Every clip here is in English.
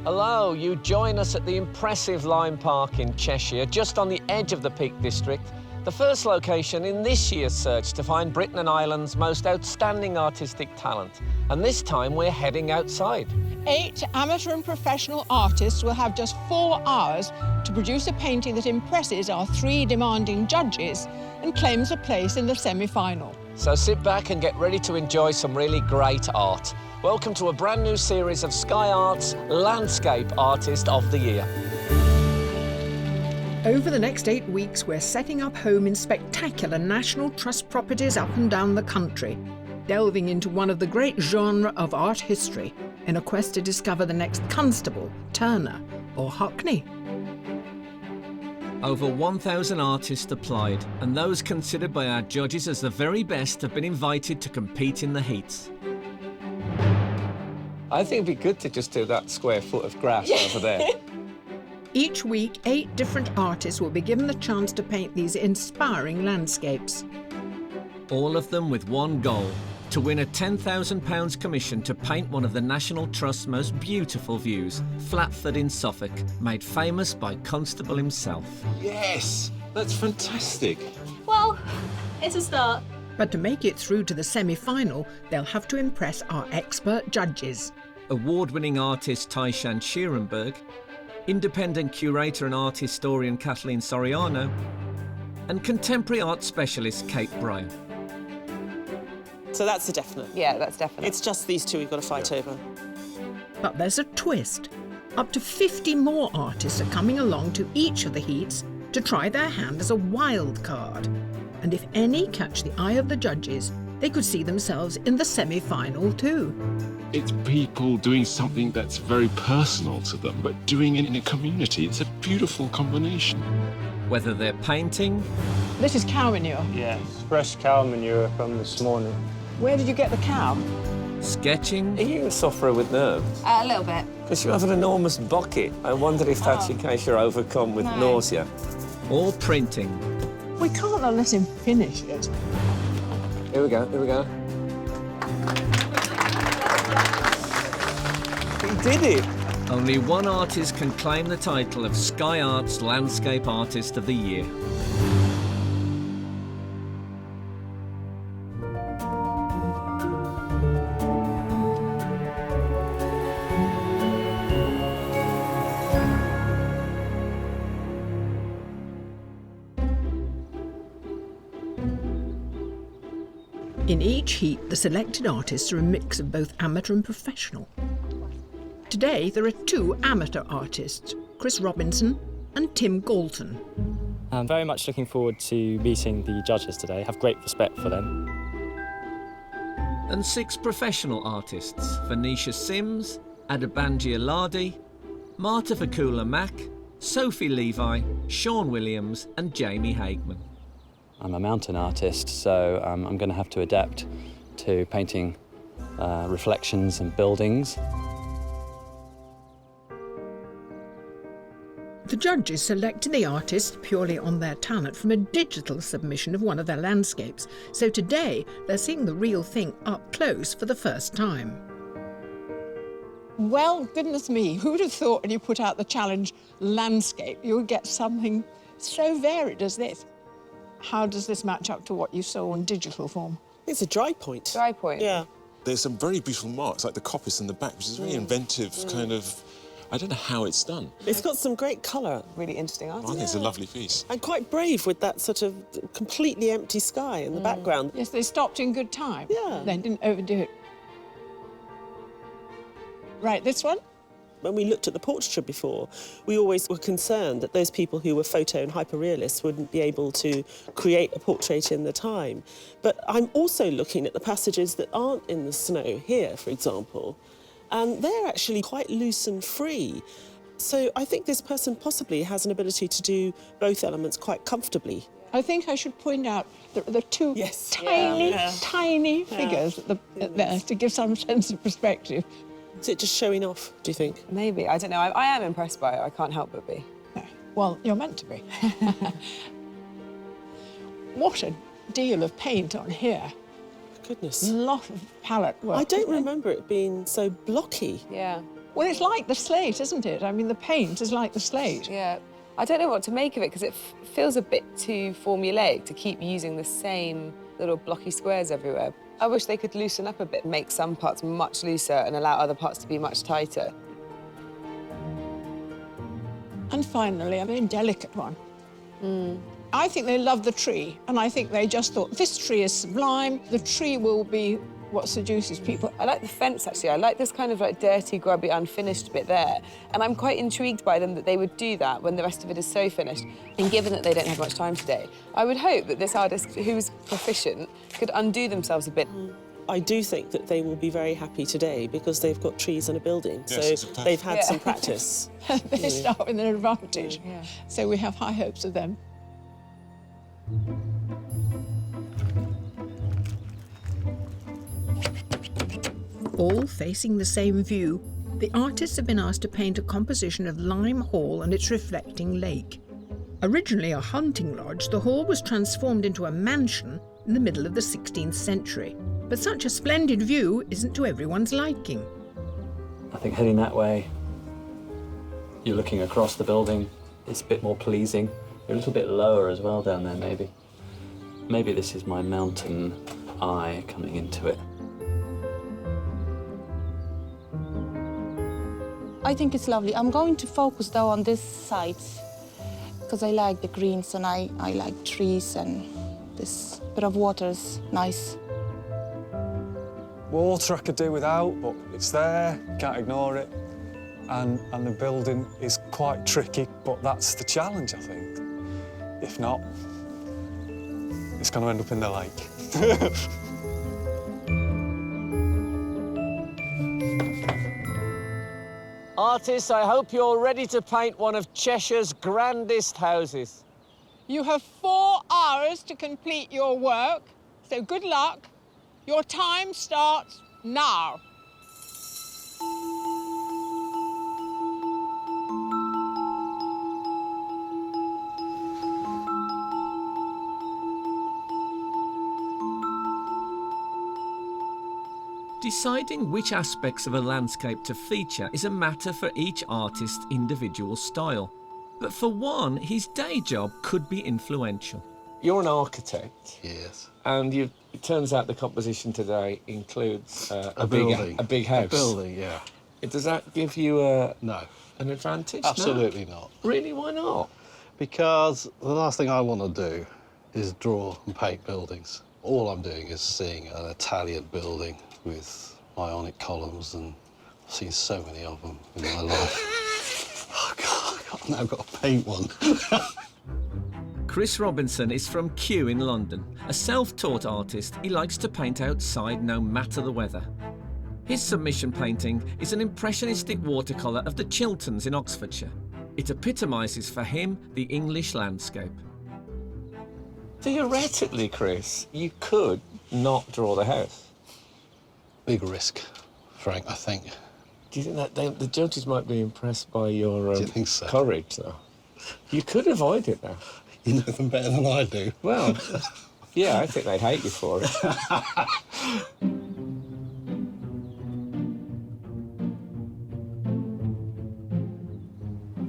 Hello, you join us at the impressive Lyme Park in Cheshire, just on the edge of the Peak District, the first location in this year's search to find Britain and Ireland's most outstanding artistic talent. And this time we're heading outside. 8 amateur and professional artists will have just 4 hours to produce a painting that impresses our 3 demanding judges and claims a place in the semi-final. So sit back and get ready to enjoy some really great art. Welcome to a brand new series of Sky Arts Landscape Artist of the Year. Over the next 8 weeks, we're setting up home in spectacular National Trust properties up and down the country, delving into one of the great genres of art history in a quest to discover the next Constable, Turner or Hockney. Over 1,000 artists applied, and those considered by our judges as the very best have been invited to compete in the heats. I think it'd be good to just do that square foot of grass over there. Each week, 8 different artists will be given the chance to paint these inspiring landscapes. All of them with one goal: to win a £10,000 commission to paint one of the National Trust's most beautiful views, Flatford in Suffolk, made famous by Constable himself. Yes, that's fantastic. Well, it's a start. But to make it through to the semi-final, they'll have to impress our expert judges. Award-winning artist Tyshan Schierenberg, independent curator and art historian Kathleen Soriano, and contemporary art specialist Kate Bryan. So that's a definite. Yeah, that's definite. It's just these 2 we've got to fight over. But there's a twist. Up to 50 more artists are coming along to each of the heats to try their hand as a wild card. And if any catch the eye of the judges, they could see themselves in the semi-final too. It's people doing something that's very personal to them, but doing it in a community. It's a beautiful combination. Whether they're painting, This is cow manure. Yes, fresh cow manure from this morning. Where did you get the cow? sketching, Are you a sufferer with nerves? A little bit. Because you have an enormous bucket. I wondered if that's in case you're overcome with nausea. or printing. We can't let him finish it. Here we go, here we go. He did it! Only one artist can claim the title of Sky Arts Landscape Artist of the Year. In each heat, the selected artists are a mix of both amateur and professional. Today, there are 2 amateur artists, Chris Robinson and Tim Galton. I'm very much looking forward to meeting the judges today. I have great respect for them. And 6 professional artists, Venetia Sims, Adabanji Aladi, Marta Vakula Mack, Sophie Levi, Sean Williams and Jamie Hageman. I'm a mountain artist, so I'm going to have to adapt to painting reflections and buildings. The judges selected the artists purely on their talent from a digital submission of one of their landscapes. So today, they're seeing the real thing up close for the first time. Well, goodness me, who'd have thought when you put out the challenge landscape, you would get something so varied as this? How does this match up to what you saw in digital form? It's a dry point. Dry point. Yeah. There's some very beautiful marks, like the coppice in the back, which is a very inventive kind of... I don't know how it's done. It's got some great colour. Really interesting art. I think it's a lovely piece. And quite brave with that sort of completely empty sky in the background. Yes, they stopped in good time. Yeah. They didn't overdo it. Right, this one? When we looked at the portraiture before, we always were concerned that those people who were photo and hyperrealists wouldn't be able to create a portrait in the time. But I'm also looking at the passages that aren't in the snow here, for example, and they're actually quite loose and free. So I think this person possibly has an ability to do both elements quite comfortably. I think I should point out the 2 Yes. tiny figures there to give some sense of perspective. Is it just showing off, do you think? Maybe. I don't know. I am impressed by it. I can't help but be. No. Well, you're meant to be. What a deal of paint on here. Goodness. A lot of palette work. I don't remember it being so blocky. Yeah. Well, it's like the slate, isn't it? I mean, the paint is like the slate. Yeah. I don't know what to make of it because it feels a bit too formulaic to keep using the same little blocky squares everywhere. I wish they could loosen up a bit, make some parts much looser and allow other parts to be much tighter. And finally, a very delicate one. I think they love the tree, and I think they just thought, this tree is sublime, the tree will be what seduces people. I like the fence, actually. I like this kind of like dirty, grubby, unfinished bit there. And I'm quite intrigued by them that they would do that when the rest of it is so finished. And given that they don't have much time today, I would hope that this artist, who's proficient, could undo themselves a bit. I do think that they will be very happy today because they've got trees and a building, Yes, so they've had some practice. They start with an advantage. Yeah. So we have high hopes of them. All facing the same view, the artists have been asked to paint a composition of Lyme Hall and its reflecting lake. Originally a hunting lodge, the hall was transformed into a mansion in the middle of the 16th century. But such a splendid view isn't to everyone's liking. I think heading that way, you're looking across the building, it's a bit more pleasing. You're a little bit lower as well down there, maybe. Maybe this is my mountain eye coming into it. I think it's lovely. I'm going to focus though on this side because I like the greens and I like trees and this bit of water is nice. Water I could do without, but it's there, can't ignore it. And the building is quite tricky, but that's the challenge, I think. If not, it's going to end up in the lake. Artists, I hope you're ready to paint one of Cheshire's grandest houses. You have 4 hours to complete your work, so good luck. Your time starts now. Deciding which aspects of a landscape to feature is a matter for each artist's individual style. But for one, his day job could be influential. You're an architect. Yes. And it turns out the composition today includes A building. A big house. A building, yeah. Does that give you No, an advantage? absolutely No? not. Really, why not? Because the last thing I want to do is draw and paint buildings. All I'm doing is seeing an Italian building with Ionic columns, and I've seen so many of them in my life. Oh, God, I've now got to paint one. Chris Robinson is from Kew in London. A self-taught artist, he likes to paint outside no matter the weather. His submission painting is an impressionistic watercolour of the Chilterns in Oxfordshire. It epitomises for him the English landscape. Theoretically, Chris, you could not draw the house. Big risk, Frank, I think. Do you think that the judges might be impressed by your Do you think so? courage, though? You could avoid it, though. You know them better than I do. Well, yeah, I think they'd hate you for it.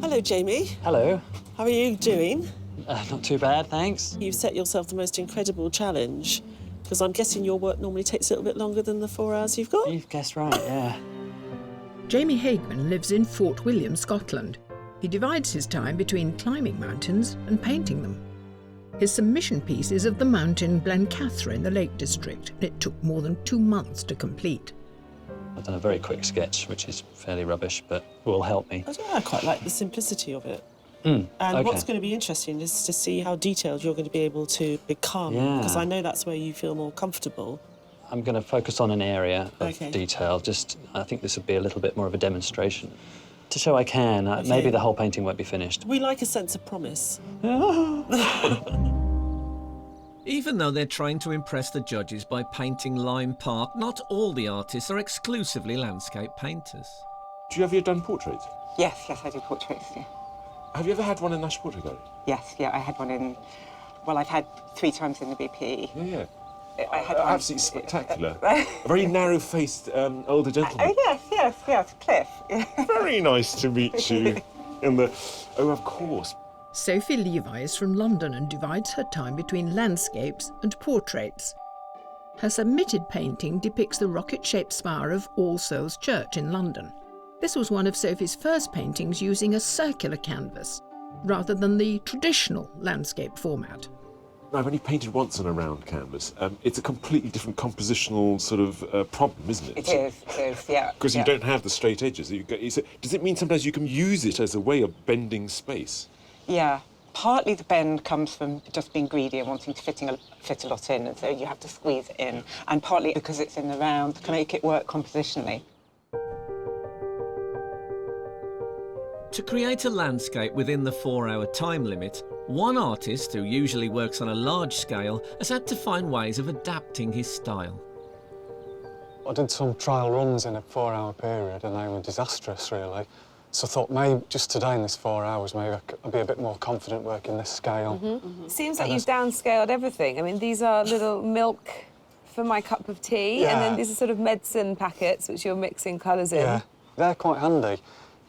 Hello, Jamie. Hello. How are you doing? Not too bad, thanks. You've set yourself the most incredible challenge, because I'm guessing your work normally takes a little bit longer than the 4 hours you've got? You've guessed right, yeah. Jamie Hageman lives in Fort William, Scotland. He divides his time between climbing mountains and painting them. His submission piece is of the mountain Blencathra in the Lake District, and it took more than 2 months to complete. I've done a very quick sketch, which is fairly rubbish, but will help me. I don't know, I quite like the simplicity of it. And what's going to be interesting is to see how detailed you're going to be able to become, Yeah. because I know that's where you feel more comfortable. I'm going to focus on an area of Okay. detail. I think this would be a little bit more of a demonstration. To show I can, Okay. maybe the whole painting won't be finished. We like a sense of promise. Even though they're trying to impress the judges by painting Lyme Park, not all the artists are exclusively landscape painters. Do you ever done portraits? Yes, I do portraits, yeah. Have you ever had one in National Portrait Gallery? Yes, I had one in, well, I've had 3 times in the BP. Yeah. I had one. Absolutely spectacular. A very narrow-faced older gentleman. Oh, yes, Cliff. Very nice to meet you. Oh, of course. Sophie Levi is from London and divides her time between landscapes and portraits. Her submitted painting depicts the rocket-shaped spire of All Souls Church in London. This was one of Sophie's first paintings using a circular canvas, rather than the traditional landscape format. I've only painted once on a round canvas. It's a completely different compositional sort of problem, isn't it? It is, yeah. Because you don't have the straight edges. Does it mean sometimes you can use it as a way of bending space? Yeah. Partly the bend comes from just being greedy and wanting to fit a lot in, and so you have to squeeze it in. And partly because it's in the round, to make it work compositionally. To create a landscape within the 4-hour time limit, one artist who usually works on a large scale has had to find ways of adapting his style. I did some trial runs in a 4-hour period and they were disastrous, really. So I thought maybe just today in this 4 hours, maybe I'd be a bit more confident working this scale. Seems like you've downscaled everything. I mean, these are little milk for my cup of tea, and then these are sort of medicine packets which you're mixing colours in. Yeah, they're quite handy.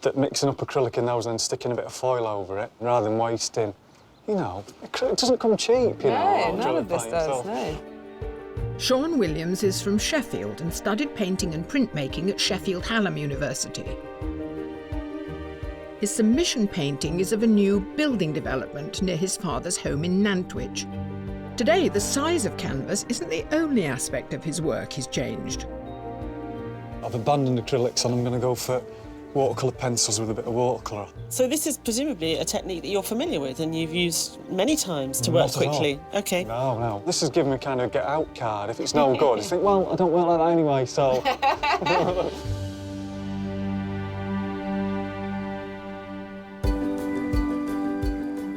That mixing up acrylic in those and then sticking a bit of foil over it, rather than wasting, you know, it doesn't come cheap, you know. No, none of this does, no. Sean Williams is from Sheffield and studied painting and printmaking at Sheffield Hallam University. His submission painting is of a new building development near his father's home in Nantwich. Today, the size of canvas isn't the only aspect of his work he's changed. I've abandoned acrylics and I'm going to go for watercolour pencils with a bit of watercolour. So this is presumably a technique that you're familiar with and you've used many times to work quickly. OK. No. This has given me kind of a get-out card. If it's no good, I think, well, I don't work like that anyway, so...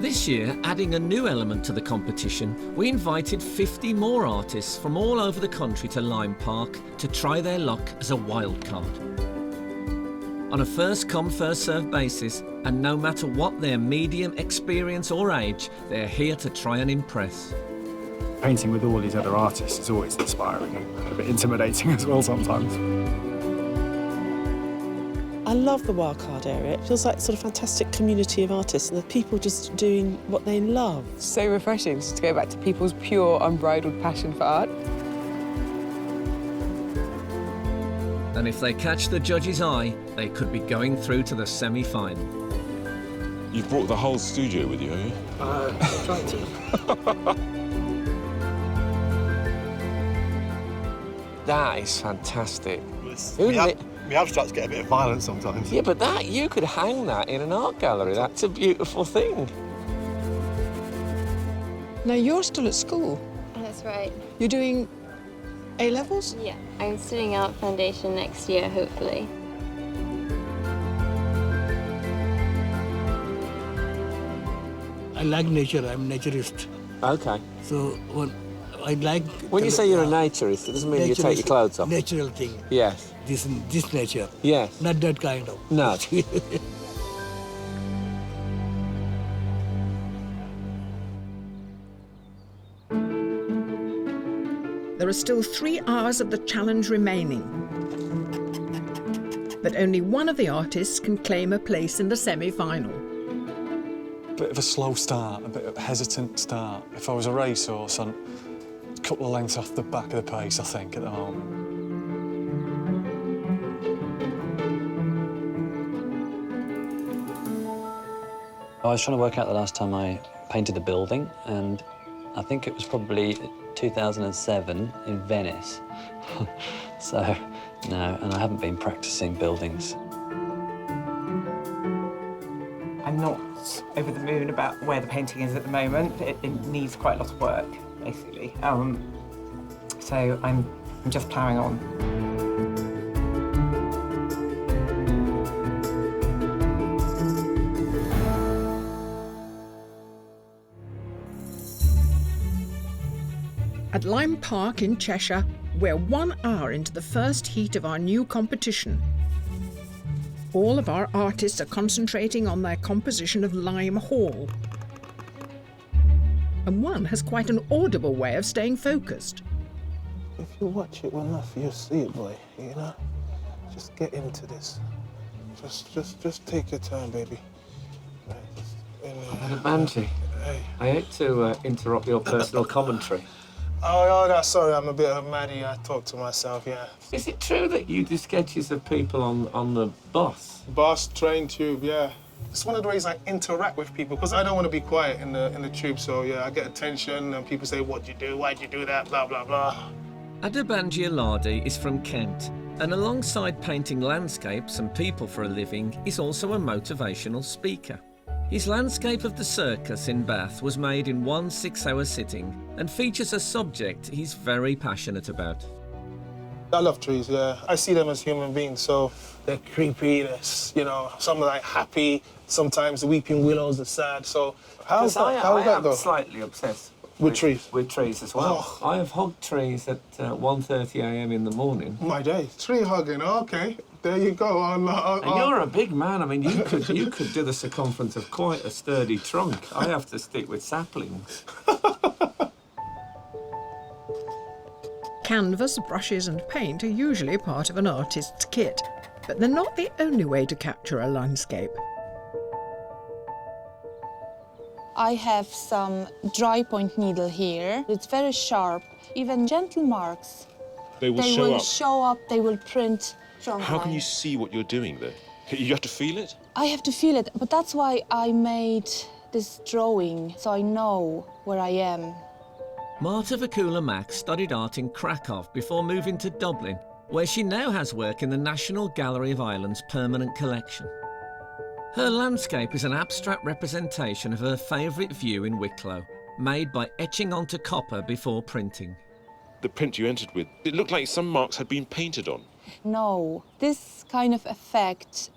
This year, adding a new element to the competition, we invited 50 more artists from all over the country to Lyme Park to try their luck as a wildcard. On a first-come, first-served basis, and no matter what their medium, experience or age, they're here to try and impress. Painting with all these other artists is always inspiring and a bit intimidating as well sometimes. I love the wildcard area. It feels like a sort of fantastic community of artists and the people just doing what they love. So refreshing just to go back to people's pure, unbridled passion for art. And if they catch the judge's eye, they could be going through to the semi-final. You've brought the whole studio with you, have you? Trying to. That is fantastic. The abstracts get a bit of violence sometimes. Yeah, but you could hang that in an art gallery. That's a beautiful thing. Now, you're still at school. That's right. You're doing A-levels? Yeah, I'm studying art foundation next year, hopefully. I like nature. I'm a naturist. OK. So I like... When you say you're a naturist, it doesn't mean you take your clothes off. Natural thing. Yes. This nature. Yes. Not that kind of. No. There are still 3 hours of the challenge remaining. But only one of the artists can claim a place in the semi-final. A bit of a slow start, a bit of a hesitant start. If I was a racehorse, I'm a couple of lengths off the back of the pace, I think, at the moment. I was trying to work out the last time I painted a building, and I think it was probably 2007 in Venice. So, no, and I haven't been practicing buildings. I'm not over the moon about where the painting is at the moment. It needs quite a lot of work, basically. So I'm just ploughing on. At Lyme Park in Cheshire, we're 1 hour into the first heat of our new competition. All of our artists are concentrating on their composition of Lyme Hall. And one has quite an audible way of staying focused. If you watch it well enough, you'll see it, boy, you know? Just get into this. Just take your time, baby. Banijay, I hate to interrupt your personal commentary. Oh, no, sorry, I'm a bit of a maddie. I talk to myself, yeah. Is it true that you do sketches of people on the bus? Bus, train, tube, yeah. It's one of the ways I interact with people, because I don't want to be quiet in the tube, so yeah, I get attention and people say, what'd you do, why'd you do that, blah, blah, blah. Banijay is from Kent, and alongside painting landscapes and people for a living, is also a motivational speaker. His landscape of the circus in Bath was made in one 6-hour sitting and features a subject he's very passionate about. I love trees, yeah. I see them as human beings, so they're creepy, you know, some are like happy, sometimes the weeping willows are sad, so how does that go? I'm slightly obsessed with trees? With trees as well. Oh. I have hugged trees at 1:30 a.m. in the morning. My day, tree hugging, okay. There you go. And you're a big man. I mean, you could do the circumference of quite a sturdy trunk. I have to stick with saplings. Canvas, brushes and paint are usually part of an artist's kit, but they're not the only way to capture a landscape. I have some dry point needle here. It's very sharp. Even gentle marks. They will show up, they will print. How can you see what you're doing there? You have to feel it? I have to feel it, but that's why I made this drawing, so I know where I am. Marta Vakula-Mack studied art in Krakow before moving to Dublin, where she now has work in the National Gallery of Ireland's permanent collection. Her landscape is an abstract representation of her favourite view in Wicklow, made by etching onto copper before printing. The print you entered with, it looked like some marks had been painted on. No, this kind of effect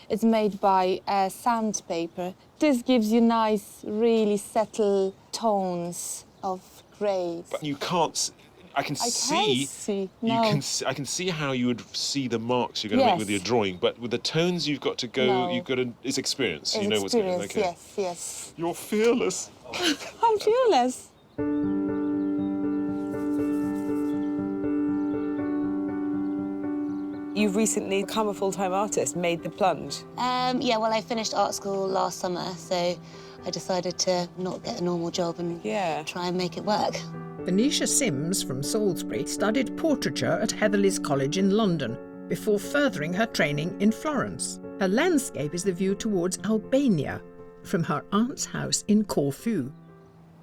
is made by sandpaper. This gives you nice, really subtle tones of greys. But you can't. I can see. No. I can see how you would see the marks you're going to make with your drawing, but with the tones you've got to go. No. You've got to. It's experience. It's you know what's going on. Okay. Yes, yes. You're fearless. I'm fearless. You've recently become a full-time artist, made the plunge. Yeah, well, I finished art school last summer, so I decided to not get a normal job and try and make it work. Venetia Sims from Salisbury studied portraiture at Heatherley's College in London before furthering her training in Florence. Her landscape is the view towards Albania from her aunt's house in Corfu.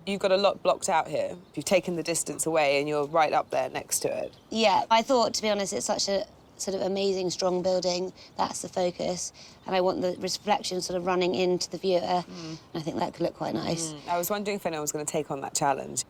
You've got a lot blocked out here. You've taken the distance away and you're right up there next to it. Yeah, I thought, to be honest, it's such a sort of amazing, strong building. That's the focus. And I want the reflection sort of running into the viewer. And I think that could look quite nice. I was wondering if anyone was going to take on that challenge.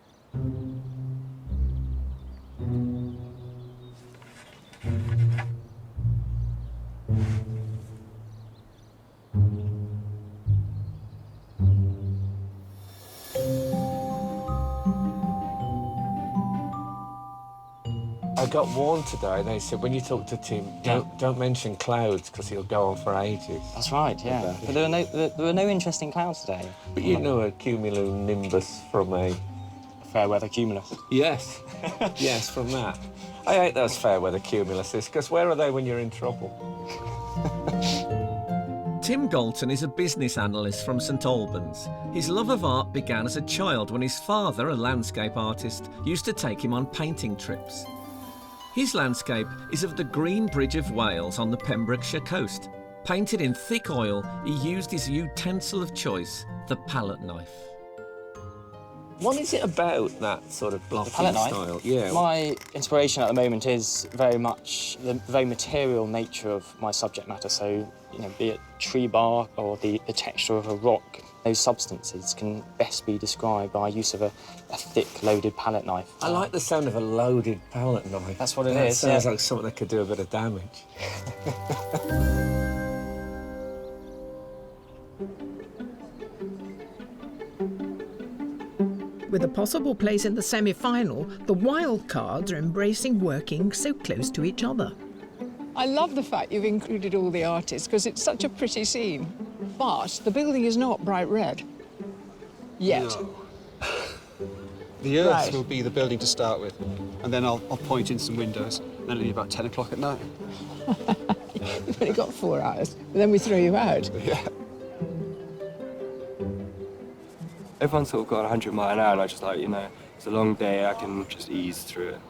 I got warned today. They said when you talk to Tim, don't mention clouds because he'll go on for ages. That's right, yeah. But there were no interesting clouds today. But you know a cumulonimbus from a fair weather cumulus. Yes, yes, from that. I hate those fair weather cumuluses because where are they when you're in trouble? Tim Galton is a business analyst from St Albans. His love of art began as a child when his father, a landscape artist, used to take him on painting trips. His landscape is of the Green Bridge of Wales on the Pembrokeshire coast. Painted in thick oil, he used his utensil of choice, the palette knife. What is it about that sort of blocking style? Yeah. My inspiration at the moment is very much the very material nature of my subject matter. So, you know, be it tree bark or the texture of a rock, those substances can best be described by use of a thick, loaded palette knife. I like the sound of a loaded palette knife. That's what it is. is. Sounds like something that could do a bit of damage. With a possible place in the semi-final, the wild cards are embracing working so close to each other. I love the fact you've included all the artists because it's such a pretty scene. But the building is not bright red. Yet. No. The earth Right. will be the building to start with, and then I'll point in some windows, and then it'll be about 10 o'clock at night. You've only got 4 hours, but then we throw you out. Yeah. Everyone's sort of got 100 miles an hour, and I just like, you know, it's a long day, I can just ease through it.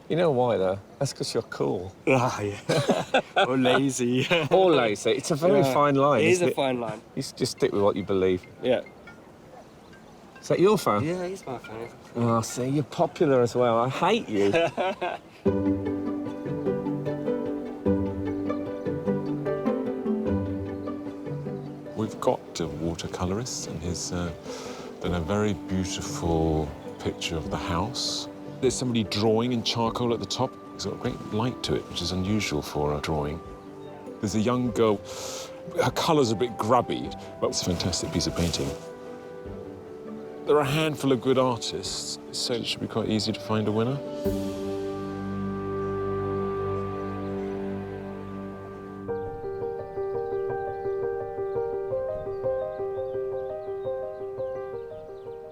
You know why, though? That's because you're cool. Ah, yeah. Or lazy. Or lazy. It's a very fine line. It is isn't a fine line. You just stick with what you believe. Yeah. Is that your phone? Yeah, he's my phone. Oh, see, you're popular as well. I hate you. We've got a watercolourist, and he's done a very beautiful picture of the house. There's somebody drawing in charcoal at the top. It's got a great light to it, which is unusual for a drawing. There's a young girl. Her colour's a bit grubby, but it's a fantastic piece of painting. There are a handful of good artists, so it should be quite easy to find a winner.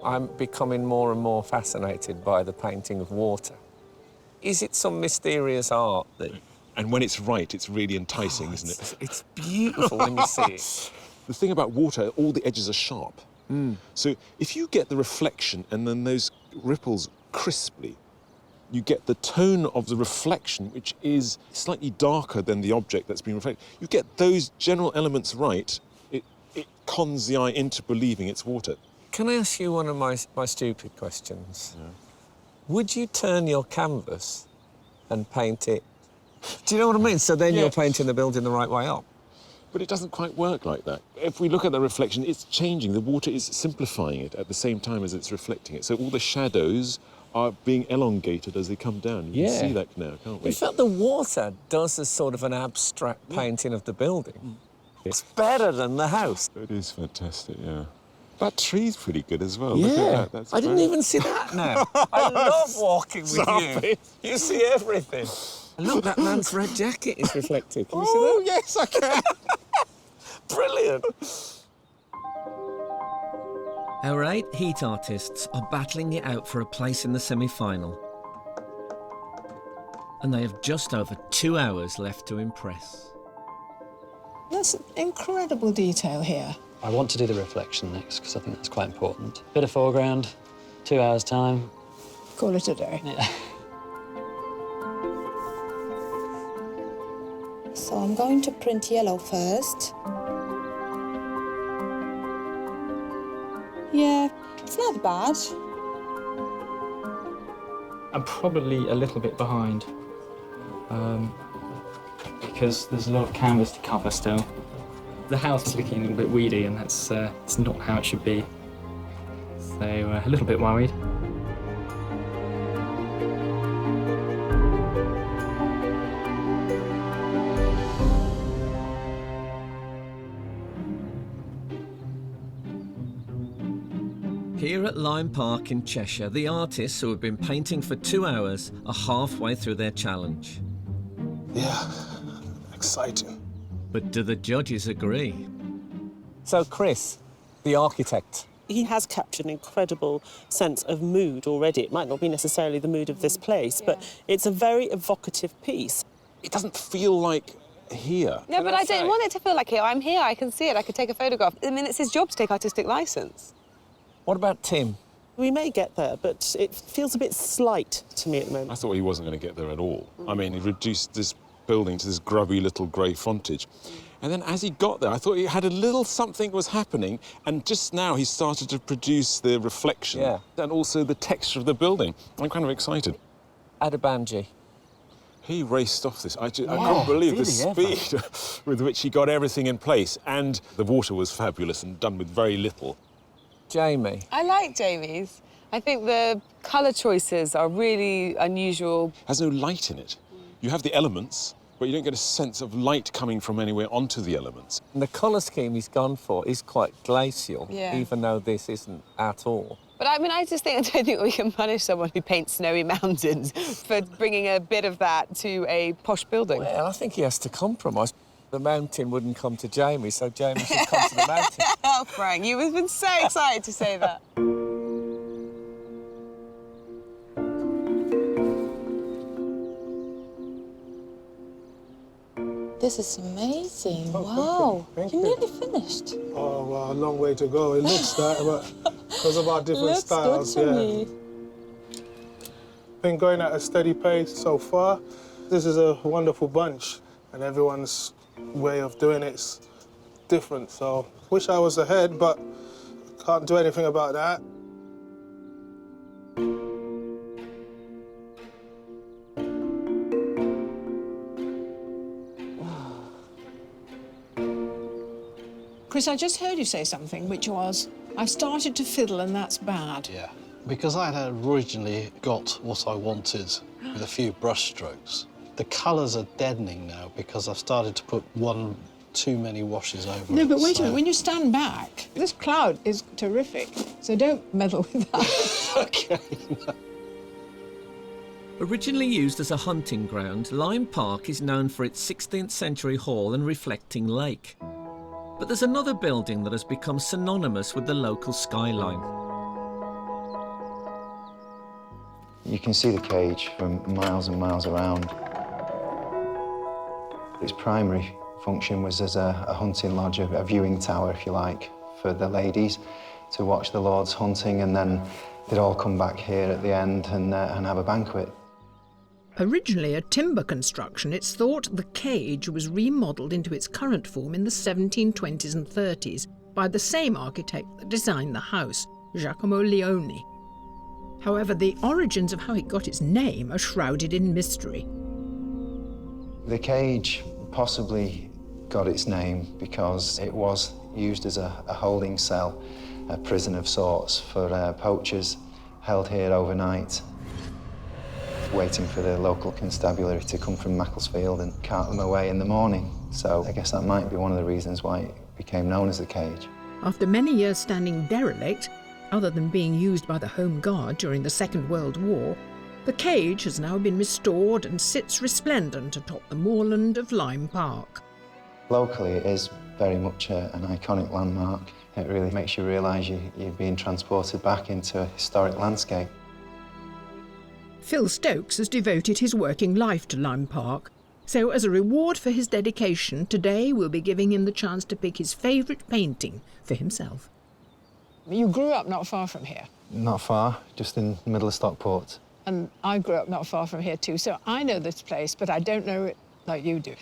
I'm becoming more and more fascinated by the painting of water. Is it some mysterious art that... And when it's right, it's really enticing, isn't it? It's beautiful when you see it. The thing about water, all the edges are sharp. So if you get the reflection and then those ripples crisply, you get the tone of the reflection, which is slightly darker than the object that's being reflected. You get those general elements right, it cons the eye into believing it's water. Can I ask you one of my stupid questions? Yeah. Would you turn your canvas and paint it? Do you know what I mean? So then you're painting the building the right way up. But it doesn't quite work like that. If we look at the reflection, it's changing. The water is simplifying it at the same time as it's reflecting it. So all the shadows are being elongated as they come down. You can see that now, can't we? In fact, the water does a sort of an abstract painting of the building. It's better than the house. It is fantastic, yeah. That tree's pretty good as well. Yeah, look at that. That's I didn't even see that now. I love walking with you. You see everything. And look, that man's red jacket is reflected. Can you see that? Oh, yes, I can. Brilliant. Our 8 heat artists are battling it out for a place in the semi-final. And they have just over 2 hours left to impress. That's incredible detail here. I want to do the reflection next because I think that's quite important. Bit of foreground, 2 hours time. Call it a day. Yeah. So I'm going to print yellow first. Yeah, it's not bad. I'm probably a little bit behind because there's a lot of canvas to cover still. The house is looking a little bit weedy, and that's it's not how it should be. So a little bit worried. Here at Lyme Park in Cheshire, the artists who have been painting for 2 hours are halfway through their challenge. Yeah, exciting. But do the judges agree? So, Chris, the architect. He has captured an incredible sense of mood already. It might not be necessarily the mood of this place, but it's a very evocative piece. It doesn't feel like here. No, but I don't want it to feel like here. I'm here, I can see it, I could take a photograph. I mean, it's his job to take artistic licence. What about Tim? We may get there, but it feels a bit slight to me at the moment. I thought he wasn't going to get there at all. I mean, he reduced this building to this grubby little grey frontage. And then as he got there, I thought he had a little something was happening, and just now he started to produce the reflection and also the texture of the building. I'm kind of excited. Banijay. He raced off this. I couldn't believe the speed with which he got everything in place, and the water was fabulous and done with very little. Jamie. I like Jamie's. I think the colour choices are really unusual. Has no light in it. You have the elements, but you don't get a sense of light coming from anywhere onto the elements. And the colour scheme he's gone for is quite glacial, even though this isn't at all. But I mean, I don't think we can punish someone who paints snowy mountains for bringing a bit of that to a posh building. Well, I think he has to compromise. The mountain wouldn't come to Jamie, so Jamie should come to the mountain. Oh, Frank, you have been so excited to say that. this is amazing. Wow. Thank You're you. nearly finished. Oh, well, a long way to go. It looks that, but because of our different Looks styles, good to me. Been going at a steady pace so far. This is a wonderful bunch, and everyone's way of doing it's different. So, wish I was ahead, but can't do anything about that. Chris, I just heard you say something, which was, I've started to fiddle and that's bad. Yeah, because I had originally got what I wanted with a few brush strokes. The colours are deadening now because I've started to put one too many washes over No, it. but wait a so- minute, when you stand back, this cloud is terrific, so don't meddle with that. OK. Originally used as a hunting ground, Lyme Park is known for its 16th century hall and reflecting lake. But there's another building that has become synonymous with the local skyline. You can see the cage from miles and miles around. Its primary function was as a hunting lodge, a viewing tower, if you like, for the ladies to watch the lords hunting, and then they'd all come back here at the end and have a banquet. Originally a timber construction, it's thought the cage was remodelled into its current form in the 1720s and 30s by the same architect that designed the house, Giacomo Leone. However, the origins of how it got its name are shrouded in mystery. The cage possibly got its name because it was used as a holding cell, a prison of sorts for poachers held here overnight, waiting for the local constabulary to come from Macclesfield and cart them away in the morning. So I guess that might be one of the reasons why it became known as the cage. After many years standing derelict, other than being used by the Home Guard during the Second World War, the cage has now been restored and sits resplendent atop the moorland of Lyme Park. Locally, it is very much an iconic landmark. It really makes you realise you're being transported back into a historic landscape. Phil Stokes has devoted his working life to Lyme Park, so as a reward for his dedication, today we'll be giving him the chance to pick his favourite painting for himself. You grew up not far from here, Not far, just in the middle of Stockport. and I grew up not far from here too, so I know this place, but I don't know it like you do.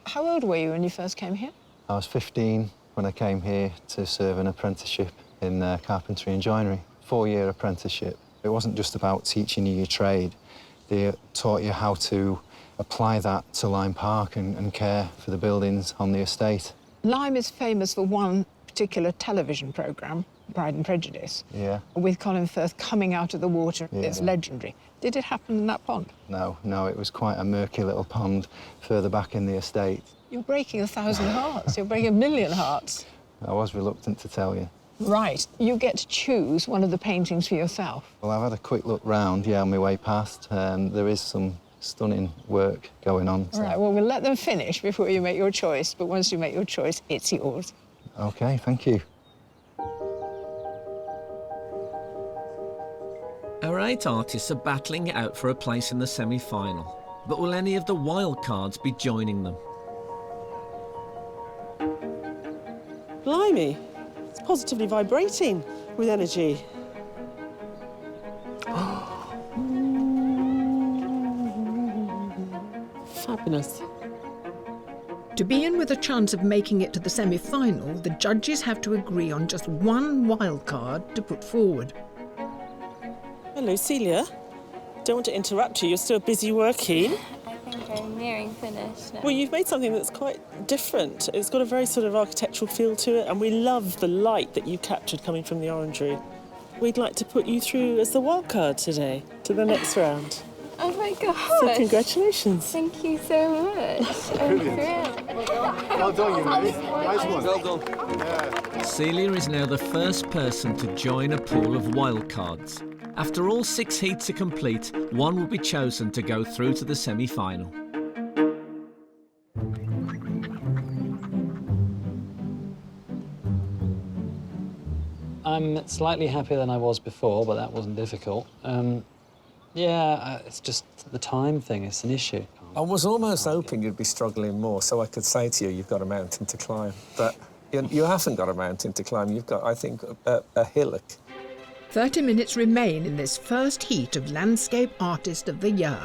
How old were you when you first came here? I was 15 when I came here to serve an apprenticeship in carpentry and joinery. 4-year apprenticeship. It wasn't just about teaching you your trade. They taught you how to apply that to Lyme Park and care for the buildings on the estate. Lyme is famous for one particular television programme, Pride and Prejudice, Yeah. with Colin Firth coming out of the water. Yeah. It's legendary. Did it happen in that pond? No, it was quite a murky little pond further back in the estate. You're breaking 1,000 hearts. You're breaking 1,000,000 hearts. I was reluctant to tell you. Right. You get to choose one of the paintings for yourself. Well, I've had a quick look round, on my way past. There is some stunning work going on. All right, well, we'll let them finish before you make your choice, but once you make your choice, it's yours. OK, thank you. Our 8 artists are battling it out for a place in the semi-final. But will any of the wild cards be joining them? Blimey, it's positively vibrating with energy. Fabulous. To be in with a chance of making it to the semi-final, the judges have to agree on just one wild card to put forward. Hello, Celia. Don't want to interrupt you. You're still busy working. I think I'm nearing finish now. Well, you've made something that's quite different. It's got a very sort of architectural feel to it, and we love the light that you captured coming from the orangery. We'd like to put you through as the wild card today to the next round. Oh my gosh. So congratulations. Thank you so much. I'm thrilled. Well done, you mate. Nice one. Well done. Celia is now the first person to join a pool of wildcards. After all 6 heats are complete, one will be chosen to go through to the semi-final. I'm slightly happier than I was before, but that wasn't difficult. It's just the time thing. It's an issue. I was almost hoping you'd be struggling more so I could say to you, you've got a mountain to climb. But you haven't got a mountain to climb. You've got, I think, a hillock. 30 minutes remain in this first heat of Landscape Artist of the Year.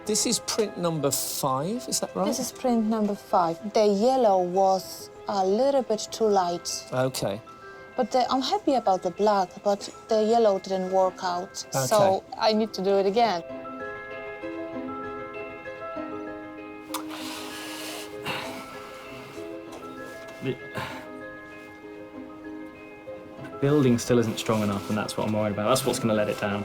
This is print number 5, is that right? This is print number 5. The yellow was a little bit too light. OK. But I'm happy about the black, but the yellow didn't work out. Okay. So I need to do it again. The building still isn't strong enough, and that's what I'm worried about. That's what's going to let it down.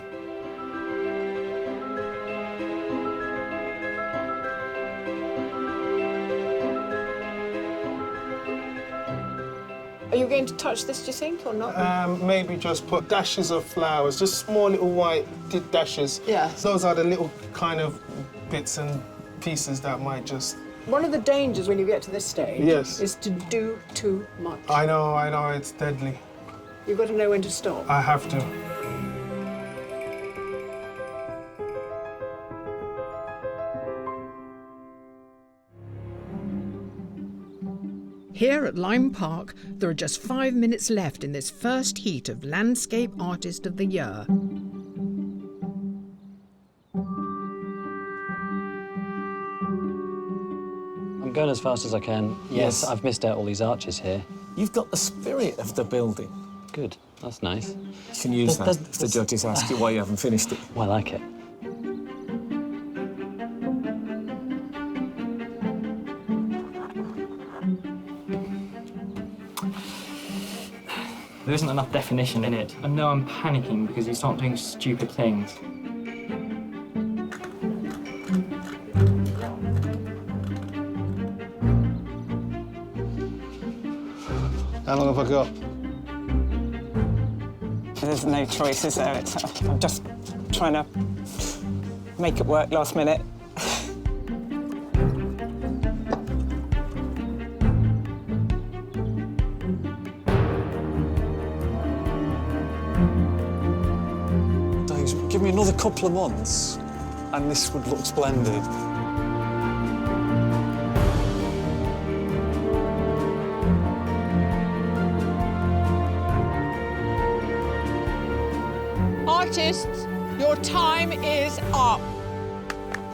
Are you going to touch this, do you think, or not? Maybe just put dashes of flowers, just small little white dashes. Yeah. Those are the little kind of bits and pieces that might just... One of the dangers when you get to this stage Yes. is to do too much. I know, it's deadly. You've got to know when to stop. I have to. Here at Lyme Park, there are just 5 minutes left in this first heat of Landscape Artist of the Year. I'm going as fast as I can. Yes, I've missed out all these arches here. You've got the spirit of the building. Good, that's nice. You can use that if the judges ask you why you haven't finished it. Well, I like it. There isn't enough definition in it. I know I'm panicking because you start doing stupid things. How long have I got? There's no choice, is there? I'm just trying to make it work last minute. Give me another couple of months and this would look splendid. Artists, your time is up.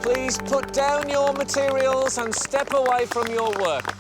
Please put down your materials and step away from your work.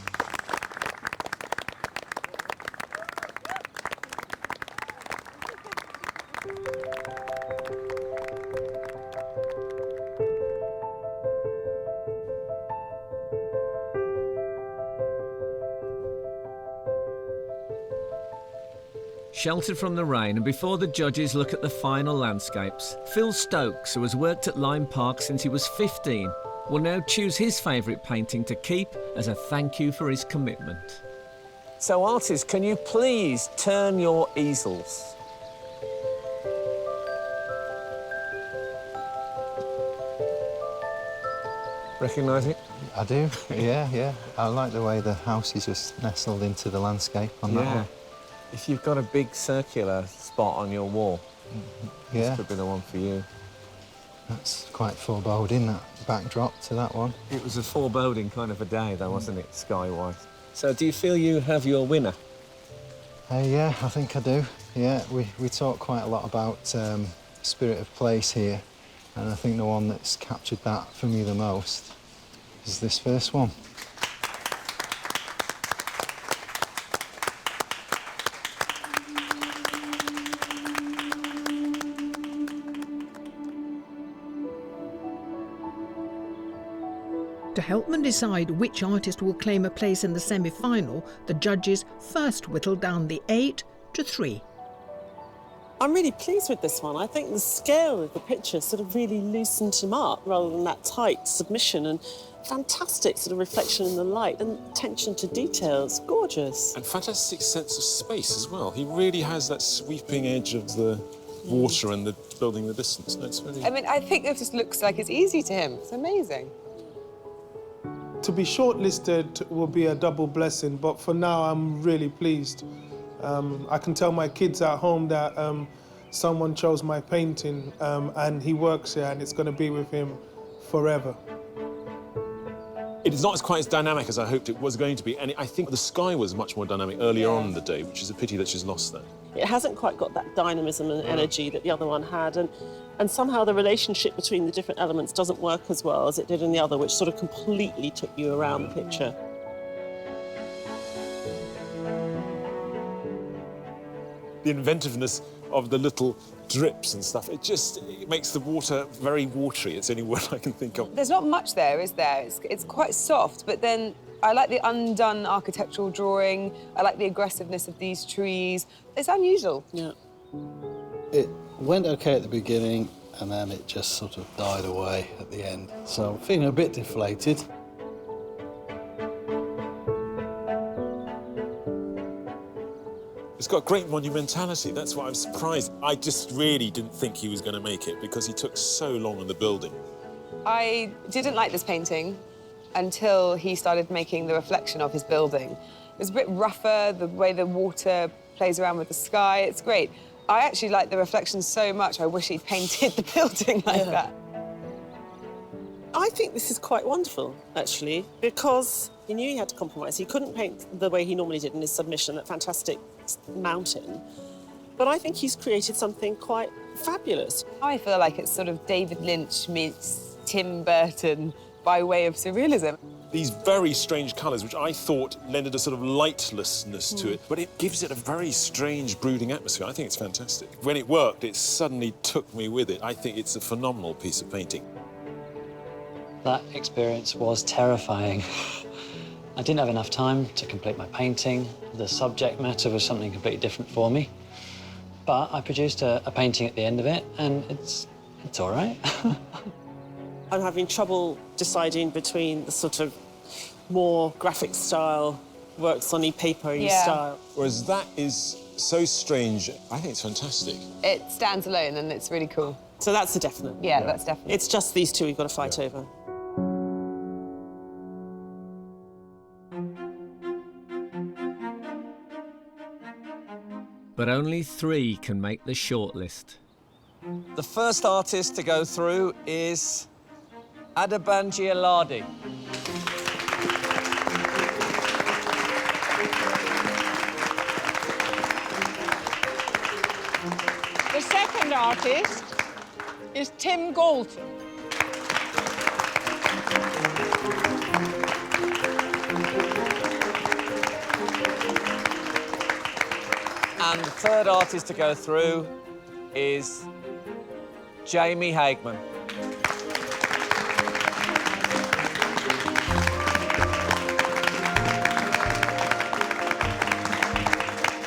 Sheltered from the rain and before the judges look at the final landscapes, Phil Stokes, who has worked at Lyme Park since he was 15, will now choose his favourite painting to keep as a thank you for his commitment. So, artists, can you please turn your easels? Recognise it? I do, yeah. I like the way the house is just nestled into the landscape on that one. If you've got a big circular spot on your wall, this could be the one for you. That's quite foreboding, that backdrop to that one. It was a foreboding kind of a day, though, wasn't it, sky-wise? So do you feel you have your winner? Yeah, I think I do. Yeah, we talk quite a lot about spirit of place here, and I think the one that's captured that for me the most is this first one. To help them decide which artist will claim a place in the semi-final, the judges first whittled down the 8 to 3. I'm really pleased with this one. I think the scale of the picture sort of really loosened him up rather than that tight submission, and fantastic sort of reflection in the light and attention to details. Gorgeous. And fantastic sense of space as well. He really has that sweeping edge of the water and the building in the distance. No, it's really... I mean, I think it just looks like it's easy to him. It's amazing. To be shortlisted will be a double blessing, but for now I'm really pleased. I can tell my kids at home that someone chose my painting and he works here and it's going to be with him forever. It is not quite as dynamic as I hoped it was going to be, and I think the sky was much more dynamic earlier on in the day, which is a pity that she's lost that. It hasn't quite got that dynamism and energy that the other one had, and somehow the relationship between the different elements doesn't work as well as it did in the other, which sort of completely took you around the picture. The inventiveness of the little drips and stuff, it makes the water very watery. It's the only word I can think of. There's not much there, is there? It's quite soft, but then I like the undone architectural drawing. I like the aggressiveness of these trees. It's unusual. Yeah. It went okay at the beginning, and then it just sort of died away at the end. So I'm feeling a bit deflated. It's got great monumentality. That's why I'm surprised. I just really didn't think he was going to make it because he took so long on the building. I didn't like this painting until he started making the reflection of his building. It was a bit rougher, the way the water plays around with the sky. It's great. I actually like the reflection so much, I wish he'd painted the building like that. I think this is quite wonderful, actually, because he knew he had to compromise. He couldn't paint the way he normally did in his submission, that fantastic mountain. But I think he's created something quite fabulous. I feel like it's sort of David Lynch meets Tim Burton by way of surrealism. These very strange colours, which I thought lended a sort of lightlessness to it, but it gives it a very strange, brooding atmosphere. I think it's fantastic. When it worked, it suddenly took me with it. I think it's a phenomenal piece of painting. That experience was terrifying. I didn't have enough time to complete my painting. The subject matter was something completely different for me. But I produced a painting at the end of it, and it's all right. I'm having trouble deciding between the sort of more graphic style, works on e-paper style. Whereas that is so strange. I think it's fantastic. It stands alone and it's really cool. So that's a definite. Yeah, that's definite. It's just these two we've got to fight over. But only 3 can make the shortlist. The first artist to go through is Banijay Arts. The second artist is Tim Galton. And the third artist to go through is Jamie Hagman.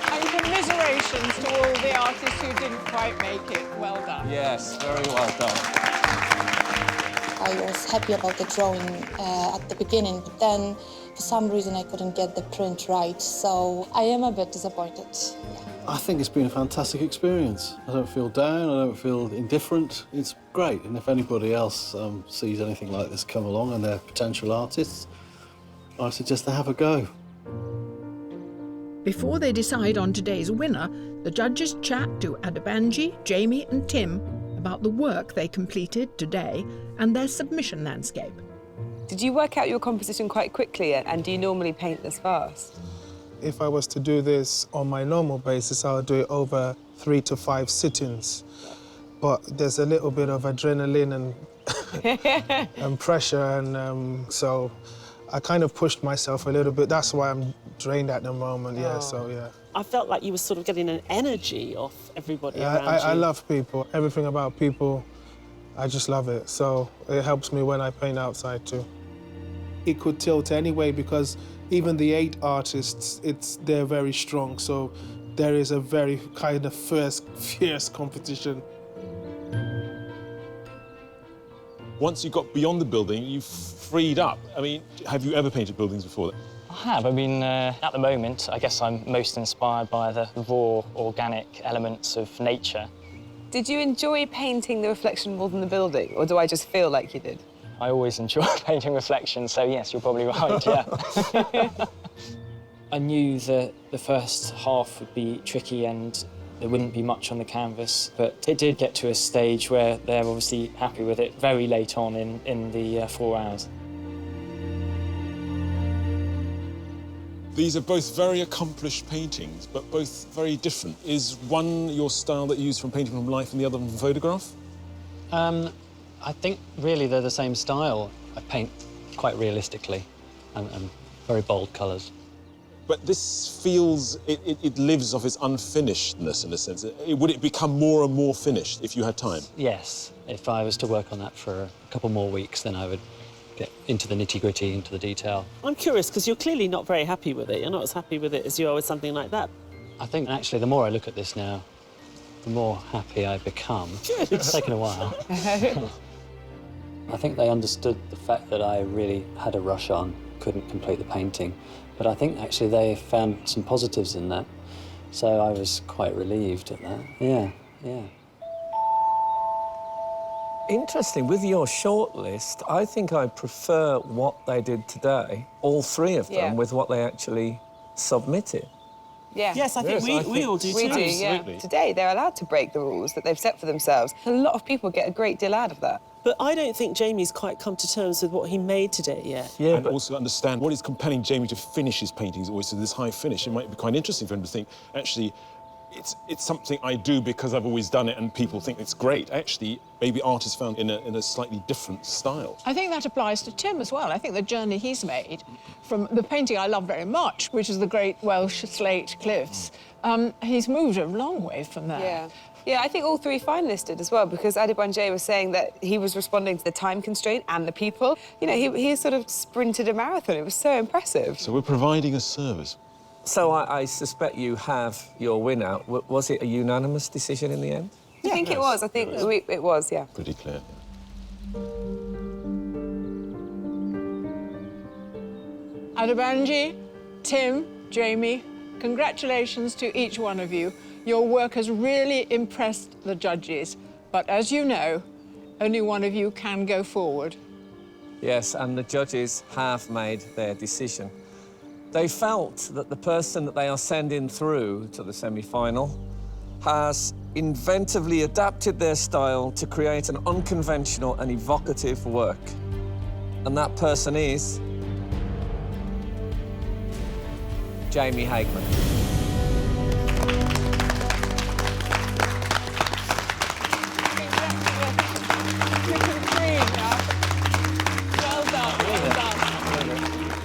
And commiserations to all the artists who didn't quite make it. Well done. Yes, very well done. I was happy about the drawing at the beginning, but then for some reason I couldn't get the print right, so I am a bit disappointed. I think it's been a fantastic experience. I don't feel down, I don't feel indifferent. It's great, and if anybody else sees anything like this come along and they're potential artists, I suggest they have a go. Before they decide on today's winner, the judges chat to Banijay, Jamie and Tim about the work they completed today and their submission landscape. Did you work out your composition quite quickly, and do you normally paint this fast? If I was to do this on my normal basis, I would do it over 3 to 5 sittings. But there's a little bit of adrenaline and pressure, and so I kind of pushed myself a little bit. That's why I'm drained at the moment, yeah, so yeah. I felt like you were sort of getting an energy off everybody around you. I love people. Everything about people, I just love it. So it helps me when I paint outside too. It could tilt anyway because even the 8 artists, they're very strong. So there is a very kind of fierce competition. Once you got beyond the building, you freed up. I mean, have you ever painted buildings before? I have. I mean, at the moment, I guess I'm most inspired by the raw, organic elements of nature. Did you enjoy painting the reflection more than the building, or do I just feel like you did? I always enjoy painting reflections, so yes, you're probably right, yeah. I knew that the first half would be tricky and there wouldn't be much on the canvas, but it did get to a stage where they're obviously happy with it very late on in the 4 hours. These are both very accomplished paintings, but both very different. Is one your style that you use from painting from life and the other from photograph? I think really they're the same style. I paint quite realistically and very bold colours. But this feels, it lives off its unfinishedness in a sense. Would it become more and more finished if you had time? Yes, if I was to work on that for a couple more weeks, then I would get into the nitty-gritty, into the detail. I'm curious, because you're clearly not very happy with it. You're not as happy with it as you are with something like that. I think, actually, the more I look at this now, the more happy I become. Good. It's taken a while. I think they understood the fact that I really had a rush on, couldn't complete the painting. But I think, actually, they found some positives in that. So I was quite relieved at that. Yeah. Interesting, with your shortlist, I think I prefer what they did today, all three of them, with what they actually submitted. Yeah. Yes, I think we all do too. We do, yeah. Today, they're allowed to break the rules that they've set for themselves. A lot of people get a great deal out of that. But I don't think Jamie's quite come to terms with what he made today yet. Yeah, and also understand what is compelling Jamie to finish his paintings always to this high finish. It might be quite interesting for him to think, actually, it's something I do because I've always done it and people think it's great. Actually, maybe art is found in a slightly different style. I think that applies to Tim as well. I think the journey he's made from the painting I love very much, which is the Great Welsh Slate Cliffs, he's moved a long way from there. Yeah. Yeah, I think all three finalists did as well, because Banijay was saying that he was responding to the time constraint and the people. You know, he sort of sprinted a marathon. It was so impressive. So we're providing a service. So I suspect you have your winner. Was it a unanimous decision in the end? I think it was. I think it was, yeah. Pretty clear. Banijay, Tim, Jamie, congratulations to each one of you. Your work has really impressed the judges, but as you know, only one of you can go forward. Yes, and the judges have made their decision. They felt that the person that they are sending through to the semi-final has inventively adapted their style to create an unconventional and evocative work. And that person is Jamie Hagman.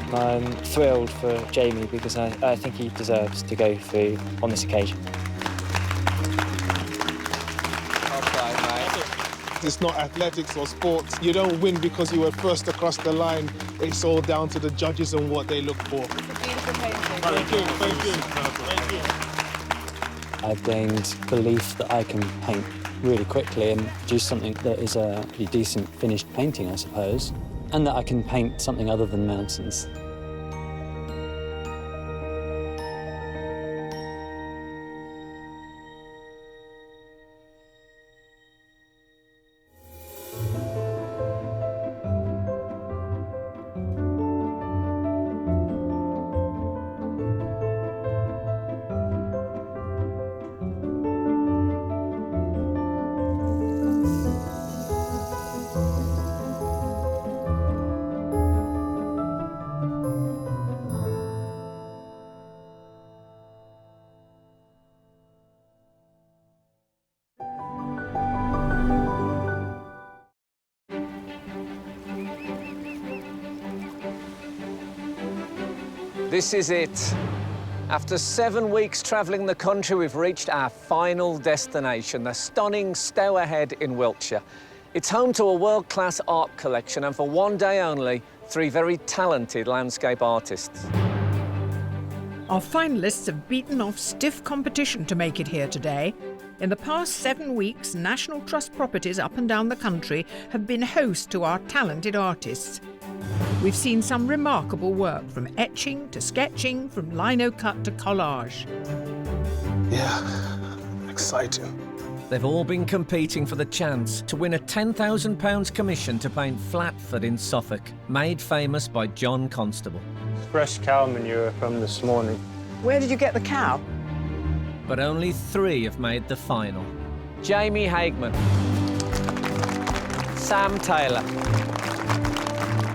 I'm thrilled for Jamie because I think he deserves to go through on this occasion. It's not athletics or sports. You don't win because you were first across the line. It's all down to the judges and what they look for. Thank you. I've gained belief that I can paint really quickly and produce something that is a pretty decent finished painting, I suppose, and that I can paint something other than mountains. This is it. After 7 weeks travelling the country, we've reached our final destination, the stunning Stour Head in Wiltshire. It's home to a world-class art collection, and for one day only, 3 very talented landscape artists. Our finalists have beaten off stiff competition to make it here today. In the past 7 weeks, National Trust properties up and down the country have been host to our talented artists. We've seen some remarkable work, from etching to sketching, from lino cut to collage. Yeah, exciting. They've all been competing for the chance to win a £10,000 commission to paint Flatford in Suffolk, made famous by John Constable. Fresh cow manure from this morning. Where did you get the cow? But only 3 have made the final. Jamie Hageman, Sam Taylor,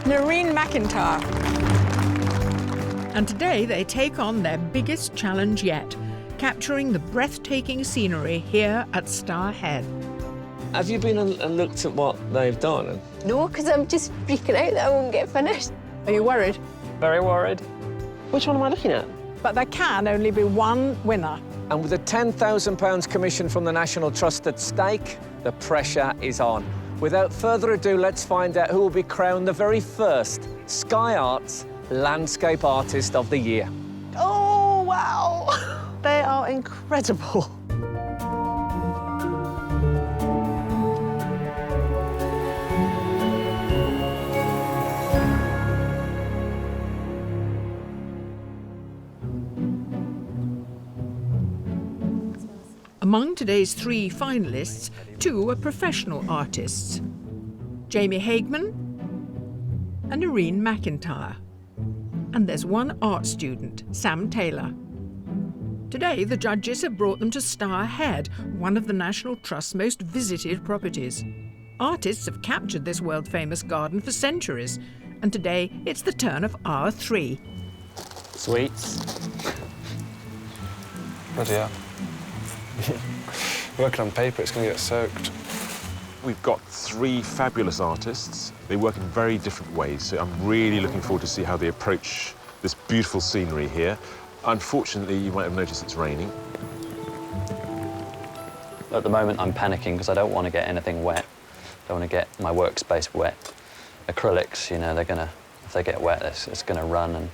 Noreen McIntyre. And today they take on their biggest challenge yet, capturing the breathtaking scenery here at Star Head. Have you been and looked at what they've done? No, because I'm just freaking out that I won't get finished. Are you worried? Very worried. Which one am I looking at? But there can only be one winner. And with a £10,000 commission from the National Trust at stake, the pressure is on. Without further ado, let's find out who will be crowned the very first Sky Arts Landscape Artist of the Year. Oh, wow. They are incredible. Among today's 3 finalists, 2 are professional artists, Jamie Hageman and Noreen McIntyre. And there's 1 art student, Sam Taylor. Today, the judges have brought them to Star Head, one of the National Trust's most visited properties. Artists have captured this world-famous garden for centuries, and today it's the turn of our 3. Sweets. Bloody hell. Working on paper, it's going to get soaked. We've got 3 fabulous artists. They work in very different ways, so I'm really looking forward to see how they approach this beautiful scenery here. Unfortunately, you might have noticed it's raining. At the moment, I'm panicking because I don't want to get anything wet. I don't want to get my workspace wet. Acrylics, you know, if they get wet, it's going to run, and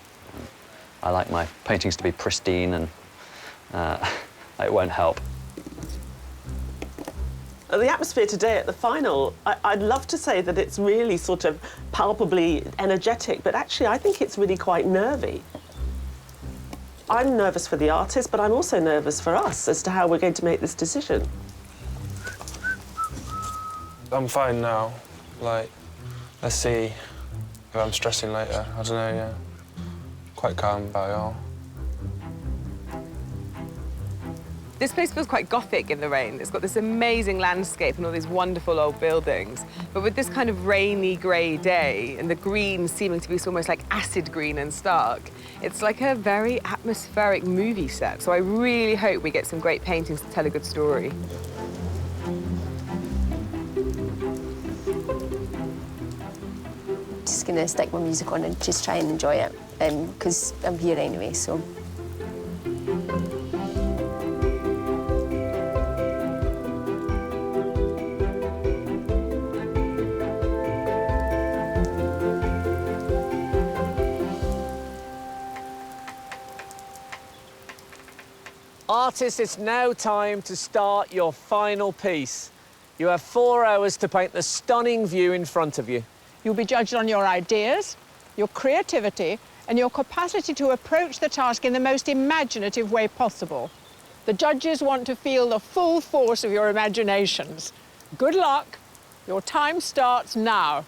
I like my paintings to be pristine, and it won't help. The atmosphere today at the final, I'd love to say that it's really sort of palpably energetic, but actually I think it's really quite nervy. I'm nervous for the artist, but I'm also nervous for us as to how we're going to make this decision. I'm fine now. Like, let's see if I'm stressing later. I don't know, yeah. Quite calm about it all. This place feels quite Gothic in the rain. It's got this amazing landscape and all these wonderful old buildings. But with this kind of rainy, grey day and the green seeming to be almost like acid green and stark, it's like a very atmospheric movie set. So I really hope we get some great paintings to tell a good story. Just gonna stick my music on and just try and enjoy it, because I'm here anyway, so. Artists, it's now time to start your final piece. You have 4 hours to paint the stunning view in front of you. You'll be judged on your ideas, your creativity, and your capacity to approach the task in the most imaginative way possible. The judges want to feel the full force of your imaginations. Good luck. Your time starts now.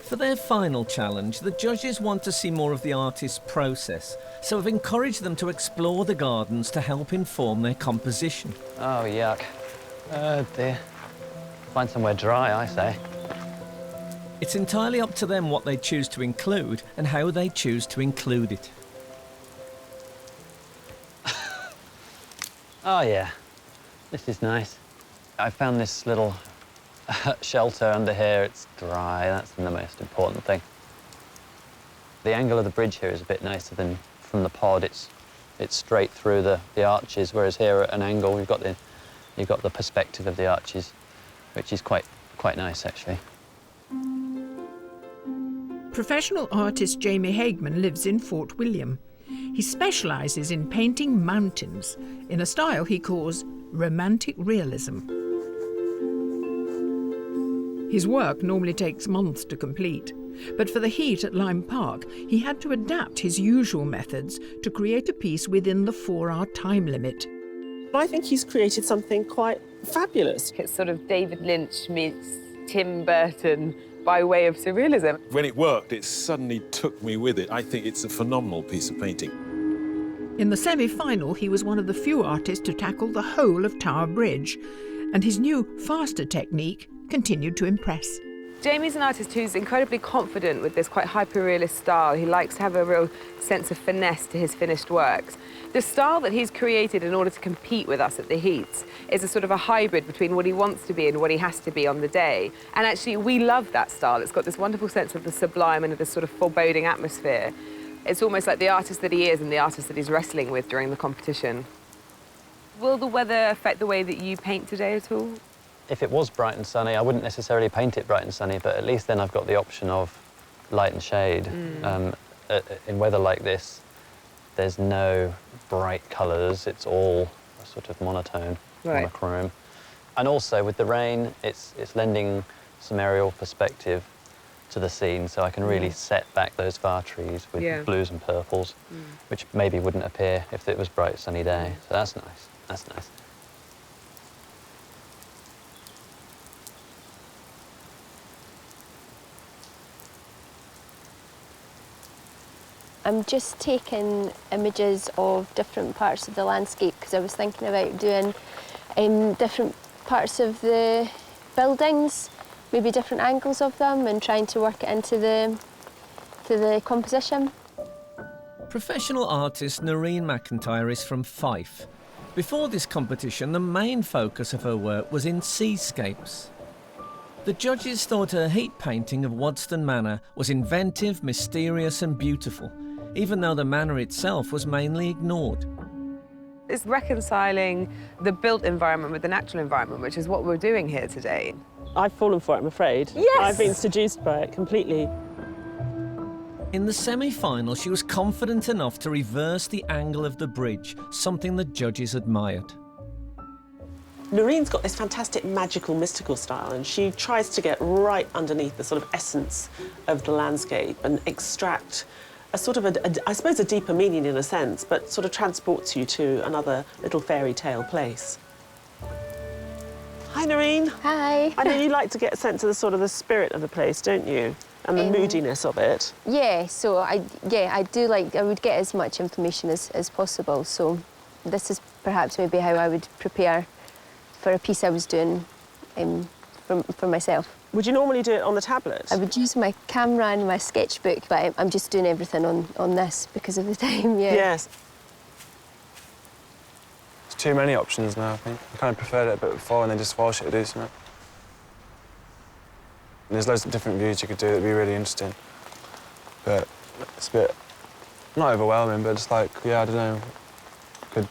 For their final challenge, the judges want to see more of the artist's process, so have encouraged them to explore the gardens to help inform their composition. Oh, yuck. Oh, dear. Find somewhere dry, I say. It's entirely up to them what they choose to include and how they choose to include it. Oh, yeah. This is nice. I found this little shelter under here. It's dry. That's the most important thing. The angle of the bridge here is a bit nicer than from the pod. It's straight through the arches, whereas here at an angle you've got the perspective of the arches, which is quite nice actually. Professional artist Jamie Hageman lives in Fort William. He specialises in painting mountains in a style he calls romantic realism. His work normally takes months to complete, but for the heat at Lyme Park, he had to adapt his usual methods to create a piece within the 4-hour time limit. I think he's created something quite fabulous. It's sort of David Lynch meets Tim Burton by way of surrealism. When it worked, it suddenly took me with it. I think it's a phenomenal piece of painting. In the semi-final, he was one of the few artists to tackle the whole of Tower Bridge, and his new, faster technique continued to impress. Jamie's an artist who's incredibly confident with this quite hyper-realist style. He likes to have a real sense of finesse to his finished works. The style that he's created in order to compete with us at the Heats is a sort of a hybrid between what he wants to be and what he has to be on the day. And actually, we love that style. It's got this wonderful sense of the sublime and of this sort of foreboding atmosphere. It's almost like the artist that he is and the artist that he's wrestling with during the competition. Will the weather affect the way that you paint today at all? If it was bright and sunny, I wouldn't necessarily paint it bright and sunny, but at least then I've got the option of light and shade. In weather like this, there's no bright colours. It's all sort of monotone, monochrome. And also with the rain, it's lending some aerial perspective to the scene, so I can really set back those far trees with blues and purples, which maybe wouldn't appear if it was a bright sunny day. So that's nice. That's nice. I'm just taking images of different parts of the landscape because I was thinking about doing different parts of the buildings, maybe different angles of them, and trying to work it into the composition. Professional artist Noreen McIntyre is from Fife. Before this competition, the main focus of her work was in seascapes. The judges thought her heat painting of Wodston Manor was inventive, mysterious and beautiful, even though the manor itself was mainly ignored. It's reconciling the built environment with the natural environment, which is what we're doing here today. I've fallen for it, I'm afraid. Yes! I've been seduced by it completely. In the semi-final, she was confident enough to reverse the angle of the bridge, something the judges admired. Noreen's got this fantastic magical, mystical style, and she tries to get right underneath the sort of essence of the landscape and extract a sort of, I suppose, a deeper meaning in a sense, but sort of transports you to another little fairy tale place. Hi, Noreen. Hi. I know you like to get a sense of the sort of the spirit of the place, don't you? And the moodiness of it. Yeah, so I do like, I would get as much information as possible. So this is perhaps maybe how I would prepare for a piece I was doing for myself. Would you normally do it on the tablet? I would use my camera and my sketchbook, but I'm just doing everything on this because of the time, yeah. Yes. There's too many options now, I think. I kind of preferred it a bit before and then just force it to do something. And there's loads of different views you could do that'd be really interesting. But it's a bit, not overwhelming, but it's like, yeah, I don't know, could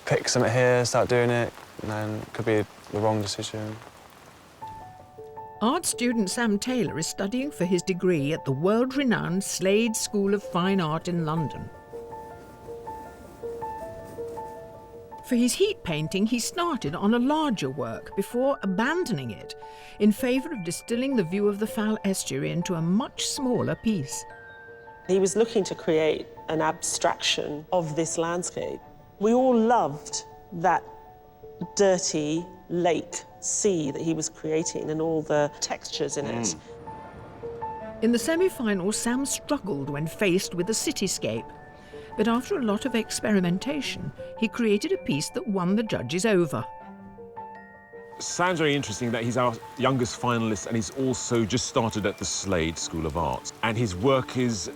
pick something here, start doing it, and then it could be the wrong decision. Art student Sam Taylor is studying for his degree at the world-renowned Slade School of Fine Art in London. For his heat painting, he started on a larger work before abandoning it in favour of distilling the view of the Fal estuary into a much smaller piece. He was looking to create an abstraction of this landscape. We all loved that dirty lake sea that he was creating and all the textures in it. In the semi-final, Sam struggled when faced with a cityscape. But after a lot of experimentation, he created a piece that won the judges over. Sounds very interesting that he's our youngest finalist and he's also just started at the Slade School of Arts. And his work is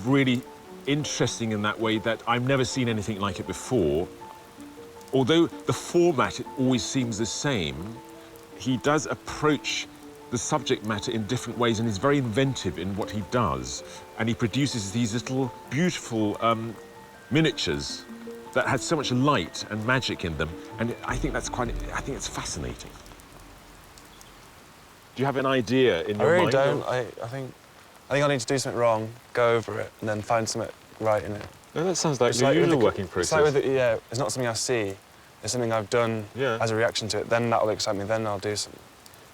really interesting in that way that I've never seen anything like it before. Although the format always seems the same, he does approach the subject matter in different ways and is very inventive in what he does. And he produces these little beautiful miniatures that had so much light and magic in them. And I think that's I think it's fascinating. Do you have an idea in your mind? I really don't. I think I need to do something wrong, go over it, and then find something right in it. No, that sounds like your usual working process. It's like with it, yeah, it's not something I see. It's something I've done as a reaction to it. Then that'll excite me. Then I'll do something.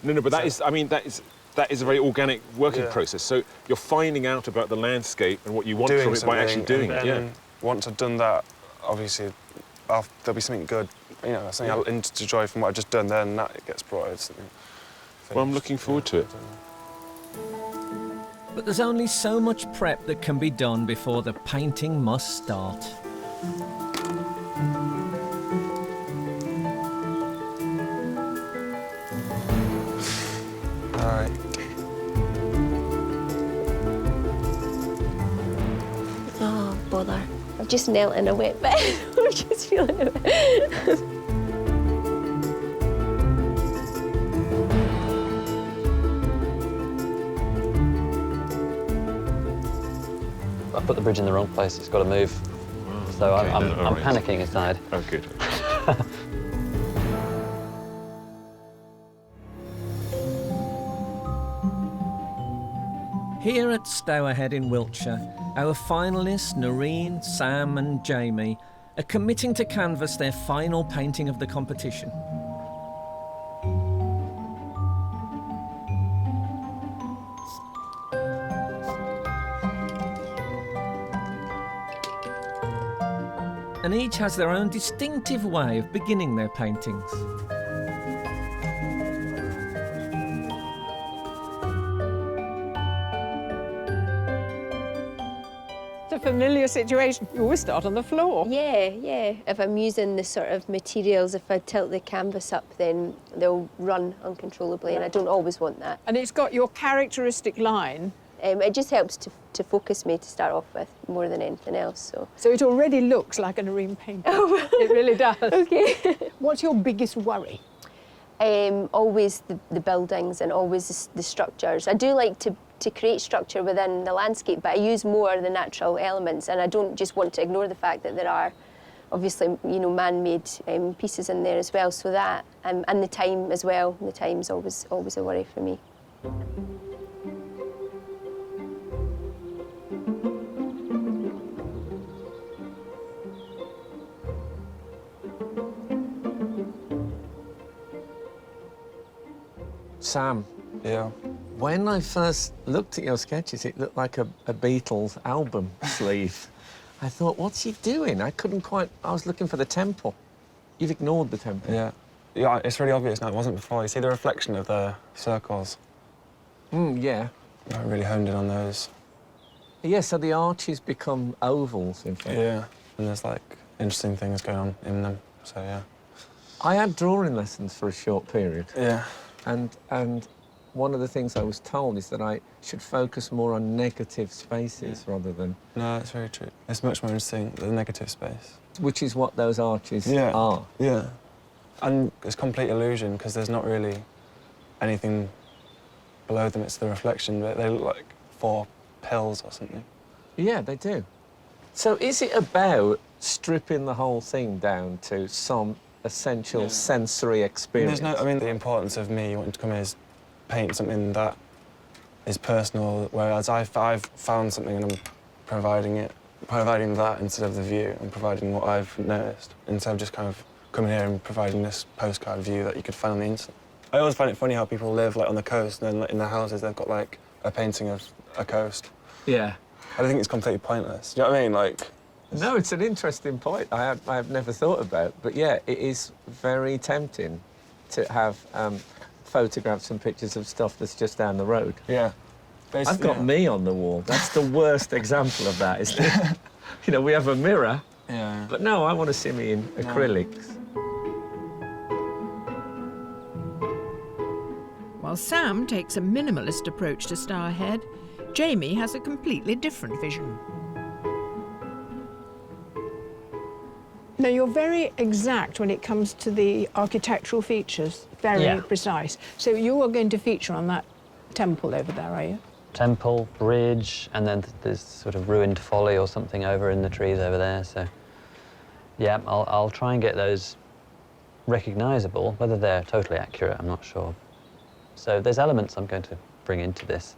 No, but that is a very organic working process. So you're finding out about the landscape and what you want from it by actually doing it. Yeah. Once I've done that, obviously, there'll be something good. You know, something I'll enjoy from what I've just done. Then that gets brought out something Well, I'm looking forward to it. But there's only so much prep that can be done before the painting must start. All right. Oh, bother. I've just knelt in a wet bed. I'm just feeling a bit. I put the bridge in the wrong place. It's got to move. So okay, I'm panicking inside. Oh, good. Here at Stourhead in Wiltshire, our finalists Noreen, Sam and Jamie are committing to canvas their final painting of the competition. And each has their own distinctive way of beginning their paintings. It's a familiar situation. You always start on the floor. Yeah, yeah. If I'm using the sort of materials, if I tilt the canvas up, then they'll run uncontrollably, and I don't always want that. And it's got your characteristic line. It just helps to focus me to start off with more than anything else. So it already looks like a Noreen painting. Oh. It really does. Okay. What's your biggest worry? Always the buildings and always the structures. I do like to create structure within the landscape, but I use more the natural elements, and I don't just want to ignore the fact that there are obviously, you know, man-made pieces in there as well. So that and the time as well. The time's always a worry for me. Sam. Yeah. When I first looked at your sketches, it looked like a Beatles album sleeve. I thought, what's he doing? I was looking for the temple. You've ignored the temple. Yeah. Yeah, it's really obvious now. It wasn't before. You see the reflection of the circles? Yeah. I really honed in on those. Yeah, so the arches become ovals, in fact. Yeah. And there's, like, interesting things going on in them, so, yeah. I had drawing lessons for a short period. Yeah. And one of the things I was told is that I should focus more on negative spaces rather than... No, that's very true. It's much more interesting, the negative space. Which is what those arches are. Yeah. And it's complete illusion, because there's not really anything below them. It's the reflection, but they look like 4 pills or something. Yeah, they do. So is it about stripping the whole thing down to some essential sensory experience? There's no, I mean, the importance of me wanting to come in is paint something that is personal, whereas I've found something and I'm providing that instead of the view, and providing what I've noticed, instead of just kind of coming here and providing this postcard view that you could find on the internet. I always find it funny how people live, like, on the coast, and then, like, in their houses they've got, like, a painting of a coast. Yeah. I think it's completely pointless. Do you know what I mean? Like... No, it's an interesting point I have never thought about. But, yeah, it is very tempting to have photographs and pictures of stuff that's just down the road. Yeah. I've got me on the wall. That's the worst example of that, isn't it? You know, we have a mirror. Yeah. But no, I want to see me in acrylics. While Sam takes a minimalist approach to Stourhead, Jamie has a completely different vision. Now, you're very exact when it comes to the architectural features, very precise. So you are going to feature on that temple over there, are you? Temple, bridge, and then there's sort of ruined folly or something over in the trees over there, so... Yeah, I'll try and get those recognisable. Whether they're totally accurate, I'm not sure. So there's elements I'm going to bring into this.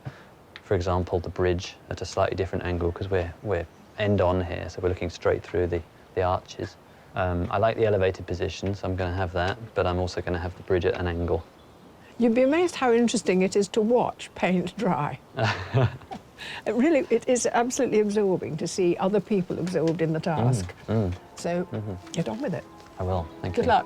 For example, the bridge at a slightly different angle, because we're end-on here, so we're looking straight through the arches. I like the elevated position, so I'm going to have that, but I'm also going to have the bridge at an angle. You'd be amazed how interesting it is to watch paint dry. It is absolutely absorbing to see other people absorbed in the task. So get on with it. I will, thank you. Good luck.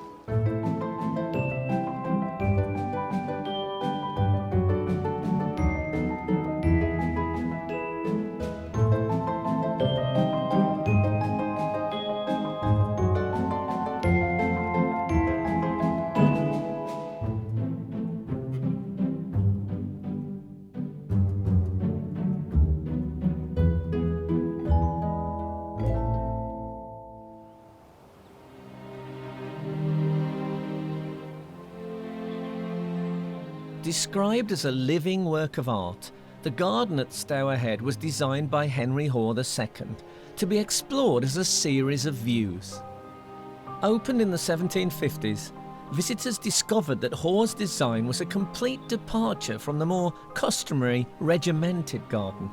Described as a living work of art, the garden at Stour Head was designed by Henry Hoare II to be explored as a series of views. Opened in the 1750s, visitors discovered that Hoare's design was a complete departure from the more customary regimented garden,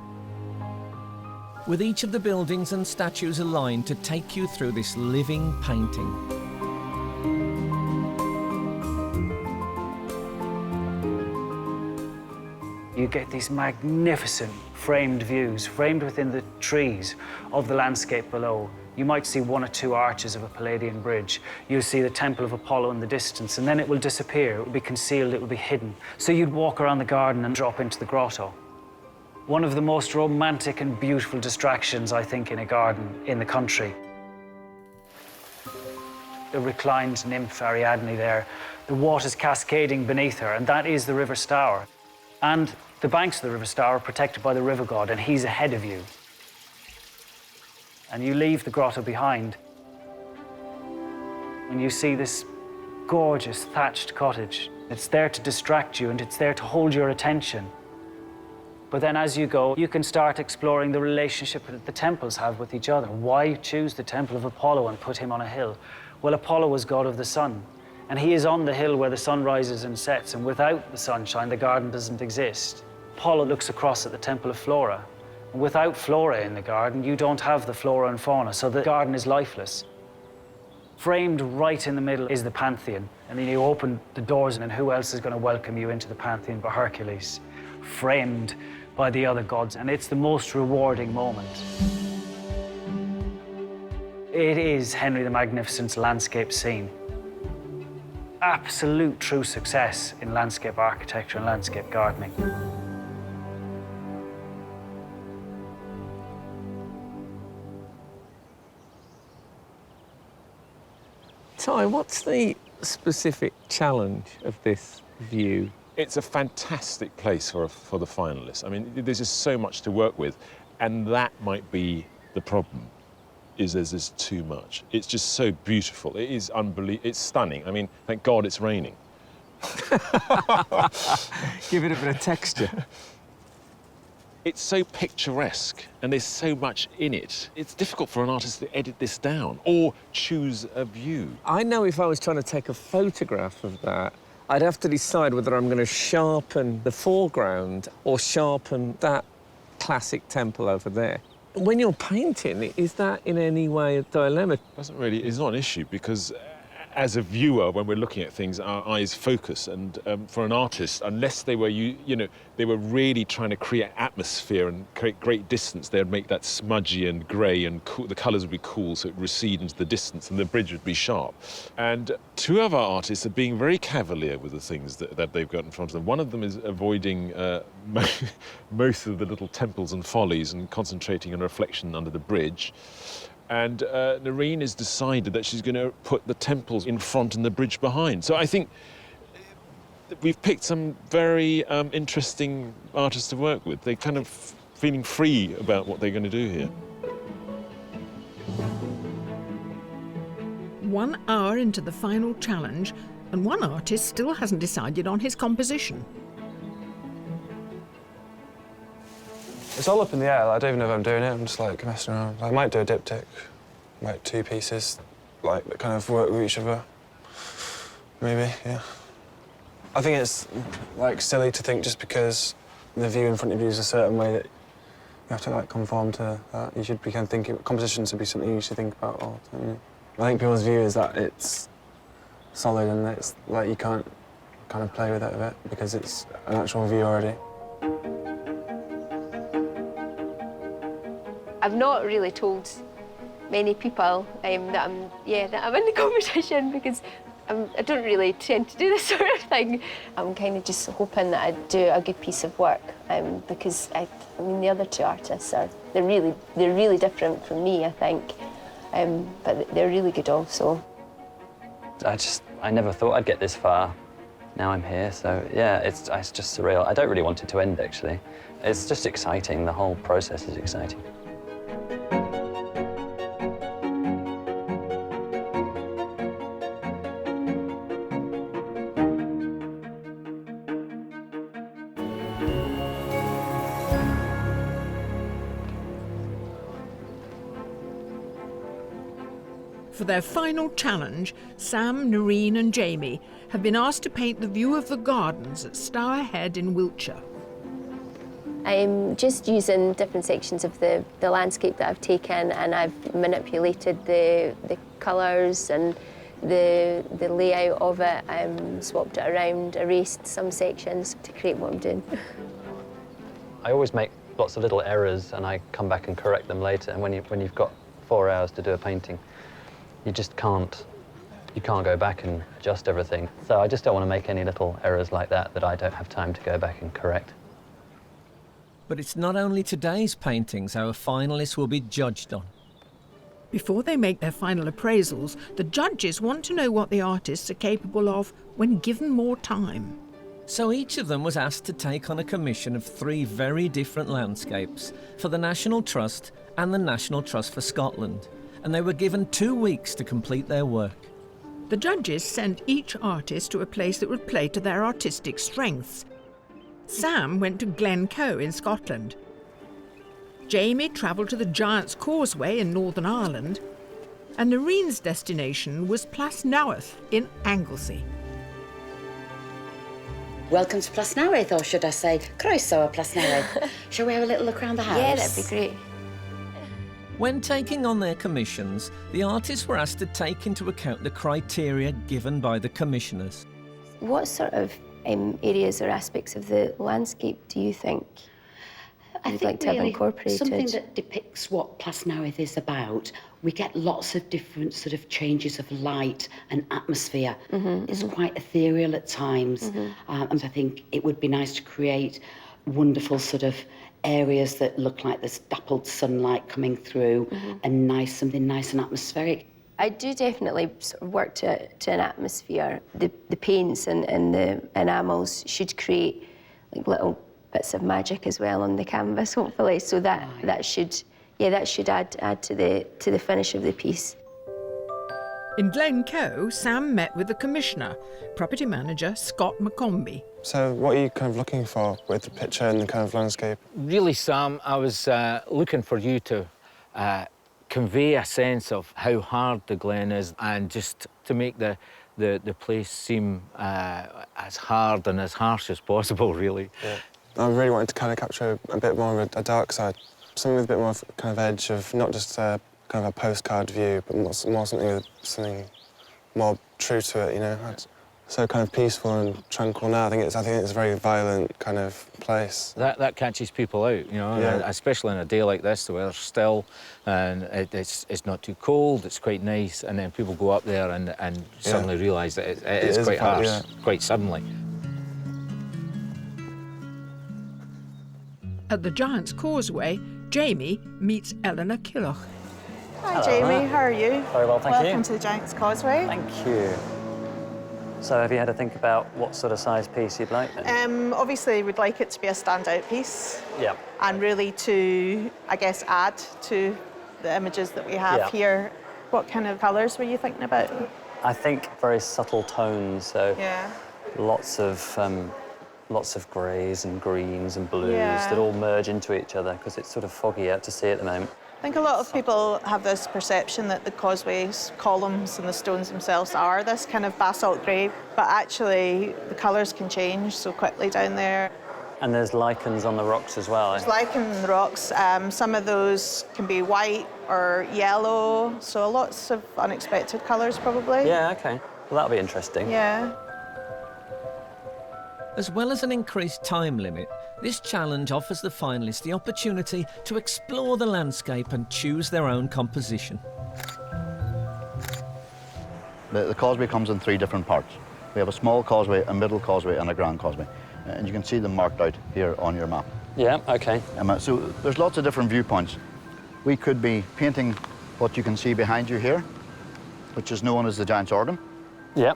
with each of the buildings and statues aligned to take you through this living painting. You get these magnificent framed views, framed within the trees of the landscape below. You might see one or two arches of a Palladian bridge. You'll see the Temple of Apollo in the distance, and then it will disappear. It will be concealed, it will be hidden. So you'd walk around the garden and drop into the grotto. One of the most romantic and beautiful distractions, I think, in a garden in the country. The reclined nymph Ariadne there, the water's cascading beneath her, and that is the River Stour. And the banks of the River Stour are protected by the river god, and he's ahead of you. And you leave the grotto behind, and you see this gorgeous thatched cottage. It's there to distract you, and it's there to hold your attention. But then as you go, you can start exploring the relationship that the temples have with each other. Why choose the Temple of Apollo and put him on a hill? Well, Apollo was god of the sun, and he is on the hill where the sun rises and sets, and without the sunshine, the garden doesn't exist. Apollo looks across at the Temple of Flora. And without flora in the garden, you don't have the flora and fauna, so the garden is lifeless. Framed right in the middle is the Pantheon, and then you open the doors, and who else is going to welcome you into the Pantheon but Hercules, framed by the other gods, and it's the most rewarding moment. It is Henry the Magnificent's landscape scene. Absolute true success in landscape architecture and landscape gardening. Ty, what's the specific challenge of this view? It's a fantastic place for the finalists. I mean, there's just so much to work with, and that might be the problem, is there's just too much. It's just so beautiful. It is unbelievable. It's stunning. I mean, thank God it's raining. Give it a bit of texture. It's so picturesque, and there's so much in it. It's difficult for an artist to edit this down or choose a view. I know if I was trying to take a photograph of that, I'd have to decide whether I'm going to sharpen the foreground or sharpen that classic temple over there. When you're painting, is that in any way a dilemma? It doesn't really, it's not an issue, because as a viewer, when we're looking at things, our eyes focus, and for an artist, unless they were, they were really trying to create atmosphere and create great distance, they'd make that smudgy and grey, and cool, the colours would be cool, so it would recede into the distance, and the bridge would be sharp. And two of our artists are being very cavalier with the things that they've got in front of them. One of them is avoiding most of the little temples and follies and concentrating on reflection under the bridge. And Noreen has decided that she's going to put the temples in front and the bridge behind. So I think we've picked some very interesting artists to work with. They're kind of feeling free about what they're going to do here. 1 hour into the final challenge, and one artist still hasn't decided on his composition. It's all up in the air. I don't even know if I'm doing it. I'm just like messing around. I might do a diptych, like 2 pieces, like that kind of work with each other. Maybe, yeah. I think it's like silly to think just because the view in front of you is a certain way that you have to like conform to that. You should be kind of thinking composition should be something you should think about all the time. I think people's view is that it's solid and it's like you can't kind of play with it a bit because it's an actual view already. I've not really told many people that I'm in the competition because I don't really tend to do this sort of thing. I'm kind of just hoping that I do a good piece of work because I mean the other 2 artists they're really different from me, I think, but they're really good also. I never thought I'd get this far. Now I'm here, so yeah, it's just surreal. I don't really want it to end actually. It's just exciting. The whole process is exciting. For their final challenge, Sam, Noreen and Jamie have been asked to paint the view of the gardens at Stour Head in Wiltshire. I'm just using different sections of the landscape that I've taken, and I've manipulated the colours and the layout of it. Swapped it around, erased some sections to create what I'm doing. I always make lots of little errors and I come back and correct them later. And when you've got 4 hours to do a painting, you just can't go back and adjust everything. So I just don't want to make any little errors like that I don't have time to go back and correct. But it's not only today's paintings our finalists will be judged on. Before they make their final appraisals, the judges want to know what the artists are capable of when given more time. So each of them was asked to take on a commission of 3 very different landscapes for the National Trust and the National Trust for Scotland, and they were given 2 weeks to complete their work. The judges sent each artist to a place that would play to their artistic strengths. Sam went to Glencoe in Scotland. Jamie travelled to the Giant's Causeway in Northern Ireland, and Noreen's destination was Plasnoweth in Anglesey. Welcome to Plasnoweth, or should I say, Croeso Plasnoweth. Shall we have a little look around the house? Yeah, that'd be great. When taking on their commissions, the artists were asked to take into account the criteria given by the commissioners. What sort of areas or aspects of the landscape do you think you'd like to have incorporated? Something that depicts what Plasnoweth is about. We get lots of different sort of changes of light and atmosphere. It's quite ethereal at times, and I think it would be nice to create wonderful sort of areas that look like there's dappled sunlight coming through, and something nice and atmospheric. I do definitely sort of work to an atmosphere. The paints and the enamels should create like little bits of magic as well on the canvas, hopefully. So that should add to the finish of the piece. In Glencoe, Sam met with the commissioner, property manager Scott McCombie. So what are you kind of looking for with the picture and the kind of landscape? Really, Sam, I was looking for you to convey a sense of how hard the glen is, and just to make the place seem as hard and as harsh as possible, really. Yeah. I really wanted to kind of capture a bit more of a dark side, something with a bit more of kind of edge of not just kind of a postcard view, but more something with something more true to it, you know. It's so kind of peaceful and tranquil now. I think it's a very violent kind of place. That catches people out, you know, yeah. Especially on a day like this, the weather's still, and it's not too cold, it's quite nice, and then people go up there and suddenly realise that it is quite harsh, quite suddenly. At the Giant's Causeway, Jamie meets Eleanor Killoch. Hi, Jamie. How are you? Very well, thank you. Welcome to the Giant's Causeway. Thank you. So have you had to think about what sort of size piece you'd like then? Obviously, we'd like it to be a standout piece. Yeah. And really to, I guess, add to the images that we have here. What kind of colours were you thinking about? I think very subtle tones, so lots of greys and greens and blues that all merge into each other, because it's sort of foggy out to sea at the moment. I think a lot of people have this perception that the causeway's columns and the stones themselves are this kind of basalt grey, but actually the colours can change so quickly down there. And there's lichens on the rocks as well. There's lichen in the rocks. Some of those can be white or yellow, so lots of unexpected colours probably. Yeah, OK. Well, that'll be interesting. Yeah. As well as an increased time limit, this challenge offers the finalists the opportunity to explore the landscape and choose their own composition. The causeway comes in 3 different parts. We have a small causeway, a middle causeway and a grand causeway. And you can see them marked out here on your map. Yeah, OK. So there's lots of different viewpoints. We could be painting what you can see behind you here, which is known as the Giant's Organ. Yeah.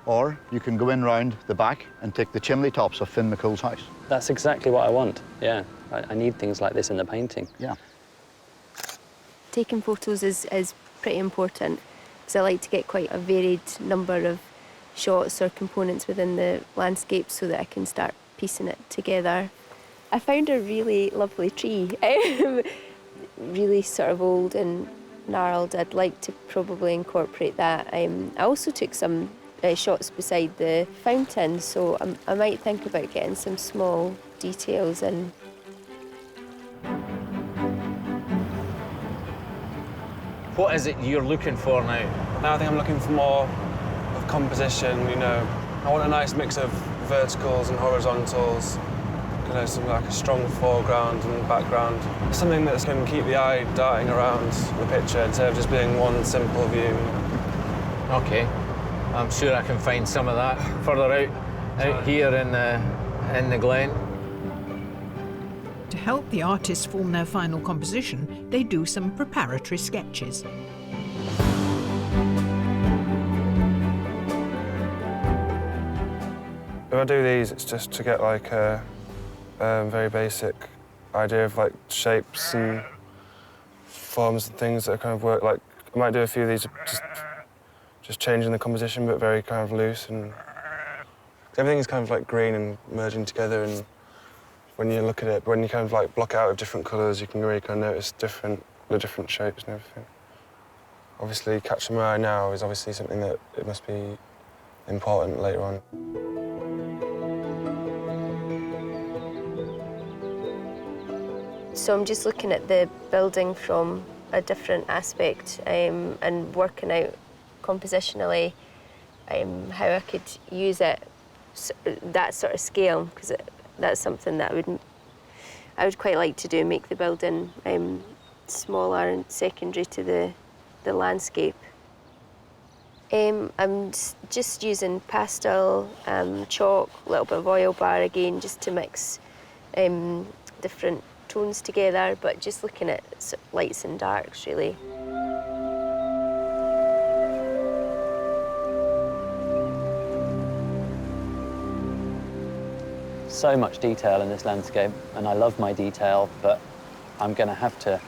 Or you can go in round the back and take the chimney tops of Finn McCool's house. That's exactly what I want, yeah. I need things like this in the painting. Yeah. Taking photos is pretty important, because I like to get quite a varied number of shots or components within the landscape so that I can start piecing it together. I found a really lovely tree, really sort of old and gnarled. I'd like to probably incorporate that. I also took some shots beside the fountain, so I might think about getting some small details in. What is it you're looking for now? Now I think I'm looking for more of composition, you know. I want a nice mix of verticals and horizontals, you know, something like a strong foreground and background. Something that's going to keep the eye darting around the picture instead of just being one simple view. OK. I'm sure I can find some of that further out here in the glen. To help the artists form their final composition, they do some preparatory sketches. If I do these, it's just to get like a very basic idea of like shapes and forms and things that kind of work. Like I might do a few of these just changing the composition, but very kind of loose, and everything is kind of like green and merging together. And when you look at it, when you kind of like block it out with different colours, you can really kind of notice the different shapes and everything. Obviously, catching my eye now is obviously something that it must be important later on. So I'm just looking at the building from a different aspect and working out compositionally how I could use it, that sort of scale, because that's something that I would quite like to do, make the building smaller and secondary to the landscape. I'm just using pastel, chalk, a little bit of oil bar again, just to mix different tones together, but just looking at lights and darks, really. So much detail in this landscape, and I love my detail, but I'm going to have to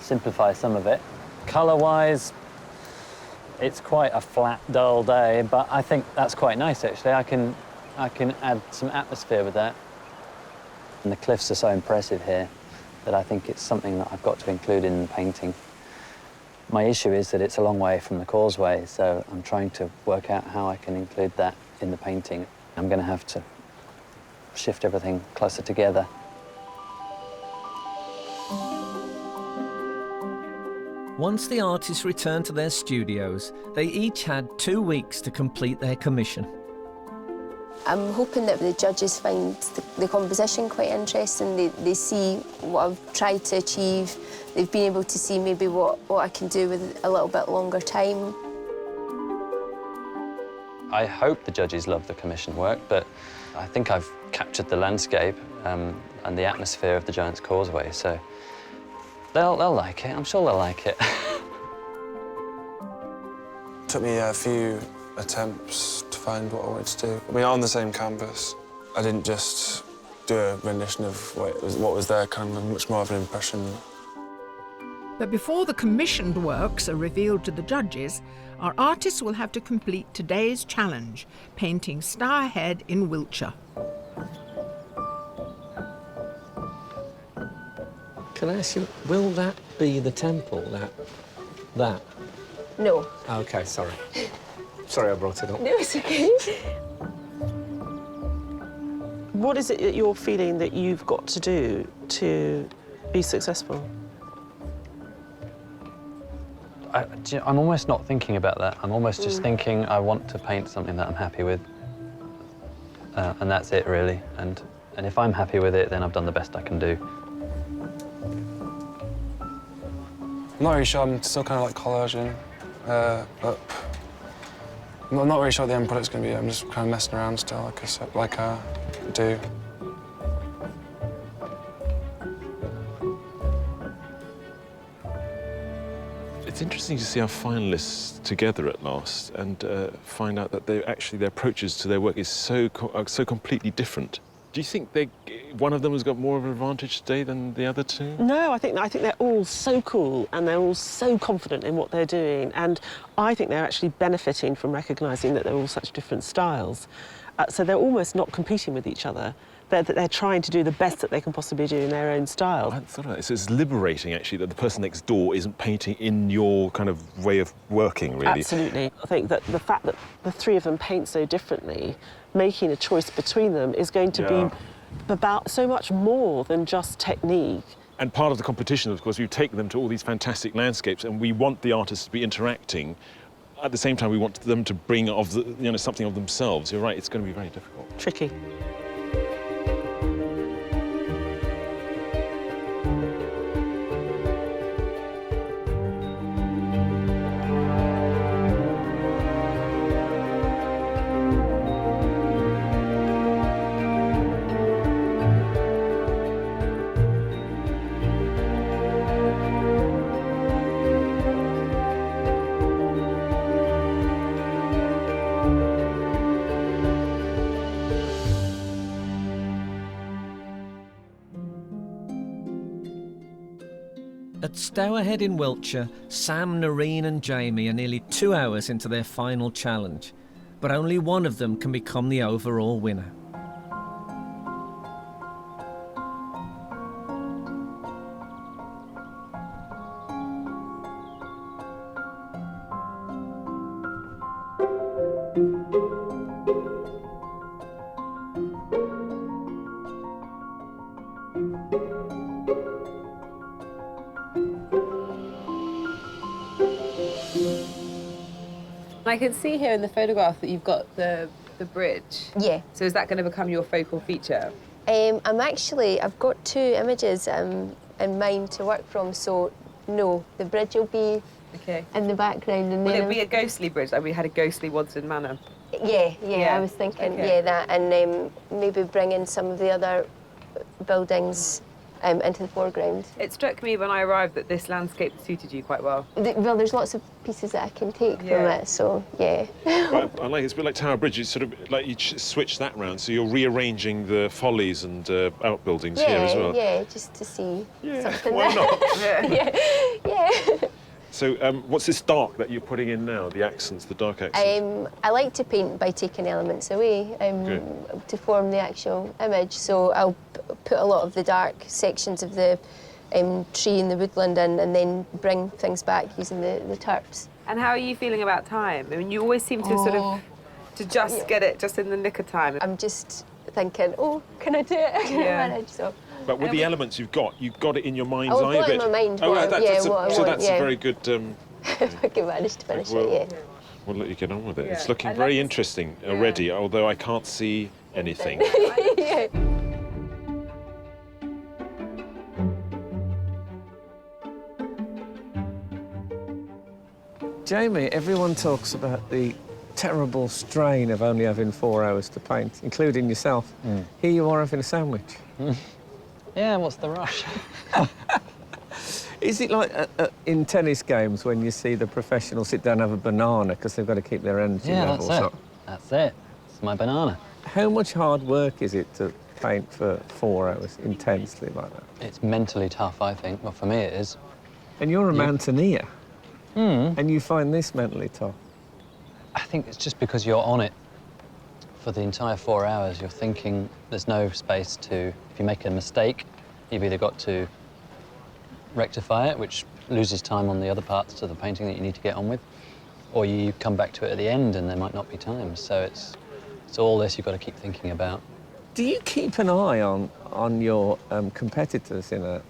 simplify some of it. Colour-wise, it's quite a flat, dull day, but I think that's quite nice, actually. I can add some atmosphere with that. And the cliffs are so impressive here that I think it's something that I've got to include in the painting. My issue is that it's a long way from the causeway, so I'm trying to work out how I can include that in the painting. I'm going to have to shift everything closer together. Once the artists returned to their studios, they each had 2 weeks to complete their commission. I'm hoping that the judges find the composition quite interesting. They see what I've tried to achieve. They've been able to see maybe what I can do with a little bit longer time. I hope the judges love the commission work, but I think I've captured the landscape and the atmosphere of the Giant's Causeway, so they'll like it. I'm sure they'll like it. It took me a few attempts to find what I wanted to do. I mean, on the same canvas, I didn't just do a rendition of what was there, kind of much more of an impression. But before the commissioned works are revealed to the judges, our artists will have to complete today's challenge, painting Star Head in Wiltshire. Can I ask you, will that be the temple, that? No. OK, sorry. Sorry I brought it up. No, it's OK. What is it that you're feeling that you've got to do to be successful? I'm almost not thinking about that. I'm almost just thinking I want to paint something that I'm happy with. And that's it, really. And if I'm happy with it, then I've done the best I can do. I'm not really sure. I'm still kind of like collaging. But I'm not really sure what the end product's going to be. I'm just kind of messing around still, like I do. It's interesting to see our finalists together at last and find out that their approaches to their work is so completely different. Do you think one of them has got more of an advantage today than the other two? No, I think they're all so cool and they're all so confident in what they're doing, and I think they're actually benefiting from recognising that they're all such different styles. So they're almost not competing with each other. they're trying to do the best that they can possibly do in their own style. I hadn't thought of that. So it's liberating, actually, that the person next door isn't painting in your kind of way of working, really. Absolutely. I think that the fact that the three of them paint so differently, making a choice between them is going to be about so much more than just technique. And part of the competition, of course, we take them to all these fantastic landscapes, and we want the artists to be interacting. At the same time, we want them to bring something of themselves. You're right, it's going to be very difficult. Tricky. At Stourhead in Wiltshire, Sam, Noreen and Jamie are nearly 2 hours into their final challenge, but only one of them can become the overall winner. I can see here in the photograph that you've got the bridge. Yeah. So is that going to become your focal feature? I've got 2 images in mind to work from, so no, the bridge will be in the background. And Will then it be a ghostly bridge, like we had a ghostly Wodston Manor? Yeah, I was thinking, that, and maybe bring in some of the other buildings into the foreground. It struck me when I arrived that this landscape suited you quite well. Well, there's lots of pieces that I can take from it, so yeah. But I like it's a bit like Tower Bridge. It's sort of like you switch that round, so you're rearranging the follies and outbuildings here as well. Yeah, just to see something why there. not? yeah. So what's this dark that you're putting in now, the accents, the dark accents? I like to paint by taking elements away to form the actual image, so I'll put a lot of the dark sections of the tree and the woodland in, and then bring things back using the turps. And how are you feeling about time? I mean, you always seem to get it just in the nick of time. I'm just thinking, can I do it? Can I manage? So. But with the elements you've got it in your mind's I've eye got a bit. in my mind Oh, what that's a very good. If I can manage to finish it, yeah. We'll let you get on with it. It's looking very interesting already, although I can't see anything. yeah. Jamie, everyone talks about the terrible strain of only having 4 hours to paint, including yourself. Here you are having a sandwich. Yeah, what's the rush? Is it like in tennis games when you see the professionals sit down and have a banana because they've got to keep their energy levels up? That's it. It's my banana. How much hard work is it to paint for 4 hours intensely like that? It's mentally tough, I think. Well, for me it is. And you're a mountaineer. And you find this mentally tough? I think it's just because you're on it for the entire 4 hours. You're thinking there's no space to... If you make a mistake, you've either got to rectify it, which loses time on the other parts of the painting that you need to get on with, or you come back to it at the end and there might not be time. So it's all this you've got to keep thinking about. Do you keep an eye on your competitors in a...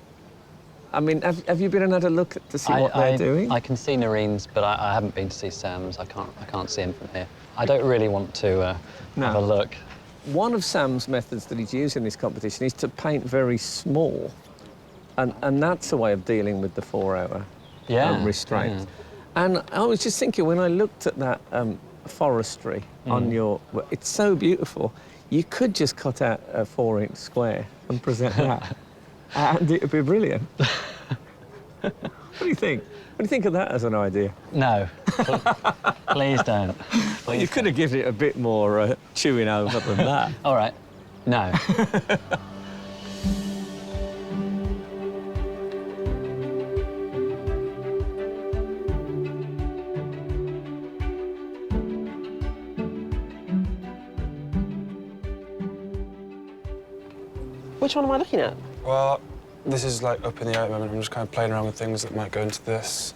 I mean, have you been and had a look to see what they're doing? I can see Noreen's, but I haven't been to see Sam's. I can't see him from here. I don't really want to have a look. One of Sam's methods that he's used in this competition is to paint very small. And that's a way of dealing with the 4 hour restraint. Yeah. And I was just thinking, when I looked at that forestry on your... It's so beautiful. You could just cut out a 4-inch square and present that. And it would be brilliant. What do you think? What do you think of that as an idea? No. Please don't. Please you could have given it a bit more chewing over than that. All right. No. Which one am I looking at? Well, this is like up in the air at the moment. I'm just kind of playing around with things that might go into this.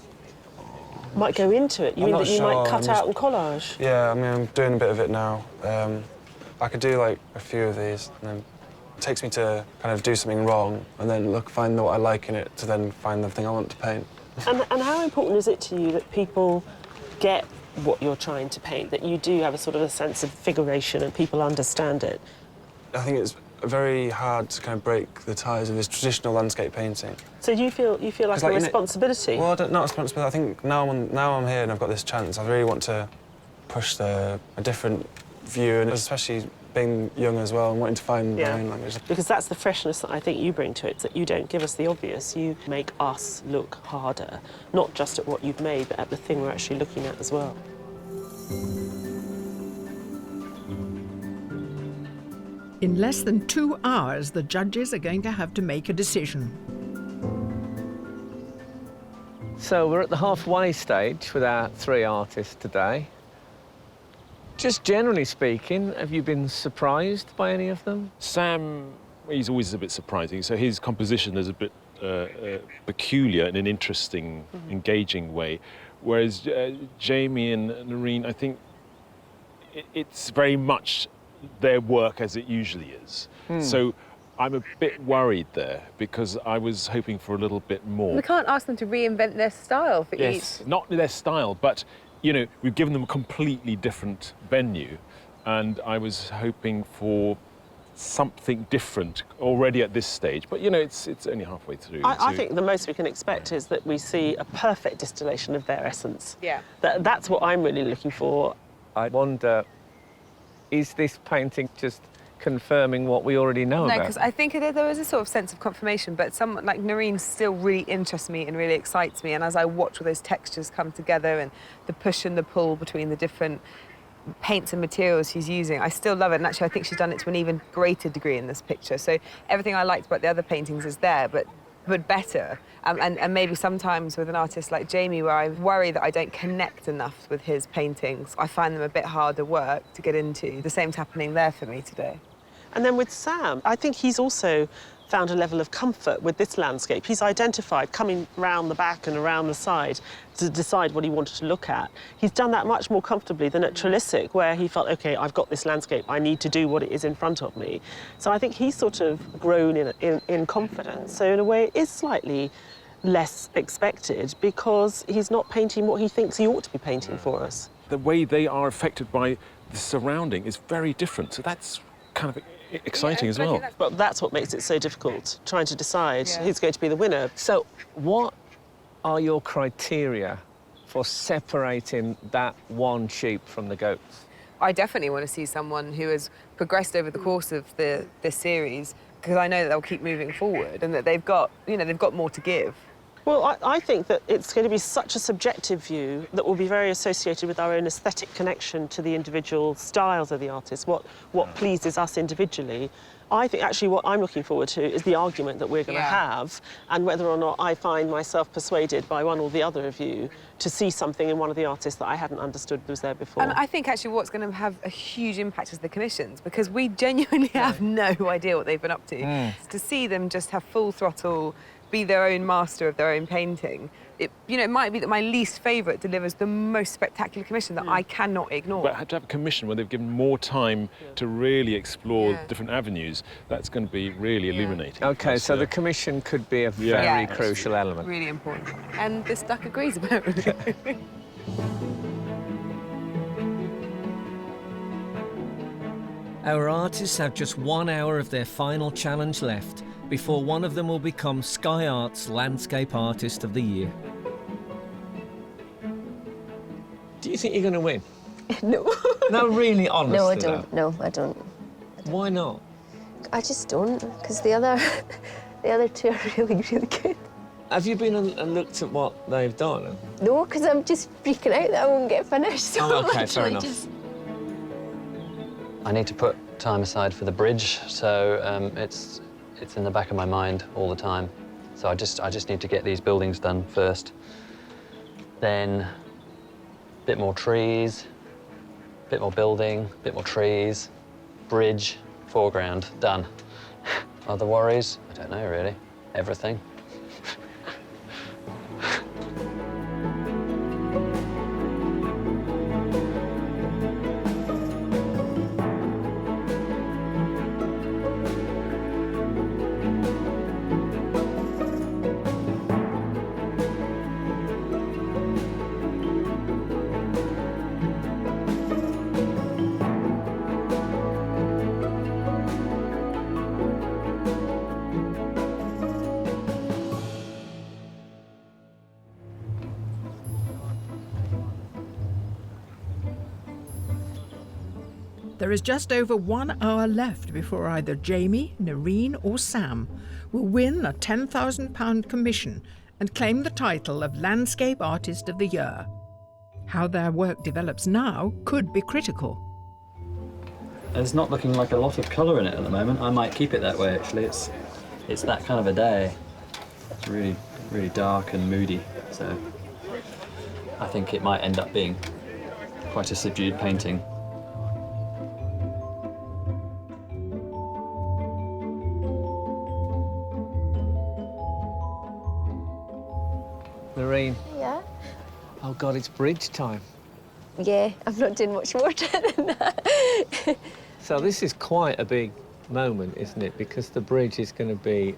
Might go into it? You mean that you might cut out and collage? Yeah, I mean, I'm doing a bit of it now. I could do like a few of these, and then it takes me to kind of do something wrong, and then find what I like in it, to then find the thing I want to paint. And how important is it to you that people get what you're trying to paint, that you do have a sort of a sense of figuration and people understand it? I think it's very hard to kind of break the ties of this traditional landscape painting. So do you feel like a responsibility? Well, not responsibility. I think now I'm here and I've got this chance, I really want to push a different view, and especially being young as well and wanting to find my own language. Because that's the freshness that I think you bring to it, that you don't give us the obvious, you make us look harder, not just at what you've made, but at the thing we're actually looking at as well. In less than 2 hours, the judges are going to have to make a decision. So we're at the halfway stage with our 3 artists today. Just generally speaking, have you been surprised by any of them? Sam, he's always a bit surprising. So his composition is a bit peculiar in an interesting, engaging way. Whereas Jamie and Noreen, I think it's very much their work as it usually is. So I'm a bit worried there because I was hoping for a little bit more. We can't ask them to reinvent their style for each. Not their style, but you know, we've given them a completely different venue, and I was hoping for something different already at this stage. But you know, it's only halfway through. I think the most we can expect is that we see a perfect distillation of their essence. Yeah. That's what I'm really looking for. I wonder, is this painting just confirming what we already know No, about? because I think there was a sort of sense of confirmation, but someone like Noreen still really interests me and really excites me. And as I watch all those textures come together and the push and the pull between the different paints and materials she's using, I still love it. And actually, I think she's done it to an even greater degree in this picture. So everything I liked about the other paintings is there, but better. And maybe sometimes with an artist like Jamie, where I worry that I don't connect enough with his paintings, I find them a bit harder work to get into. The same's happening there for me today. And then with Sam, I think he's also found a level of comfort with this landscape. He's identified coming round the back and around the side to decide what he wanted to look at. He's done that much more comfortably than at Trelisic, where he felt, OK, I've got this landscape, I need to do what it is in front of me. So I think he's sort of grown in confidence. So in a way, it is slightly less expected because he's not painting what he thinks he ought to be painting for us. The way they are affected by the surrounding is very different. So that's kind of exciting as well. But that's what makes it so difficult, trying to decide who's going to be the winner. So what are your criteria for separating that one sheep from the goats? I definitely want to see someone who has progressed over the course of this series, because I know that they'll keep moving forward and that they've got more to give. Well, I think that it's going to be such a subjective view that will be very associated with our own aesthetic connection to the individual styles of the artist, what pleases us individually. I think actually what I'm looking forward to is the argument that we're going to have, and whether or not I find myself persuaded by one or the other of you to see something in one of the artists that I hadn't understood was there before. And I think actually what's going to have a huge impact is the commissions, because we genuinely have no idea what they've been up to. To see them just have full throttle, be their own master of their own painting, it might be that my least favourite delivers the most spectacular commission that I cannot ignore. But to have a commission where they've given more time to really explore different avenues, that's going to be really illuminating. OK, so the commission could be a very crucial element. Really important. And this duck agrees, apparently. Our artists have just 1 hour of their final challenge left before one of them will become Sky Arts Landscape Artist of the Year. Do you think you're going to win? No. No, really, honestly. No, I don't. No, I don't. Why not? I just don't, because the other two are really, really good. Have you been and looked at what they've done? No, because I'm just freaking out that I won't get finished. So Oh, OK, I'm fair actually enough. I need to put time aside for the bridge, so it's in the back of my mind all the time. So I just need to get these buildings done first. Then a bit more trees, a bit more building, a bit more trees, bridge, foreground, done. Other worries? I don't know, really. Everything. There is just over 1 hour left before either Jamie, Noreen or Sam will win a £10,000 commission and claim the title of Landscape Artist of the Year. How their work develops now could be critical. It's not looking like a lot of colour in it at the moment. I might keep it that way, actually. It's that kind of a day. It's really, really dark and moody, so I think it might end up being quite a subdued painting. Noreen. Yeah? Oh, God, it's bridge time. Yeah, I'm not doing much more to it than that. So this is quite a big moment, isn't it? Because the bridge is going to be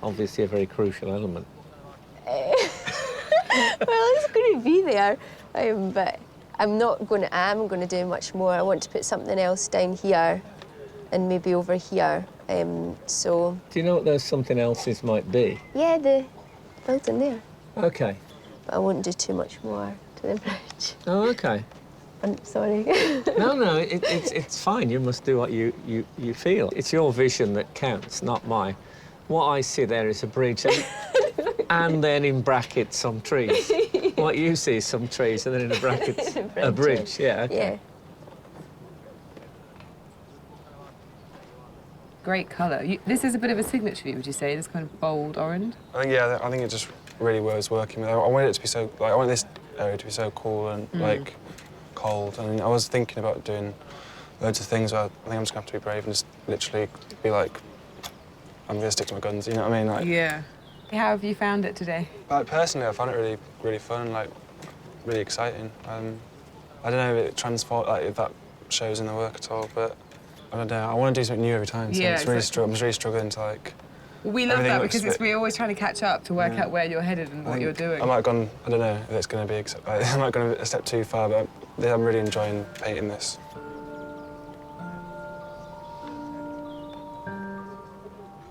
obviously a very crucial element. Well, it's going to be there, but I'm going to do much more. I want to put something else down here and maybe over here. So. Do you know what those something else's might be? Yeah, the building there. Okay. But I won't do too much more to the bridge. Oh, okay. I'm sorry. No, it's fine. You must do what you feel. It's your vision that counts, not mine. What I see there is a bridge, and then in brackets some trees. What you see is some trees, and then in the brackets a bridge. Yeah. Okay. Yeah. Great colour. This is a bit of a signature for you, would you say? This kind of bold orange. I think it just really was working with. I wanted it to be so I want this area to be so cool and like cold. I mean, I was thinking about doing loads of things. But I think I'm just gonna have to be brave and just literally be like, I'm gonna stick to my guns. You know what I mean? Like, yeah. How have you found it today? Like, personally, I found it really, really fun. Like, really exciting. I don't know if if that shows in the work at all, but I don't know. I want to do something new every time. So Yeah, I'm just really struggling to like. We love that because we're always trying to catch up to work out where you're headed and what you're doing. I might have gone, I don't know if it's going to be, I might have gone a step too far, but I'm really enjoying painting this.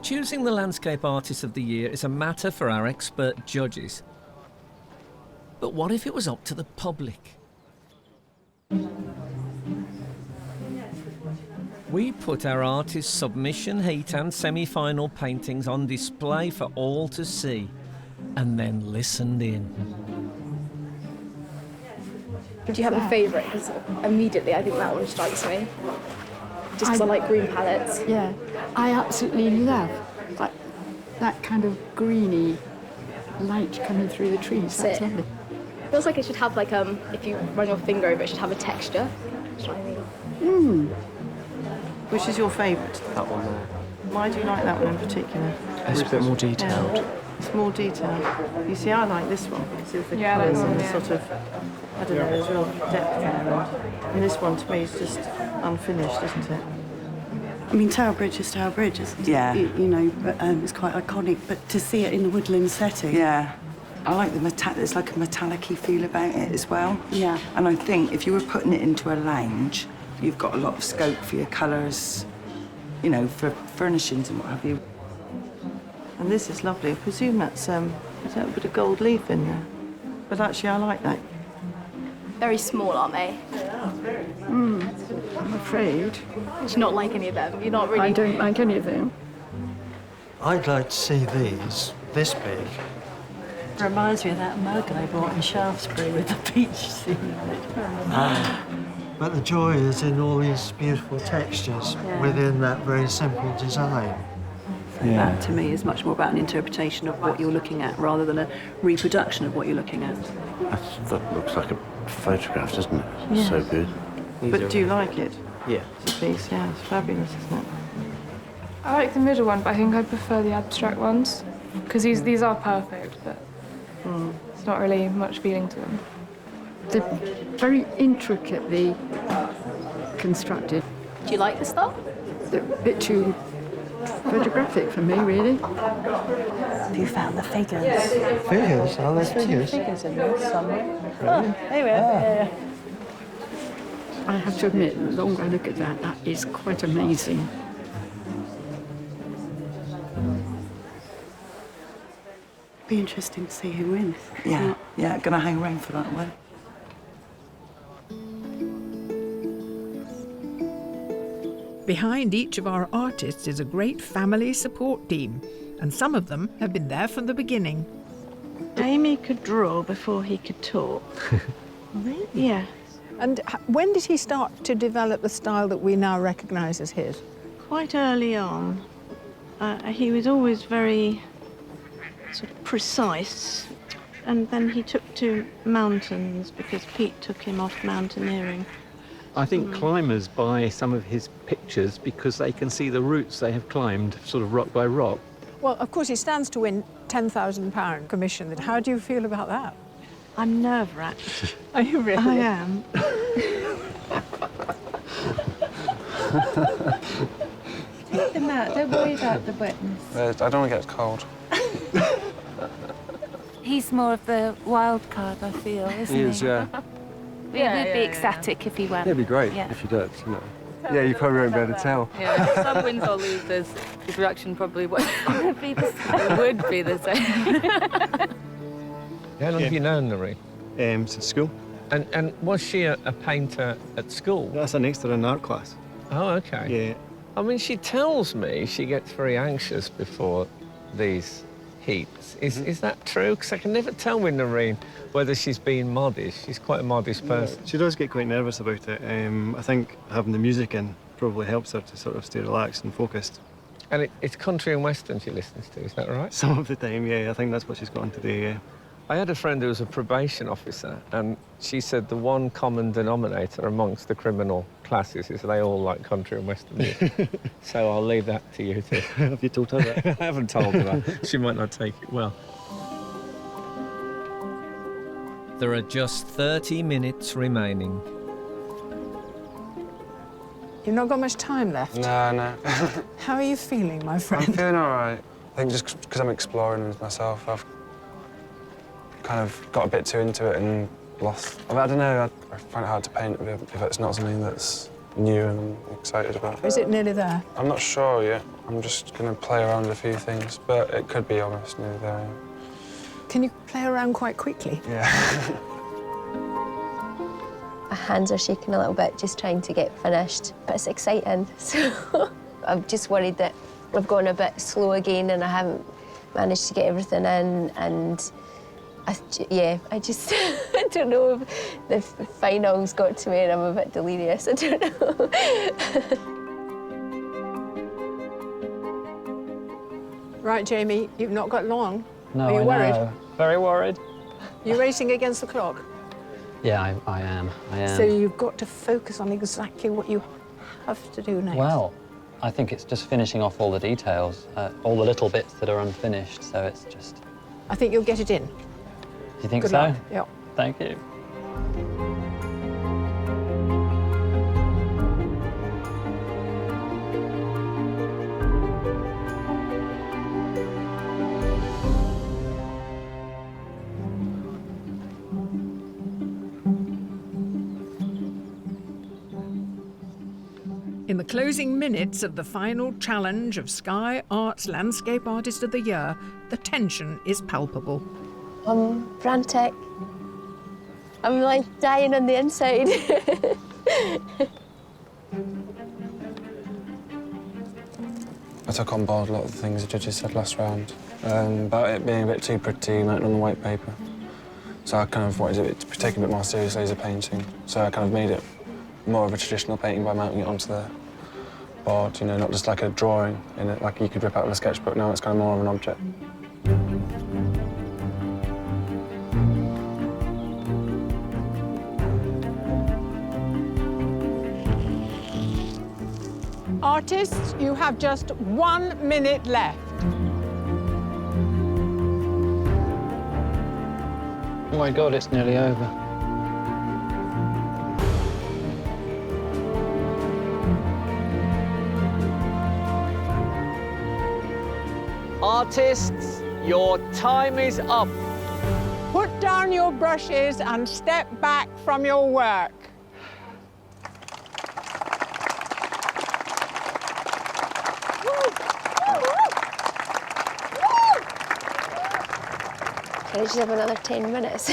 Choosing the Landscape Artist of the Year is a matter for our expert judges. But what if it was up to the public? We put our artists' submission, heat and semi-final paintings on display for all to see, and then listened in. Do you have a favourite? Because immediately I think that one strikes me. Just because I like green palettes. Yeah, I absolutely love that kind of greeny light coming through the trees. That's lovely. It feels like it should have like if you run your finger over it, should have a texture. Shiny. Which is your favourite? That one there. Why do you like that one in particular? It's a bit more detailed. Yeah. It's more detailed. You see, I like this one because of the Yeah, colours and the yeah. sort of, I don't know, there's real depth there. And this one, to me, is just unfinished, isn't it? I mean, Tower Bridge is Tower Bridge, isn't it? Yeah. You know, but it's quite iconic. But to see it in a woodland setting, Yeah. I like there's like a metallic-y feel about it as well. Yeah. And I think if you were putting it into a lounge, you've got a lot of scope for your colours, you know, for furnishings and what have you. And this is lovely. I presume that's is that a bit of gold leaf in there? But actually, I like that. Very small, aren't they? I'm afraid. Do you not like any of them? You're not really. I don't like any of them. I'd like to see these this big. Reminds me of that mug I bought in Shaftesbury with the beach scene on it. But the joy is in all these beautiful textures within that very simple design. That, to me, is much more about an interpretation of what you're looking at rather than a reproduction of what you're looking at. That looks like a photograph, doesn't it? Yes. So good. But do you like it? Yeah. It's a piece, yeah. It's fabulous, isn't it? I like the middle one, but I think I'd prefer the abstract ones. Because these are perfect, but it's not really much feeling to them. They're very intricately constructed. Do you like the style? They're a bit too photographic for me, really. Have you found the figures? Figures? Are there figures? Figures in there somewhere. Really? There we are. Yeah. I have to admit, the longer I look at that, that is quite amazing. Be interesting to see who wins. Yeah, yeah, gonna hang around for that one. Behind each of our artists is a great family support team, and some of them have been there from the beginning. Jamie could draw before he could talk. Really? Yeah. And when did he start to develop the style that we now recognise as his? Quite early on. He was always very sort of precise, and then he took to mountains because Pete took him off mountaineering. I think climbers buy some of his pictures because they can see the routes they have climbed, sort of rock by rock. Well, of course, he stands to win £10,000 commission. How do you feel about that? I'm nerve-wracked. Are you really? I am. Take them out, don't worry about the wetness. I don't want to get cold. He's more of the wild card, I feel, isn't he? He is, yeah. We'd be ecstatic if he won. It'd be great if you did, you know. Yeah, you probably won't be able to tell. Yeah, if some wins or loses, his reaction probably would be the same. It would be the same. How long have you known Noreen? Since school. And was she a painter at school? That's an extra in art class. Oh, okay. Yeah. I mean, she tells me she gets very anxious before these heats. Is that true? Because I can never tell with Noreen whether she's being modest. She's quite a modest person. She does get quite nervous about it. I think having the music in probably helps her to sort of stay relaxed and focused. And it's country and western she listens to, is that right? Some of the time, yeah. I think that's what she's got into today, yeah. I had a friend who was a probation officer, and she said the one common denominator amongst the criminal classes is they all like country and western music. So I'll leave that to you too. Have you told her that? I haven't told her that. She might not take it well. There are just 30 minutes remaining. You've not got much time left. No. How are you feeling, my friend? I'm feeling all right. I think just because I'm exploring with myself, I've kind of got a bit too into it and lost. I don't know, I find it hard to paint if it's not something that's new and I'm excited about. Is it nearly there? I'm not sure yet. I'm just going to play around with a few things, but it could be almost nearly there. Yeah. Can you play around quite quickly? Yeah. My hands are shaking a little bit, just trying to get finished, but it's exciting. So I'm just worried that I've gone a bit slow again and I haven't managed to get everything in, and I just I don't know if the finals got to me and I'm a bit delirious. I don't know. Right, Jamie, you've not got long. No, Are you worried? know. Very worried. You're racing against the clock. Yeah, I am. So you've got to focus on exactly what you have to do next. Well, I think it's just finishing off all the details, all the little bits that are unfinished, so it's just... I think you'll get it in. You think Good so? luck. Yeah. Thank you. In the closing minutes of the final challenge of Sky Arts Landscape Artist of the Year, the tension is palpable. I'm frantic. I'm like dying on the inside. I took on board a lot of the things the judges said last round about it being a bit too pretty mounted on the white paper. So I kind of wanted it to be taken a bit more seriously as a painting. So I kind of made it more of a traditional painting by mounting it onto the board, you know, not just like a drawing in it, like you could rip out of a sketchbook. Now it's kind of more of an object. Artists, you have just 1 minute left. Oh my God, it's nearly over. Artists, your time is up. Put down your brushes and step back from your work. Can I just have another 10 minutes?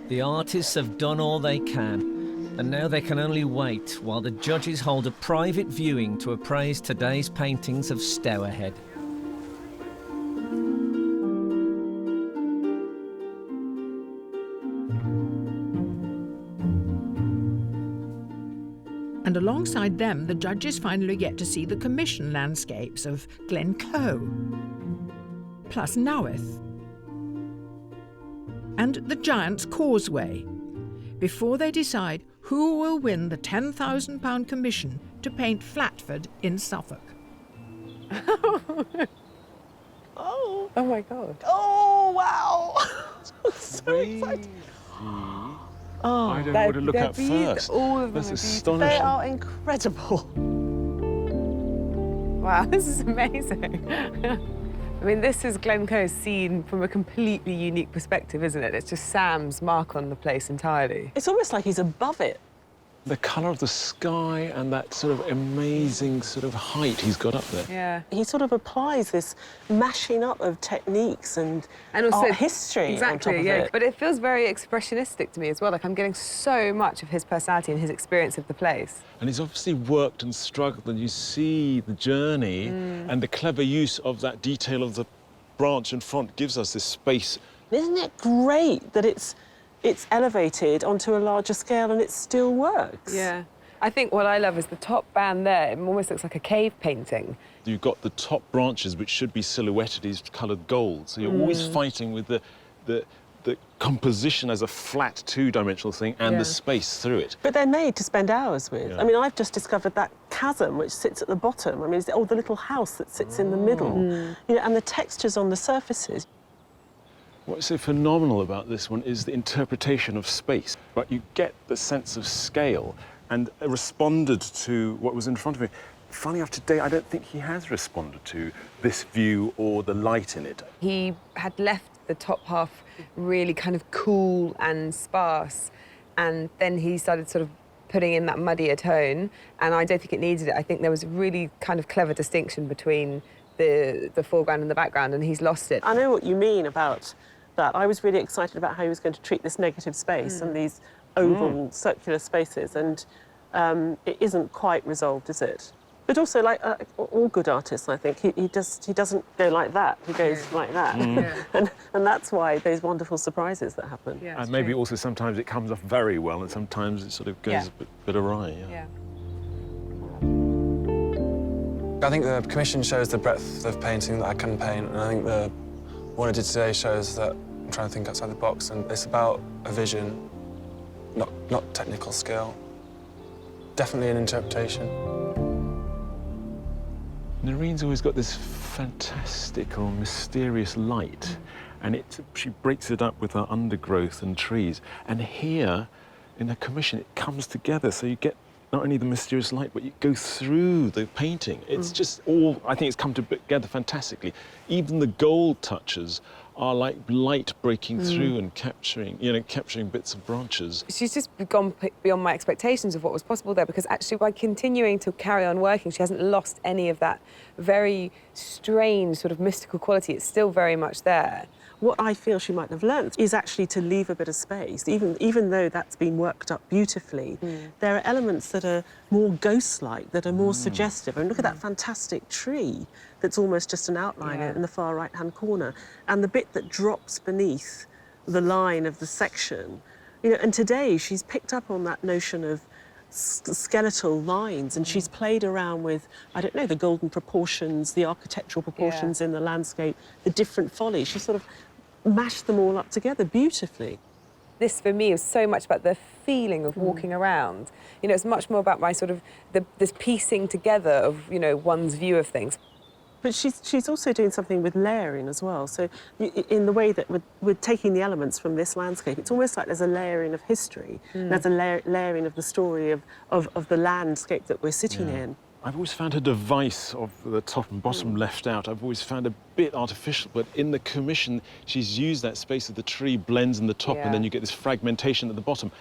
The artists have done all they can, and now they can only wait while the judges hold a private viewing to appraise today's paintings of Stourhead. And alongside them, the judges finally get to see the commission landscapes of Glencoe, plus Nawyth, and the Giant's Causeway, before they decide who will win the £10,000 commission to paint Flatford in Suffolk. Oh my God. Oh, wow. So excited. Oh, I don't know what to look at first. All of them That's are astonishing. They are incredible. Wow, this is amazing. I mean, this is Glencoe seen from a completely unique perspective, isn't it? It's just Sam's mark on the place entirely. It's almost like he's above it. The colour of the sky and that sort of amazing sort of height he's got up there. Yeah. He sort of applies this mashing up of techniques and also art history exactly, on top of yeah. it. But it feels very expressionistic to me as well. Like I'm getting so much of his personality and his experience of the place. And he's obviously worked and struggled, and you see the journey and the clever use of that detail of the branch in front gives us this space. Isn't it great that it's elevated onto a larger scale and it still works? Yeah. I think what I love is the top band there. It almost looks like a cave painting. You've got the top branches, which should be silhouetted as coloured gold. So you're always fighting with the composition as a flat two-dimensional thing and the space through it. But they're made to spend hours with. Yeah. I mean, I've just discovered that chasm which sits at the bottom. I mean, it's the little house that sits in the middle. You know, and the textures on the surfaces. What's so phenomenal about this one is the interpretation of space. But you get the sense of scale and responded to what was in front of me. Funny enough, today, I don't think he has responded to this view or the light in it. He had left the top half really kind of cool and sparse, and then he started sort of putting in that muddier tone, and I don't think it needed it. I think there was a really kind of clever distinction between the foreground and the background, and he's lost it. I know what you mean about that. I was really excited about how he was going to treat this negative space and these oval circular spaces, and it isn't quite resolved, is it? But also, like all good artists, I think, he doesn't go like that. He goes like that. And that's why those wonderful surprises that happen. Yeah, and maybe also sometimes it comes off very well and sometimes it sort of goes a bit awry. I think the commission shows the breadth of painting that I can paint, and I think the one I did today shows that I'm trying to think outside the box, and it's about a vision, not technical skill. Definitely an interpretation. Noreen's always got this fantastical, mysterious light, and she breaks it up with her undergrowth and trees. And here, in the commission, it comes together, so you get not only the mysterious light, but you go through the painting. It's just all, I think it's come together fantastically. Even the gold touches are like light breaking through and capturing bits of branches. She's just gone beyond my expectations of what was possible there, because actually by continuing to carry on working, she hasn't lost any of that very strange sort of mystical quality. It's still very much there. What I feel she might have learnt is actually to leave a bit of space. Even though that's been worked up beautifully, there are elements that are more ghost-like, that are more suggestive. And look at that fantastic tree that's almost just an outline in the far right-hand corner. And the bit that drops beneath the line of the section. You know, and today she's picked up on that notion of skeletal lines, and she's played around with, I don't know, the golden proportions, the architectural proportions in the landscape, the different follies. She sort of mashed them all up together beautifully. This, for me, is so much about the feeling of walking around. You know, it's much more about my sort of, this piecing together of, you know, one's view of things. But she's also doing something with layering as well. So in the way that we're taking the elements from this landscape, it's almost like there's a layering of history. There's a layering of the story of the landscape that we're sitting in. I've always found her device of the top and bottom left out, I've always found a bit artificial, but in the commission, she's used that space of the tree blends in the top, and then you get this fragmentation at the bottom.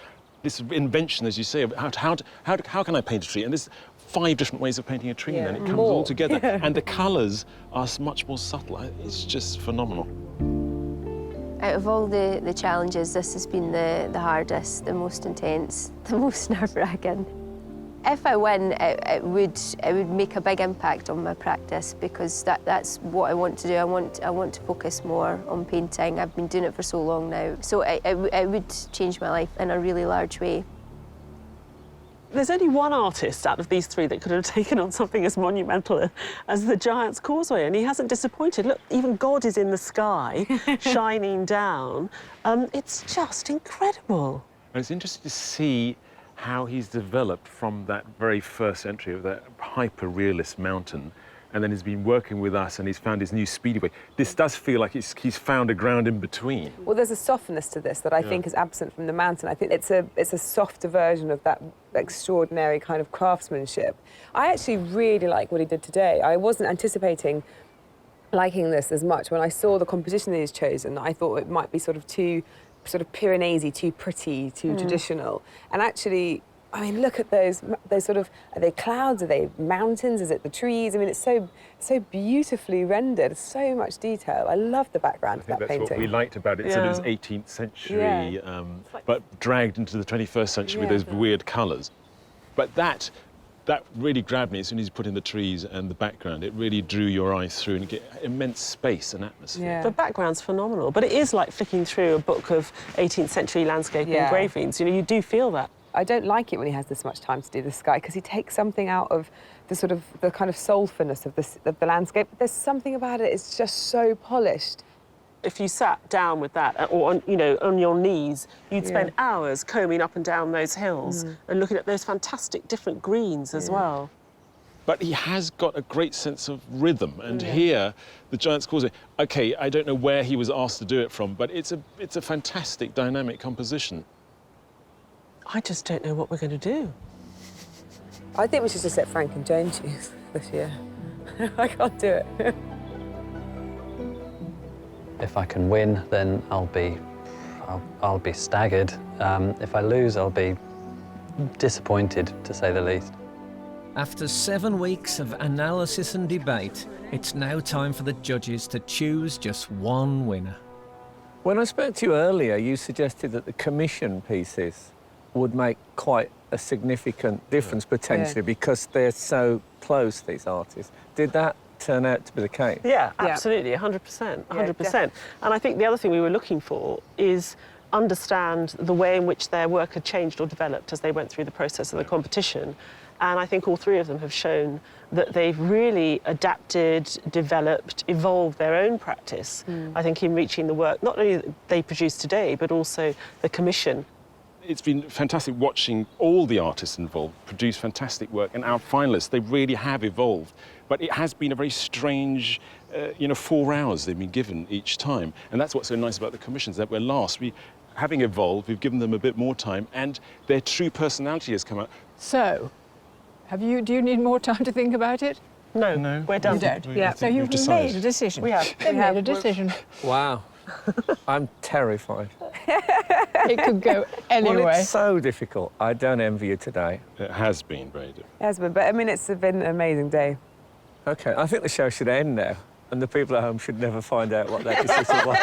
This invention, as you say, of how can I paint a tree? And there's 5 different ways of painting a tree, and then it comes all together. And the colours are much more subtle. It's just phenomenal. Out of all the challenges, this has been the hardest, the most intense, the most nerve-wracking. If I win, it would make a big impact on my practice, because that's what I want to do. I want to focus more on painting. I've been doing it for so long now, so it would change my life in a really large way. There's only one artist out of these 3 that could have taken on something as monumental as the Giant's Causeway, and he hasn't disappointed. Look, even God is in the sky, shining down. It's just incredible. And it's interesting to see how he's developed from that very first entry of that hyper-realist mountain, and then he's been working with us and he's found his new speedway. This does feel like he's found a ground in between. Well, there's a softness to this that I think is absent from the mountain. I think it's a softer version of that extraordinary kind of craftsmanship. I actually really like what he did today. I wasn't anticipating liking this as much. When I saw the composition that he's chosen, I thought it might be sort of too Pyrenees-y, too pretty, too traditional. And actually, I mean, look at those sort of, are they clouds, are they mountains, is it the trees? I mean, it's so beautifully rendered, so much detail. I love the background of that painting. That's what we liked about it. So it was 18th century, but dragged into the 21st century with those weird colours. But that really grabbed me as soon as you put in the trees and the background. It really drew your eye through and you get immense space and atmosphere. Yeah. The background's phenomenal, but it is like flicking through a book of 18th century landscape engravings. You know, you do feel that. I don't like it when he has this much time to do the sky, because he takes something out of the kind of soulfulness of the landscape. There's something about it, it's just so polished. If you sat down with that, or on your knees, you'd spend hours combing up and down those hills and looking at those fantastic different greens as well. But he has got a great sense of rhythm, and here, the Giant's Causeway, OK, I don't know where he was asked to do it from, but it's a fantastic, dynamic composition. I just don't know what we're going to do. I think we should just let Frank and Joan choose this year. I can't do it. If I can win, then I'll be staggered. If I lose, I'll be disappointed, to say the least. After 7 weeks of analysis and debate, it's now time for the judges to choose just one winner. When I spoke to you earlier, you suggested that the commission pieces would make quite a significant difference, potentially, because they're so close, these artists. Did that turn out to be the case? Yeah, absolutely, 100%, 100%. And I think the other thing we were looking for is understand the way in which their work had changed or developed as they went through the process of the competition. And I think all 3 of them have shown that they've really adapted, developed, evolved their own practice, I think, in reaching the work, not only that they produced today, but also the commission. It's been fantastic watching all the artists involved produce fantastic work, and our finalists, they really have evolved. But it has been a very strange, 4 hours they've been given each time. And that's what's so nice about the commissions, that we're last. Having evolved, we've given them a bit more time, and their true personality has come out. So, do you need more time to think about it? No, we're done. You don't? So you've made a decision. We have. They've made a decision. Wow. I'm terrified. It could go anyway. Well, it's so difficult. I don't envy you today. It has been very difficult. It has been, but I mean, it's been an amazing day. OK, I think the show should end now, and the people at home should never find out what that decision was.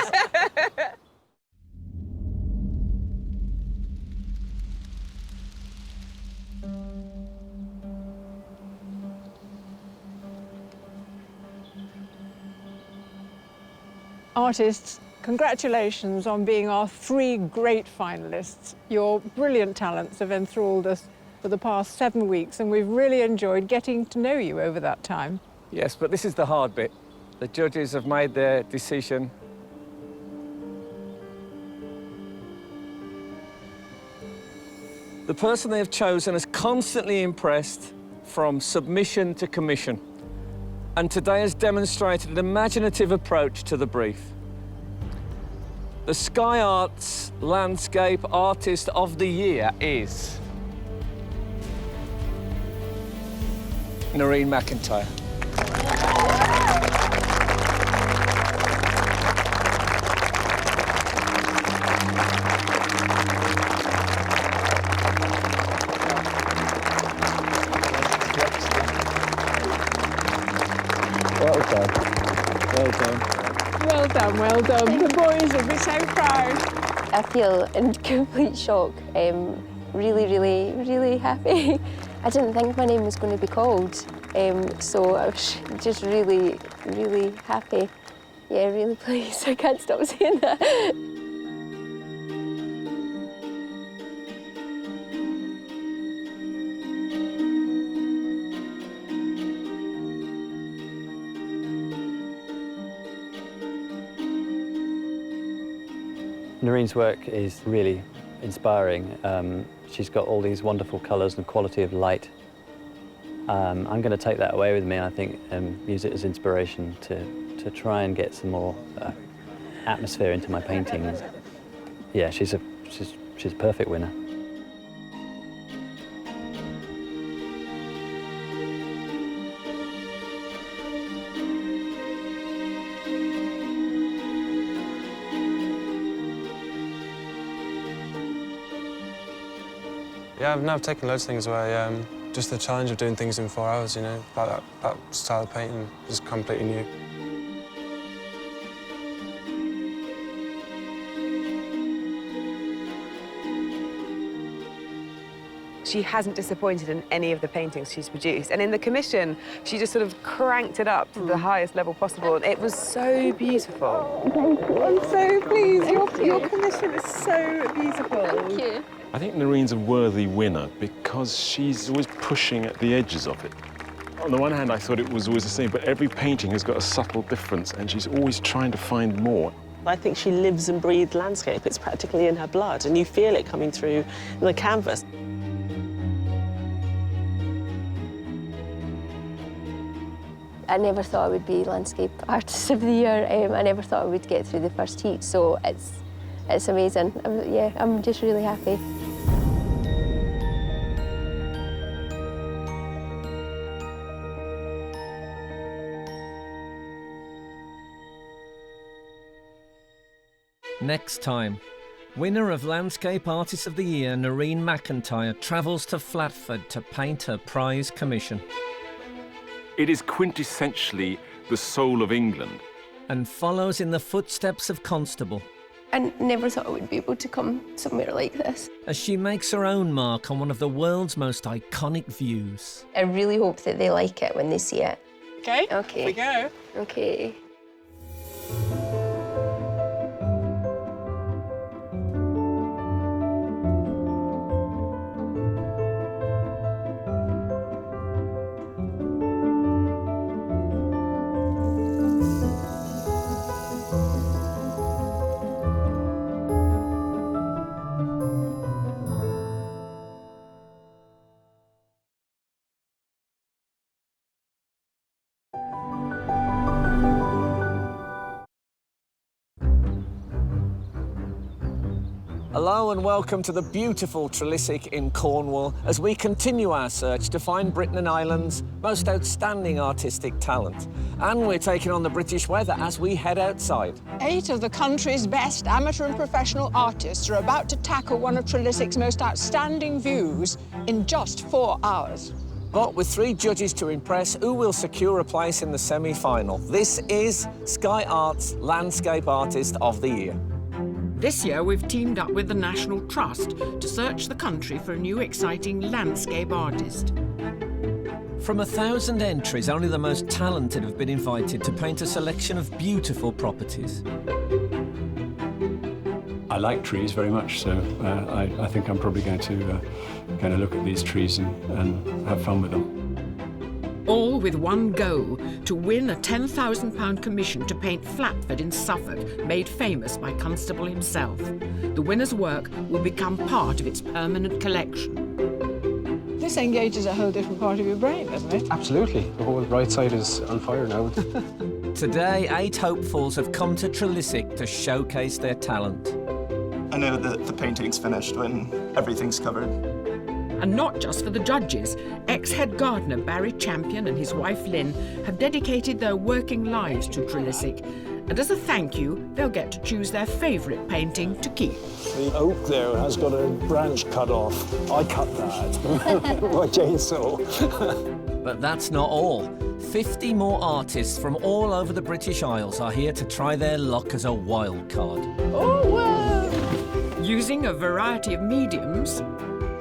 Artists, congratulations on being our 3 great finalists. Your brilliant talents have enthralled us for the past 7 weeks, and we've really enjoyed getting to know you over that time. Yes, but this is the hard bit. The judges have made their decision. The person they have chosen has constantly impressed from submission to commission, and today has demonstrated an imaginative approach to the brief. The Sky Arts Landscape Artist of the Year is Noreen McIntyre. Well done. Well done. Well done, well done. The boys will be so proud. I feel in complete shock. Really, really, really happy. I didn't think my name was going to be called, so I was just really, really happy. Yeah, really pleased. I can't stop saying that. Noreen's work is really inspiring. She's got all these wonderful colours and quality of light. I'm going to take that away with me, I think, and use it as inspiration to try and get some more atmosphere into my paintings. Yeah, she's a perfect winner. Yeah, I've taken loads of things away. Just the challenge of doing things in 4 hours, you know, like that style of painting is completely new. She hasn't disappointed in any of the paintings she's produced. And in the commission, she just sort of cranked it up to the highest level possible. It was so beautiful. Thank you. I'm so pleased. Your commission is so beautiful. Thank you. I think Noreen's a worthy winner because she's always pushing at the edges of it. On the one hand, I thought it was always the same, but every painting has got a subtle difference, and she's always trying to find more. I think she lives and breathes landscape. It's practically in her blood, and you feel it coming through the canvas. I never thought I would be Landscape Artist of the Year. I never thought I would get through the first heat, so it's amazing. I'm just really happy. Next time, winner of Landscape Artist of the Year, Noreen McIntyre, travels to Flatford to paint her prize commission. It is quintessentially the soul of England. And follows in the footsteps of Constable. I never thought I would be able to come somewhere like this. As she makes her own mark on one of the world's most iconic views. I really hope that they like it when they see it. Okay, okay. Here we go. Okay. Hello and welcome to the beautiful Trelissick in Cornwall as we continue our search to find Britain and Ireland's most outstanding artistic talent. And we're taking on the British weather as we head outside. 8 of the country's best amateur and professional artists are about to tackle one of Trelissick's most outstanding views in just 4 hours. But with 3 judges to impress, who will secure a place in the semi-final? This is Sky Arts Landscape Artist of the Year. This year, we've teamed up with the National Trust to search the country for a new exciting landscape artist. From 1,000 entries, only the most talented have been invited to paint a selection of beautiful properties. I like trees very much, so I think I'm probably going to look at these trees and have fun with them. all with one goal, to win a £10,000 commission to paint Flatford in Suffolk, made famous by Constable himself. The winner's work will become part of its permanent collection. This engages a whole different part of your brain, doesn't it? Absolutely. The whole right side is on fire now. Today, 8 hopefuls have come to Trelisic to showcase their talent. I know that the painting's finished when everything's covered. And not just for the judges. Ex-head gardener Barry Champion and his wife Lynn have dedicated their working lives to Trelisic. And as a thank you, they'll get to choose their favourite painting to keep. The oak there has got a branch cut off. I cut that. My chainsaw. But that's not all. 50 more artists from all over the British Isles are here to try their luck as a wild card. Oh, wow! Using a variety of mediums.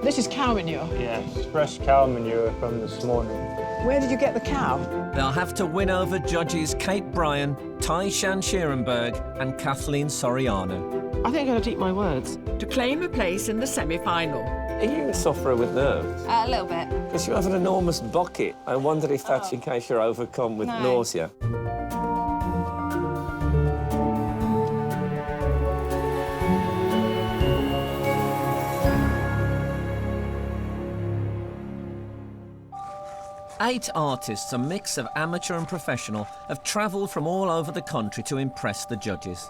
This is cow manure. Yes, fresh cow manure from this morning. Where did you get the cow? They'll have to win over judges Kate Bryan, Tyshan Scherenberg and Kathleen Soriano. I think I'm going to eat my words. To claim a place in the semi-final. Are you a sufferer with nerves? A little bit. Because you have an enormous bucket. I wondered if that's in case you're overcome with nausea. Eight artists, a mix of amateur and professional, have travelled from all over the country to impress the judges.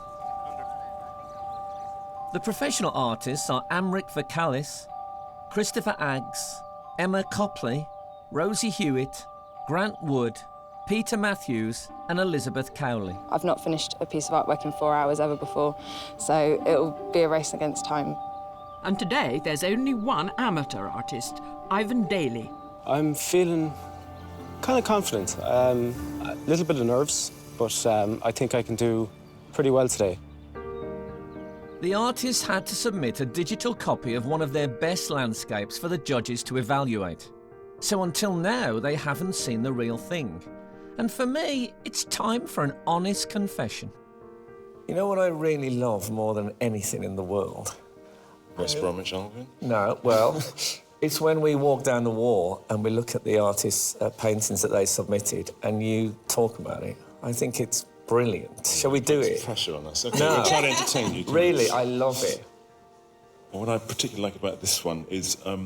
The professional artists are Amric Vakalis, Christopher Aggs, Emma Copley, Rosie Hewitt, Grant Wood, Peter Matthews and Elizabeth Cowley. I've not finished a piece of artwork in 4 hours ever before, so it'll be a race against time. And today there's only one amateur artist, Ivan Daly. I'm feeling kind of confident. A little bit of nerves, but I think I can do pretty well today. The artists had to submit a digital copy of one of their best landscapes for the judges to evaluate. So until now, they haven't seen the real thing. And for me, it's time for an honest confession. You know what I really love more than anything in the world? West Bromwich Albion? No, well, it's when we walk down the wall and we look at the artists' paintings that they submitted and you talk about it. I think it's brilliant. Shall we do it? Pressure on us. Okay, no. we'll try to entertain you. Really, I love it. What I particularly like about this one is I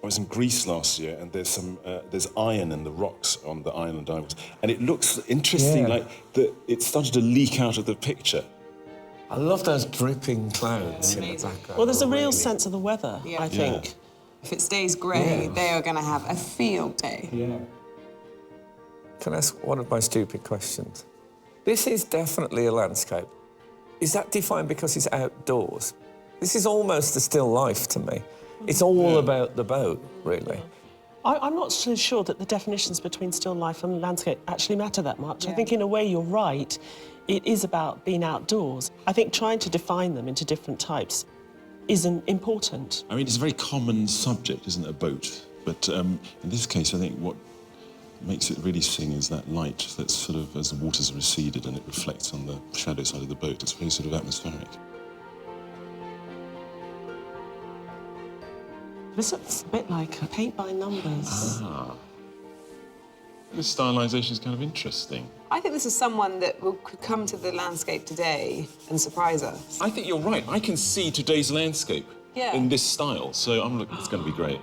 was in Greece last year and there's iron in the rocks on the island I was, and it looks interesting, like it started to leak out of the picture. I love those dripping clouds in the background. Well, there's a real sense of the weather, I think. Yeah. If it stays grey, they are going to have a field day. Yeah. Can I ask one of my stupid questions? This is definitely a landscape. Is that defined because it's outdoors? This is almost a still life to me. It's all about the boat, really. I'm not so sure that the definitions between still life and landscape actually matter that much. I think in a way you're right. It is about being outdoors. I think trying to define them into different types isn't important. I mean, it's a very common subject, isn't it, a boat? But in this case, I think what makes it really sing is that light that's sort of, as the waters receded and it reflects on the shadow side of the boat. It's very sort of atmospheric. It's a bit like paint by numbers. Ah. This stylisation is kind of interesting. I think this is someone that could come to the landscape today and surprise us. I think you're right. I can see today's landscape in this style, so I'm looking, it's going to be great.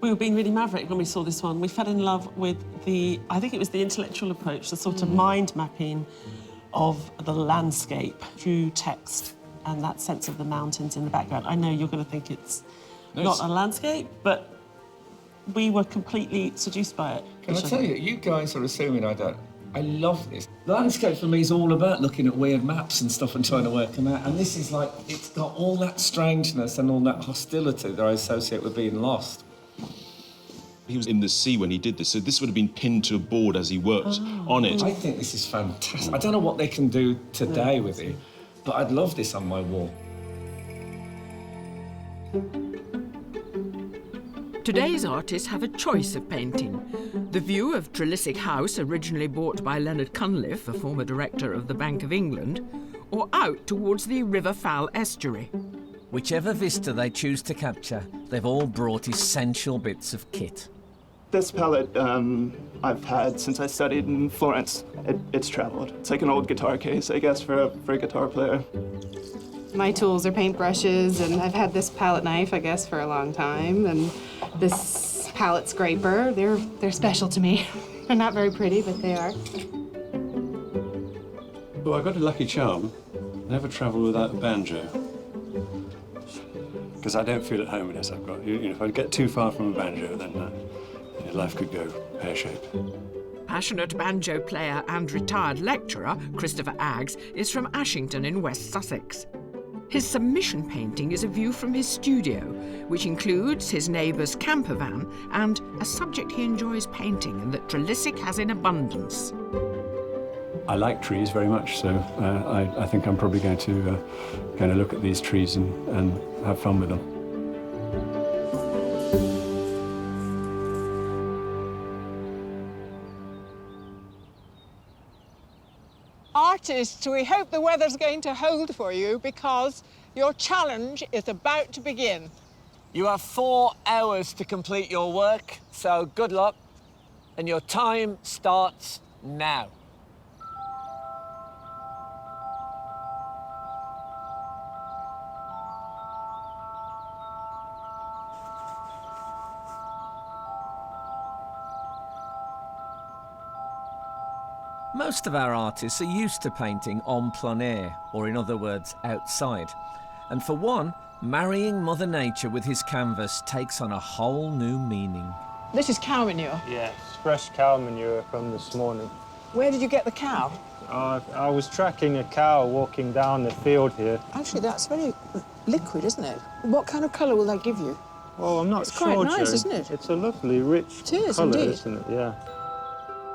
We were being really maverick when we saw this one. We fell in love with I think it was the intellectual approach, the sort of mind mapping of the landscape through text and that sense of the mountains in the background. I know you're going to think it's not a landscape, but we were completely seduced by it. Can I tell you, you guys are assuming I don't. I love this. Landscape for me is all about looking at weird maps and stuff and trying to work them out. And this is like, it's got all that strangeness and all that hostility that I associate with being lost. He was in the sea when he did this, so this would have been pinned to a board as he worked on it. I think this is fantastic. I don't know what they can do today with it, but I'd love this on my wall. Today's artists have a choice of painting. The view of Trelisic House, originally bought by Leonard Cunliffe, a former director of the Bank of England, or out towards the River Fal estuary. Whichever vista they choose to capture, they've all brought essential bits of kit. This palette I've had since I studied in Florence. It's traveled. It's like an old guitar case, I guess, for a guitar player. My tools are paintbrushes, and I've had this palette knife, I guess, for a long time, and this palette scraper. They're special to me. They're not very pretty, but they are. Well, I got a lucky charm. Never travel without a banjo. Because I don't feel at home with this. I've got, if I get too far from a banjo, then life could go pear-shaped. Passionate banjo player and retired lecturer Christopher Aggs is from Ashington in West Sussex. His submission painting is a view from his studio, which includes his neighbour's camper van and a subject he enjoys painting and that Trelissick has in abundance. I like trees very much, so I think I'm probably going to look at these trees and have fun with them. Artists, we hope the weather's going to hold for you because your challenge is about to begin. You have 4 hours to complete your work, so good luck. And your time starts now. Most of our artists are used to painting en plein air, or in other words, outside. And for one, marrying Mother Nature with his canvas takes on a whole new meaning. This is cow manure. Yes, fresh cow manure from this morning. Where did you get the cow? I was tracking a cow walking down the field here. Actually, that's very liquid, isn't it? What kind of colour will that give you? Well, I'm not sure, It's quite nice, Joan. isn't it? It's a lovely, rich colour, indeed. isn't it? Yeah.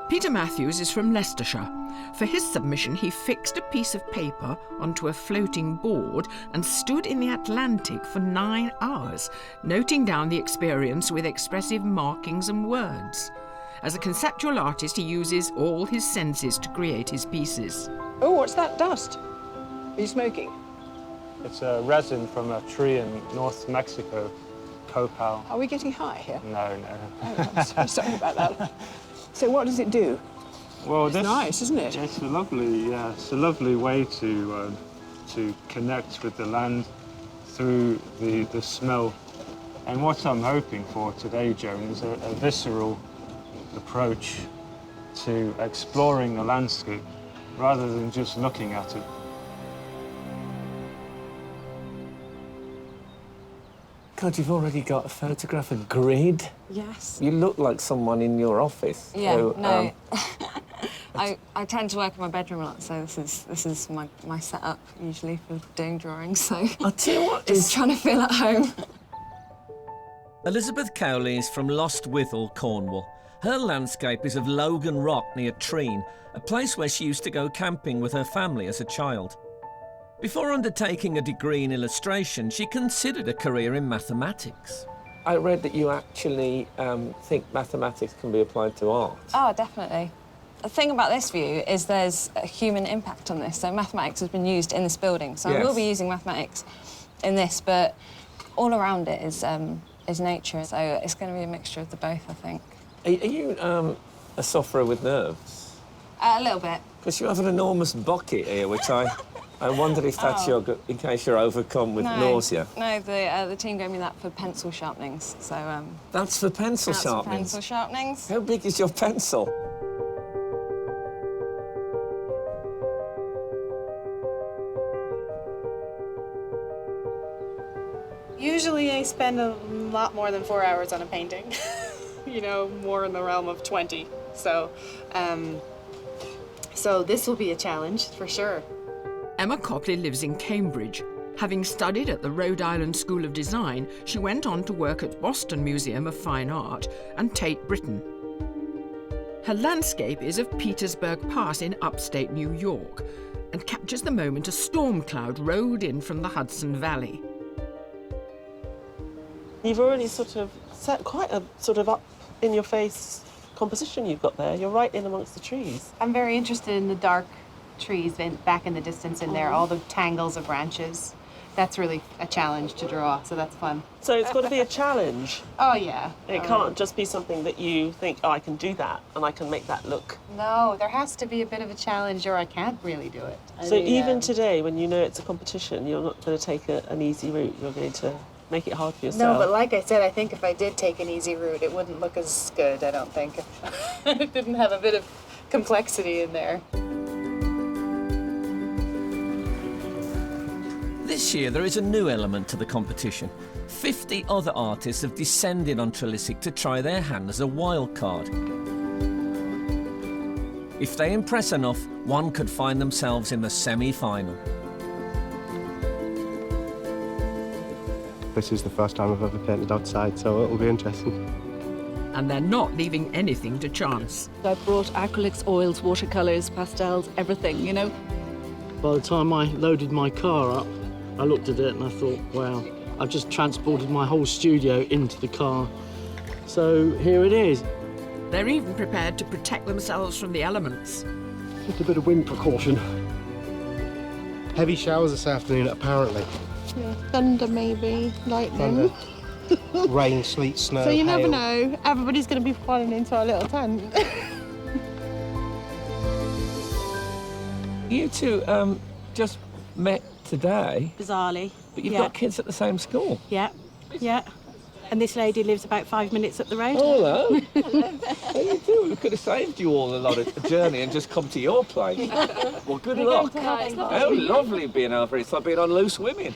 Peter Matthews is from Leicestershire. For his submission, he fixed a piece of paper onto a floating board and stood in the Atlantic for 9 hours, noting down the experience with expressive markings and words. As a conceptual artist, he uses all his senses to create his pieces. Oh, what's that dust? Are you smoking? It's a resin from a tree in North Mexico, copal. Are we getting high here? No, no. Oh, I'm sorry about that. So what does it do? Well, it's nice, isn't it? It's a lovely way to connect with the land through the smell. And what I'm hoping for today, Joan, is a visceral approach to exploring the landscape rather than just looking at it. God, you've already got a photograph of grid? Yes. You look like someone in your office. Yeah, so, no. I tend to work in my bedroom a lot, so this is my setup usually for doing drawings. So I'll tell you what, just trying to feel at home. Elizabeth Cowley is from Lost Withel, Cornwall. Her landscape is of Logan Rock near Treen, a place where she used to go camping with her family as a child. Before undertaking a degree in illustration, she considered a career in mathematics. I read that you actually think mathematics can be applied to art. Oh, definitely. The thing about this view is there's a human impact on this. So mathematics has been used in this building. So I will be using mathematics in this, but all around it is nature. So it's going to be a mixture of the both, I think. Are you a sufferer with nerves? A little bit. Because you have an enormous bucket here, which I wondered if that's in case you're overcome with nausea. No, the team gave me that for pencil sharpenings. So that's for pencil sharpenings. For pencil sharpenings. How big is your pencil? Usually I spend a lot more than 4 hours on a painting. You know, more in the realm of 20. So this will be a challenge for sure. Emma Copley lives in Cambridge. Having studied at the Rhode Island School of Design, she went on to work at Wodston Museum of Fine Art and Tate Britain. Her landscape is of Petersburg Pass in upstate New York and captures the moment a storm cloud rode in from the Hudson Valley. You've already sort of set quite a sort of up-in-your-face composition you've got there. You're right in amongst the trees. I'm very interested in the dark trees back in the distance in there, all the tangles of branches. that's really a challenge to draw, so that's fun. So it's got to be a challenge. Oh, yeah. It can't just be something that you think, oh, I can do that, and I can make that look. No, there has to be a bit of a challenge or I can't really do it. So even today, when you know it's a competition, you're not going to take an easy route. You're going to make it hard for yourself. No, but like I said, I think if I did take an easy route, it wouldn't look as good, I don't think. If it didn't have a bit of complexity in there. This year there is a new element to the competition. 50 other artists have descended on Trelisic to try their hand as a wild card. If they impress enough, one could find themselves in the semi-final. This is the first time I've ever painted outside, so it'll be interesting. And they're not leaving anything to chance. I brought acrylics, oils, watercolours, pastels, everything, you know. By the time I loaded my car up, I looked at it and I thought, wow, I've just transported my whole studio into the car. So here it is. They're even prepared to protect themselves from the elements. Just a bit of wind precaution. Heavy showers this afternoon, apparently. Yeah, thunder maybe, lightning. Thunder. Rain, sleet, snow, So you never hail. know, everybody's going to be falling into our little tent. You two just met today, Bizarrely. but you've got kids at the same school. Yeah, yeah. And this lady lives about 5 minutes up the road. Oh, hello. How do you do? We could have saved you all a lot of journey and just come to your place. Well, good luck. How lovely being over here. It's like being on Loose Women.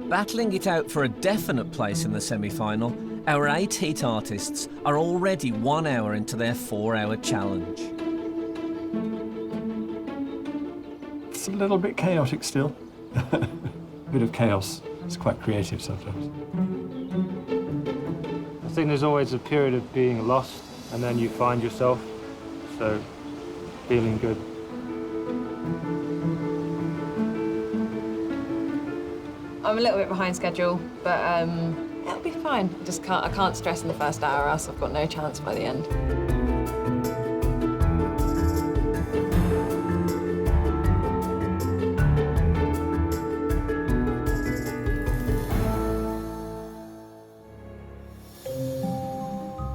Battling it out for a definite place in the semi-final, our 8 heat artists are already 1 hour into their 4-hour challenge. It's a little bit chaotic still. A bit of chaos. It's quite creative sometimes. I think there's always a period of being lost, and then you find yourself, so feeling good. I'm a little bit behind schedule, but it'll be fine. I can't stress in the first hour, or else I've got no chance by the end.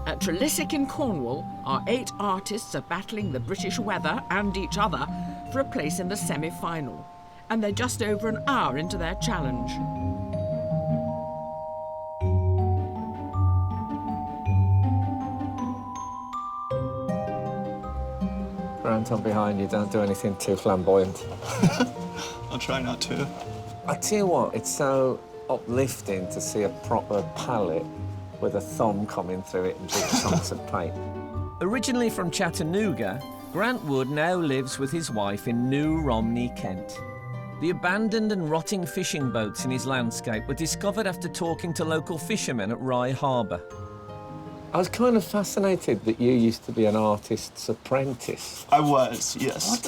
At Trelisic in Cornwall, our 8 artists are battling the British weather and each other for a place in the semi-final. And they're just over an hour into their challenge. Grant, I'm behind you. Don't do anything too flamboyant. I'll try not to. I tell you what, it's so uplifting to see a proper palette with a thumb coming through it and big chunks of paint. Originally from Chattanooga, Grant Wood now lives with his wife in New Romney, Kent. The abandoned and rotting fishing boats in his landscape were discovered after talking to local fishermen at Rye Harbour. I was kind of fascinated that you used to be an artist's apprentice. I was, yes.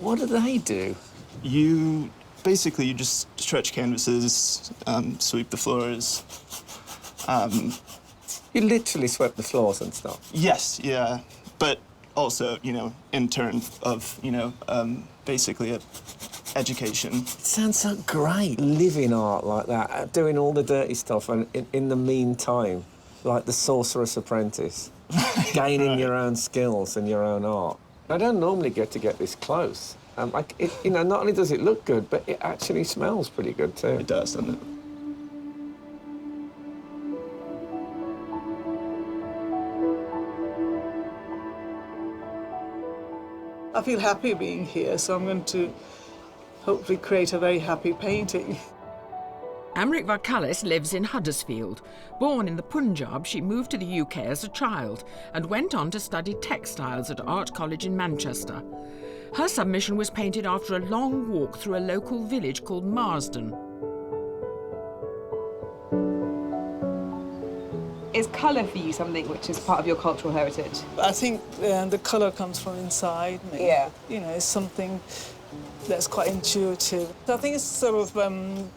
What do they do? You just stretch canvases, sweep the floors. You literally swept the floors and stuff? Yes, yeah. But also, in turn of, basically a education. It sounds so great, living art like that, doing all the dirty stuff, and in the meantime, like the sorcerer's apprentice, gaining your own skills and your own art. I don't normally get this close. Not only does it look good, but it actually smells pretty good too. It does, doesn't it? I feel happy being here, so I'm going to hopefully create a very happy painting. Amrit Varkalis lives in Huddersfield. Born in the Punjab, she moved to the UK as a child and went on to study textiles at Art College in Manchester. Her submission was painted after a long walk through a local village called Marsden. Is colour for you something which is part of your cultural heritage? I think the colour comes from inside me. Yeah. It's something that's quite intuitive. So I think it's sort of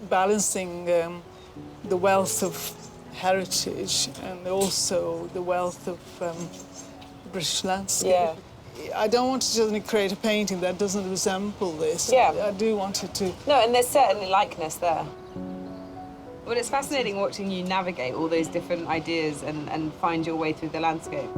balancing the wealth of heritage and also the wealth of British landscape. Yeah. I don't want to suddenly create a painting that doesn't resemble this. Yeah. I do want it to. No, and there's certainly likeness there. Well, it's fascinating watching you navigate all those different ideas and find your way through the landscape.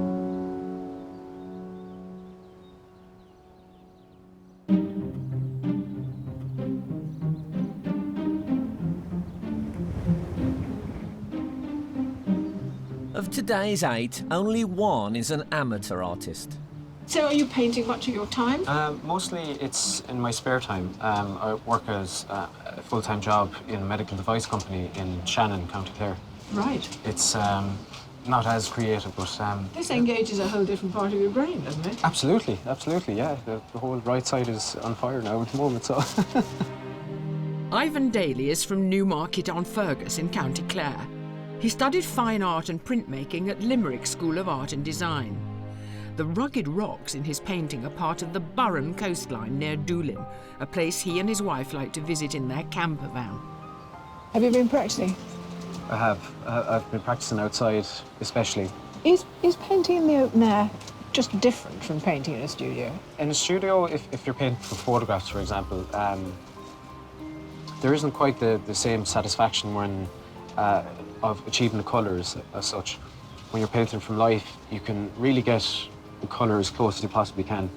Of today's 8, only 1 is an amateur artist. So are you painting much of your time? Mostly it's in my spare time. I work as a full-time job in a medical device company in Shannon, County Clare. Right. It's not as creative, but... This engages a whole different part of your brain, doesn't it? Absolutely, absolutely, yeah. The whole right side is on fire now at the moment, so... Ivan Daly is from Newmarket-on-Fergus in County Clare. He studied fine art and printmaking at Limerick School of Art and Design. The rugged rocks in his painting are part of the Burren coastline near Doolin, a place he and his wife like to visit in their camper van. Have you been practicing? I have. I've been practicing outside, especially. Is painting in the open air just different from painting in a studio? In a studio, if you're painting for photographs, for example, there isn't quite the same satisfaction when of achieving the colours as such. When you're painting from life, you can really get the colour as close as you possibly can.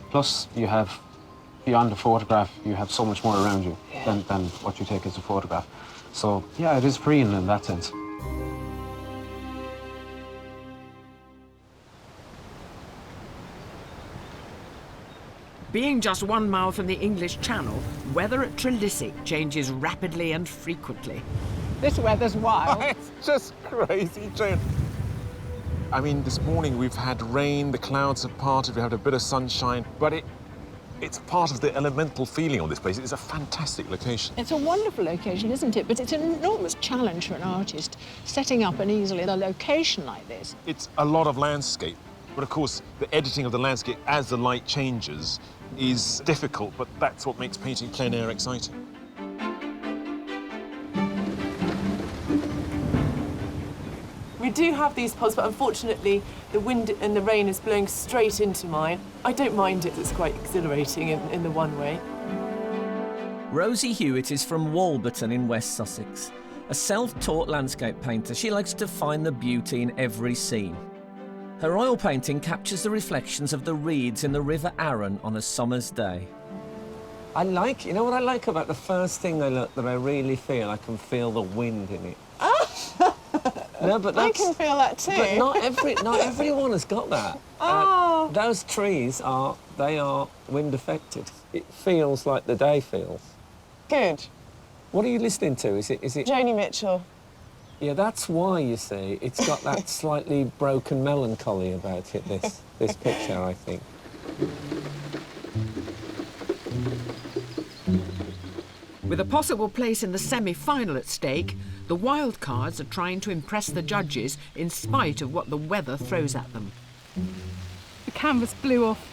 Plus, you have, beyond the photograph, you have so much more around you than what you take as a photograph. So, yeah, it is freeing in that sense. Being just 1 mile from the English Channel, weather at Trelissick changes rapidly and frequently. This weather's wild. It's just crazy, Jane. I mean, this morning we've had rain, the clouds have parted, we've had a bit of sunshine, but it's part of the elemental feeling of this place. It's a fantastic location. It's a wonderful location, isn't it? But it's an enormous challenge for an artist, setting up an easel in a location like this. It's a lot of landscape, but of course, the editing of the landscape as the light changes is difficult, but that's what makes painting plein air exciting. We do have these pods, but unfortunately the wind and the rain is blowing straight into mine. I don't mind it, it's quite exhilarating in the one way. Rosie Hewitt is from Walberton in West Sussex. A self-taught landscape painter, she likes to find the beauty in every scene. Her oil painting captures the reflections of the reeds in the River Arun on a summer's day. You know what I like about the first thing I look that I really feel? I can feel the wind in it. No, but I can feel that too. But not everyone has got that. Oh. Those trees are wind affected. It feels like the day feels. Good. What are you listening to? Is it? Joni Mitchell. Yeah, that's why, you see, it's got that slightly broken melancholy about it, this picture, I think. With a possible place in the semi-final at stake, the wildcards are trying to impress the judges in spite of what the weather throws at them. The canvas blew off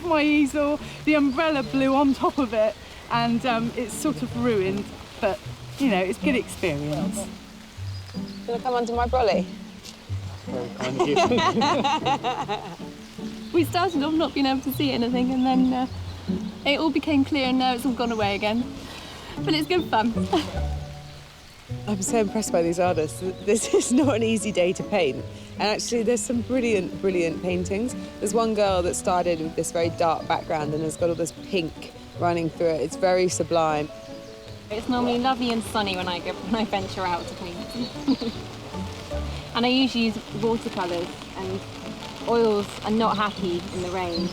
my easel, the umbrella blew on top of it, and it's sort of ruined, but, you know, it's good experience. Do you want to come onto my brolly? Very kind of you. We started off not being able to see anything, and then it all became clear, and now it's all gone away again. But it's good fun. I'm so impressed by these artists. This is not an easy day to paint. And actually, there's some brilliant, brilliant paintings. There's one girl that started with this very dark background and has got all this pink running through it. It's very sublime. It's normally lovely and sunny when I venture out to paint. And I usually use watercolours, and oils are not happy in the rain.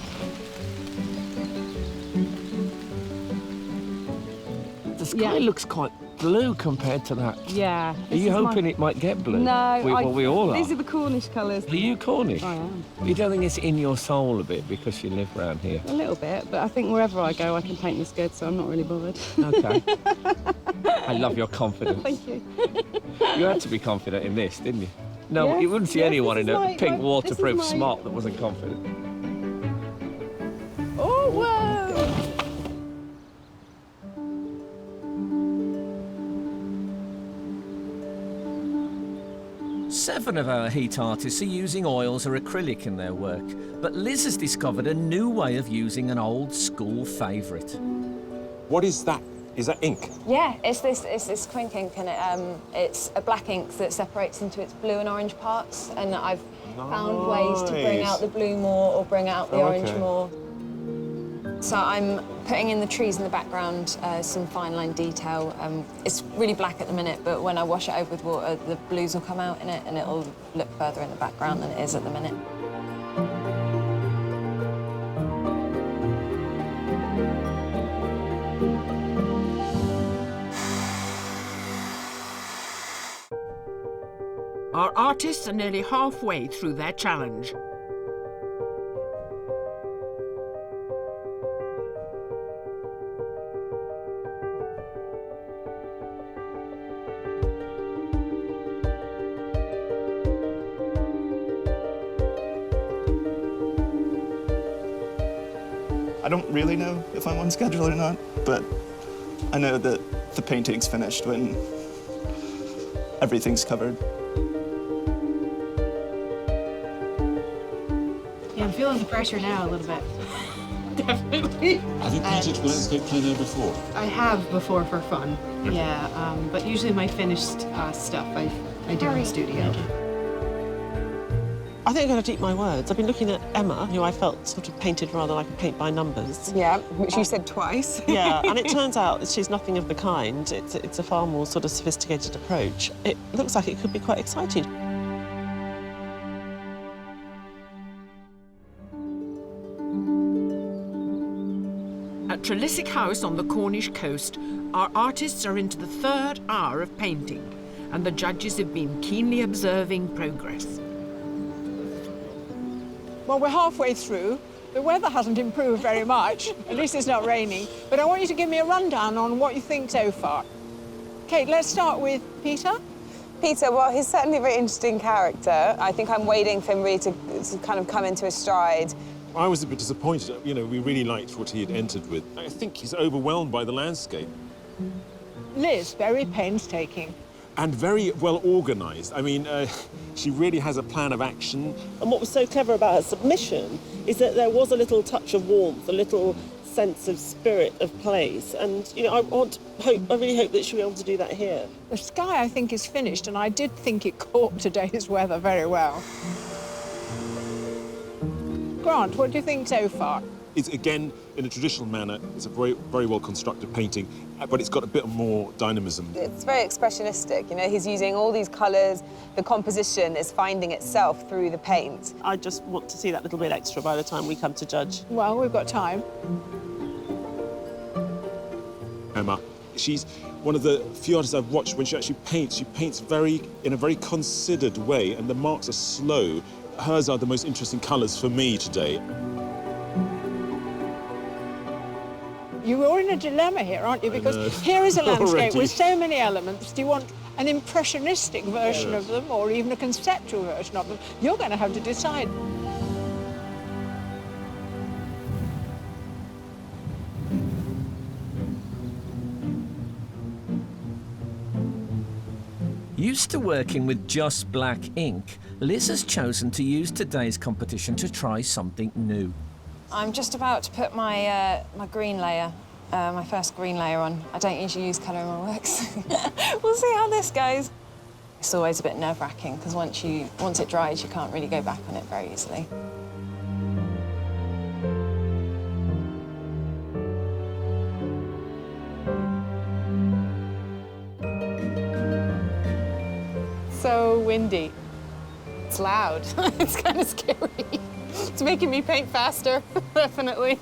The sky looks quite blue compared to that. Yeah. Are you hoping it might get blue? No. We all are. These are the Cornish colours. Are you Cornish? I am. You don't think it's in your soul a bit because you live around here? A little bit, but I think wherever I go I can paint this good, so I'm not really bothered. Okay. I love your confidence. Thank you. You had to be confident in this, didn't you? No, Yes, you wouldn't see yes, anyone this in is a my- pink my- waterproof this is my- smock that wasn't confident. Oh, whoa! 7 of our heat artists are using oils or acrylic in their work, but Liz has discovered a new way of using an old school favourite. What is that? Is that ink? Yeah, it's this quink ink, and it's a black ink that separates into its blue and orange parts, and I've found ways to bring out the blue more or bring out the orange more. So I'm putting in the trees in the background, some fine line detail. It's really black at the minute, but when I wash it over with water, the blues will come out in it, and it'll look further in the background than it is at the minute. Our artists are nearly halfway through their challenge. I don't really know if I'm on schedule or not, but I know that the painting's finished when everything's covered. Yeah, I'm feeling the pressure now a little bit. Definitely. Have you painted landscape plein air before? I have before for fun, yeah. But usually my finished stuff I do in the studio. I think I'm going to eat my words. I've been looking at Emma, who I felt sort of painted rather like a paint by numbers. Yeah, which you said twice. Yeah, and it turns out that she's nothing of the kind. It's a far more sort of sophisticated approach. It looks like it could be quite exciting. At Trelissick House on the Cornish coast, our artists are into the 3rd hour of painting, and the judges have been keenly observing progress. Well, we're halfway through. The weather hasn't improved very much. At least it's not raining. But I want you to give me a rundown on what you think so far. Kate, let's start with Peter. Peter, well, he's certainly a very interesting character. I think I'm waiting for him really to kind of come into his stride. I was a bit disappointed. You know, we really liked what he had entered with. I think he's overwhelmed by the landscape. Liz, very painstaking. And very well organised. I mean, she really has a plan of action. And what was so clever about her submission is that there was a little touch of warmth, a little sense of spirit of place. And, you know, I really hope that she'll be able to do that here. The sky, I think, is finished, and I did think it caught today's weather very well. Grant, what do you think so far? It's, again, in a traditional manner, it's a very, very well-constructed painting, but it's got a bit more dynamism. It's very expressionistic, you know, he's using all these colours, the composition is finding itself through the paint. I just want to see that little bit extra by the time we come to judge. Well, we've got time. Emma, she's one of the few artists I've watched when she actually paints. She paints in a very considered way, and the marks are slow. Hers are the most interesting colours for me today. You're in a dilemma here, aren't you? Because here is a landscape with so many elements. Do you want an impressionistic version of them or even a conceptual version of them? You're going to have to decide. Used to working with just black ink, Liz has chosen to use today's competition to try something new. I'm just about to put my my green layer, my first green layer on. I don't usually use colour in my works. We'll see how this goes. It's always a bit nerve-wracking because once it dries, you can't really go back on it very easily. So windy. It's loud. It's kind of scary. It's making me paint faster, definitely.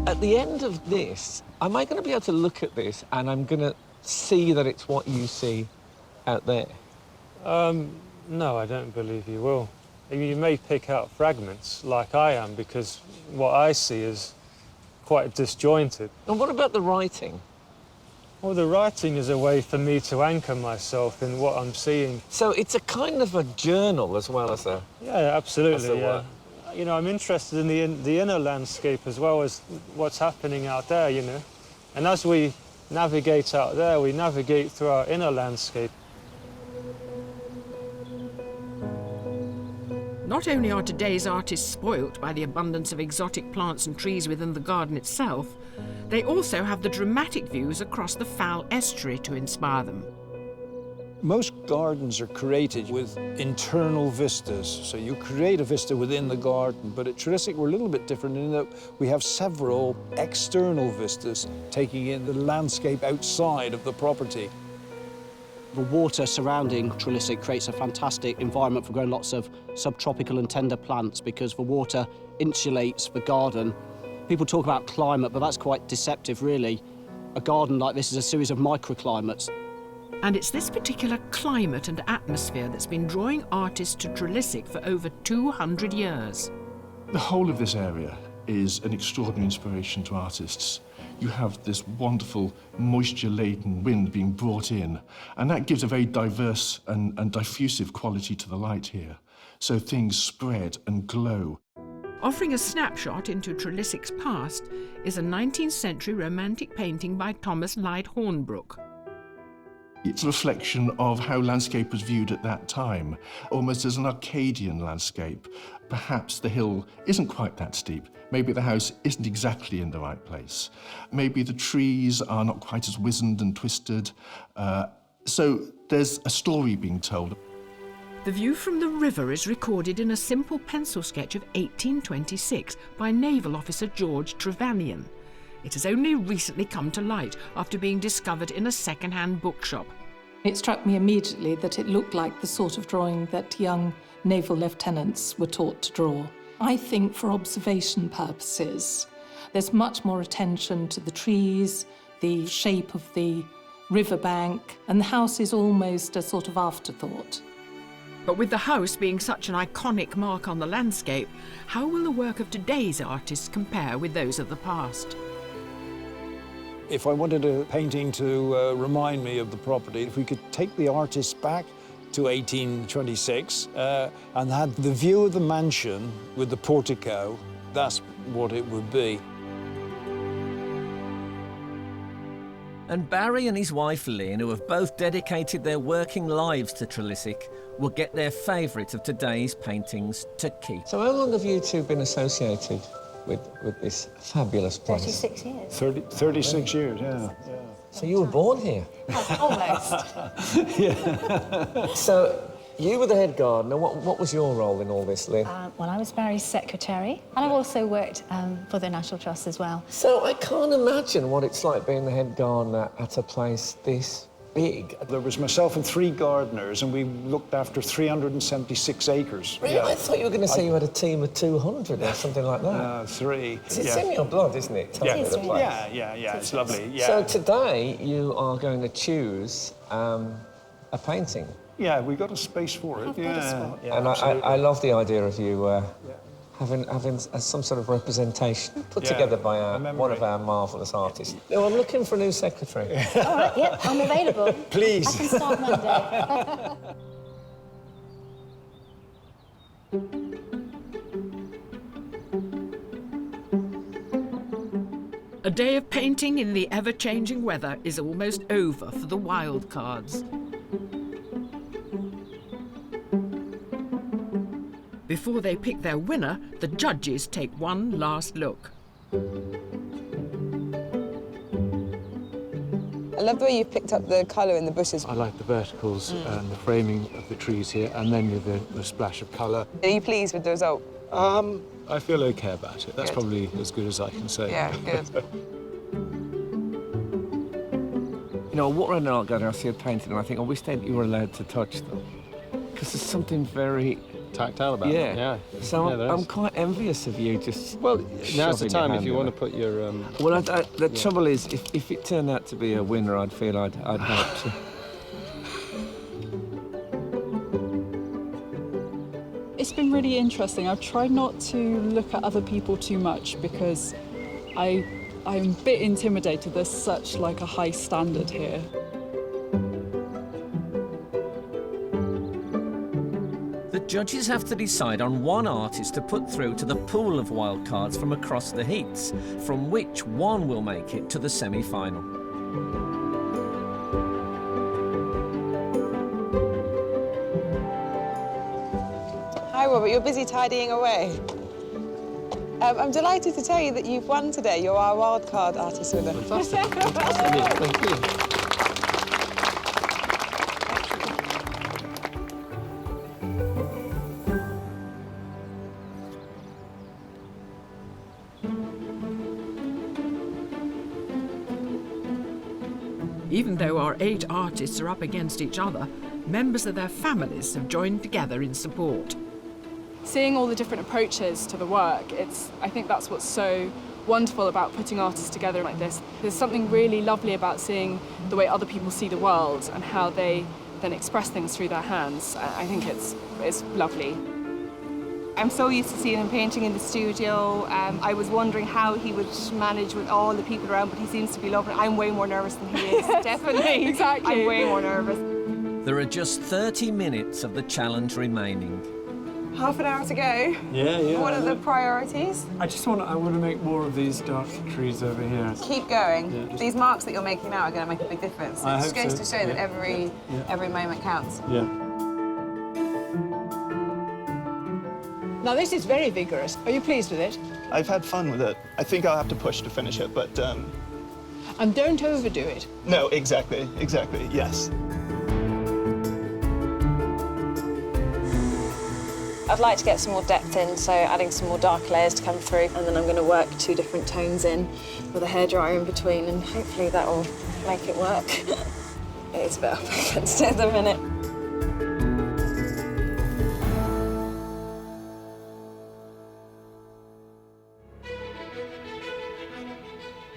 At the end of this, am I going to be able to look at this and I'm going to see that it's what you see out there? No, I don't believe you will. You may pick out fragments like I am because what I see is quite disjointed. And what about the writing? Well, the writing is a way for me to anchor myself in what I'm seeing. So it's a kind of a journal as well as a... Yeah, absolutely, yeah. You know, I'm interested in the inner landscape as well as what's happening out there, you know. And as we navigate out there, we navigate through our inner landscape. Not only are today's artists spoilt by the abundance of exotic plants and trees within the garden itself, they also have the dramatic views across the Fal estuary to inspire them. Most gardens are created with internal vistas, so you create a vista within the garden, but at Trelisic we're a little bit different in that we have several external vistas taking in the landscape outside of the property. The water surrounding Trelisic creates a fantastic environment for growing lots of subtropical and tender plants because the water insulates the garden. People talk about climate, but that's quite deceptive, really. A garden like this is a series of microclimates. And it's this particular climate and atmosphere that's been drawing artists to Trelisic for over 200 years. The whole of this area is an extraordinary inspiration to artists. You have this wonderful moisture-laden wind being brought in, and that gives a very diverse and diffusive quality to the light here. So things spread and glow. Offering a snapshot into Trelisic's past is a 19th century romantic painting by Thomas Lyde Hornbrook. It's a reflection of how landscape was viewed at that time, almost as an Arcadian landscape. Perhaps the hill isn't quite that steep. Maybe the house isn't exactly in the right place. Maybe the trees are not quite as wizened and twisted. So there's a story being told. The view from the river is recorded in a simple pencil sketch of 1826 by naval officer George Trevanion. It has only recently come to light after being discovered in a second-hand bookshop. It struck me immediately that it looked like the sort of drawing that young naval lieutenants were taught to draw. I think for observation purposes, there's much more attention to the trees, the shape of the riverbank, and the house is almost a sort of afterthought. But with the house being such an iconic mark on the landscape, how will the work of today's artists compare with those of the past? If I wanted a painting to remind me of the property, if we could take the artist back to 1826 and had the view of the mansion with the portico, that's what it would be. And Barry and his wife Lynn, who have both dedicated their working lives to Trelisic, will get their favourite of today's paintings to keep. So how long have you two been associated with this fabulous place? 36 years. 36 years, yeah. So you were born here? Almost. Yeah. So you were the head gardener. What was your role in all this, Lynn? Well, I was Barry's secretary, and I've also worked for the National Trust as well. So I can't imagine what it's like being the head gardener at a place this big. There was myself and 3 gardeners, and we looked after 376 acres. Really? Yeah. I thought you were going to say you had a team of 200 or something like that. 3. It's in your blood, isn't it? Yeah. Tell me the place. Yeah, it's lovely. Yeah. So today you are going to choose a painting. Yeah, we got a space for it. Yeah, And I love the idea of you having some sort of representation put together by one of our marvellous artists. No, I'm looking for a new secretary. All right, yep, I'm available. Please. I can start Monday. A day of painting in the ever-changing weather is almost over for the wild cards. Before they pick their winner, the judges take one last look. I love the way you've picked up the colour in the bushes. I like the verticals and the framing of the trees here, and then with the splash of colour. Are you pleased with the result? I feel OK about it. That's Good. probably as good as I can say. Yeah, good. You know, I walk around an art gallery, I see a painting, and I think, I wish that you were allowed to touch them. Because there's something very tactile about it. Yeah. So Yeah, I'm quite envious of you just. Well, now's the shoving your time if hand you in want it. to put your. Well, the trouble is, if it turned out to be a winner, I'd feel I'd help to. It's been really interesting. I've tried not to look at other people too much because I'm a bit intimidated. There's such like a high standard here. The Judges have to decide on one artist to put through to the pool of wildcards from across the heats, from which one will make it to the semi-final. Hi, Robert. You're busy tidying away. I'm delighted to tell you that you've won today. You're our wildcard artist winner. Fantastic. Thank you. Even though our 8 artists are up against each other, members of their families have joined together in support. Seeing all the different approaches to the work, I think that's what's so wonderful about putting artists together like this. There's something really lovely about seeing the way other people see the world and how they then express things through their hands. I think it's lovely. I'm so used to seeing him painting in the studio. I was wondering how he would manage with all the people around, but he seems to be loving it. I'm way more nervous than he is, definitely. Exactly. I'm way more nervous. There are just 30 minutes of the challenge remaining. Half an hour to go. Yeah. What are the priorities? I want to make more of these dark trees over here. Keep going. Yeah, These marks that you're making now are going to make a big difference. I It hope goes so. to show that every moment counts. Yeah. Now, this is very vigorous. Are you pleased with it? I've had fun with it. I think I'll have to push to finish it, but... And don't overdo it. No, exactly, yes. I'd like to get some more depth in, so adding some more dark layers to come through, and then I'm going to work 2 different tones in with a hairdryer in between, and hopefully that will make it work. It's a bit up against it at the minute.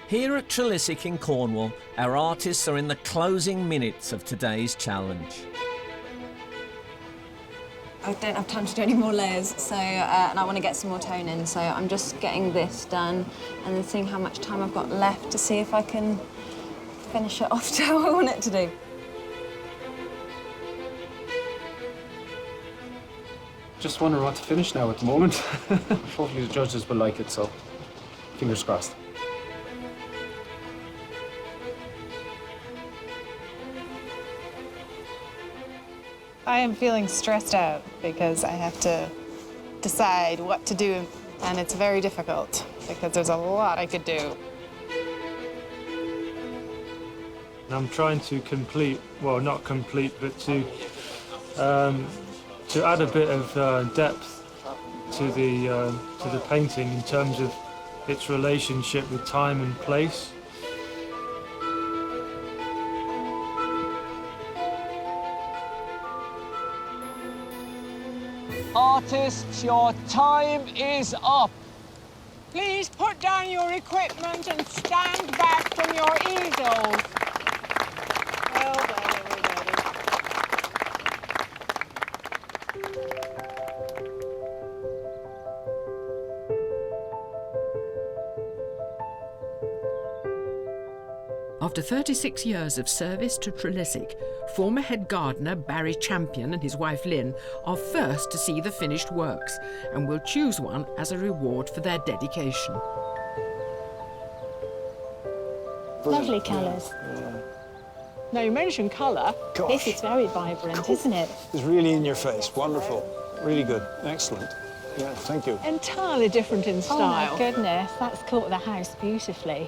Here at Trelisic in Cornwall, our artists are in the closing minutes of today's challenge. I don't have time to do any more layers, so and I want to get some more tone in, so I'm just getting this done and then seeing how much time I've got left to see if I can finish it off to how I want it to do. Just wondering what to finish now at the moment. Hopefully the judges will like it, so fingers crossed. I am feeling stressed out because I have to decide what to do, and it's very difficult because there's a lot I could do. I'm trying to complete, well, not complete, but to add a bit of depth to the painting in terms of its relationship with time and place. Artists, your time is up. Please put down your equipment and stand back from your easels. Well done, everybody. After 36 years of service to Trelisic, former head gardener Barry Champion and his wife Lynn are first to see the finished works and will choose one as a reward for their dedication. Lovely colours. Now, you mentioned colour. This is very vibrant, isn't it? It's really in your face. Wonderful. Really good. Excellent. Yeah, thank you. Entirely different in style. Oh, my goodness. That's caught the house beautifully.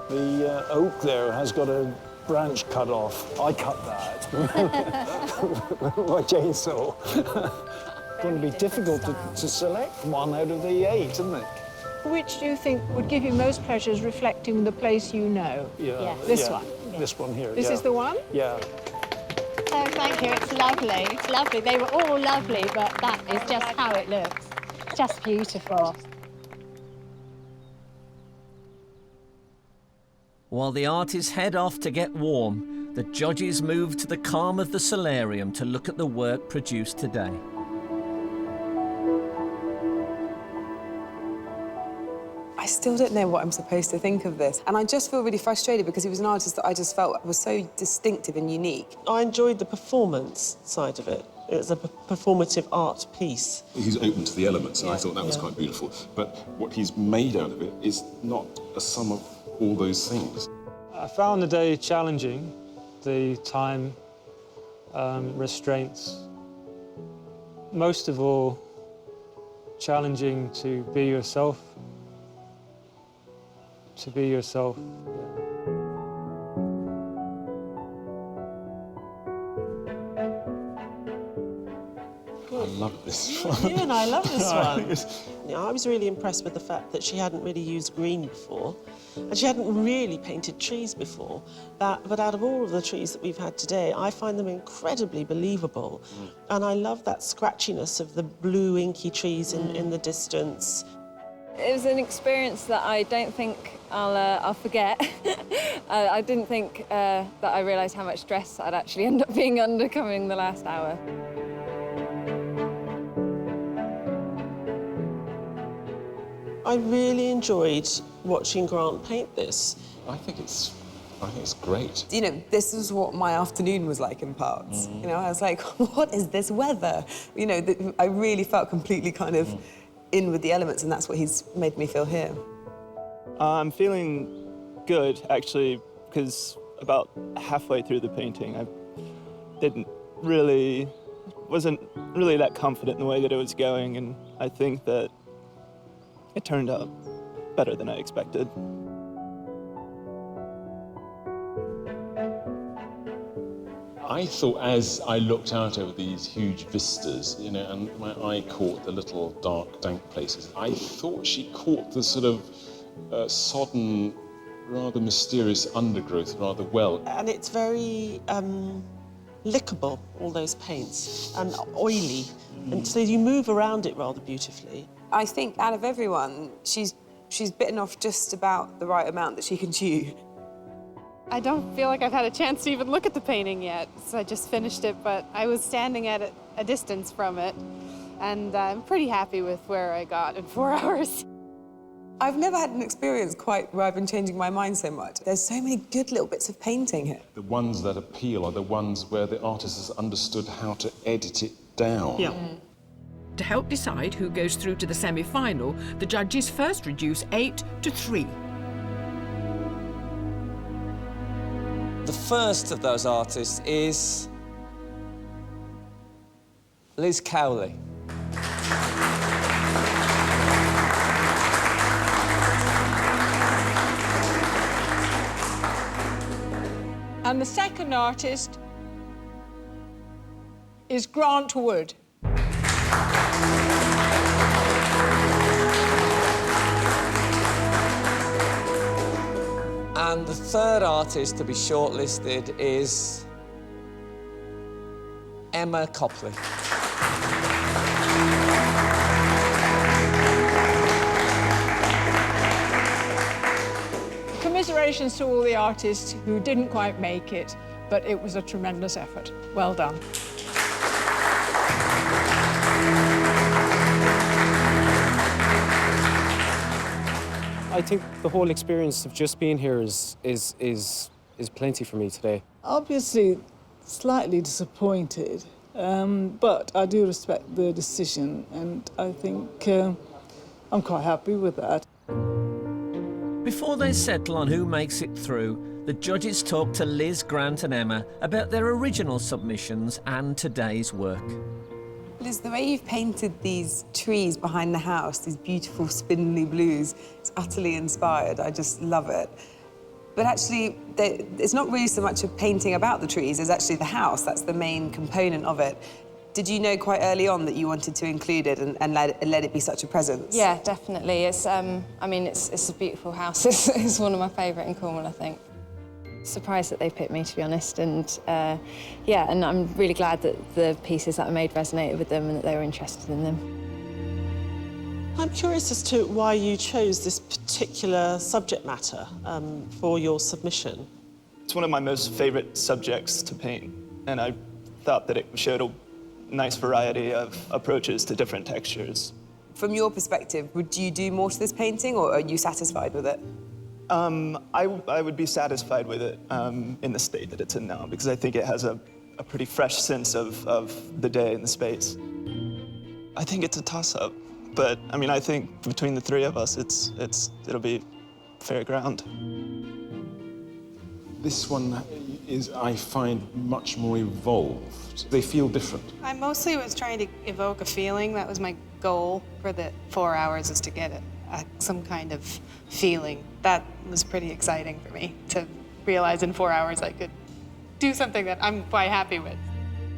The oak there has got a branch cut off. I cut that. My chainsaw. It's going to be difficult to select one out of the 8, isn't it? Which do you think would give you most pleasures reflecting the place you know? Yeah. This one? This one here, This is the one? Yeah. Oh, thank you. It's lovely. It's lovely. They were all lovely, but that is just how it looks. Just beautiful. While the artists head off to get warm, the judges move to the calm of the solarium to look at the work produced today. I still don't know what I'm supposed to think of this. And I just feel really frustrated because he was an artist that I just felt was so distinctive and unique. I enjoyed the performance side of it. It's a performative art piece. He's open to the elements, and I thought that was quite beautiful. But what he's made out of it is not a sum of all those things. I found the day challenging, the time restraints. Most of all, challenging to be yourself. To be yourself. I love this one. Yeah, and I love this one. I was really impressed with the fact that she hadn't really used green before, and she hadn't really painted trees before. But out of all of the trees that we've had today, I find them incredibly believable. And I love that scratchiness of the blue inky trees in the distance. It was an experience that I don't think I'll forget. I didn't think that I realised how much stress I'd actually end up being under coming the last hour. I really enjoyed watching Grant paint this. I think it's great. You know, this is what my afternoon was like in parts. You know, I was like, what is this weather? You know, I really felt completely kind of in with the elements, and that's what he's made me feel here. I'm feeling good, actually, because about halfway through the painting, I wasn't really that confident in the way that it was going, and I think that it turned out better than I expected. I thought as I looked out over these huge vistas, you know, and my eye caught the little dark, dank places, I thought she caught the sort of sodden, rather mysterious undergrowth rather well. And it's very lickable, all those paints, and oily. And so you move around it rather beautifully. I think out of everyone, she's bitten off just about the right amount that she can chew. I don't feel like I've had a chance to even look at the painting yet, so I just finished it, but I was standing at a distance from it, and I'm pretty happy with where I got in 4 hours. I've never had an experience quite where I've been changing my mind so much. There's so many good little bits of painting here. The ones that appeal are the ones where the artist has understood how to edit it down. Yeah. To help decide who goes through to the semi-final, the judges first reduce 8 to 3. The first of those artists is Liz Cowley. And the second artist is Grant Wood. And the third artist to be shortlisted is Emma Copley. Commiserations to all the artists who didn't quite make it, but it was a tremendous effort. Well done. I think the whole experience of just being here is plenty for me today. Obviously, slightly disappointed, but I do respect the decision, and I think I'm quite happy with that. Before they settle on who makes it through, the judges talk to Liz, Grant and Emma about their original submissions and today's work. Liz, the way you've painted these trees behind the house, these beautiful spindly blues, it's utterly inspired. I just love it. But actually, it's not really so much a painting about the trees, it's actually the house. That's the main component of it. Did you know quite early on that you wanted to include it and let it be such a presence? Yeah, definitely. It's, I mean, it's a beautiful house. It's one of my favourite in Cornwall, I think. Surprised that they picked me, to be honest, and yeah, and I'm really glad that the pieces that I made resonated with them and that they were interested in them. I'm curious as to why you chose this particular subject matter for your submission. It's one of my most favourite subjects to paint, and I thought that it showed a nice variety of approaches to different textures. From your perspective, would you do more to this painting, or are you satisfied with it? I would be satisfied with it in the state that it's in now, because I think it has a a pretty fresh sense of the day and the space. I think it's a toss-up, but I mean, I think between the three of us, it'll be fair ground. This one is, I find, much more evolved. They feel different. I mostly was trying to evoke a feeling. That was my goal for the 4 hours, is to get some kind of feeling. That was pretty exciting for me, to realize in 4 hours I could do something that I'm quite happy with.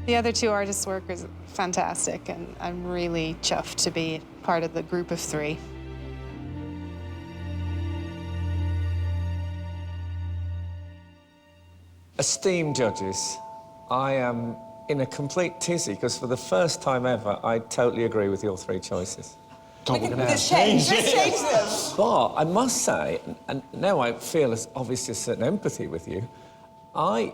The other two artists' work is fantastic, and I'm really chuffed to be part of the group of 3. Esteemed judges, I am in a complete tizzy because for the first time ever, I totally agree with your 3 choices. Let's change them. But I must say, and now I feel obviously a certain empathy with you, I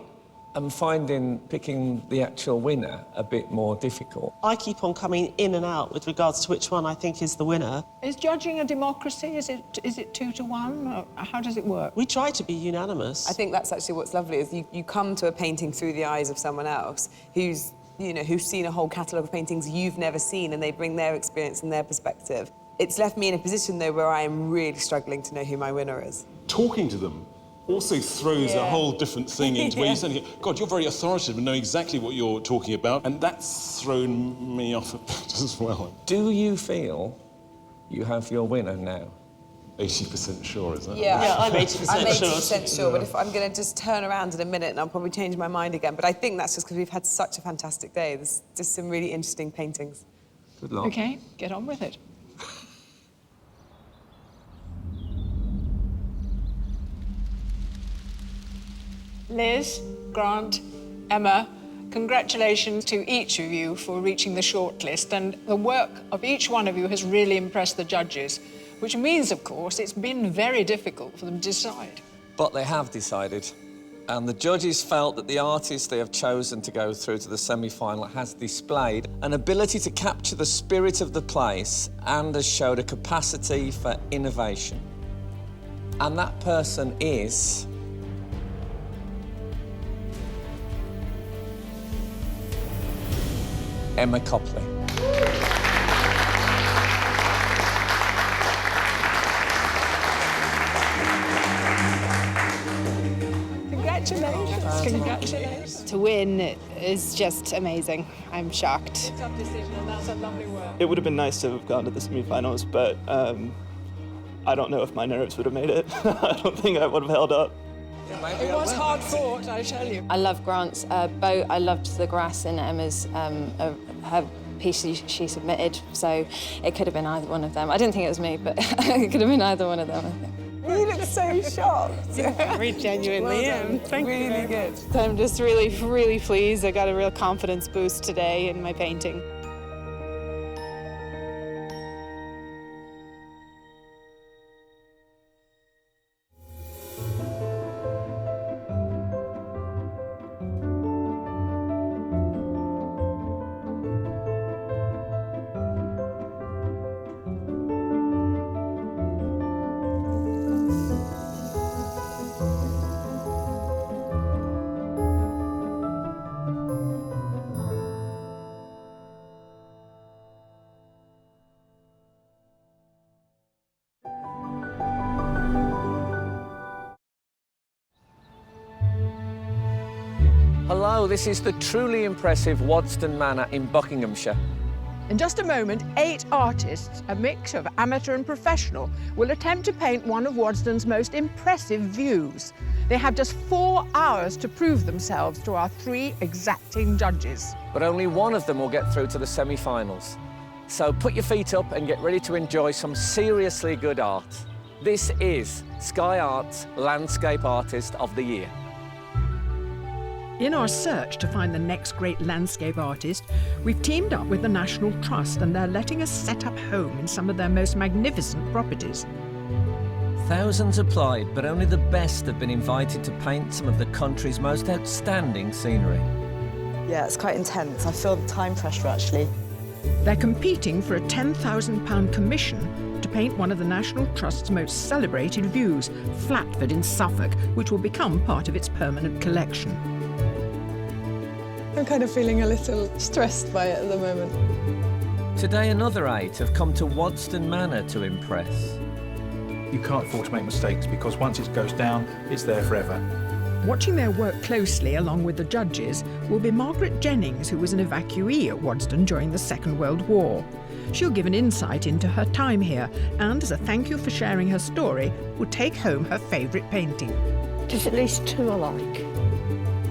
am finding picking the actual winner a bit more difficult. I keep on coming in and out with regards to which one I think is the winner. Is judging a democracy? Is it 2 to 1? Or how does it work? We try to be unanimous. I think that's actually what's lovely, is you come to a painting through the eyes of someone else who's seen a whole catalogue of paintings you've never seen, and they bring their experience and their perspective. It's left me in a position, though, where I am really struggling to know who my winner is. Talking to them also throws a whole different thing into where you suddenly go, God, you're very authoritative and know exactly what you're talking about, and that's thrown me off a bit as well. Do you feel you have your winner now? 80% sure, is that? Yeah, I'm 80% sure. I'm 80% sure, but if I'm going to just turn around in a minute and I'll probably change my mind again. But I think that's just because we've had such a fantastic day. There's just some really interesting paintings. Good luck. OK, get on with it. Liz, Grant, Emma, congratulations to each of you for reaching the shortlist, and the work of each one of you has really impressed the judges, which means, of course, it's been very difficult for them to decide. But they have decided, and the judges felt that the artist they have chosen to go through to the semi-final has displayed an ability to capture the spirit of the place and has showed a capacity for innovation. And that person is Emma Copley. Congratulations. Congratulations. To win is just amazing. I'm shocked. Tough decision, and that's a lovely work. It would have been nice to have gone to the semi-finals, but I don't know if my nerves would have made it. I don't think I would have held up. It was hard fought, I tell you. I love Grant's boat. I loved the grass in Emma's her piece she submitted, so it could have been either one of them. I didn't think it was me, but it could have been either one of them, I think. You look so shocked. I genuinely am. Thank you. Really good. I'm just really, really pleased. I got a real confidence boost today in my painting. Hello, this is the truly impressive Wodston Manor in Buckinghamshire. In just a moment, 8 artists, a mix of amateur and professional, will attempt to paint one of Wodston's most impressive views. They have just 4 hours to prove themselves to our 3 exacting judges. But only one of them will get through to the semi-finals. So put your feet up and get ready to enjoy some seriously good art. This is Sky Arts Landscape Artist of the Year. In our search to find the next great landscape artist, we've teamed up with the National Trust, and they're letting us set up home in some of their most magnificent properties. Thousands applied, but only the best have been invited to paint some of the country's most outstanding scenery. Yeah, it's quite intense. I feel the time pressure, actually. They're competing for a £10,000 commission to paint one of the National Trust's most celebrated views, Flatford in Suffolk, which will become part of its permanent collection. I'm kind of feeling a little stressed by it at the moment. Today, another 8 have come to Wodston Manor to impress. You can't afford to make mistakes because once it goes down, it's there forever. Watching their work closely along with the judges will be Margaret Jennings, who was an evacuee at Wodston during the Second World War. She'll give an insight into her time here and, as a thank you for sharing her story, will take home her favourite painting. There's at least 2 alike.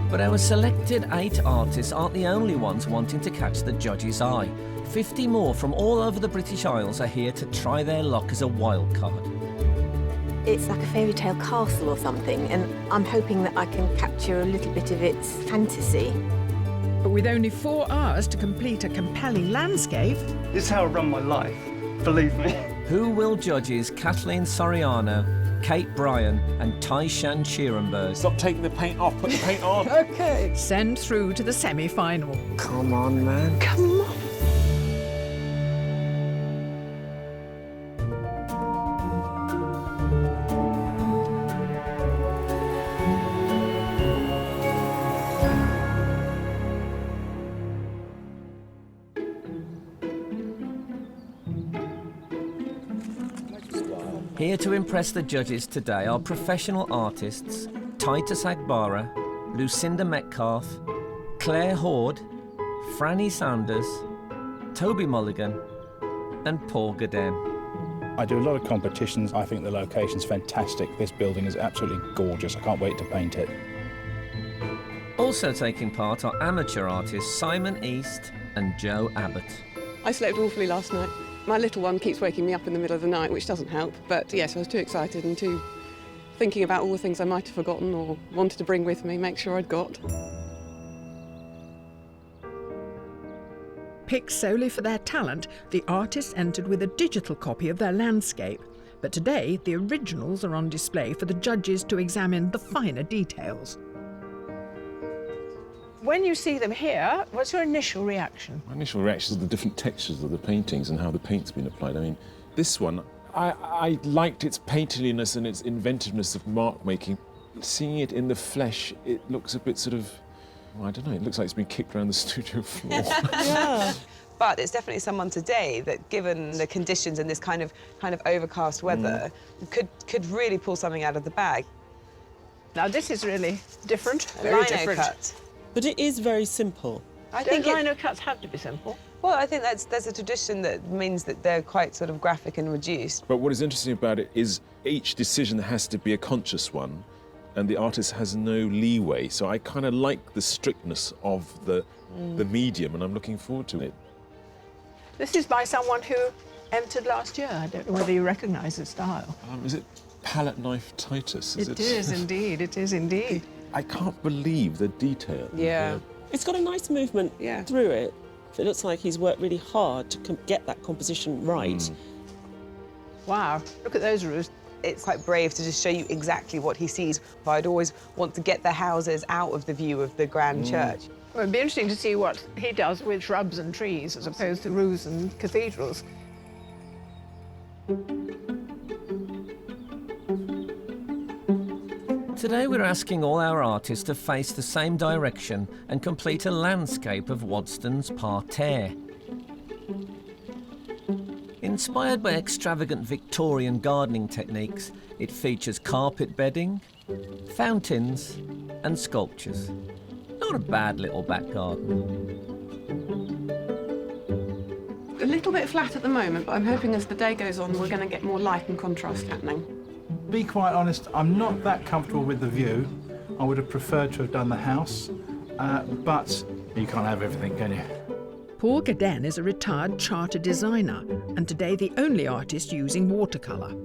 But our selected 8 artists aren't the only ones wanting to catch the judge's eye. 50 more from all over the British Isles are here to try their luck as a wild card. It's like a fairy tale castle or something, and I'm hoping that I can capture a little bit of its fantasy. But with only 4 hours to complete a compelling landscape... This is how I run my life, believe me. Who will judges Kathleen Soriano, Kate Bryan and Tyshan Sheerenberg? Stop taking the paint off, put the paint on. OK. Send through to the semi-final. Come on, man. Come on. Here to impress the judges today are professional artists Titus Agbara, Lucinda Metcalf, Claire Horde, Franny Sanders, Toby Mulligan and Paul Gaden. I do a lot of competitions. I think the location's fantastic. This building is absolutely gorgeous. I can't wait to paint it. Also taking part are amateur artists Simon East and Joe Abbott. I slept awfully last night. My little one keeps waking me up in the middle of the night, which doesn't help. But yes, I was too excited and too thinking about all the things I might have forgotten or wanted to bring with me, make sure I'd got. Picked solely for their talent, the artists entered with a digital copy of their landscape. But today, the originals are on display for the judges to examine the finer details. When you see them here, what's your initial reaction? My initial reaction is the different textures of the paintings and how the paint's been applied. I mean, this one, I liked its painterliness and its inventiveness of mark making. Seeing it in the flesh, it looks a bit sort of, well, I don't know, it looks like it's been kicked around the studio floor. Yeah. But it's definitely someone today that, given the conditions and this kind of overcast weather, could really pull something out of the bag. Now this is really different, very different. Cut. But it is very simple. I think lino cuts have to be simple. Well, I think there's a tradition that means that they're quite sort of graphic and reduced. But what is interesting about it is each decision has to be a conscious one, and the artist has no leeway. So I kind of like the strictness of the medium, and I'm looking forward to it. This is by someone who entered last year. I don't know whether you recognise the style. Is it palette knife Titus? It is indeed, it is indeed. I can't believe the detail. Yeah. It's got a nice movement through it. It looks like he's worked really hard to get that composition right. Wow, look at those roofs. It's quite brave to just show you exactly what he sees. I'd always want to get the houses out of the view of the grand church. Well, it'd be interesting to see what he does with shrubs and trees as opposed to roofs and cathedrals. Today we're asking all our artists to face the same direction and complete a landscape of Wodston's parterre. Inspired by extravagant Victorian gardening techniques, it features carpet bedding, fountains and sculptures. Not a bad little back garden. A little bit flat at the moment, but I'm hoping as the day goes on, we're going to get more light and contrast happening. To be quite honest, I'm not that comfortable with the view. I would have preferred to have done the house, but you can't have everything, can you? Paul Gaden is a retired charter designer and today the only artist using watercolour.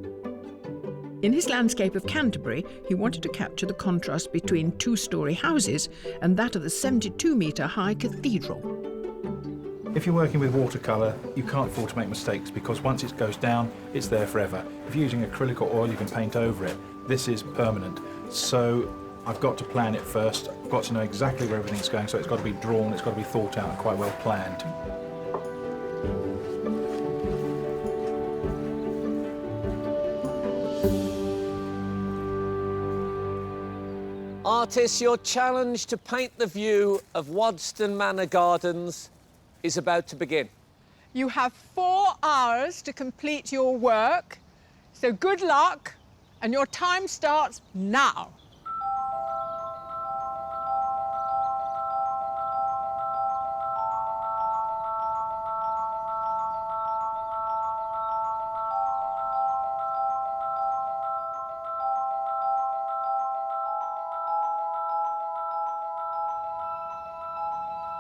In his landscape of Canterbury, he wanted to capture the contrast between 2-storey houses and that of the 72-metre-high cathedral. If you're working with watercolour, you can't afford to make mistakes because once it goes down, it's there forever. If you're using acrylic or oil, you can paint over it. This is permanent. So I've got to plan it first. I've got to know exactly where everything's going, so it's got to be drawn, it's got to be thought out and quite well planned. Artists, your challenge to paint the view of Wodston Manor Gardens is about to begin. You have 4 hours to complete your work, so good luck, and your time starts now.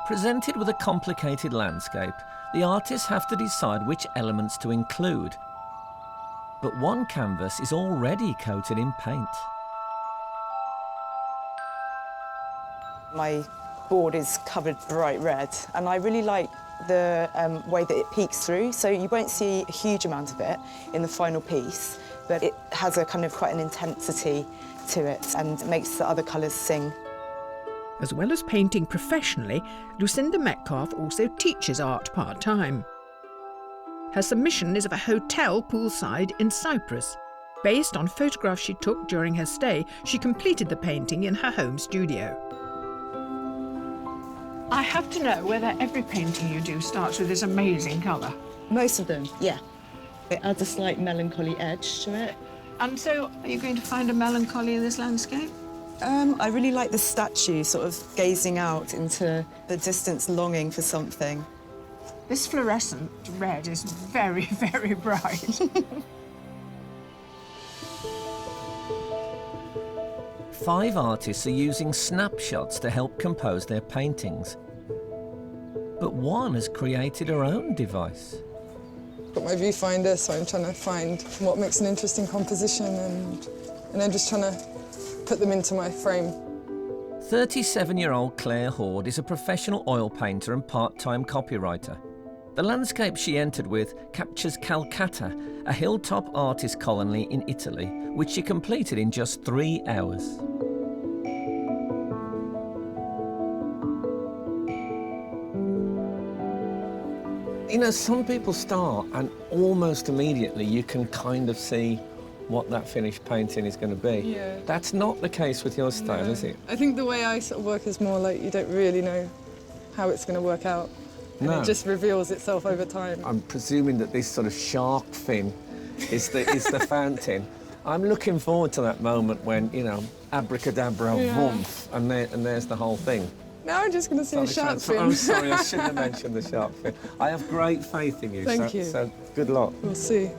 Presented with a complicated landscape, the artists have to decide which elements to include. But one canvas is already coated in paint. My board is covered bright red, and I really like the way that it peeks through, so you won't see a huge amount of it in the final piece, but it has a kind of quite an intensity to it and makes the other colours sing. As well as painting professionally, Lucinda Metcalf also teaches art part-time. Her submission is of a hotel poolside in Cyprus. Based on photographs she took during her stay, she completed the painting in her home studio. I have to know whether every painting you do starts with this amazing colour. Most of them, yeah. It adds a slight melancholy edge to it. And so, are you going to find a melancholy in this landscape? I really like the statue sort of gazing out into the distance, longing for something. This fluorescent red is very, very bright. 5 artists are using snapshots to help compose their paintings. But one has created her own device. Got my viewfinder, so I'm trying to find what makes an interesting composition and then just trying to put them into my frame. 37-year-old Claire Hoard is a professional oil painter and part-time copywriter. The landscape she entered with captures Calcutta, a hilltop artist colony in Italy, which she completed in just 3 hours. You know, some people start and almost immediately you can kind of see what that finished painting is going to be. Yeah. That's not the case with your style, No. is it? I think the way I sort of work is more like you don't really know how it's going to work out. And No. it just reveals itself over time. I'm presuming that this sort of shark fin is the fountain. I'm looking forward to that moment when, you know, abracadabra, Yeah. woomph, and there's the whole thing. Now I'm just going to see a shark fin. I'm sorry, I shouldn't have mentioned the shark fin. I have great faith in you. Thank you. So good luck. We'll see.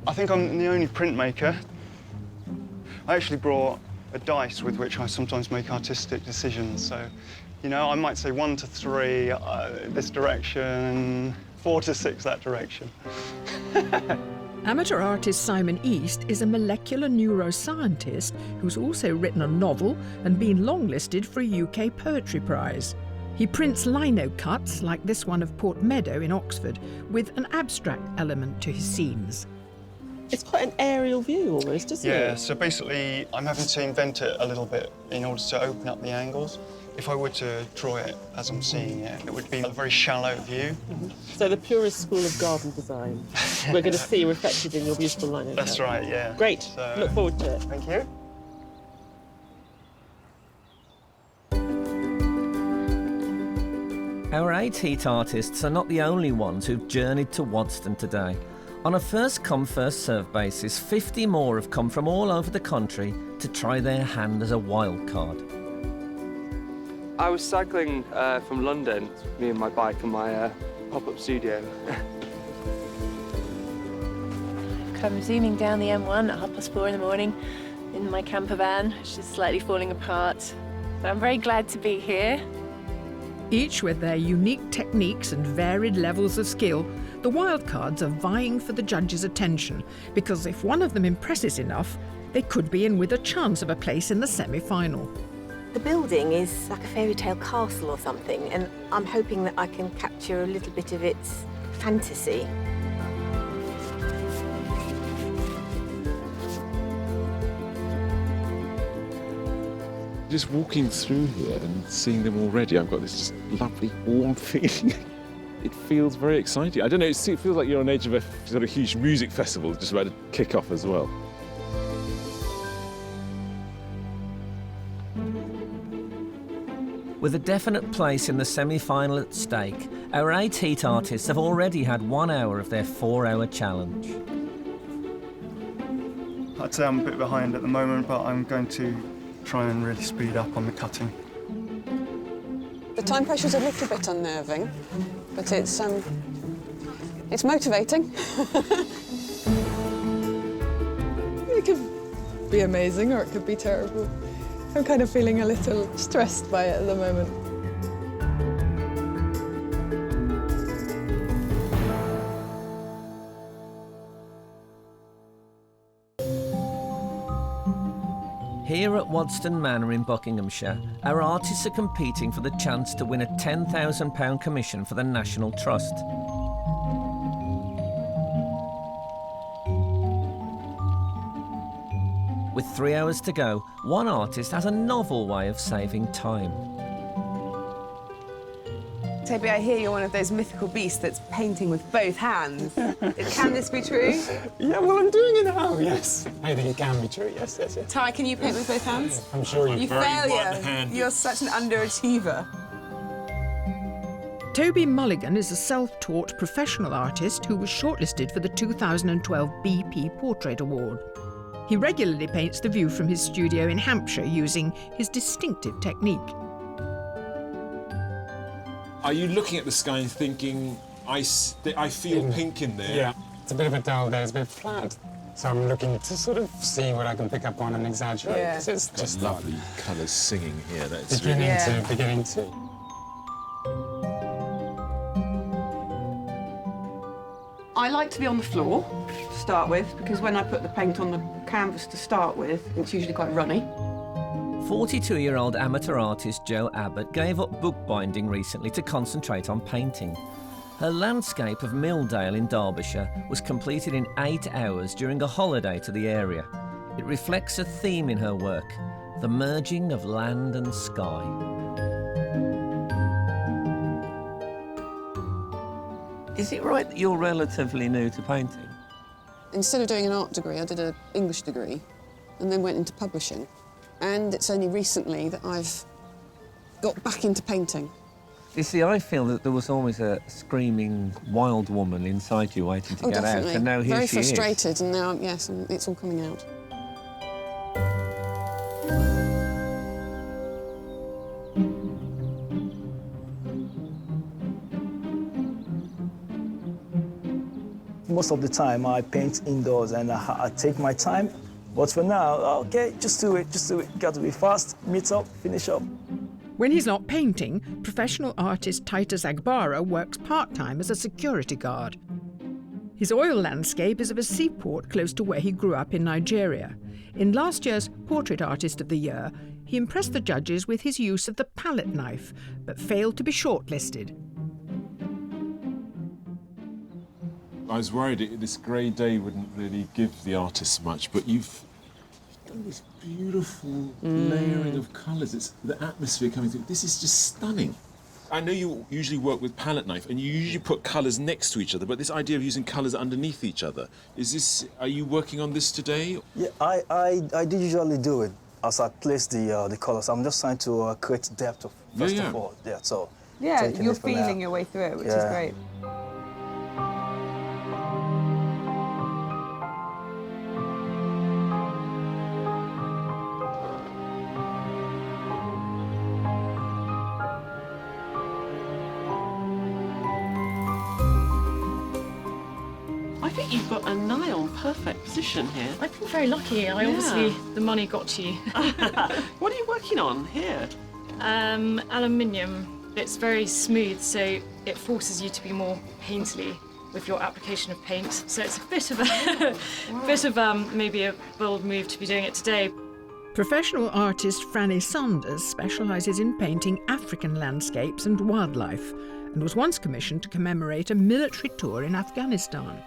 I think I'm the only printmaker. I actually brought a dice with which I sometimes make artistic decisions. So, you know, I might say 1 to 3 this direction, 4 to 6 that direction. Amateur artist Simon East is a molecular neuroscientist who's also written a novel and been longlisted for a UK Poetry Prize. He prints lino cuts, like this one of Port Meadow in Oxford, with an abstract element to his scenes. It's quite an aerial view almost, isn't it? Yeah, so basically I'm having to invent it a little bit in order to open up the angles. If I were to draw it as I'm seeing it, it would be a very shallow view. So the purest school of garden design we're going to see reflected in your beautiful lino. That's right, yeah. Great. So, Look forward to it. Thank you. Our 8 heat artists are not the only ones who've journeyed to Wodston today. On a first-come, first-served basis, 50 more have come from all over the country to try their hand as a wild card. I was cycling from London, me and my bike and my pop-up studio. I'm zooming down the M1 at 4:30 in the morning in my camper van, which is slightly falling apart. But I'm very glad to be here. Each with their unique techniques and varied levels of skill, the wildcards are vying for the judges' attention, because if one of them impresses enough, they could be in with a chance of a place in the semi-final. The building is like a fairy tale castle or something, and I'm hoping that I can capture a little bit of its fantasy. Just walking through here and seeing them already, I've got this just lovely, warm feeling. It feels very exciting. I don't know, it feels like you're on the edge of a sort of huge music festival just about to kick off as well. With a definite place in the semi-final at stake, our 8 heat artists have already had 1 hour of their 4-hour challenge. I'd say I'm a bit behind at the moment, but I'm going to try and really speed up on the cutting. The time pressure's a little bit unnerving, but it's motivating. It could be amazing or it could be terrible. I'm kind of feeling a little stressed by it at the moment. Here at Wodston Manor in Buckinghamshire, our artists are competing for the chance to win a £10,000 commission for the National Trust. With 3 hours to go, one artist has a novel way of saving time. Toby, I hear you're one of those mythical beasts that's painting with both hands. Can this be true? Yeah, well, I'm doing it now, yes. I think it can be true, yes. Ty, can you paint with both hands? I'm sure you can. failure. You're such an underachiever. Toby Mulligan is a self-taught professional artist who was shortlisted for the 2012 BP Portrait Award. He regularly paints the view from his studio in Hampshire using his distinctive technique. Are you looking at the sky and thinking, I feel pink in there? Yeah, it's a bit of a dull day, it's a bit flat. So I'm looking to sort of see what I can pick up on and exaggerate. Yeah. It's just lovely colours singing here. That's beginning to. I like to be on the floor to start with, because when I put the paint on the canvas to start with, it's usually quite runny. 42-year-old amateur artist Jo Abbott gave up bookbinding recently to concentrate on painting. Her landscape of Milldale in Derbyshire was completed in 8 hours during a holiday to the area. It reflects a theme in her work, the merging of land and sky. Is it right that you're relatively new to painting? Instead of doing an art degree, I did an English degree and then went into publishing. And it's only recently that I've got back into painting. You see, I feel that there was always a screaming wild woman inside you waiting to get definitely. out, and now here Very she is. Very frustrated, and now, yes, it's all coming out. Most of the time I paint indoors and I take my time. But for now, okay, just do it. Got to be fast, meet up, finish up. When he's not painting, professional artist Titus Agbara works part-time as a security guard. His oil landscape is of a seaport close to where he grew up in Nigeria. In last year's Portrait Artist of the Year, he impressed the judges with his use of the palette knife, but failed to be shortlisted. I was worried this grey day wouldn't really give the artists much, but you've done this beautiful layering of colours. It's the atmosphere coming through. This is just stunning. I know you usually work with palette knife and you usually put colours next to each other, but this idea of using colours underneath each other, are you working on this today? Yeah, I do usually do it as I place the colours. I'm just trying to create depth first of all. Yeah, so yeah, you're feeling your way through it, which is great. I think you've got a nigh on perfect position here. I've been very lucky. Obviously, the money got to you. What are you working on here? Aluminium. It's very smooth, so it forces you to be more painterly with your application of paint. So it's a bit of maybe a bold move to be doing it today. Professional artist Franny Saunders specialises in painting African landscapes and wildlife, and was once commissioned to commemorate a military tour in Afghanistan.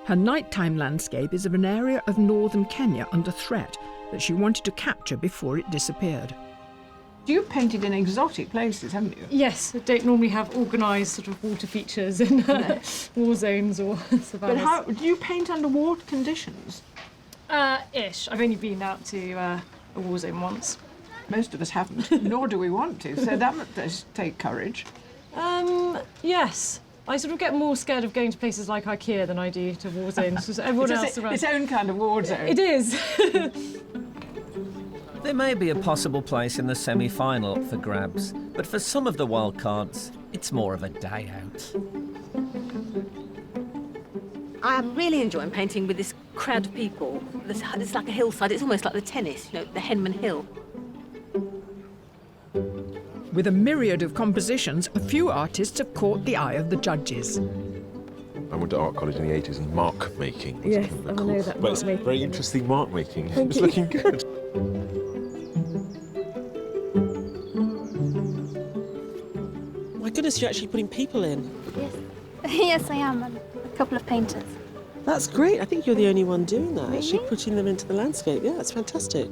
Her nighttime landscape is of an area of northern Kenya under threat that she wanted to capture before it disappeared. You've painted in exotic places, haven't you? Yes, I don't normally have organised sort of water features in war zones or savannas. But do you paint under war conditions? Ish. I've only been out to a war zone once. Most of us haven't, nor do we want to, so that does take courage. Yes. I sort of get more scared of going to places like IKEA than I do to war zones, because everyone else around... Its own kind of war zone. It is. There may be a possible place in the semi-final up for grabs, but for some of the wild cards, it's more of a day out. I am really enjoying painting with this crowd of people. It's like a hillside. It's almost like the tennis, you know, the Henman Hill. With a myriad of compositions, a few artists have caught the eye of the judges. I went to art college in the 80s and mark making was Yes, kind of I cool. know that But it's mark making, very yeah. interesting mark making. Thank It's you. looking good. My goodness, you're actually putting people in. Yes, I am, and a couple of painters. That's great. I think you're the only one doing that, actually Really? putting them into the landscape. Yeah, it's fantastic.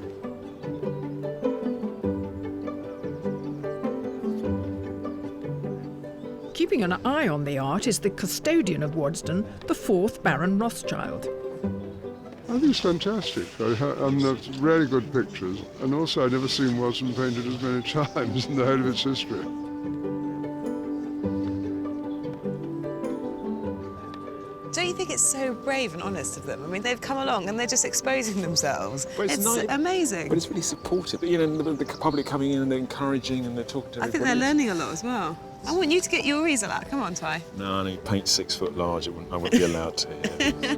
Keeping an eye on the art is the custodian of Wodston, the 4th Baron Rothschild. I think it's fantastic. That's really good pictures. And also, I've never seen Wodston painted as many times in the whole of its history. Don't you think it's so brave and honest of them? I mean, they've come along and they're just exposing themselves. But It's nice. amazing. But it's really supportive. You know, the public coming in and they're encouraging and they're talking to I think everybody. they're learning a lot as well. I want you to get your easel out. Come on, Ty. No, I don't paint 6 foot large. I wouldn't be allowed to. Yeah.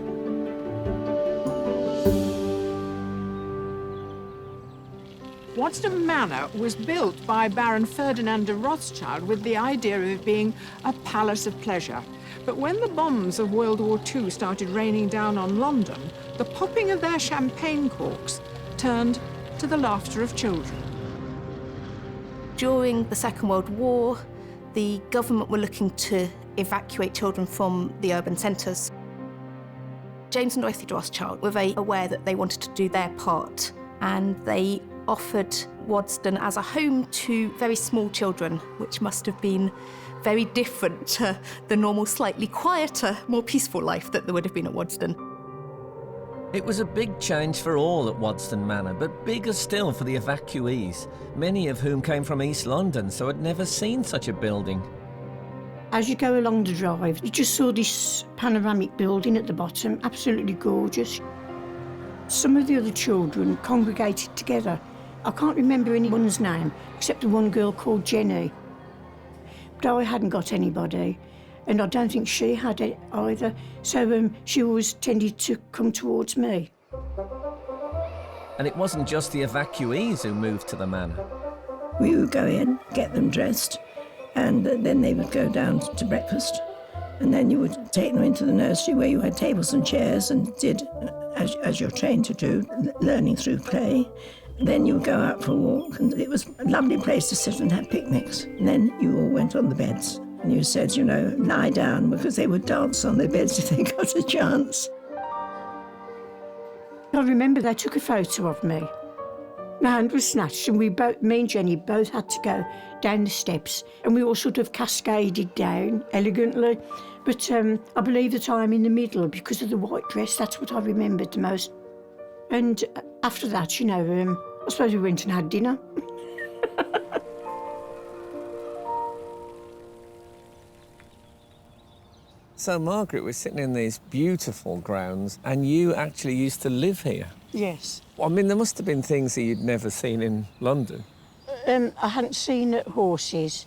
Wodston Manor was built by Baron Ferdinand de Rothschild with the idea of it being a palace of pleasure. But when the bombs of World War II started raining down on London, the popping of their champagne corks turned to the laughter of children. During the Second World War, the government were looking to evacuate children from the urban centres. James and Dorothy Rothschild were very aware that they wanted to do their part, and they offered Wodston as a home to very small children, which must have been very different to the normal, slightly quieter, more peaceful life that there would have been at Wodston. It was a big change for all at Wodston Manor, but bigger still for the evacuees, many of whom came from East London, so had never seen such a building. As you go along the drive, you just saw this panoramic building at the bottom, absolutely gorgeous. Some of the other children congregated together. I can't remember anyone's name, except the one girl called Jenny. But I hadn't got anybody, and I don't think she had it either, so she always tended to come towards me. And it wasn't just the evacuees who moved to the manor. We would go in, get them dressed, and then they would go down to breakfast. And then you would take them into the nursery where you had tables and chairs and did, as you're trained to do, learning through play. Then you would go out for a walk, and it was a lovely place to sit and have picnics. And then you all went on the beds, and you said, you know, lie down, because they would dance on their beds if they got a chance. I remember they took a photo of me. My hand was snatched, and me and Jenny both had to go down the steps, and we all sort of cascaded down elegantly. But I believe that I'm in the middle because of the white dress. That's what I remembered the most. And after that, you know, I suppose we went and had dinner. So, Margaret, we're sitting in these beautiful grounds, and you actually used to live here. Yes. I mean, there must have been things that you'd never seen in London. I hadn't seen horses,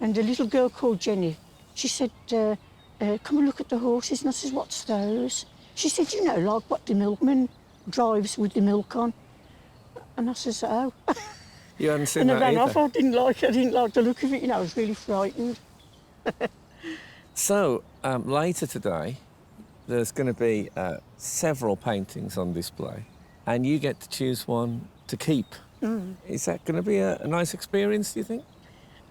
and a little girl called Jenny, she said, come and look at the horses, and I said, what's those? She said, you know, like what the milkman drives with the milk on. And I said, oh. You hadn't seen and that I ran either. off. I didn't like the look of it, you know, I was really frightened. So, later today, there's going to be several paintings on display, and you get to choose one to keep. Mm. Is that going to be a nice experience, do you think?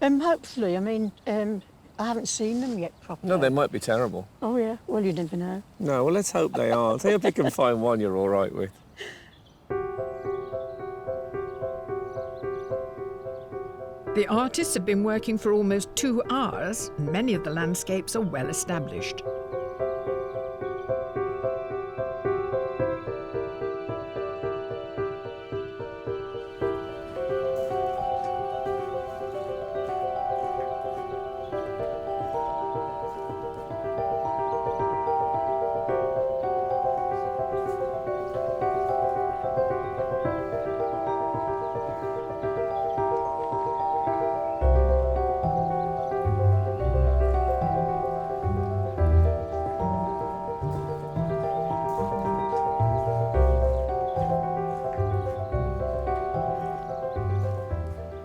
Hopefully. I mean, I haven't seen them yet properly. No, they might be terrible. Oh, yeah. Well, you never know. No, well, let's hope they aren't. I hope you can find one you're all right with. The artists have been working for almost 2 hours, and many of the landscapes are well established.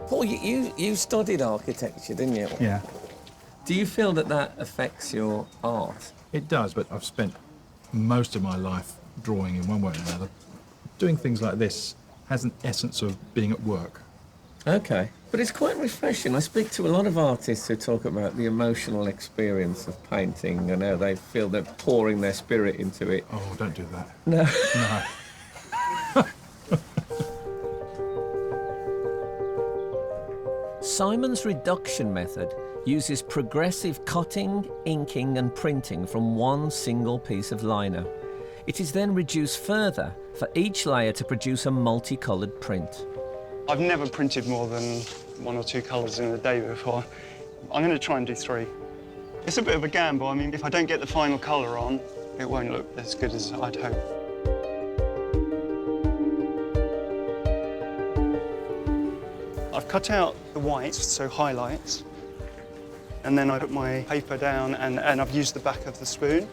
Paul, you studied architecture, didn't you? Yeah. Do you feel that that affects your art? It does, but I've spent most of my life drawing in one way or another. Doing things like this has an essence of being at work. Okay, but it's quite refreshing. I speak to a lot of artists who talk about the emotional experience of painting and how they feel they're pouring their spirit into it. Oh, don't do that. No. No. Simon's reduction method uses progressive cutting, inking and printing from one single piece of lino. It is then reduced further for each layer to produce a multicoloured print. I've never printed more than 1 or 2 colours in a day before. I'm going to try and do 3. It's a bit of a gamble. I mean, if I don't get the final colour on, it won't look as good as I'd hope. I've cut out the whites, so highlights, and then I put my paper down and I've used the back of the spoon.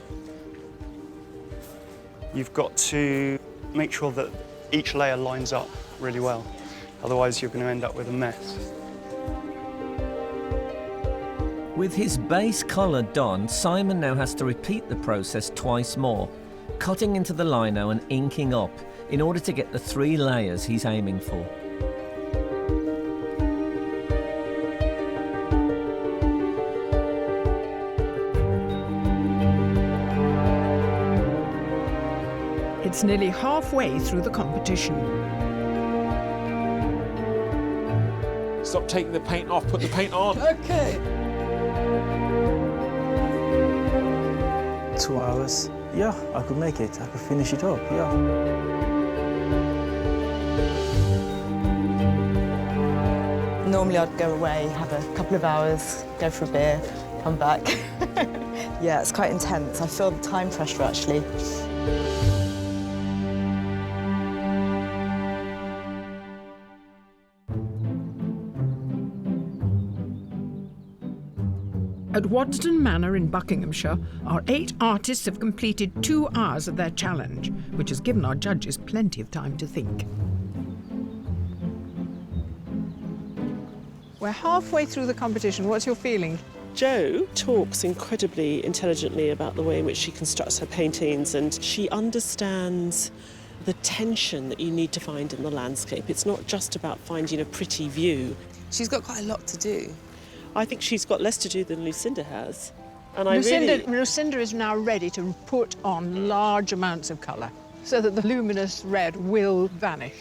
You've got to make sure that each layer lines up really well, otherwise you're going to end up with a mess. With his base colour done, Simon now has to repeat the process twice more, cutting into the lino and inking up in order to get the 3 layers he's aiming for. It's nearly halfway through the competition. Stop taking the paint off, put the paint on. Okay. 2 hours. Yeah, I could make it. I could finish it up, yeah. Normally I'd go away, have a couple of hours, go for a beer, come back. Yeah, it's quite intense. I feel the time pressure, actually. At Wodston Manor in Buckinghamshire, our 8 artists have completed 2 hours of their challenge, which has given our judges plenty of time to think. We're halfway through the competition. What's your feeling? Jo talks incredibly intelligently about the way in which she constructs her paintings, and she understands the tension that you need to find in the landscape. It's not just about finding a pretty view. She's got quite a lot to do. I think she's got less to do than Lucinda has. And Lucinda is now ready to put on large amounts of colour so that the luminous red will vanish.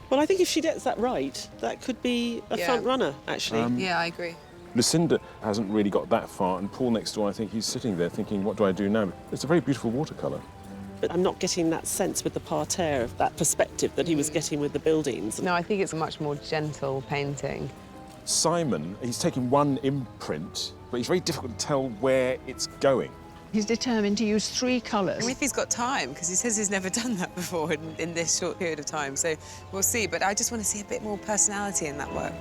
Well, I think if she gets that right, that could be a front runner, actually. Yeah, I agree. Lucinda hasn't really got that far, and Paul next door, I think he's sitting there thinking, what do I do now? It's a very beautiful watercolour. But I'm not getting that sense with the parterre of that perspective that he was getting with the buildings. No, I think it's a much more gentle painting. Simon, he's taking one imprint, but it's very difficult to tell where it's going. He's determined to use 3 colours. I mean, if he's got time, because he says he's never done that before in this short period of time, so we'll see. But I just want to see a bit more personality in that work.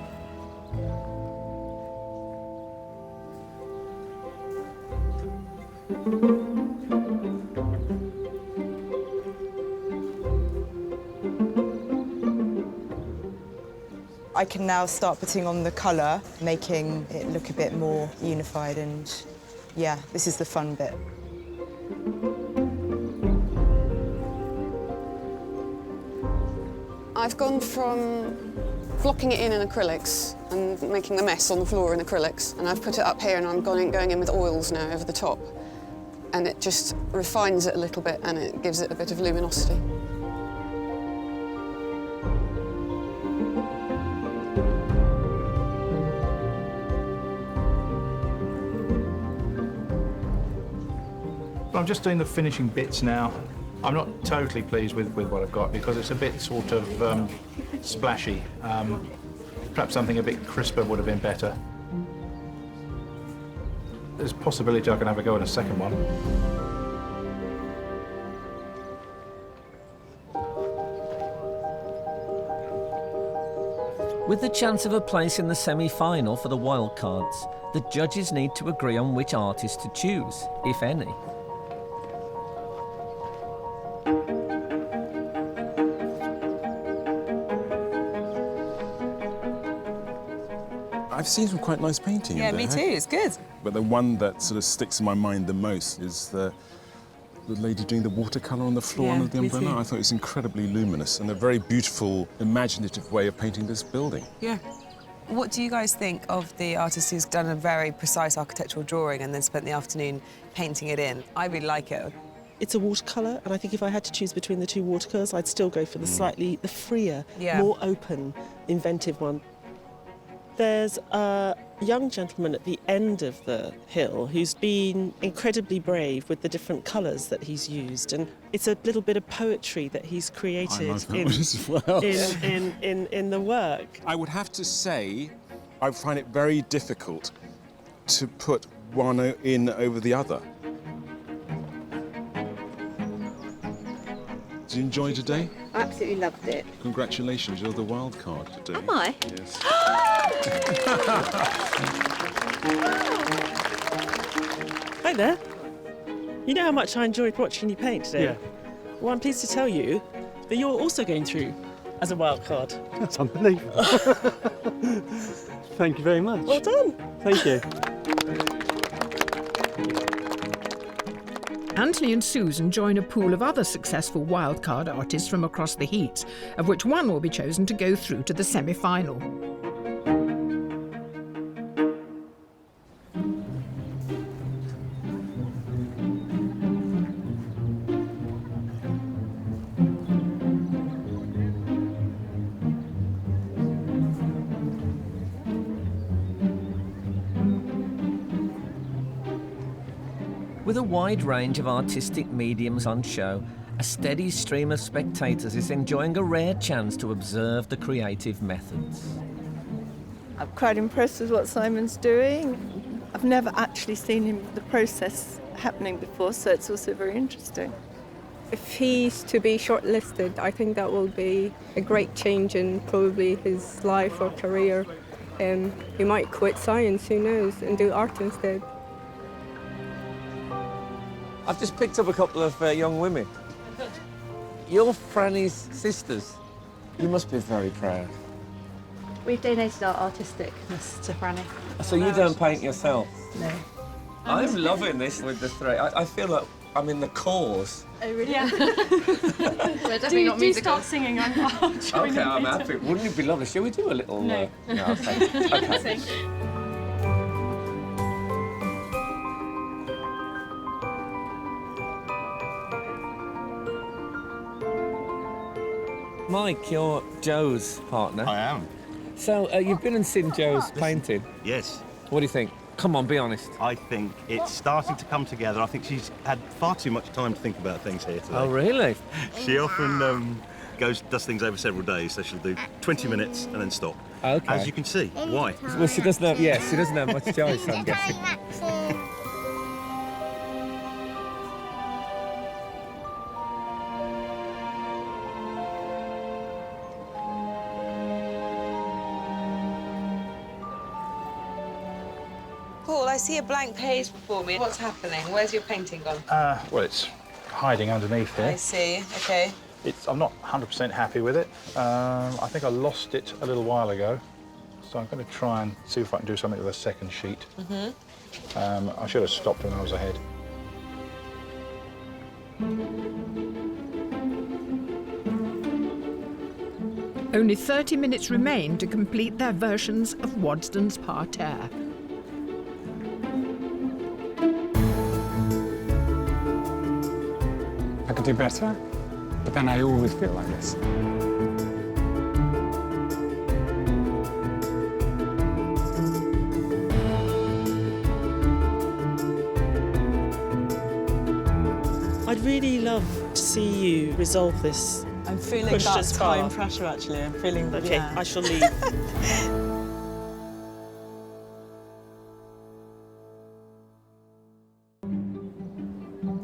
I can now start putting on the colour, making it look a bit more unified, and yeah, this is the fun bit. I've gone from blocking it in acrylics and making the mess on the floor in acrylics, and I've put it up here and I'm going in with oils now over the top. And it just refines it a little bit and it gives it a bit of luminosity. I'm just doing the finishing bits now. I'm not totally pleased with what I've got because it's a bit sort of splashy. Perhaps something a bit crisper would have been better. There's a possibility I can have a go at a second one. With the chance of a place in the semi-final for the wildcards, the judges need to agree on which artist to choose, if any. I've seen some quite nice painting in Yeah, there. me too. It's good. But the one that sort of sticks in my mind the most is the lady doing the watercolour on the floor Yeah, under the me umbrella. too. I thought it was incredibly luminous and a very beautiful, imaginative way of painting this building. Yeah. What do you guys think of the artist who's done a very precise architectural drawing and then spent the afternoon painting it in? I really like it. It's a watercolour, and I think if I had to choose between the two watercolours, I'd still go for the freer, more open, inventive one. There's a young gentleman at the end of the hill who's been incredibly brave with the different colours that he's used, and it's a little bit of poetry that he's created I like that one as well. in the work. I would have to say I find it very difficult to put one in over the other. Did you enjoy today? I absolutely loved it. Congratulations, you're the wild card today. Am I? Yes. Hi there. You know how much I enjoyed watching you paint today? Yeah. Well, I'm pleased to tell you that you're also going through as a wild card. That's unbelievable. Thank you very much. Well done. Thank you. Anthony and Susan join a pool of other successful wildcard artists from across the heats, of which one will be chosen to go through to the semi-final. With a wide range of artistic mediums on show, a steady stream of spectators is enjoying a rare chance to observe the creative methods. I'm quite impressed with what Simon's doing. I've never actually seen the process happening before, so it's also very interesting. If he's to be shortlisted, I think that will be a great change in probably his life or career. He might quit science, who knows, and do art instead. I've just picked up a couple of young women. You're Franny's sisters. You must be very proud. We've donated our artisticness to Franny. So you don't paint yourself? No. I'm loving this with the three. I feel like I'm in the cause. Oh, really? Yeah. We're definitely not do start singing. I'll join Okay, in I'm later. happy. Wouldn't it be lovely? Shall we do a little... No. No, okay. Okay. Mike, you're Joe's partner. I am. So you've been and seen Joe's painting? Yes. What do you think? Come on, be honest. I think it's starting to come together. I think she's had far too much time to think about things here today. Oh, really? She often does things over several days, so she'll do 20 minutes and then stop. Okay. As you can see. Why? Well, she doesn't have, yes, she doesn't have much choice, I'm guessing. Paul, I see a blank page before me. What's happening? Where's your painting gone? Well, it's hiding underneath here. I see. Okay. I'm not 100% happy with it. I think I lost it a little while ago, so I'm going to try and see if I can do something with a second sheet. I should have stopped when I was ahead. Only 30 minutes remain to complete their versions of Wodston's parterre. I could do better, but then I always feel like this. I'd really love to see you resolve this. I'm feeling Pushed that as far. time pressure, actually. I'm feeling... Okay, yeah. I shall leave.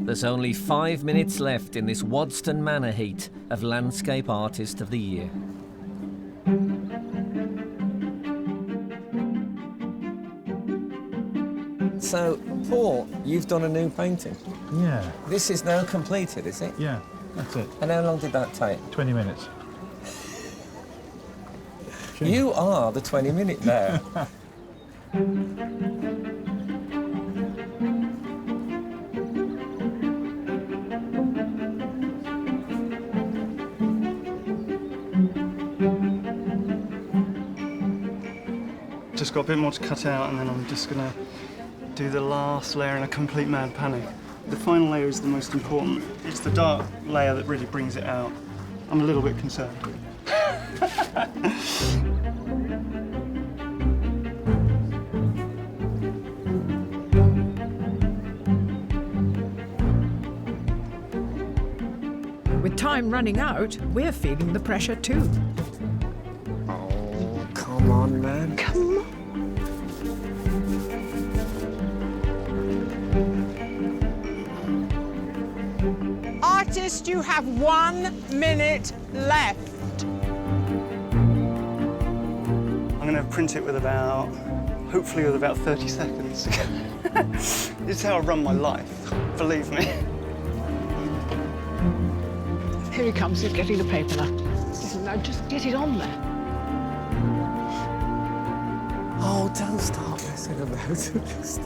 There's only 5 minutes left in this Wodston Manor heat of Landscape Artist of the Year. So, Paul, you've done a new painting. Yeah. This is now completed, is it? Yeah, that's it. And how long did that take? 20 minutes. You are the 20-minute there. Just got a bit more to cut out, and then I'm just gonna do the last layer in a complete mad panic. The final layer is the most important. It's the dark layer that really brings it out. I'm a little bit concerned. With time running out, we're feeling the pressure too. Oh, come on, man. Come on. Artist, you have 1 minute left. I'm gonna print it with hopefully with about 30 seconds. This is how I run my life, believe me. Here he comes, he's getting the paper now. Listen, now just get it on there. Oh, don't start messing about it.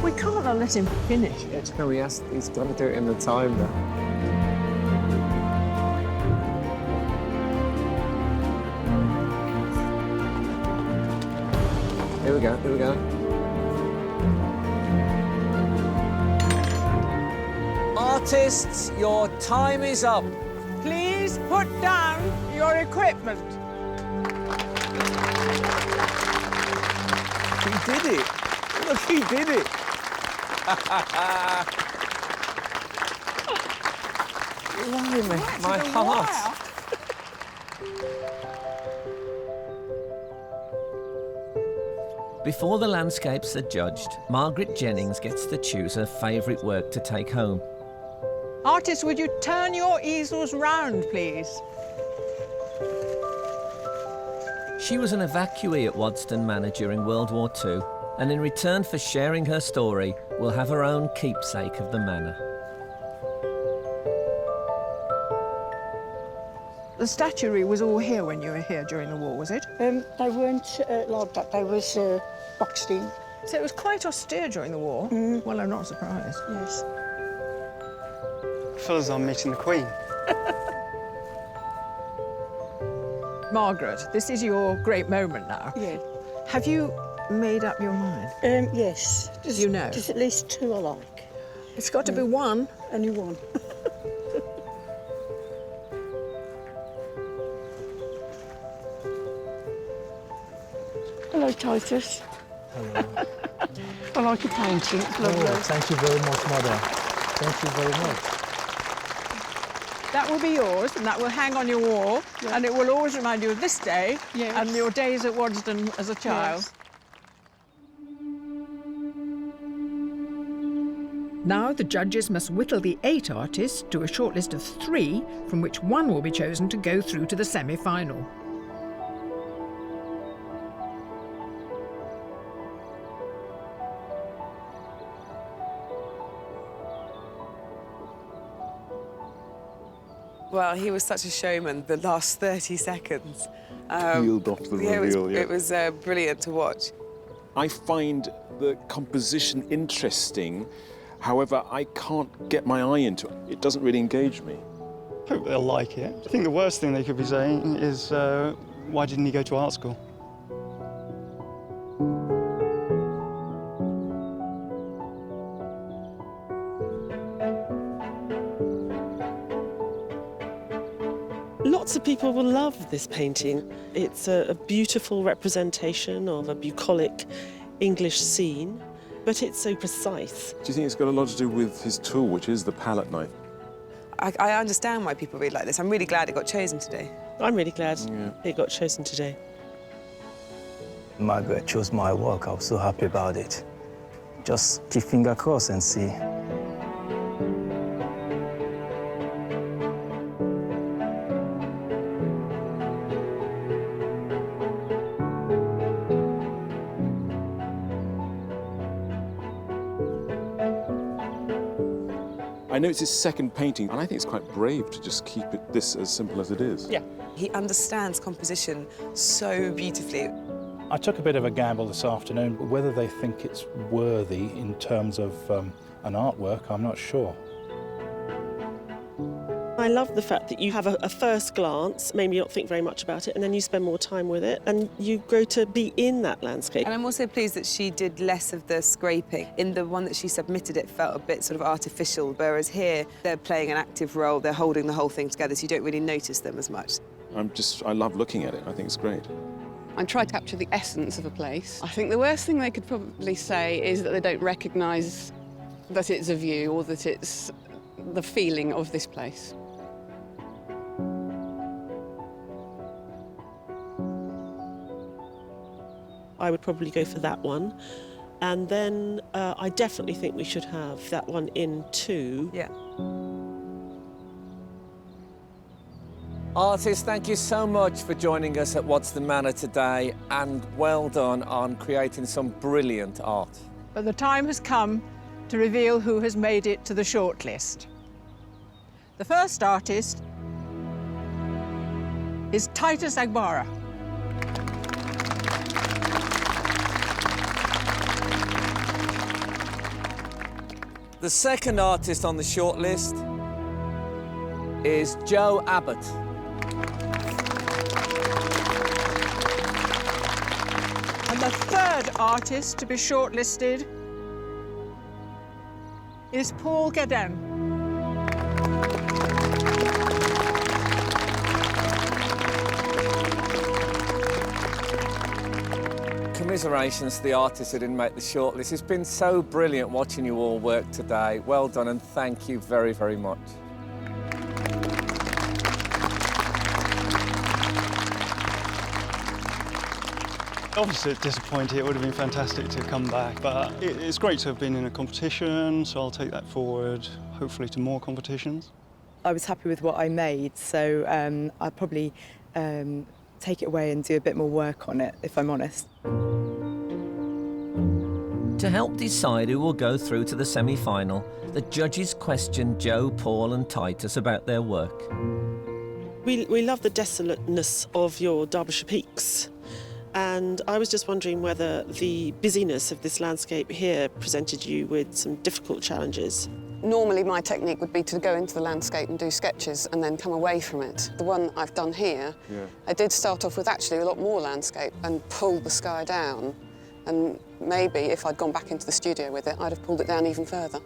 We can't let him finish it. No, he's got to do it in the time now. Here we go, here we go. Artists, your time is up. Please put down your equipment. He did it. Look, he did it. Blimey, my heart. Before the landscapes are judged, Margaret Jennings gets to choose her favourite work to take home. Artist, would you turn your easels round, please? She was an evacuee at Wodston Manor during World War II, and in return for sharing her story, will have her own keepsake of the manor. The statuary was all here when you were here during the war, was it? They weren't like that. They was boxed in. So it was quite austere during the war? Well, I'm not surprised. Yes. I feel as I'm meeting the Queen. Margaret, this is your great moment now. Yeah. Have you made up your mind? Yes. You know? There's at least 2 I like. It's got to be one. Only one. Hello, Titus. Hello. I like your painting. It's lovely. Oh, thank you very much, Mother. Thank you very much. That will be yours, and that will hang on your wall, and it will always remind you of this day and your days at Wodston as a child. Yes. Now the judges must whittle the 8 artists to a shortlist of 3, from which 1 will be chosen to go through to the semi-final. Well, he was such a showman, the last 30 seconds. Peeled off the reveal, It was brilliant to watch. I find the composition interesting, however, I can't get my eye into it. It doesn't really engage me. I hope they'll like it. I think the worst thing they could be saying is, why didn't he go to art school? Lots of people will love this painting. It's a beautiful representation of a bucolic English scene, but it's so precise. Do you think it's got a lot to do with his tool, which is the palette knife? I understand why people really like this. I'm really glad it got chosen today. I'm really glad it got chosen today. Margaret chose my work. I was so happy about it. Just keep finger crossed and see. I know it's his second painting, and I think it's quite brave to just keep it this as simple as it is. Yeah. He understands composition so beautifully. I took a bit of a gamble this afternoon, but whether they think it's worthy in terms of an artwork, I'm not sure. I love the fact that you have a first glance, maybe not think very much about it, and then you spend more time with it, and you grow to be in that landscape. And I'm also pleased that she did less of the scraping. In the one that she submitted, it felt a bit sort of artificial, whereas here, they're playing an active role, they're holding the whole thing together, so you don't really notice them as much. I love looking at it. I think it's great. I try to capture the essence of a place. I think the worst thing they could probably say is that they don't recognise that it's a view or that it's the feeling of this place. I would probably go for that one. And then I definitely think we should have that one in too. Yeah. Artists, thank you so much for joining us at Wodston Manor today, and well done on creating some brilliant art. But the time has come to reveal who has made it to the shortlist. The first artist is Titus Agbara. The second artist on the shortlist is Joe Abbott. And the third artist to be shortlisted is Paul Gadin. Commiserations to the artists who didn't make the shortlist. It's been so brilliant watching you all work today. Well done, and thank you very, very much. Obviously it's disappointing, it would have been fantastic to come back, but it's great to have been in a competition, so I'll take that forward, hopefully to more competitions. I was happy with what I made, so I'll probably take it away and do a bit more work on it, if I'm honest. To help decide who will go through to the semi-final, the judges questioned Joe, Paul and Titus about their work. We love the desolateness of your Derbyshire peaks. And I was just wondering whether the busyness of this landscape here presented you with some difficult challenges. Normally my technique would be to go into the landscape and do sketches and then come away from it. The one I've done here, I did start off with actually a lot more landscape and pulled the sky down. And maybe if I'd gone back into the studio with it, I'd have pulled it down even further.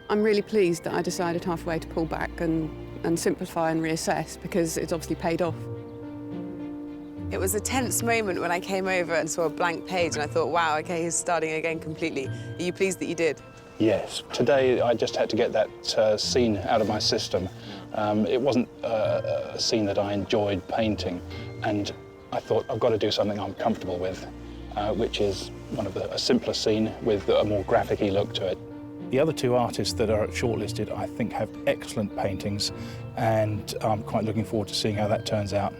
I'm really pleased that I decided halfway to pull back and simplify and reassess, because it's obviously paid off. It was a tense moment when I came over and saw a blank page and I thought, wow, OK, he's starting again completely. Are you pleased that you did? Yes. Today I just had to get that scene out of my system. It wasn't a scene that I enjoyed painting, and I thought I've got to do something I'm comfortable with, which is a simpler scene with a more graphic-y look to it. The other two artists that are shortlisted, I think, have excellent paintings, and I'm quite looking forward to seeing how that turns out.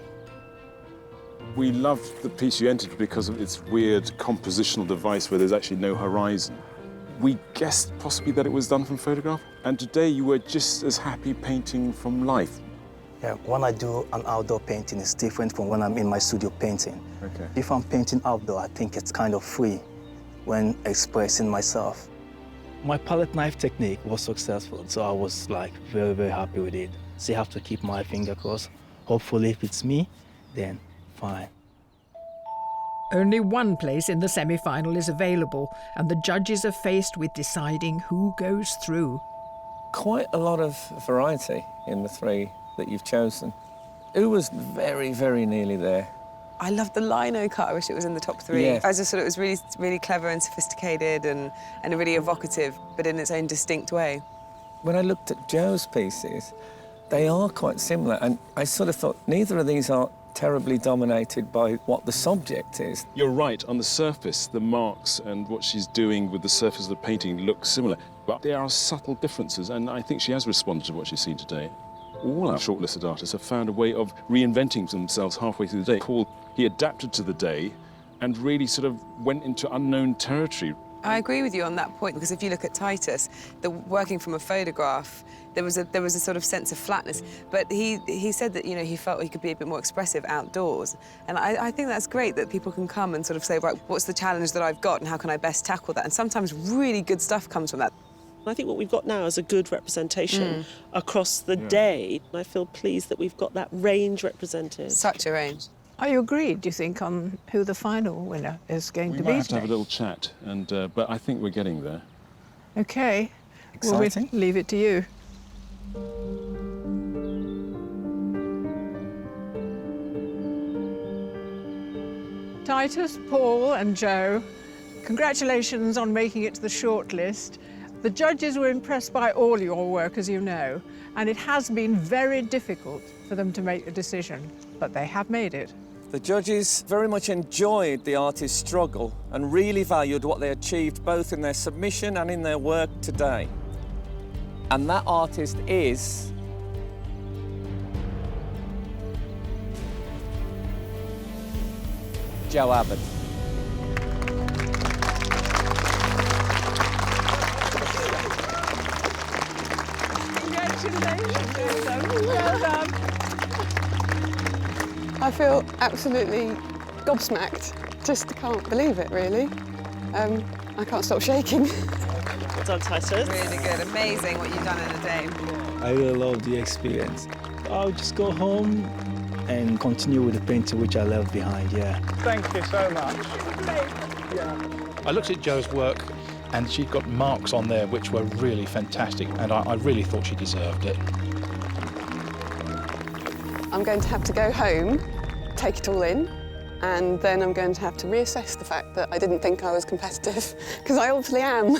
We loved the piece you entered because of its weird compositional device where there's actually no horizon. We guessed possibly that it was done from photograph, and today you were just as happy painting from life. Yeah, when I do an outdoor painting, it's different from when I'm in my studio painting. Okay. If I'm painting outdoor, I think it's kind of free when expressing myself. My palette knife technique was successful, so I was like very, very happy with it. So I have to keep my finger crossed. Hopefully, if it's me, then fine. Only one place in the semi-final is available, and the judges are faced with deciding who goes through. Quite a lot of variety in the three that you've chosen. Who was very, very nearly there? I love the lino cut. I wish it was in the top 3. Yeah. I just thought it was really, really clever and sophisticated and really evocative, but in its own distinct way. When I looked at Joe's pieces, they are quite similar, and I sort of thought neither of these are terribly dominated by what the subject is. You're right, on the surface, the marks and what she's doing with the surface of the painting look similar, but there are subtle differences, and I think she has responded to what she's seen today. All our shortlisted artists have found a way of reinventing themselves halfway through the day. Paul, he adapted to the day and really sort of went into unknown territory. I agree with you on that point, because if you look at Titus, working from a photograph, there was a sort of sense of flatness. But he said that, you know, he felt he could be a bit more expressive outdoors. And I think that's great that people can come and sort of say, right, what's the challenge that I've got and how can I best tackle that? And sometimes really good stuff comes from that. I think what we've got now is a good representation across the day. I feel pleased that we've got that range represented. Such a range. Are you agreed, do you think, on who the final winner is going to be? We might have to today? have a little chat, but I think we're getting there. OK. Exciting. We'll leave it to you. Titus, Paul and Joe, congratulations on making it to the shortlist. The judges were impressed by all your work, as you know, and it has been very difficult for them to make a decision, but they have made it. The judges very much enjoyed the artist's struggle and really valued what they achieved both in their submission and in their work today. And that artist is... Joe Abbott. Congratulations. Well done. I feel absolutely gobsmacked. Just can't believe it, really. I can't stop shaking. Well done, Titus. Really good. Amazing what you've done in a day. I really love the experience. I'll just go home and continue with the painting which I left behind, yeah. Thank you so much. I looked at Joe's work and she'd got marks on there which were really fantastic, and I really thought she deserved it. I'm going to have to go home, take it all in, and then I'm going to have to reassess the fact that I didn't think I was competitive, because I obviously am.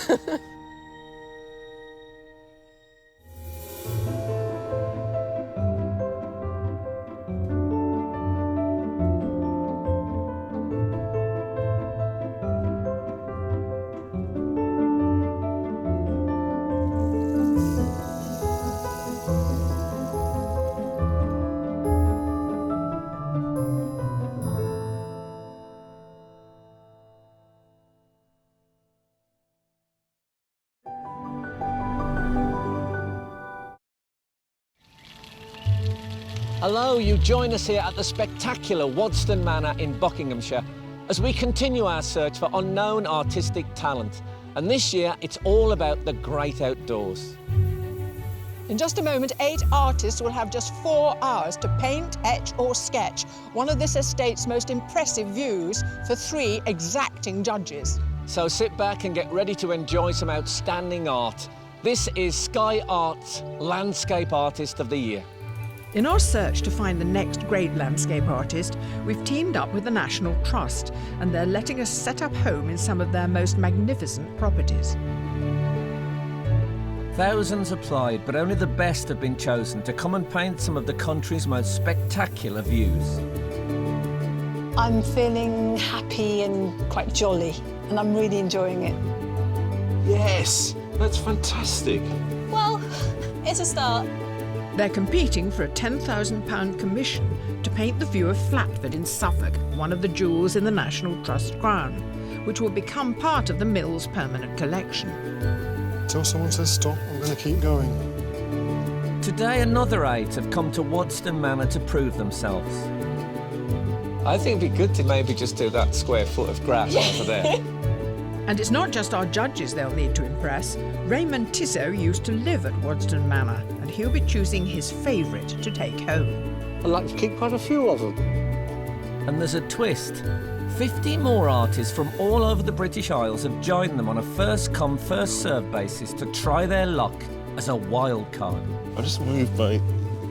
Hello, you join us here at the spectacular Wodston Manor in Buckinghamshire as we continue our search for unknown artistic talent. And this year, it's all about the great outdoors. In just a moment, 8 artists will have just 4 hours to paint, etch or sketch one of this estate's most impressive views for 3 exacting judges. So sit back and get ready to enjoy some outstanding art. This is Sky Arts Landscape Artist of the Year. In our search to find the next great landscape artist, we've teamed up with the National Trust, and they're letting us set up home in some of their most magnificent properties. Thousands applied, but only the best have been chosen to come and paint some of the country's most spectacular views. I'm feeling happy and quite jolly, and I'm really enjoying it. Yes, that's fantastic. Well, it's a start. They're competing for a £10,000 commission to paint the view of Flatford in Suffolk, one of the jewels in the National Trust crown, which will become part of the Mill's permanent collection. Until someone says stop, I'm going to keep going. Today, another 8 have come to Wodston Manor to prove themselves. I think it'd be good to maybe just do that square foot of grass over there. And it's not just our judges they'll need to impress. Raymond Tissot used to live at Wodston Manor, and he'll be choosing his favourite to take home. I'd like to keep quite a few of them. And there's a twist. 50 more artists from all over the British Isles have joined them on a first-come, first-served basis to try their luck as a wild card. I'm just moved by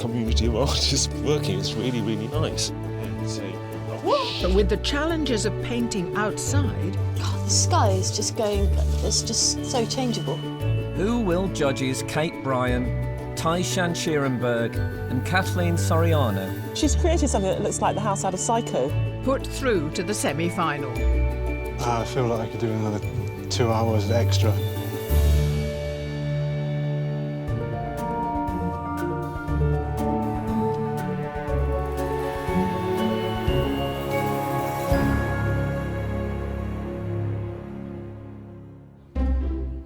community of artists working. It's really, really nice. But with the challenges of painting outside... God, the sky is just going... It's just so changeable. Who will judges Kate Bryan, Tyshan Schierenberg and Kathleen Soriano? She's created something that looks like the house out of Psycho. Put through to the semi-final. I feel like I could do another 2 hours extra.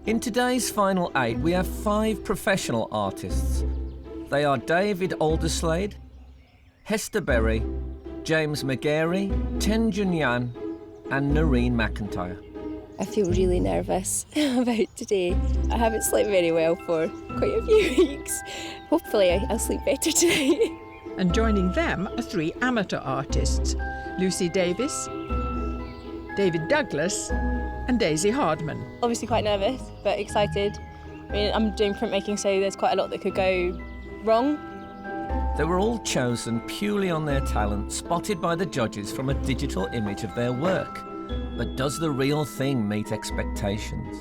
In today's final 8, we have 5 professional artists. They are David Alderslade, Hester Berry, James McGarey, Ten Junyan and Noreen McIntyre. I feel really nervous about today. I haven't slept very well for quite a few weeks. Hopefully I'll sleep better tonight. And joining them are 3 amateur artists, Lucy Davis, David Douglas and Daisy Hardman. Obviously quite nervous, but excited. I mean, I'm doing printmaking, so there's quite a lot that could go wrong. They were all chosen purely on their talent, spotted by the judges from a digital image of their work. But does the real thing meet expectations?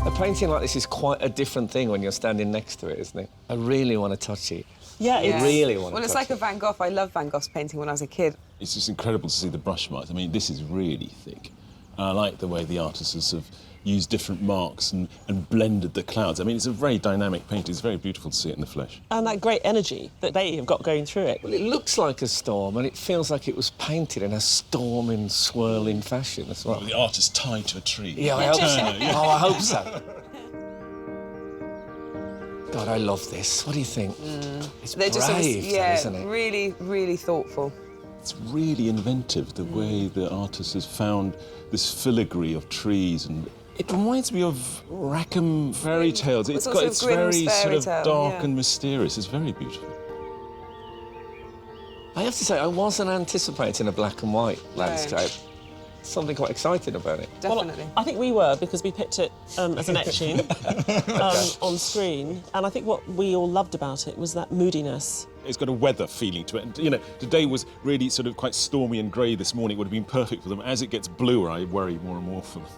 A painting like this is quite a different thing when you're standing next to it, isn't it? I really want to touch it. Yeah, I really want to Well, it's touch like a Van Gogh. I love Van Gogh's painting when I was a kid. It's just incredible to see the brush marks. I mean, this is really thick. And I like the way the artists have used different marks and blended the clouds. I mean, it's a very dynamic painting. It's very beautiful to see it in the flesh. And that great energy that they have got going through it. Well, it looks like a storm, and it feels like it was painted in a storming, swirling fashion as well. Well, the artist tied to a tree. Yeah, I hope so. Oh, I hope so. God, I love this. What do you think? It's brave, isn't it? Really, really thoughtful. It's really inventive, the way the artist has found this filigree of trees, and it reminds me of Rackham fairy tales. It's very sort of dark and mysterious. It's very beautiful. I have to say, I wasn't anticipating a black and white landscape. Something quite exciting about it. Definitely. Well, I think we were, because we picked it as an etching on screen. And I think what we all loved about it was that moodiness. It's got a weather feeling to it. And, you know, today was really sort of quite stormy and grey this morning. It would have been perfect for them. As it gets bluer, I worry more and more for them.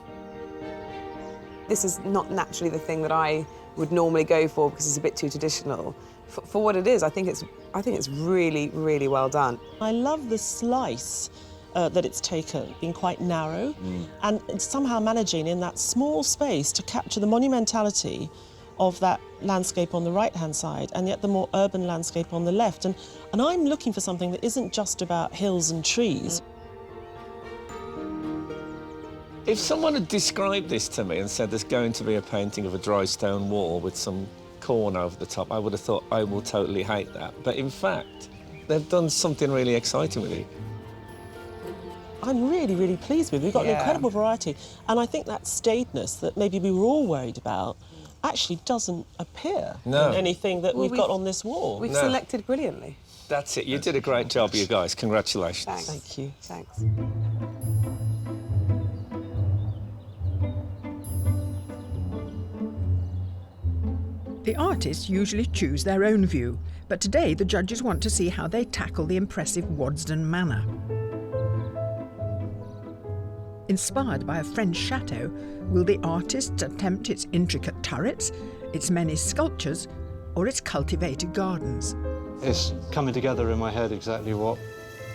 This is not naturally the thing that I would normally go for because it's a bit too traditional. For what it is, I think it's really, really well done. I love the slice that it's taken, being quite narrow, and somehow managing in that small space to capture the monumentality of that landscape on the right-hand side, and yet the more urban landscape on the left. And I'm looking for something that isn't just about hills and trees. If someone had described this to me and said there's going to be a painting of a dry stone wall with some corn over the top, I would have thought, I will totally hate that. But in fact, they've done something really exciting with it. I'm really, really pleased with it. We've got an incredible variety. And I think that staidness that maybe we were all worried about actually doesn't appear in anything that we've got on this wall. We've selected brilliantly. That's it. You did a great job, you guys. Congratulations. Thanks. Thank you. Thanks. The artists usually choose their own view, but today the judges want to see how they tackle the impressive Wodston Manor. Inspired by a French chateau, will the artists attempt its intricate turrets, its many sculptures, or its cultivated gardens? It's coming together in my head exactly what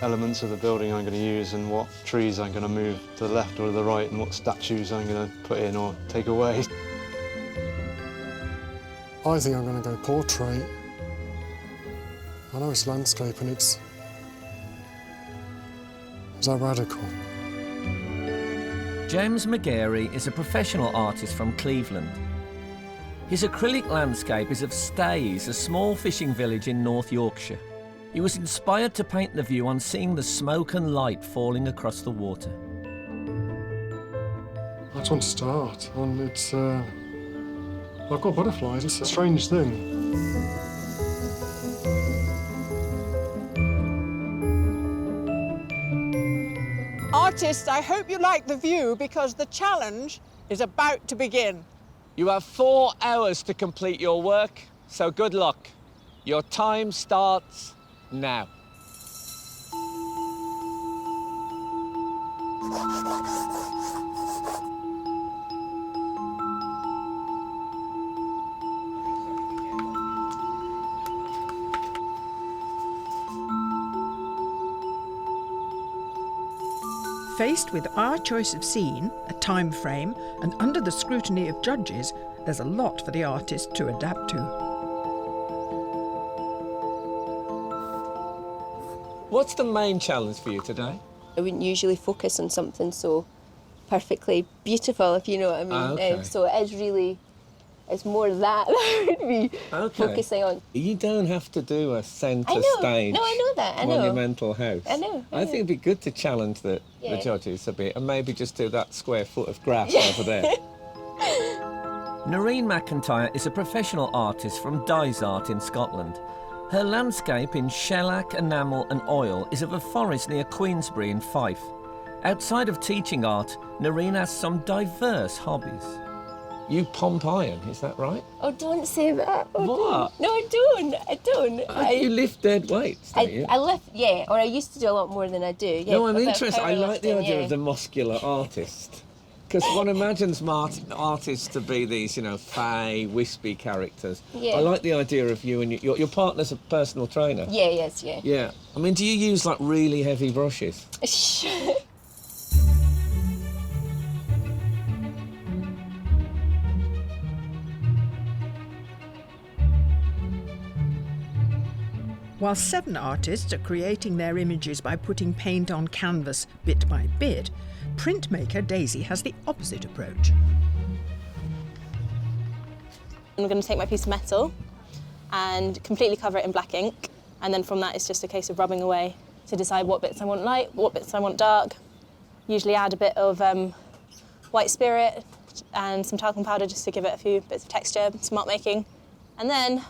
elements of the building I'm going to use and what trees I'm going to move to the left or to the right and what statues I'm going to put in or take away. I think I'm going to go portrait. I know it's landscape and it's that radical. James McGarey is a professional artist from Cleveland. His acrylic landscape is of Stays, a small fishing village in North Yorkshire. He was inspired to paint the view on seeing the smoke and light falling across the water. I just want to start, and it's... I've got butterflies, it's a strange thing. Artists, I hope you like the view because the challenge is about to begin. You have 4 hours to complete your work, so good luck. Your time starts now. Faced with our choice of scene, a time frame, and under the scrutiny of judges, there's a lot for the artist to adapt to. What's the main challenge for you today? I wouldn't usually focus on something so perfectly beautiful, if you know what I mean. Okay. So it is really, it's more that I would be focusing on. You don't have to do a centre I know. stage No, I know that. I know. monumental house. I know. I think it'd be good to challenge the judges a bit and maybe just do that square foot of grass over there. Noreen McIntyre is a professional artist from Doesnt in Scotland. Her landscape in shellac, enamel and oil is of a forest near Queensbury in Fife. Outside of teaching art, Noreen has some diverse hobbies. You pump iron, is that right? Oh, don't say that. Oh, What? Don't. No, I don't. I don't. You lift dead weights, don't you? I lift, yeah, or I used to do a lot more than I do. Yeah, No, I'm a bit of interested. I like the powerlifting, idea yeah. of the muscular artist. Because one imagines artists to be these, you know, fey, wispy characters. Yeah. I like the idea of you and your partner's a personal trainer. Yeah, yes, yeah. Yeah. I mean, do you use, like, really heavy brushes? While 7 artists are creating their images by putting paint on canvas bit by bit, printmaker Daisy has the opposite approach. I'm going to take my piece of metal and completely cover it in black ink, and then from that it's just a case of rubbing away to decide what bits I want light, what bits I want dark. Usually add a bit of white spirit and some talcum powder just to give it a few bits of texture, some mark making, and then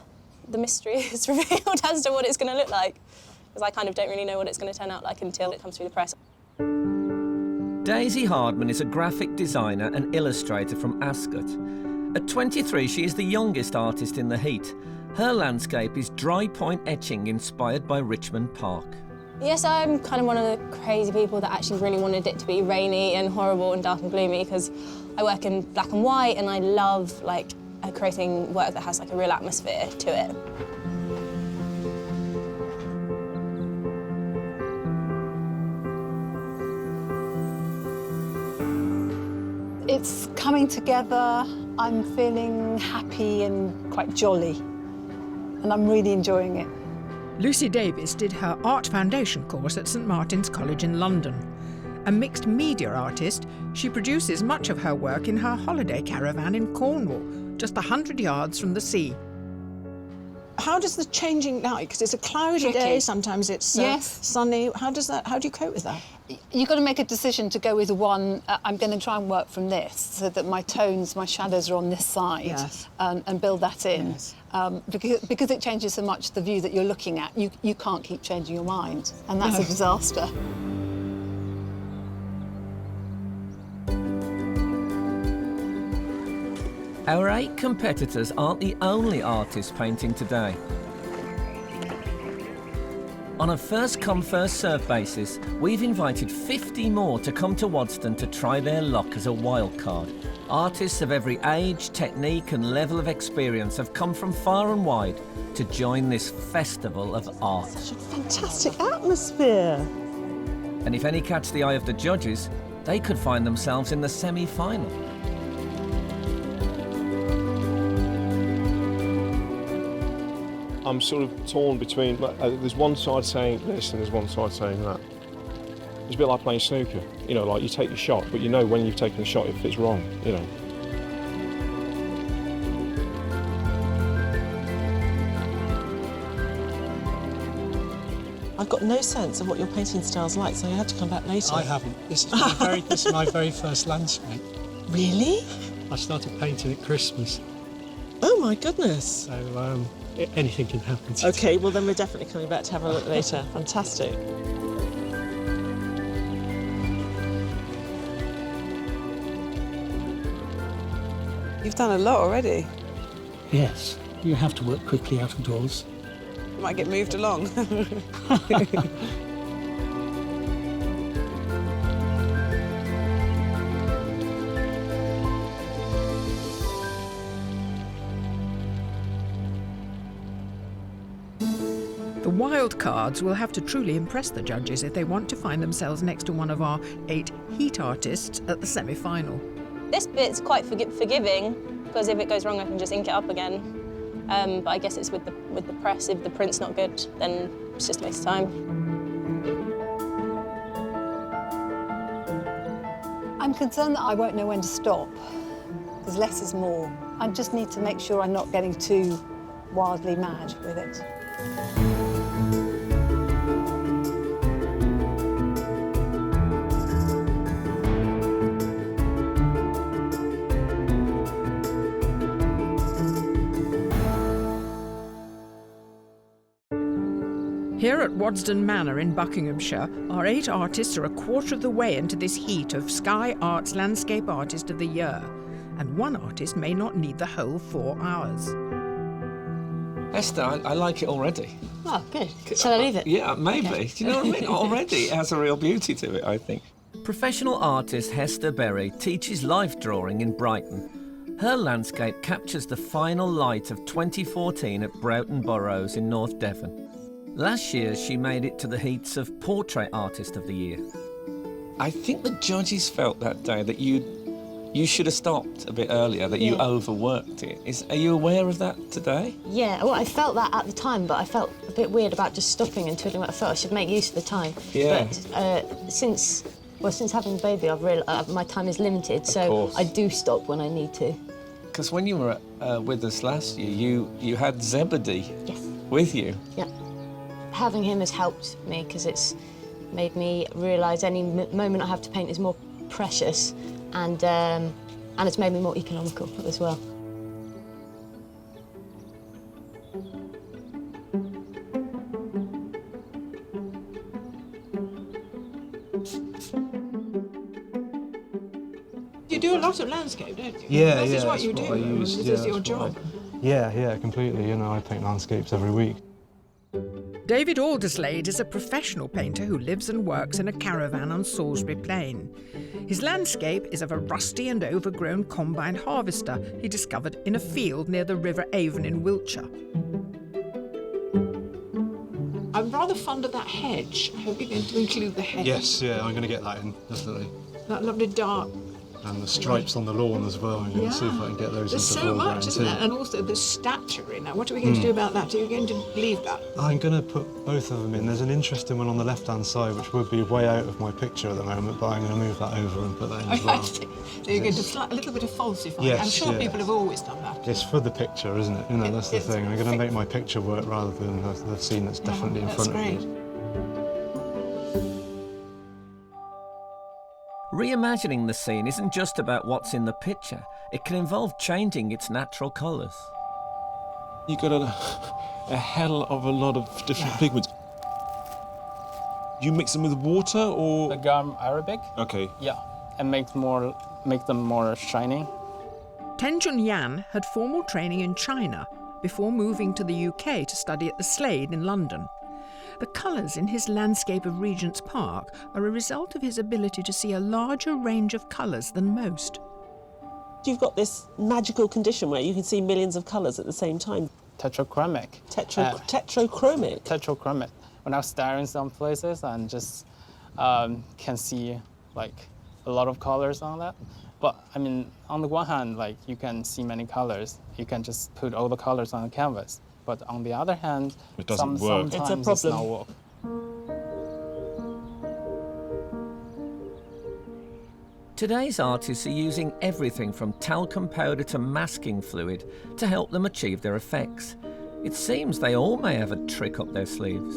the mystery is revealed as to what it's going to look like, because I kind of don't really know what it's going to turn out like until it comes through the press. Daisy Hardman is a graphic designer and illustrator from Ascot. At 23, she is the youngest artist in the heat. Her landscape is dry point etching inspired by Richmond Park. Yes, I'm kind of one of the crazy people that actually really wanted it to be rainy and horrible and dark and gloomy, because I work in black and white and I love creating work that has like a real atmosphere to it. It's coming together. I'm feeling happy and quite jolly, and I'm really enjoying it. Lucy Davis did her Art Foundation course at St Martin's College in London. A mixed media artist, she produces much of her work in her holiday caravan in Cornwall, just 100 yards from the sea. How does the changing light, because it's a cloudy day, sometimes it's sunny, how do you cope with that? You've got to make a decision to go with one, I'm going to try and work from this, so that my tones, my shadows are on this side, and build that in. Yes. Because it changes so much the view that you're looking at, you can't keep changing your mind, and that's a disaster. Our 8 competitors aren't the only artists painting today. On a first-come, first-served basis, we've invited 50 more to come to Wodston to try their luck as a wild card. Artists of every age, technique and level of experience have come from far and wide to join this festival of art. Such a fantastic atmosphere. And if any catch the eye of the judges, they could find themselves in the semi-final. I'm sort of torn between, there's one side saying this and there's one side saying that. It's a bit like playing snooker, you know, like you take your shot, but you know when you've taken the shot if it's wrong, you know. I've got no sense of what your painting style's like, so you have to come back later. I haven't. This is my very first landscape. Really? I started painting at Christmas. Oh my goodness. So anything can happen today. OK, well then we're definitely coming back to have a look later. Fantastic. You've done a lot already. Yes, you have to work quickly out of doors. You might get moved along. The wild cards will have to truly impress the judges if they want to find themselves next to one of our 8 heat artists at the semi-final. This bit's quite forgiving, because if it goes wrong, I can just ink it up again. But I guess it's with the press. If the print's not good, then it's just a waste of time. I'm concerned that I won't know when to stop, because less is more. I just need to make sure I'm not getting too wildly mad with it. Here at Wodston Manor in Buckinghamshire, our 8 artists are a quarter of the way into this heat of Sky Arts Landscape Artist of the Year, and one artist may not need the whole 4 hours. Esther, I like it already. Oh, good. Shall I leave it? Yeah, maybe. Okay. Do you know what I mean? Already it has a real beauty to it, I think. Professional artist Hester Berry teaches life drawing in Brighton. Her landscape captures the final light of 2014 at Broughton Burrows in North Devon. Last year, she made it to the heats of Portrait Artist of the Year. I think the judges felt that day that you should have stopped a bit earlier, that you overworked it. Are you aware of that today? Yeah, well, I felt that at the time, but I felt a bit weird about just stopping and twiddling. I felt I should make use of the time. Yeah. But since having a baby, I've realised my time is limited, so I do stop when I need to. Because when you were with us last year, you had Zebedee with you. Yeah. Having him has helped me because it's made me realise any moment I have to paint is more precious, and it's made me more economical as well. You do a lot of landscape, don't you? Yeah, This yeah. is what that's you do. I use, This yeah, is your that's what job. Yeah, completely. You know, I paint landscapes every week. David Alderslade is a professional painter who lives and works in a caravan on Salisbury Plain. His landscape is of a rusty and overgrown combine harvester he discovered in a field near the River Avon in Wiltshire. I'm rather fond of that hedge. I hope you're going to include the hedge. Yes, yeah, I'm going to get that in, definitely. That lovely dark. And the stripes on the lawn as well. I'm going to see if I can get those There's into so foreground much, isn't too. there? And also the stature in that. What are we going to do about that? Are you going to leave that? I'm going to put both of them in. There's an interesting one on the left-hand side, which would be way out of my picture at the moment, but I'm going to move that over and put that in as well. So you're going to a little bit of falsifying. Yes, I'm sure yeah. people have always done that. It's for the picture, isn't it? You know, that's the thing. I'm going to make my picture work rather than the scene that's definitely in front of me. Reimagining the scene isn't just about what's in the picture. It can involve changing its natural colours. You got a hell of a lot of different pigments. You mix them with water or? The gum Arabic. Okay. Yeah, and make them more shiny. Tenjun Yan had formal training in China before moving to the UK to study at the Slade in London. The colours in his landscape of Regent's Park are a result of his ability to see a larger range of colours than most. You've got this magical condition where you can see millions of colours at the same time. Tetrachromic. Tetrachromic? Tetrachromic. When I was staring some places and just can see like a lot of colors on that. But I mean, on the one hand, like you can see many colors. You can just put all the colors on the canvas. But on the other hand, it doesn't work. Sometimes it's a problem. not work. Today's artists are using everything from talcum powder to masking fluid to help them achieve their effects. It seems they all may have a trick up their sleeves.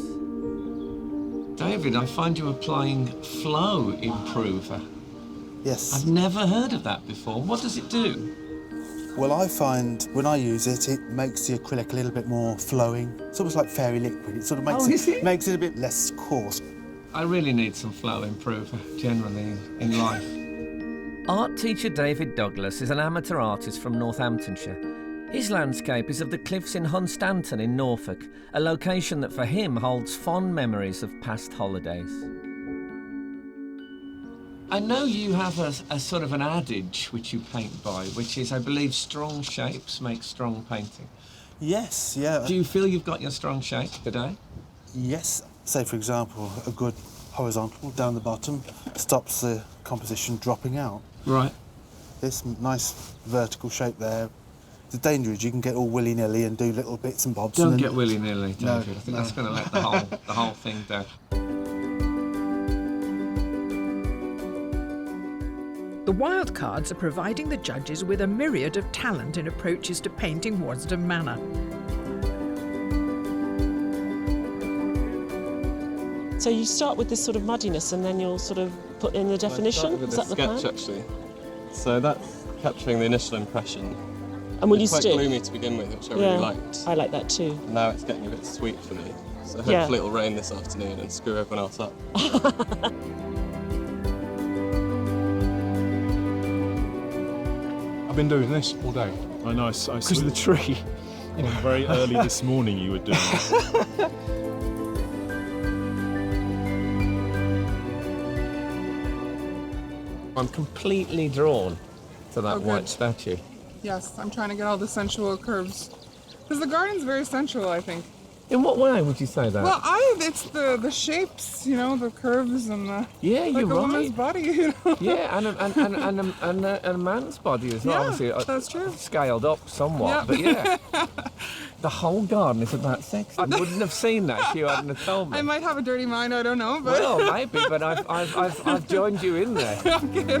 David, I find you applying Flow Improver. Yes. I've never heard of that before. What does it do? Well, I find when I use it, it makes the acrylic a little bit more flowing. It's almost like fairy liquid. It sort of makes it a bit less coarse. I really need some Flow Improver, generally, in life. Art teacher David Douglas is an amateur artist from Northamptonshire. His landscape is of the cliffs in Hunstanton in Norfolk, a location that for him holds fond memories of past holidays. I know you have a sort of an adage which you paint by, which is, I believe, strong shapes make strong painting. Yes, yeah. Do you feel you've got your strong shape today? Yes. Say, for example, a good horizontal down the bottom stops the composition dropping out. Right. This nice vertical shape there. The danger is you can get all willy-nilly and do little bits and bobs. Don't get willy-nilly, David. No, I think that's going to let the whole thing down. The wildcards are providing the judges with a myriad of talent in approaches to painting Wodston Manor. So you start with this sort of muddiness and then you'll sort of put in the definition? Is that the plan? sketch, actually. So that's capturing the initial impression. And will you it's quite stick? gloomy to begin with, which I really liked. I like that too. Now it's getting a bit sweet for me. So hopefully it'll rain this afternoon and screw everyone else up. I've been doing this all day. I know, I saw Because of the tree. You know, very early this morning you were doing it. I'm completely drawn to that white statue. Yes, I'm trying to get all the sensual curves. Because the garden's very sensual, I think. In what way would you say that? Well, it's the shapes, you know, the curves and the... Yeah, you're like a woman's right. body, you know. Yeah, and a man's body as well. Yeah, obviously, that's true. Scaled up somewhat, but yeah. The whole garden is about sex. I wouldn't have seen that if you hadn't have told me. I might have a dirty mind, I don't know, but... Well, maybe, but I've joined you in there. Okay.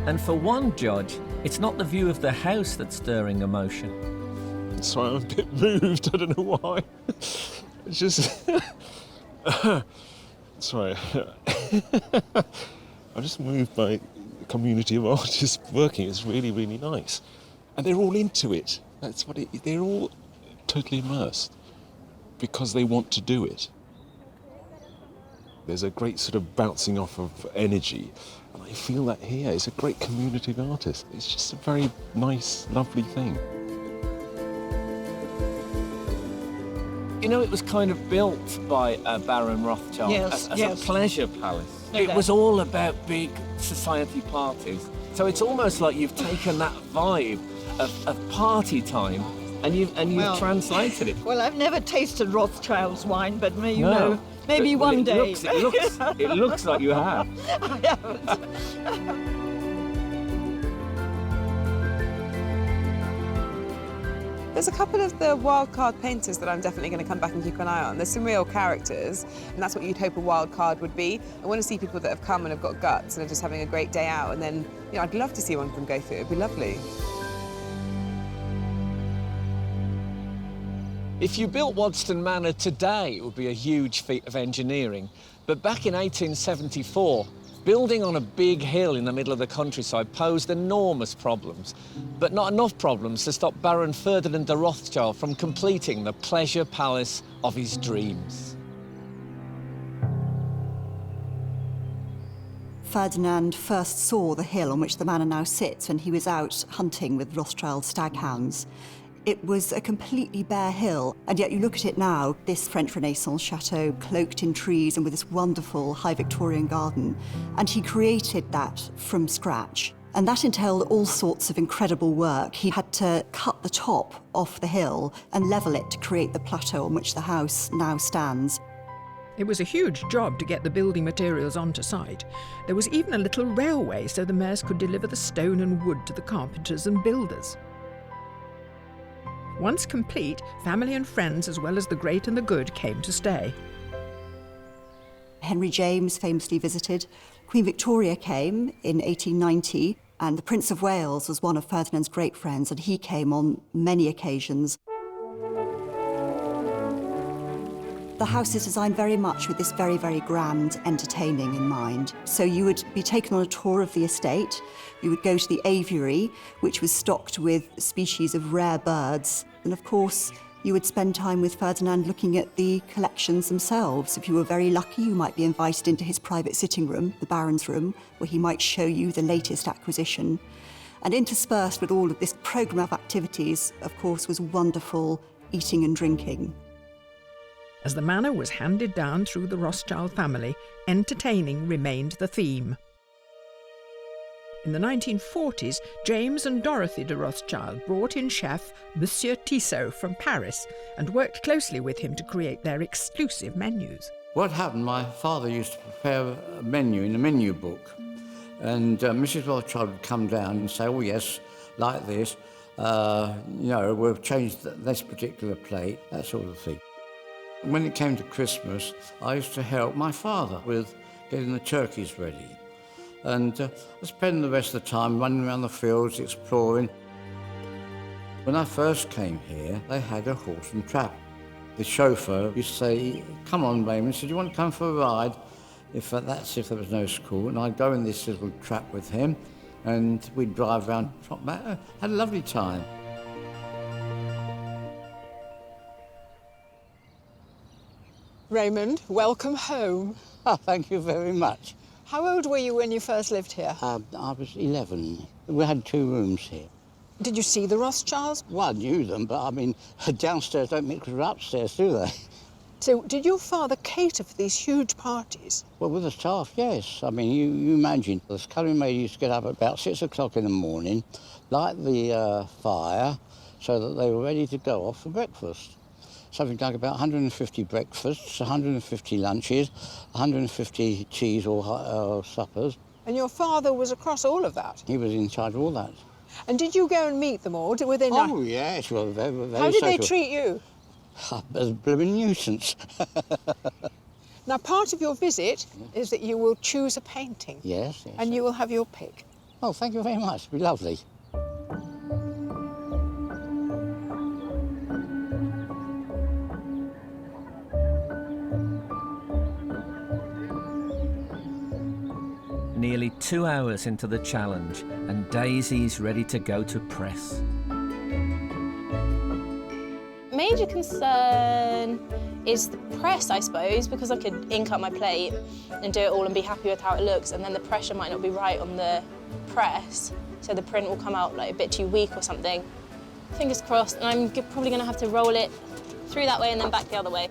And for one judge, it's not the view of the house that's stirring emotion. Sorry, I'm a bit moved, I don't know why. It's just... Sorry. I'm just moved by the community of artists working. It's really, really nice. And they're all into it. That's what they're all totally immersed because they want to do it. There's a great sort of bouncing off of energy. And I feel that here. It's a great community of artists. It's just a very nice, lovely thing. You know, it was kind of built by Baron Rothschild as a pleasure palace. It was all about big society parties. So it's almost like you've taken that vibe of party time and you've translated it. Well, I've never tasted Rothschild's wine, but maybe one day. It looks like you have. I haven't. There's a couple of the wildcard painters that I'm definitely going to come back and keep an eye on. There's some real characters, and that's what you'd hope a wildcard would be. I want to see people that have come and have got guts and are just having a great day out, and then, you know, I'd love to see one of them go through. It'd be lovely. If you built Wodston Manor today, it would be a huge feat of engineering. But back in 1874, building on a big hill in the middle of the countryside posed enormous problems, but not enough problems to stop Baron Ferdinand de Rothschild from completing the pleasure palace of his dreams. Ferdinand first saw the hill on which the manor now sits when he was out hunting with Rothschild staghounds. It was a completely bare hill, and yet you look at it now, this French Renaissance chateau cloaked in trees and with this wonderful high Victorian garden, and he created that from scratch. And that entailed all sorts of incredible work. He had to cut the top off the hill and level it to create the plateau on which the house now stands. It was a huge job to get the building materials onto site. There was even a little railway so the mayors could deliver the stone and wood to the carpenters and builders. Once complete, family and friends, as well as the great and the good, came to stay. Henry James famously visited. Queen Victoria came in 1890, and the Prince of Wales was one of Ferdinand's great friends, and he came on many occasions. The house is designed very much with this very, very grand entertaining in mind. So you would be taken on a tour of the estate. You would go to the aviary, which was stocked with species of rare birds. And of course, You would spend time with Ferdinand looking at the collections themselves. If you were very lucky, you might be invited into his private sitting room, the Baron's room, where he might show you the latest acquisition. And interspersed with all of this programme of activities, of course, was wonderful eating and drinking. As the manor was handed down through the Rothschild family, entertaining remained the theme. In the 1940s, James and Dorothy de Rothschild brought in chef Monsieur Tissot from Paris and worked closely with him to create their exclusive menus. What happened, my father used to prepare a menu in a menu book, and Mrs. Rothschild would come down and say, oh yes, like this, we've changed this particular plate, that sort of thing. When it came to Christmas, I used to help my father with getting the turkeys ready. And I spend the rest of the time running around the fields, exploring. When I first came here, they had a horse and trap. The chauffeur used to say, come on, Raymond, so do you want to come for a ride? If there was no school. And I'd go in this little trap with him, and we'd drive around, had a lovely time. Raymond, welcome home. Oh, thank you very much. How old were you when you first lived here? I was 11. We had 2 rooms here. Did you see the Rothschilds? Well, I knew them, but I mean, downstairs don't mix with upstairs, do they? So, did your father cater for these huge parties? Well, with the staff, yes. I mean, you imagine, the scullery maid used to get up at about 6 o'clock in the morning, light the fire, so that they were ready to go off for breakfast. Something like about 150 breakfasts, 150 lunches, 150 teas or suppers. And your father was across all of that? He was in charge of all that. And did you go and meet them all? Were they nice? Oh, yes, well, very How did social. they treat you? As a blooming nuisance. Now, part of your visit is that you will choose a painting. Yes. And you will have your pick. Oh, thank you very much. It'll be lovely. Nearly 2 hours into the challenge, and Daisy's ready to go to press. Major concern is the press, I suppose, because I could ink up my plate and do it all and be happy with how it looks, and then the pressure might not be right on the press, so the print will come out like a bit too weak or something. Fingers crossed, and I'm probably going to have to roll it through that way and then back the other way.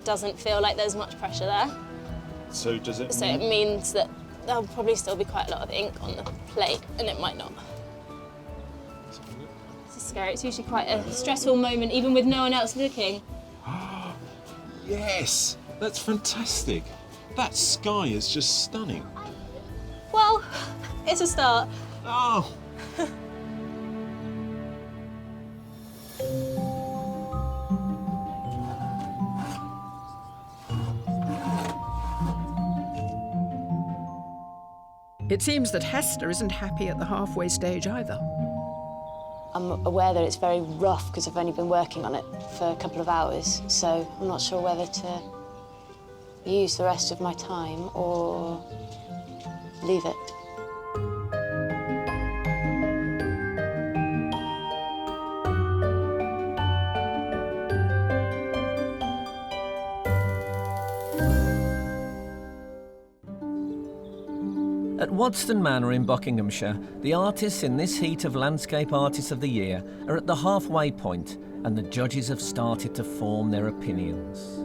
Doesn't feel like there's much pressure there. So does it So it means that there'll probably still be quite a lot of ink on the plate, and it might not. This is scary. It's usually quite a stressful moment, even with no one else looking. Yes, that's fantastic. That sky is just stunning. Well, it's a start. Oh. It seems that Hester isn't happy at the halfway stage either. I'm aware that it's very rough because I've only been working on it for a couple of hours, so I'm not sure whether to use the rest of my time or leave it. At Wodston Manor in Buckinghamshire, the artists in this heat of Landscape Artists of the Year are at the halfway point, and the judges have started to form their opinions.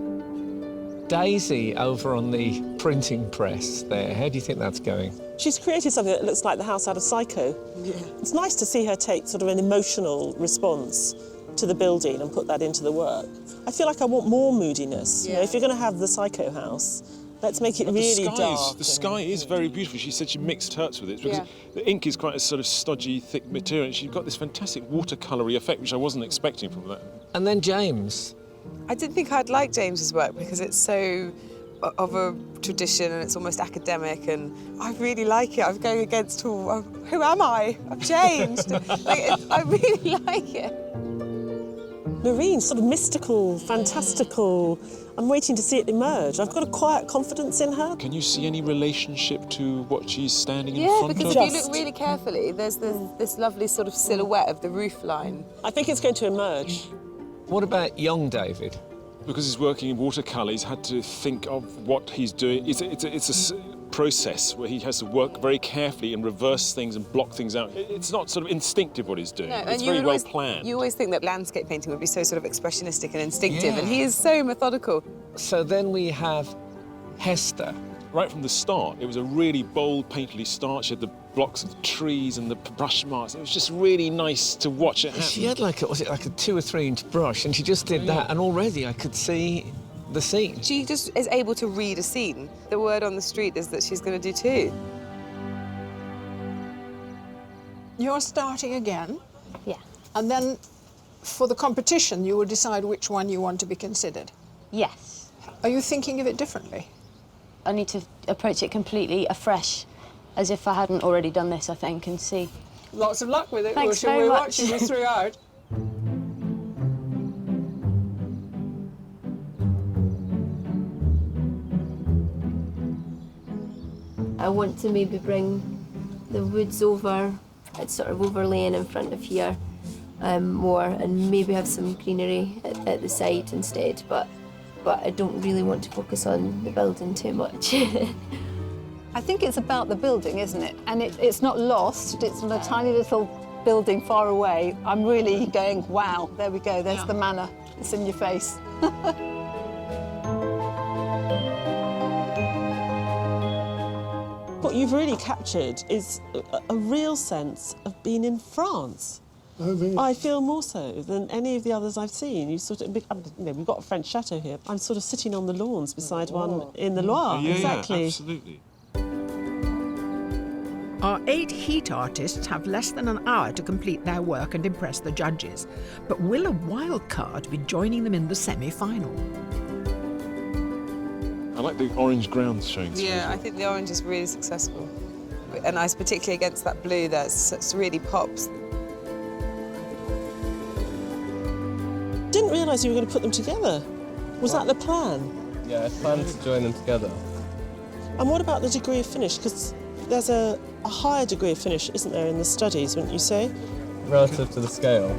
Daisy over on the printing press there, how do you think that's going? She's created something that looks like the house out of Psycho. Yeah. It's nice to see her take sort of an emotional response to the building and put that into the work. I feel like I want more moodiness. Yeah. You know, if you're going to have the Psycho house, let's make it really dark. The sky is very beautiful. She said she mixed terts with it because the ink is quite a sort of stodgy, thick material, and she's got this fantastic watercolour-y effect, which I wasn't expecting from that. And then James. I didn't think I'd like James's work because it's so of a tradition and it's almost academic, and I really like it. I'm going against all. Who am I? I've changed. I really like it. marine, sort of mystical, fantastical. I'm waiting to see it emerge. I've got a quiet confidence in her. Can you see any relationship to what she's standing in Yeah, front of? because if you look really carefully, there's this lovely sort of silhouette of the roof line. I think it's going to emerge. What about young David? Because he's working in watercolour, he's had to think of what he's doing. It's a process where he has to work very carefully and reverse things and block things out. It's not sort of instinctive what he's doing. No, it's very well planned. You always think that landscape painting would be so sort of expressionistic and instinctive, and he is so methodical. So then we have Hester. Right from the start, it was a really bold, painterly start. She had the blocks of trees and the brush marks. It was just really nice to watch it happen. She had like a 2 or 3 inch brush, and she just did that, and already I could see the scene. She just is able to read a scene. The word on the street is that she's going to do too. You're starting again? Yeah. And then for the competition, you will decide which one you want to be considered? Yes. Are you thinking of it differently? I need to approach it completely afresh, as if I hadn't already done this, I think, and see. Lots of luck with it. Thanks We'll very be much. watching you throughout. I want to maybe bring the woods over, it's sort of overlaying in front of here more, and maybe have some greenery at the side instead, but I don't really want to focus on the building too much. I think it's about the building, isn't it? And it's not lost, it's a tiny little building far away. I'm really going, wow, there we go, there's the manor. It's in your face. What you've really captured is a real sense of being in France. Oh, really? I feel more so than any of the others I've seen. We've got a French chateau here. I'm sort of sitting on the lawns beside one in the Loire. Yeah, exactly. Yeah, absolutely. Our 8 heat artists have less than an hour to complete their work and impress the judges. But will a wild card be joining them in the semi-final? I like the orange grounds showing through. Yeah, I think the orange is really successful. And I particularly against that blue there, it really pops. Didn't realise you were going to put them together. Was that the plan? Yeah, I planned to join them together. And what about the degree of finish? Because there's a higher degree of finish, isn't there, in the studies, wouldn't you say? Relative to the scale.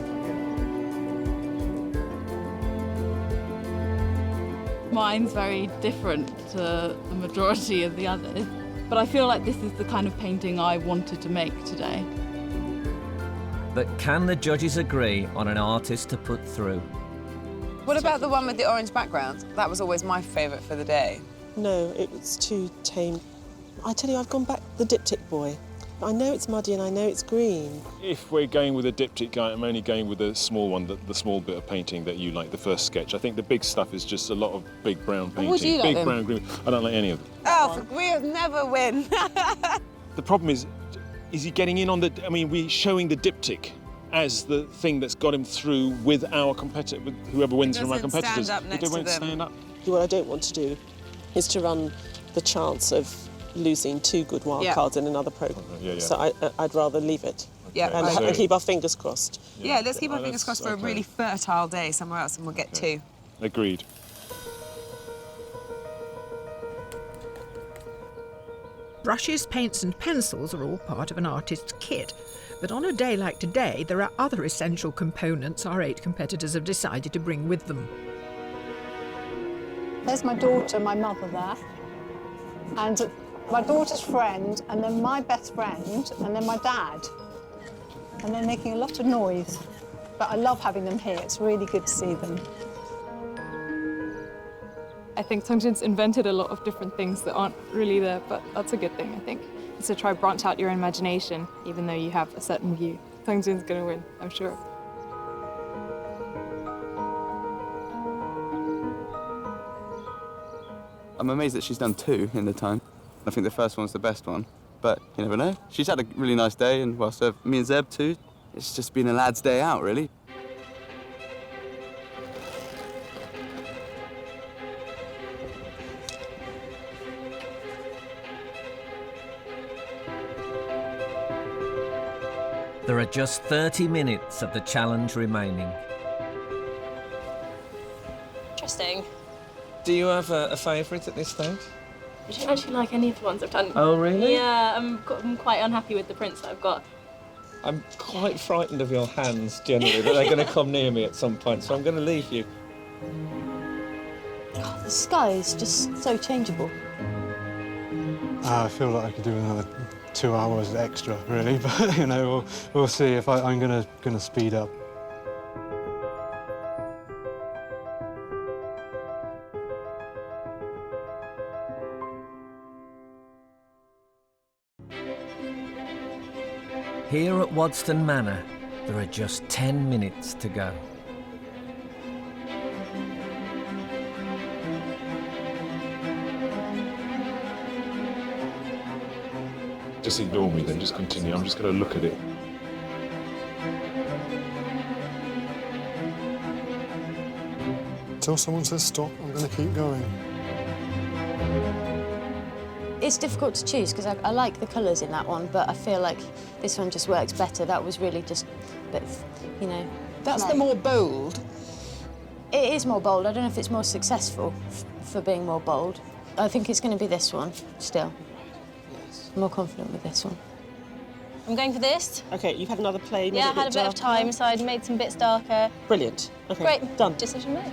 Mine's very different to the majority of the others, but I feel like this is the kind of painting I wanted to make today. But can the judges agree on an artist to put through? What about the one with the orange background? That was always my favourite for the day. No, it was too tame. I tell you, I've gone back the diptych boy. I know it's muddy and I know it's green. If we're going with a diptych guy, I'm only going with the small one, the small bit of painting that you like, the first sketch. I think the big stuff is just a lot of big brown painting. What do you like big then? brown, green. I don't like any of them. Oh, we'll never win. The problem is he getting in on the... I mean, we're showing the diptych as the thing that's got him through with our competitor, with whoever wins from our competitors. Stand up next they won't to them. stand up. What I don't want to do is to run the chance of losing 2 good wild cards in another programme. Yeah, yeah. So I'd rather leave it. Yeah, and keep our fingers crossed. Yeah, let's keep our fingers crossed for a really fertile day somewhere else and we'll get 2. Agreed. Brushes, paints and pencils are all part of an artist's kit. But on a day like today, there are other essential components our 8 competitors have decided to bring with them. There's my daughter, my mother there, and my daughter's friend, and then my best friend, and then my dad. And they're making a lot of noise, but I love having them here. It's really good to see them. I think Doesnt's invented a lot of different things that aren't really there, but that's a good thing, I think. It's to try branch out your imagination, even though you have a certain view. Doesnt's going to win, I'm sure. I'm amazed that she's done 2 in the time. I think the first one's the best one, but you never know. She's had a really nice day, and well served. Me and Zeb too. It's just been a lad's day out, really. There are just 30 minutes of the challenge remaining. Do you have a favourite at this stage? I don't actually like any of the ones I've done. Oh, really? Yeah, I'm quite unhappy with the prints that I've got. I'm quite frightened of your hands, generally, that they're going to come near me at some point, so I'm going to leave you. God, the sky is just so changeable. I feel like I could do another 2 hours extra, really, but, you know, we'll see if I'm gonna speed up. Here at Wodston Manor, there are just 10 minutes to go. Just ignore me then, just continue. I'm just going to look at it. Until someone says stop, I'm going to keep going. It's difficult to choose because I like the colours in that one, but I feel like this one just works better. That was really just a bit, you know... That's the more bold. It is more bold. I don't know if it's more successful for being more bold. I think it's going to be this one, still. Yes. I'm more confident with this one. I'm going for this. OK, you've had another play, made Yeah, it I had a bit of time, so I'd made some bits darker. Brilliant. OK, Great. done. Decision made.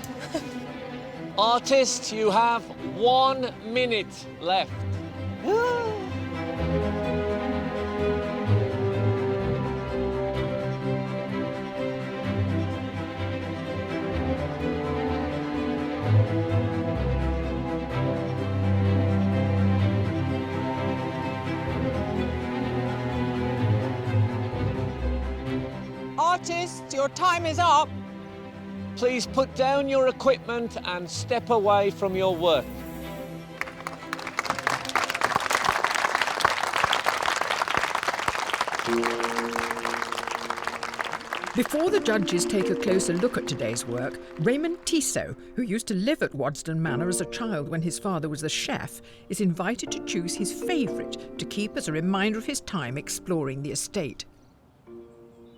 Artist, you have 1 minute left. Artist, your time is up. Please put down your equipment and step away from your work. Before the judges take a closer look at today's work, Raymond Tissot, who used to live at Wodston Manor as a child when his father was the chef, is invited to choose his favourite to keep as a reminder of his time exploring the estate.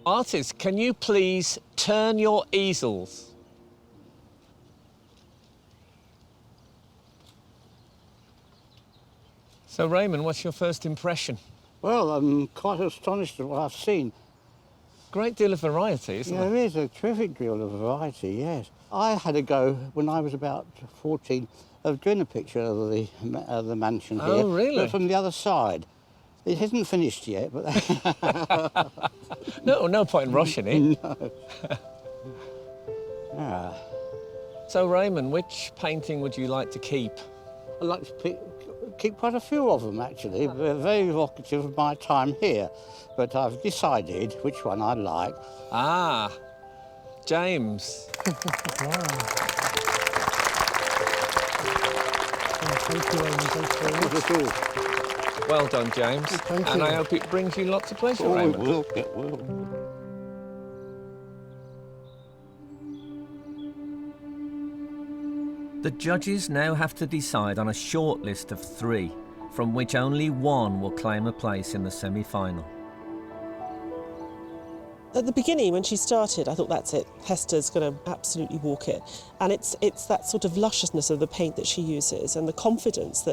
Artists, can you please turn your easels? So, Raymond, what's your first impression? Well, I'm quite astonished at what I've seen. Great deal of variety, isn't there? There is a terrific deal of variety, yes. I had a go when I was about 14 of doing a picture of the mansion here. Oh, really? But from the other side. It isn't finished yet, but... No point in rushing it. No. Ah. So, Raymond, which painting would you like to keep? I'd like to keep quite a few of them, actually. They're very evocative of my time here. But I've decided which one I like. Ah, James. Thank you, Raymond. Thank you very much. Well done, James. Thank you. And I hope it brings you lots of pleasure, Oh, Raymond. it will. The judges now have to decide on a short list of 3, from which only one will claim a place in the semi-final. At the beginning, when she started, I thought, that's it. Hester's going to absolutely walk it. And it's that sort of lusciousness of the paint that she uses and the confidence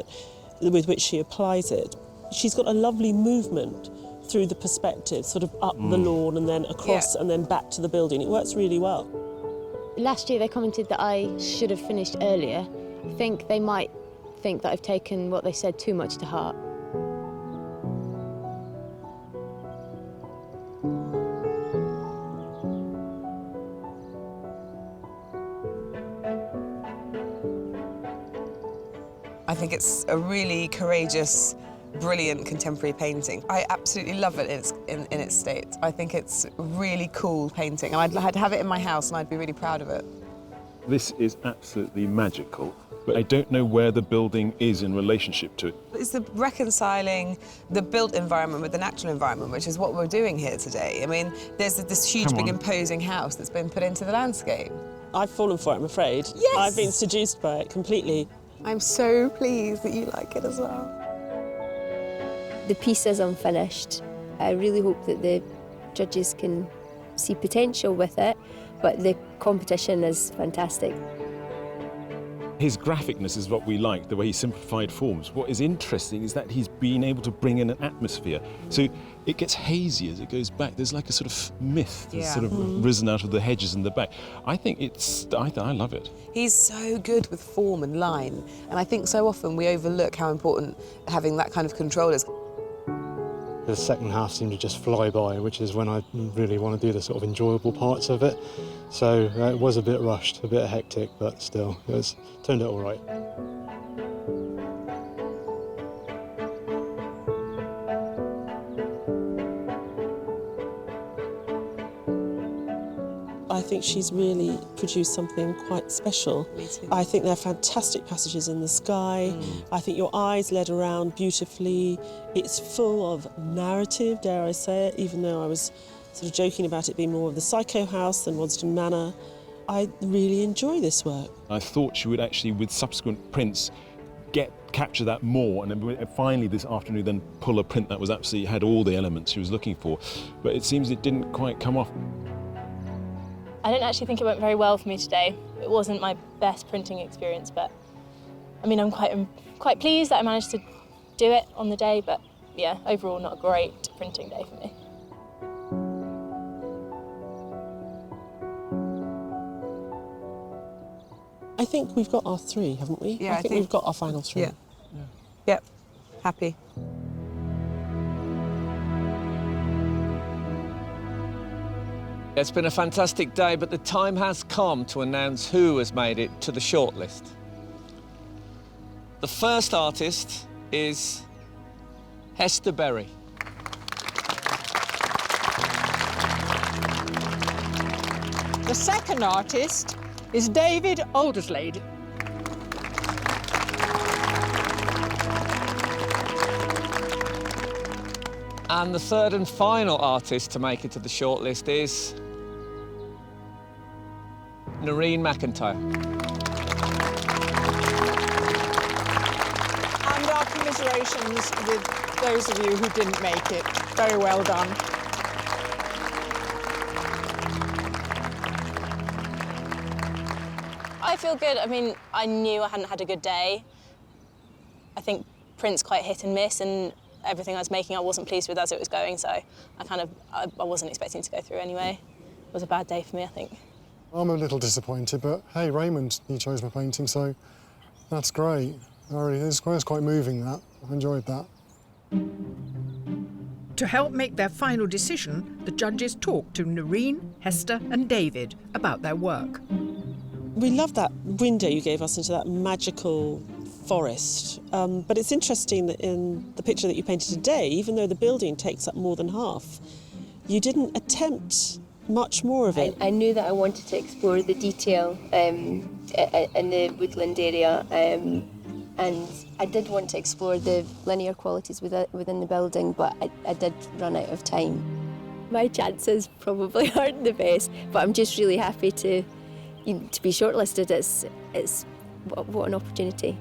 with which she applies it. She's got a lovely movement through the perspective, sort of up the lawn and then across and then back to the building. It works really well. Last year they commented that I should have finished earlier. I think they might think that I've taken what they said too much to heart. I think it's a really courageous, brilliant contemporary painting. I absolutely love it in its state. I think it's a really cool painting, and I'd have it in my house and I'd be really proud of it. This is absolutely magical, but I don't know where the building is in relationship to it. It's the reconciling the built environment with the natural environment, which is what we're doing here today. I mean, there's this huge, big, imposing house that's been put into the landscape. I've fallen for it, I'm afraid. Yes! I've been seduced by it completely. I'm so pleased that you like it as well. The piece is unfinished. I really hope that the judges can see potential with it, but the competition is fantastic. His graphicness is what we like, the way he simplified forms. What is interesting is that he's been able to bring in an atmosphere. So it gets hazy as it goes back. There's like a sort of mist that's sort of risen out of the hedges in the back. I think I love it. He's so good with form and line, and I think so often we overlook how important having that kind of control is. The second half seemed to just fly by, which is when I really want to do the sort of enjoyable parts of it. So it was a bit rushed, a bit hectic, but still, turned out all right. I think she's really produced something quite special. Me too. I think there are fantastic passages in the sky. I think your eyes led around beautifully. It's full of narrative, dare I say it, even though I was sort of joking about it being more of the Psycho House than Wodston Manor. I really enjoy this work. I thought she would actually, with subsequent prints, capture that more, and then finally this afternoon then pull a print that was absolutely had all the elements she was looking for. But it seems it didn't quite come off. I don't actually think it went very well for me today. It wasn't my best printing experience, but I mean, I'm quite pleased that I managed to do it on the day, but yeah, overall not a great printing day for me. I think we've got our 3, haven't we? Yeah, I think we've got our final 3. Yeah. Yep, happy. It's been a fantastic day, but the time has come to announce who has made it to the shortlist. The first artist is Hester Berry. The second artist is David Alderslade. And the third and final artist to make it to the shortlist is Noreen McIntyre. And our commiserations with those of you who didn't make it. Very well done. I feel good. I mean, I knew I hadn't had a good day. I think print's quite hit and miss, and everything I was making I wasn't pleased with as it was going, so I wasn't expecting to go through anyway. It was a bad day for me, I think. I'm a little disappointed, but hey, Raymond, he chose my painting, so that's great. It's quite moving, that. I enjoyed that. To help make their final decision, the judges talked to Noreen, Hester and David about their work. We love that window you gave us into that magical forest, but it's interesting that in the picture that you painted today, even though the building takes up more than half, you didn't attempt much more of it. I knew that I wanted to explore the detail in the woodland area, and I did want to explore the linear qualities within the building, but I did run out of time. My chances probably aren't the best, but I'm just really happy to be shortlisted. It's what an opportunity.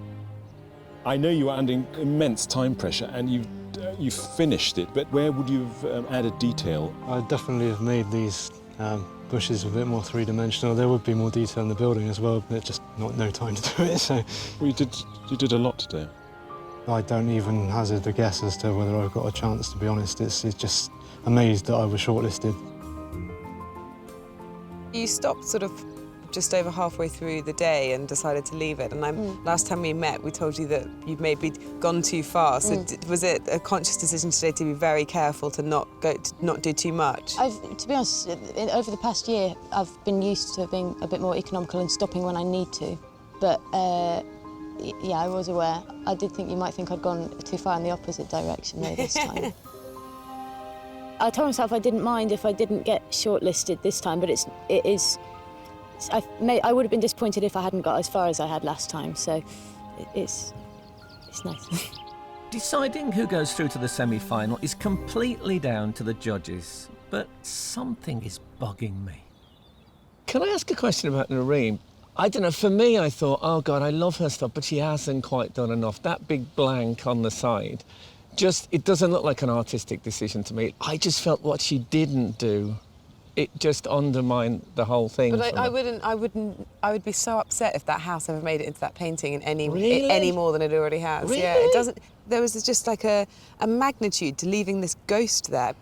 I know you were under immense time pressure and you finished it, but where would you have added detail? I'd definitely have made these bushes a bit more three-dimensional. There would be more detail in the building as well, but just no time to do it. So well, you did a lot today. I don't even hazard a guess as to whether I've got a chance, to be honest. It's just amazed that I was shortlisted. You stopped sort of just over halfway through the day and decided to leave it. And last time we met, we told you that you'd maybe gone too far. So was it a conscious decision today to be very careful to not do too much? To be honest, over the past year, I've been used to being a bit more economical and stopping when I need to. But yeah, I was aware. I did think you might think I'd gone too far in the opposite direction though this time. I told myself I didn't mind if I didn't get shortlisted this time, but it is. I would have been disappointed if I hadn't got as far as I had last time, so it's nice. Deciding who goes through to the semi-final is completely down to the judges, but something is bugging me. Can I ask a question about Noreen? I don't know, for me I thought, oh God, I love her stuff, but she hasn't quite done enough. That big blank on the side, it doesn't look like an artistic decision to me. I just felt what she didn't do it just undermined the whole thing. But I would be so upset if that house ever made it into that painting in any Really? more than it already has. Really? Yeah, it doesn't. There was just like a magnitude to leaving this ghost there.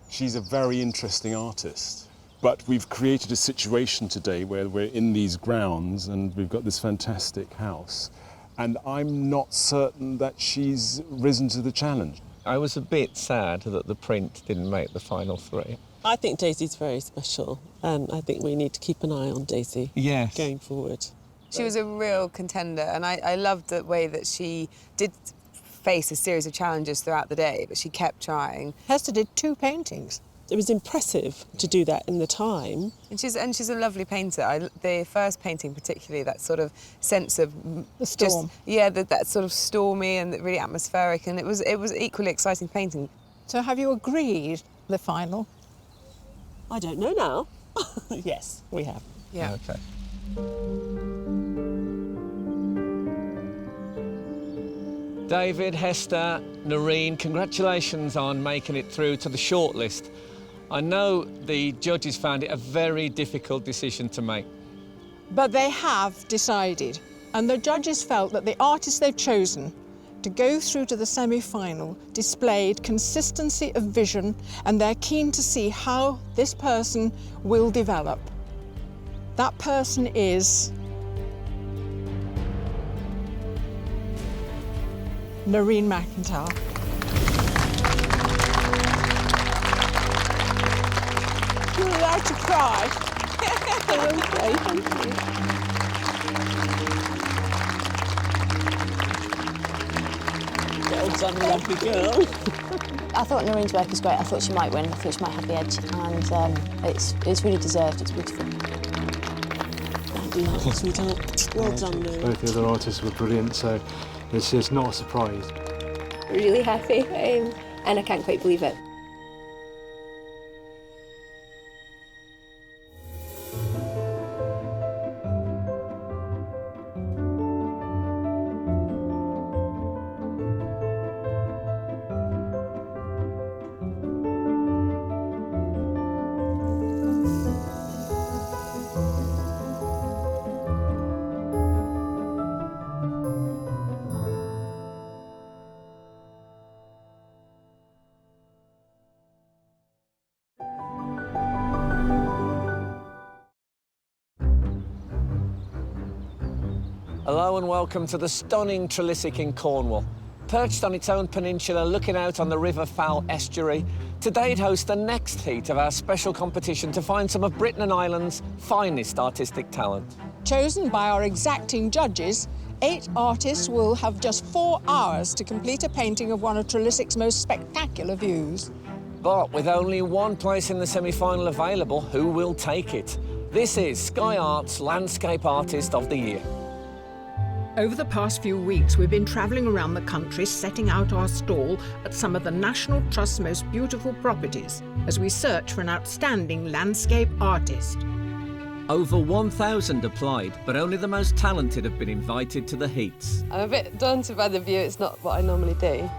She's a very interesting artist, but we've created a situation today where we're in these grounds and we've got this fantastic house, and I'm not certain that she's risen to the challenge. I was a bit sad that the print didn't make the final 3. I think Daisy's very special, and I think we need to keep an eye on Daisy going forward. She was a real contender, and I loved the way that she did face a series of challenges throughout the day, but she kept trying. Hester did 2 paintings. It was impressive to do that in the time. And she's a lovely painter. The first painting particularly, that sort of sense of the storm. That sort of stormy and really atmospheric, and it was equally exciting painting. So have you agreed the final? I don't know now. Yes, we have. Yeah. Okay. David, Hester, Noreen, congratulations on making it through to the shortlist. I know the judges found it a very difficult decision to make. But they have decided, and the judges felt that the artists they've chosen to go through to the semi-final displayed consistency of vision, and they're keen to see how this person will develop. That person is Noreen McIntyre. You're allowed to cry. Okay, thank you. Well done, lovely girl. I thought Noreen's work was great. I thought she might win. I thought she might have the edge, and it's really deserved. It's beautiful. Lovely, sweetheart. Well done, Noreen. Both the other artists were brilliant, so it's not a surprise. Really happy, and I can't quite believe it. Hello and welcome to the stunning Trelissick in Cornwall. Perched on its own peninsula, looking out on the River Fowl estuary, today it hosts the next heat of our special competition to find some of Britain and Ireland's finest artistic talent. Chosen by our exacting judges, 8 artists will have just 4 hours to complete a painting of one of Trelissick's most spectacular views. But with only one place in the semi-final available, who will take it? This is Sky Arts Landscape Artist of the Year. Over the past few weeks, we've been travelling around the country setting out our stall at some of the National Trust's most beautiful properties as we search for an outstanding landscape artist. Over 1,000 applied, but only the most talented have been invited to the heats. I'm a bit daunted by the view. It's not what I normally do.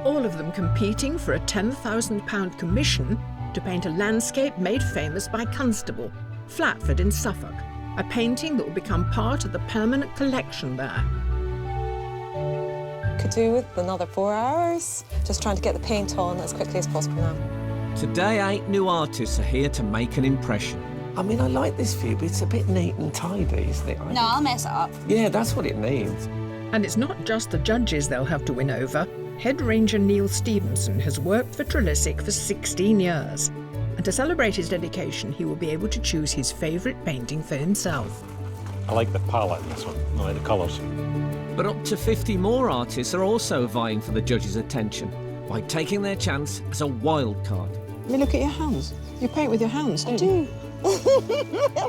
All of them competing for a £10,000 commission to paint a landscape made famous by Constable, Flatford in Suffolk, a painting that will become part of the permanent collection there. Could do with another 4 hours. Just trying to get the paint on as quickly as possible now. Today, 8 new artists are here to make an impression. I mean, I like this view, but it's a bit neat and tidy, isn't it? No, I'll mess it up. Yeah, that's what it needs. And it's not just the judges they'll have to win over. Head Ranger Neil Stevenson has worked for Trelissick for 16 years. And to celebrate his dedication, he will be able to choose his favourite painting for himself. I like the palette in this one. I like the colours. But up to 50 more artists are also vying for the judges' attention by taking their chance as a wild card. Let me look at your hands. You paint with your hands, don't you?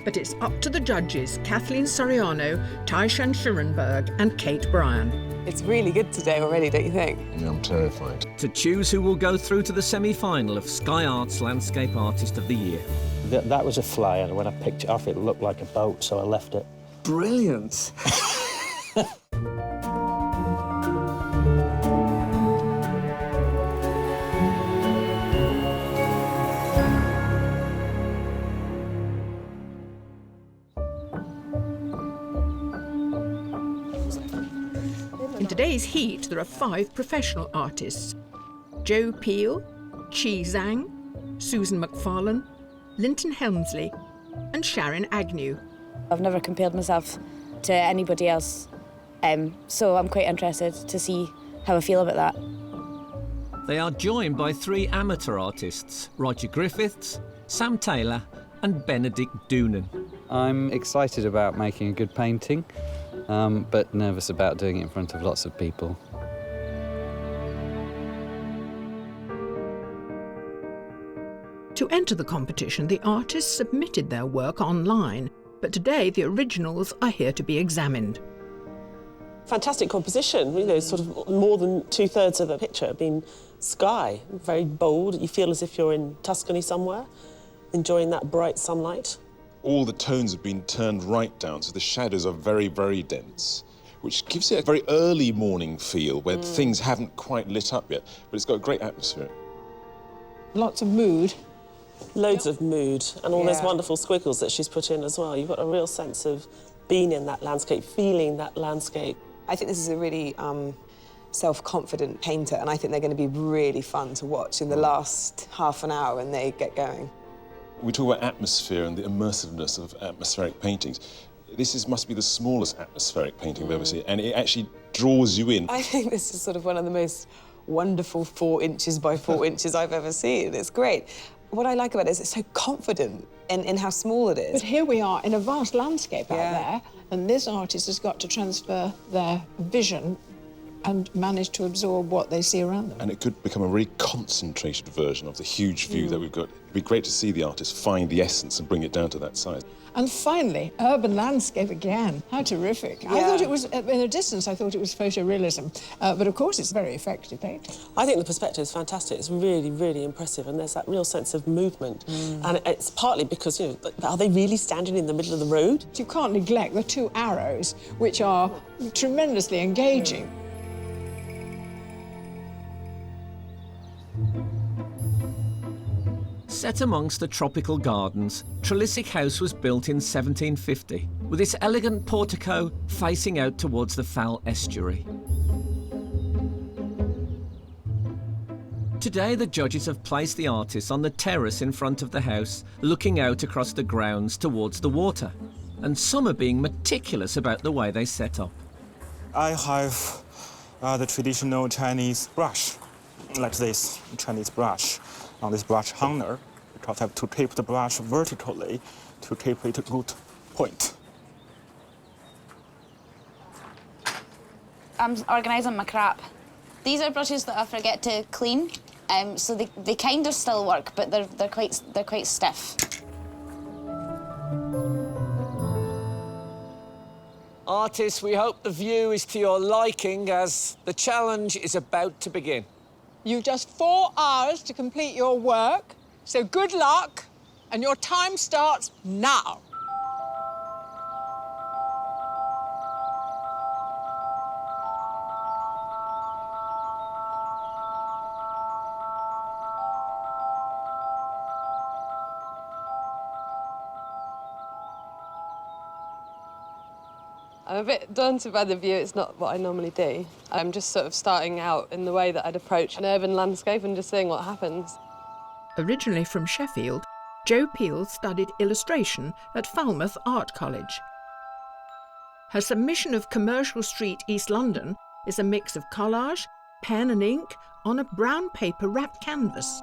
But it's up to the judges, Kathleen Soriano, Taishan Schurenberg and Kate Bryan. It's really good today already, don't you think? I'm terrified. To choose who will go through to the semi-final of Sky Arts Landscape Artist of the Year. That was a flyer, and when I picked it off, it looked like a boat, so I left it. Brilliant. today's heat, there are 5 professional artists: Joe Peel, Chi Zhang, Susan McFarlane, Linton Helmsley, and Sharon Agnew. I've never compared myself to anybody else, so I'm quite interested to see how I feel about that. They are joined by 3 amateur artists, Roger Griffiths, Sam Taylor and Benedict Doonan. I'm excited about making a good painting, but nervous about doing it in front of lots of people. To enter the competition, the artists submitted their work online, but today the originals are here to be examined. Fantastic composition, you know, sort of more than 2/3 of the picture being sky, very bold. You feel as if you're in Tuscany somewhere, enjoying that bright sunlight. All the tones have been turned right down, so the shadows are very, very dense, which gives it a very early morning feel where things haven't quite lit up yet, but it's got a great atmosphere. Lots of mood. Loads of mood, and all those wonderful squiggles that she's put in as well. You've got a real sense of being in that landscape, feeling that landscape. I think this is a really self-confident painter, and I think they're going to be really fun to watch in the last half an hour when they get going. We talk about atmosphere and the immersiveness of atmospheric paintings. This must be the smallest atmospheric painting I've ever seen, and it actually draws you in. I think this is sort of one of the most wonderful 4 inches by 4 inches I've ever seen. It's great. What I like about it is it's so confident in how small it is. But here we are in a vast landscape out there, and this artist has got to transfer their vision and manage to absorb what they see around them. And it could become a really concentrated version of the huge view that we've got. It'd be great to see the artist find the essence and bring it down to that size. And finally, urban landscape again. How terrific. I thought it was, in a distance, I thought it was photorealism. But of course, it's very effective painting. I think the perspective is fantastic. It's really, really impressive, and there's that real sense of movement. And it's partly because, you know, are they really standing in the middle of the road? You can't neglect the 2 arrows, which are tremendously engaging. Set amongst the tropical gardens, Trelisic House was built in 1750, with its elegant portico facing out towards the Fal estuary. Today, the judges have placed the artists on the terrace in front of the house, looking out across the grounds towards the water. And some are being meticulous about the way they set up. I have the traditional Chinese brush, like this Chinese brush. On this brush hanger, because I have to tape the brush vertically to tape it a good point. I'm organising my crap. These are brushes that I forget to clean, so they kind of still work, but they're quite stiff. Artists, we hope the view is to your liking as the challenge is about to begin. You've just 4 hours to complete your work, so good luck, and your time starts now. I'm a bit daunted by the view. It's not what I normally do. I'm just sort of starting out in the way that I'd approach an urban landscape and just seeing what happens. Originally from Sheffield, Jo Peel studied illustration at Falmouth Art College. Her submission of Commercial Street, East London, is a mix of collage, pen and ink on a brown paper wrapped canvas.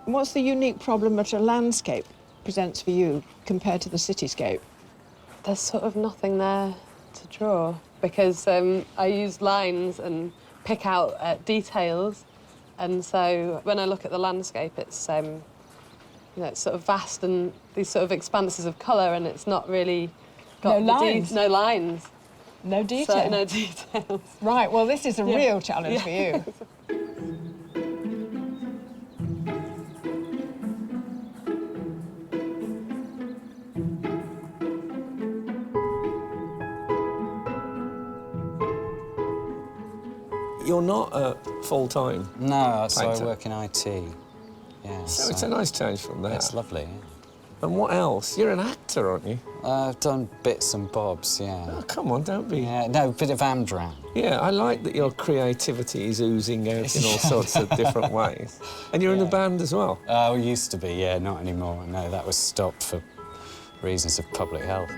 What's the unique problem that a landscape presents for you compared to the cityscape? There's sort of nothing there to draw because I use lines and pick out details, and so when I look at the landscape, it's you know, it's sort of vast and these sort of expanses of colour, and it's not really got No lines. no lines, no detail. So, no details. Right. Well, this is a real challenge for you. You're not full-time. No, so I painter. work in IT. Yeah. So it's a nice change from that. It's lovely. Yeah. And what else? You're an actor, aren't you? I've done bits and bobs, yeah. Oh, come on, don't be... Yeah, no, a bit of Amdram. Yeah, I like that your creativity is oozing out in all sorts of different ways. And you're in the band as well? Oh, used to be, yeah, not anymore. No, that was stopped for reasons of public health.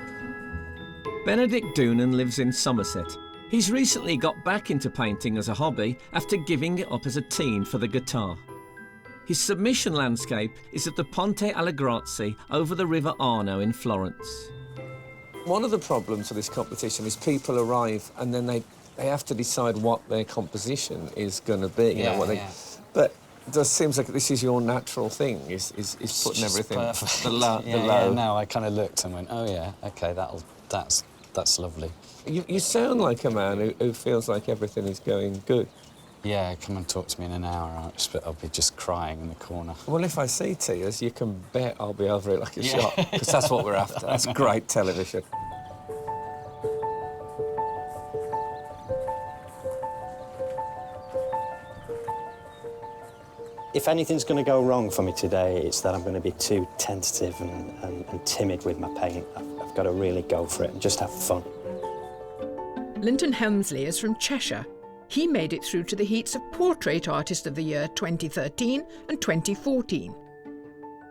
Benedict Doonan lives in Somerset. He's recently got back into painting as a hobby after giving it up as a teen for the guitar. His submission landscape is at the Ponte alle Grazie over the River Arno in Florence. One of the problems with this competition is people arrive and then they have to decide what their composition is going to be. But it just seems like this is your natural thing, is putting everything... Perfect. The low. Yeah, no, I kind of looked and went, oh, yeah, OK, that's lovely. You sound like a man who feels like everything is going good. Yeah, come and talk to me in an hour, I'll be just crying in the corner. Well, if I see tears, you can bet I'll be over it like a shot, because that's what we're after. That's great television. If anything's going to go wrong for me today, it's that I'm going to be too tentative and timid with my paint. I've got to really go for it and just have fun. Linton Helmsley is from Cheshire. He made it through to the heats of Portrait Artist of the Year 2013 and 2014.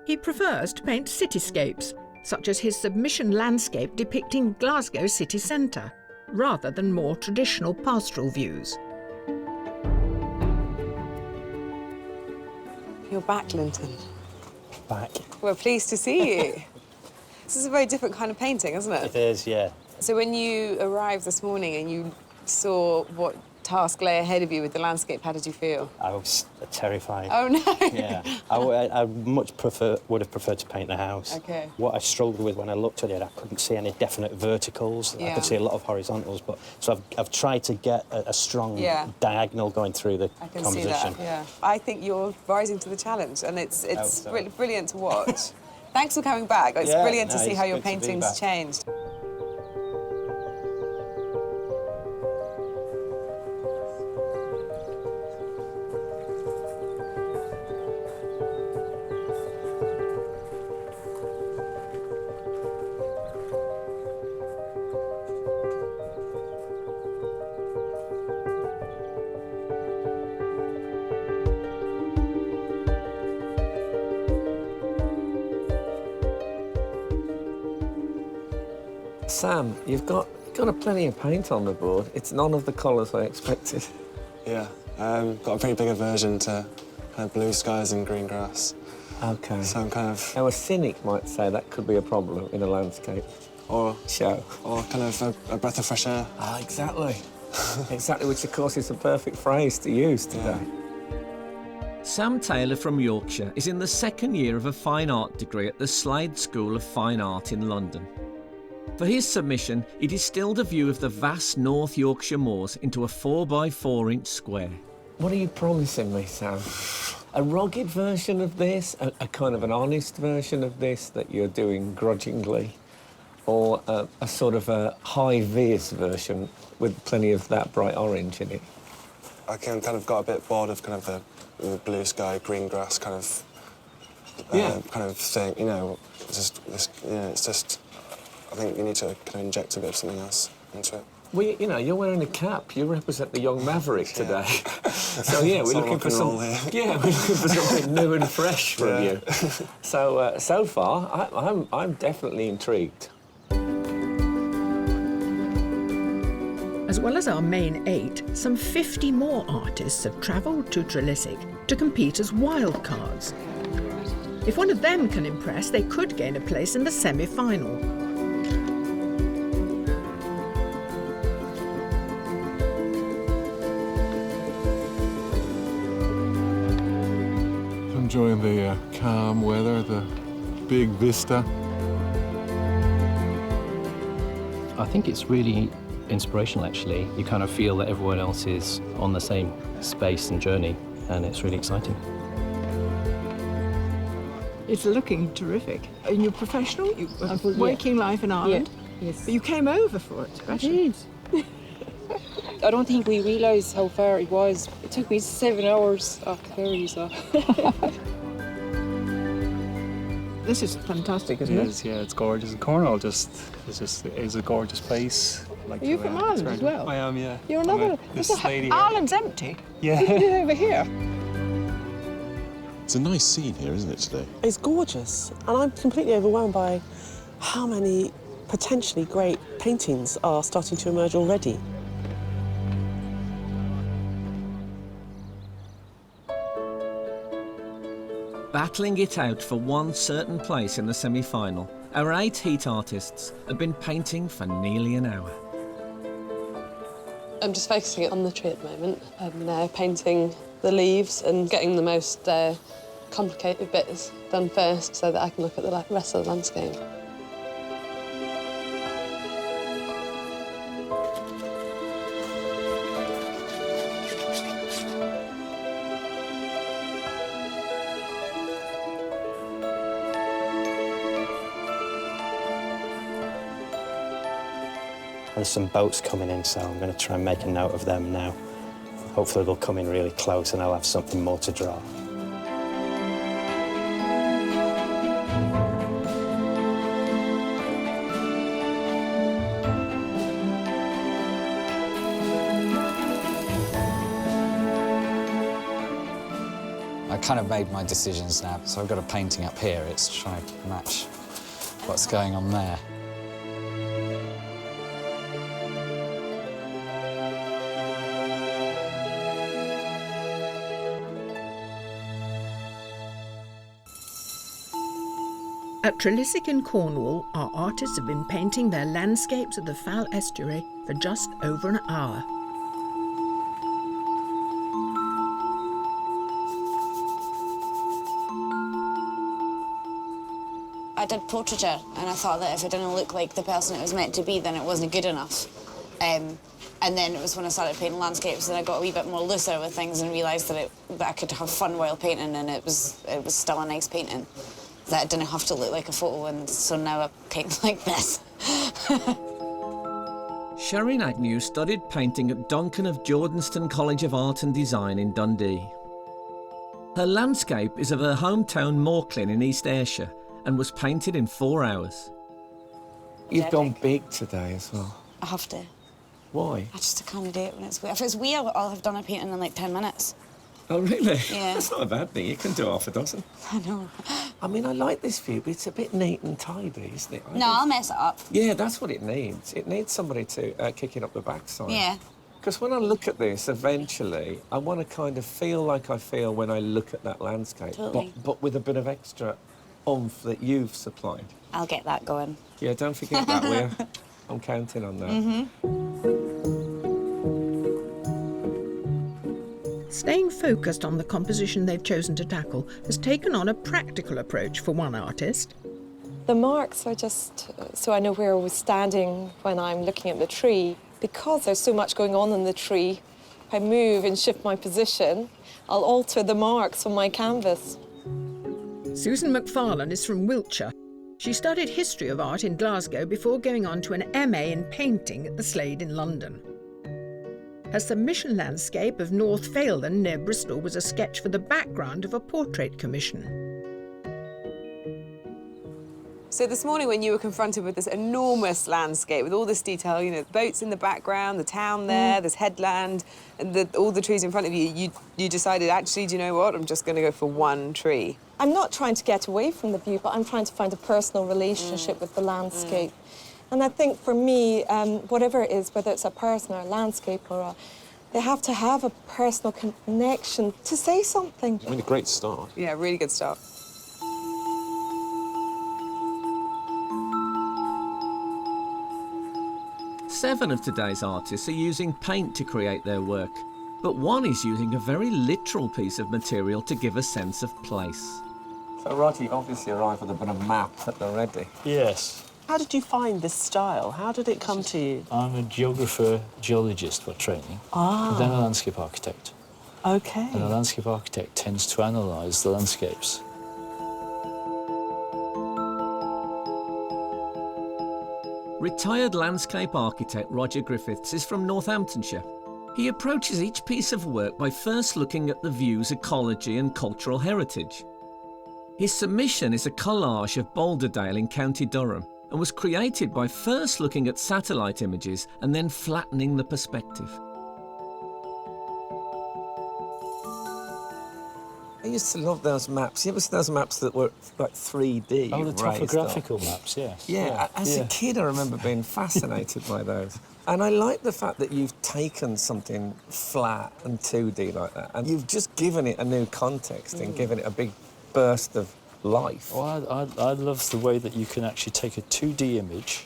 He prefers to paint cityscapes, such as his submission landscape depicting Glasgow city centre, rather than more traditional pastoral views. You're back, Linton. Back. We're pleased to see you. This is a very different kind of painting, isn't it? It is, yeah. So when you arrived this morning and you saw what task lay ahead of you with the landscape, how did you feel? I was terrified. Oh, no. Yeah. I much would have preferred to paint the house. OK. What I struggled with when I looked at it, I couldn't see any definite verticals. Yeah. I could see a lot of horizontals, but so I've tried to get a strong diagonal going through the I can composition. see that, yeah. I think you're rising to the challenge, and it's brilliant to watch. Thanks for coming back. It's brilliant to see how your painting's changed. Sam, you've got a plenty of paint on the board. It's none of the colours I expected. Yeah, got a pretty big aversion to kind of blue skies and green grass. OK. So I'm kind of... Now, a cynic might say that could be a problem in a landscape show. Or kind of a breath of fresh air. Ah, exactly. Exactly, which, of course, is the perfect phrase to use today. Sam Taylor from Yorkshire is in the second year of a fine art degree at the Slade School of Fine Art in London. For his submission, he distilled a view of the vast North Yorkshire moors into a 4x4-inch square. What are you promising me, Sam? A rugged version of this? A kind of an honest version of this that you're doing grudgingly? Or a sort of a high-vis version with plenty of that bright orange in it? I kind of got a bit bored of kind of the blue sky, green grass kind of thing, you know, it's just... I think you need to kind of inject a bit of something else into it. Well, you know, you're wearing a cap. You represent the young maverick today. So, yeah, we're looking for something new and fresh from you. So, so far, I'm definitely intrigued. As well as our main 8, some 50 more artists have travelled to Trelisic to compete as wildcards. If one of them can impress, they could gain a place in the semi-final. Enjoying the calm weather, the big vista. I think it's really inspirational, actually. You kind of feel that everyone else is on the same space and journey, and it's really exciting. It's looking terrific. In your professional, working life in Ireland, yes. But you came over for it, I did. I don't think we realised how far it was. It took me 7 hours off the ferry, so... This is fantastic, isn't It is, yeah, it's gorgeous. And Cornwall is a gorgeous place. Like Are you from Ireland as well? I am, yeah. You're another... This lady. Ireland's empty. Yeah. Look at it over here. It's a nice scene here, isn't it, today? It's gorgeous, and I'm completely overwhelmed by how many potentially great paintings are starting to emerge already. Battling it out for one certain place in the semi-final, our 8 heat artists have been painting for nearly an hour. I'm just focusing on the tree at the moment. I'm painting the leaves and getting the most complicated bits done first so that I can look at the rest of the landscape. There's some boats coming in, so I'm going to try and make a note of them now. Hopefully they'll come in really close and I'll have something more to draw. I kind of made my decisions now, so I've got a painting up here. It's trying to match what's going on there. At Trelisic in Cornwall, our artists have been painting their landscapes of the Fal estuary for just over an hour. I did portraiture, and I thought that if it didn't look like the person it was meant to be, then it wasn't good enough. And then it was when I started painting landscapes that I got a wee bit more looser with things and realised that I could have fun while painting, and it was still a nice painting. That it didn't have to look like a photo, and so now I paint like this. Shireen Agnew studied painting at Duncan of Jordenston College of Art and Design in Dundee. Her landscape is of her hometown Morclin in East Ayrshire and was painted in 4 hours. You've gone big today as well. I have to. Why? I just can't do it when it's wee. If it's wee, I'll have done a painting in like 10 minutes. Oh, really? Yeah. That's not a bad thing. You can do half a dozen. I know. I mean, I like this view, but it's a bit neat and tidy, isn't it? No, I'll mess it up. Yeah, that's what it needs. It needs somebody to kick it up the backside. Yeah. Because when I look at this, eventually, I want to kind of feel like I feel when I look at that landscape, Totally. but with a bit of extra oomph that you've supplied. I'll get that going. Yeah, don't forget that, will you? I'm counting on that. Staying focused on the composition they've chosen to tackle has taken on a practical approach for one artist. The marks are just so I know where I was standing when I'm looking at the tree. Because there's so much going on in the tree, if I move and shift my position, I'll alter the marks on my canvas. Susan McFarlane is from Wiltshire. She studied history of art in Glasgow before going on to an MA in painting at the Slade in London. Her submission landscape of North Failden near Bristol was a sketch for the background of a portrait commission. So this morning when you were confronted with this enormous landscape with all this detail, you know, boats in the background, the town there, this headland, and all the trees in front of you, you decided, actually, do you know what, I'm just going to go for one tree. I'm not trying to get away from the view, but I'm trying to find a personal relationship with the landscape. And I think for me, whatever it is, whether it's a person or a landscape they have to have a personal connection to say something. I mean, a great start. Yeah, really good start. Seven of today's artists are using paint to create their work, but one is using a very literal piece of material to give a sense of place. So, Rod, you obviously arrived with a bit of map at the ready. Yes. How did you find this style? How did it come to you? I'm a geographer, geologist by training, and then a landscape architect. OK. And a landscape architect tends to analyse the landscapes. Retired landscape architect Roger Griffiths is from Northamptonshire. He approaches each piece of work by first looking at the view's ecology and cultural heritage. His submission is a collage of Boulderdale in County Durham and was created by first looking at satellite images and then flattening the perspective. I used to love those maps. You ever see those maps that were like 3D? Oh, the raised topographical up? maps, yes. Yeah, as a kid I remember being fascinated by those. And I like the fact that you've taken something flat and 2D like that and you've just given it a new context and given it a big burst of life. Well, I love the way that you can actually take a 2D image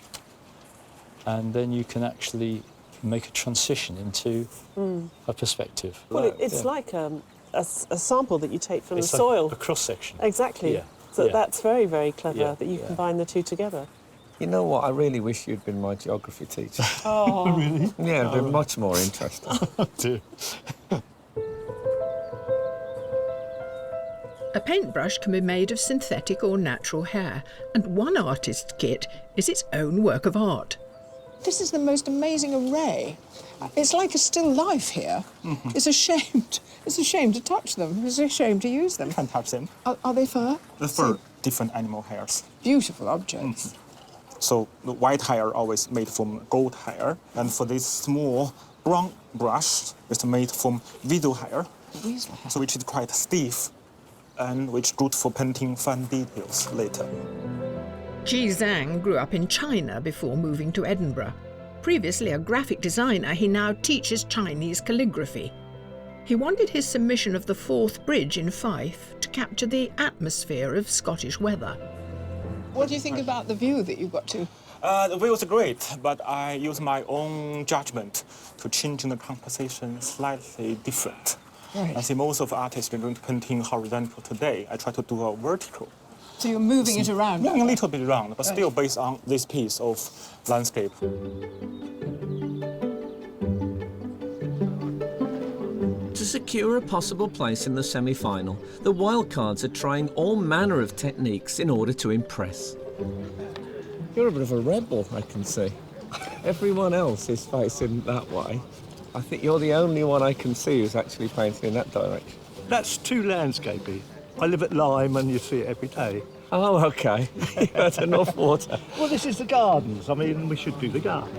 and then you can actually make a transition into a perspective. Well, it's like a sample that you take from It's the like soil. a cross-section. Exactly. Yeah. So Yeah. that's very, very clever Yeah. that you combine the two together. You know what? I really wish you'd been my geography teacher. Oh. Really? Yeah, it'd been much more interesting. Dear. A paintbrush can be made of synthetic or natural hair, and one artist's kit is its own work of art. This is the most amazing array. It's like a still life here. It's a shame. It's a shame to touch them. It's a shame to use them. You can touch them. Are they fur? The fur, different animal hairs. Beautiful objects. So the white hair always made from goat hair, and for this small brown brush, it's made from weasel hair. Weasel hair. So which is quite stiff, and which good for painting fine details later. Ji Zhang grew up in China before moving to Edinburgh. Previously a graphic designer, he now teaches Chinese calligraphy. He wanted his submission of the Forth Bridge in Fife to capture the atmosphere of Scottish weather. What do you think about the view that you've got to? The view was great, but I used my own judgment to change the composition slightly different. Right. I see most of artists are going to painting horizontal today. I try to do a vertical. So you're moving it around? Yeah, a little bit around, but still based on this piece of landscape. To secure a possible place in the semi-final, the wildcards are trying all manner of techniques in order to impress. You're a bit of a rebel, I can see. Everyone else is facing that way. I think you're the only one I can see who's actually painting in that direction. That's too landscapey. I live at Lyme and you see it every day. Oh, OK. That's enough water. Well, this is the gardens. I mean, we should do the garden.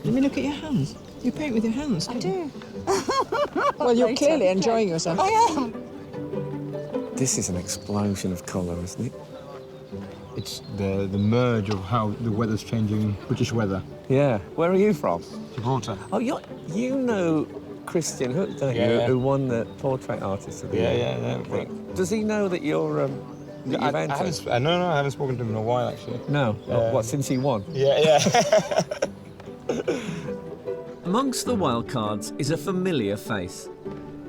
Let me look at your hands. You paint with your hands. I do. Well, you're clearly enjoying yourself. I am. This is an explosion of colour, isn't it? It's the merge of how the weather's changing, British weather. Yeah. Where are you from? Gibraltar. Oh, you know Christian Hook, don't you? Yeah. Who won the Portrait Artist of the Year. Yeah. Does he know that you're that you've entered? No, I haven't spoken to him in a while, actually. No? What, since he won? Yeah. Amongst the wildcards is a familiar face.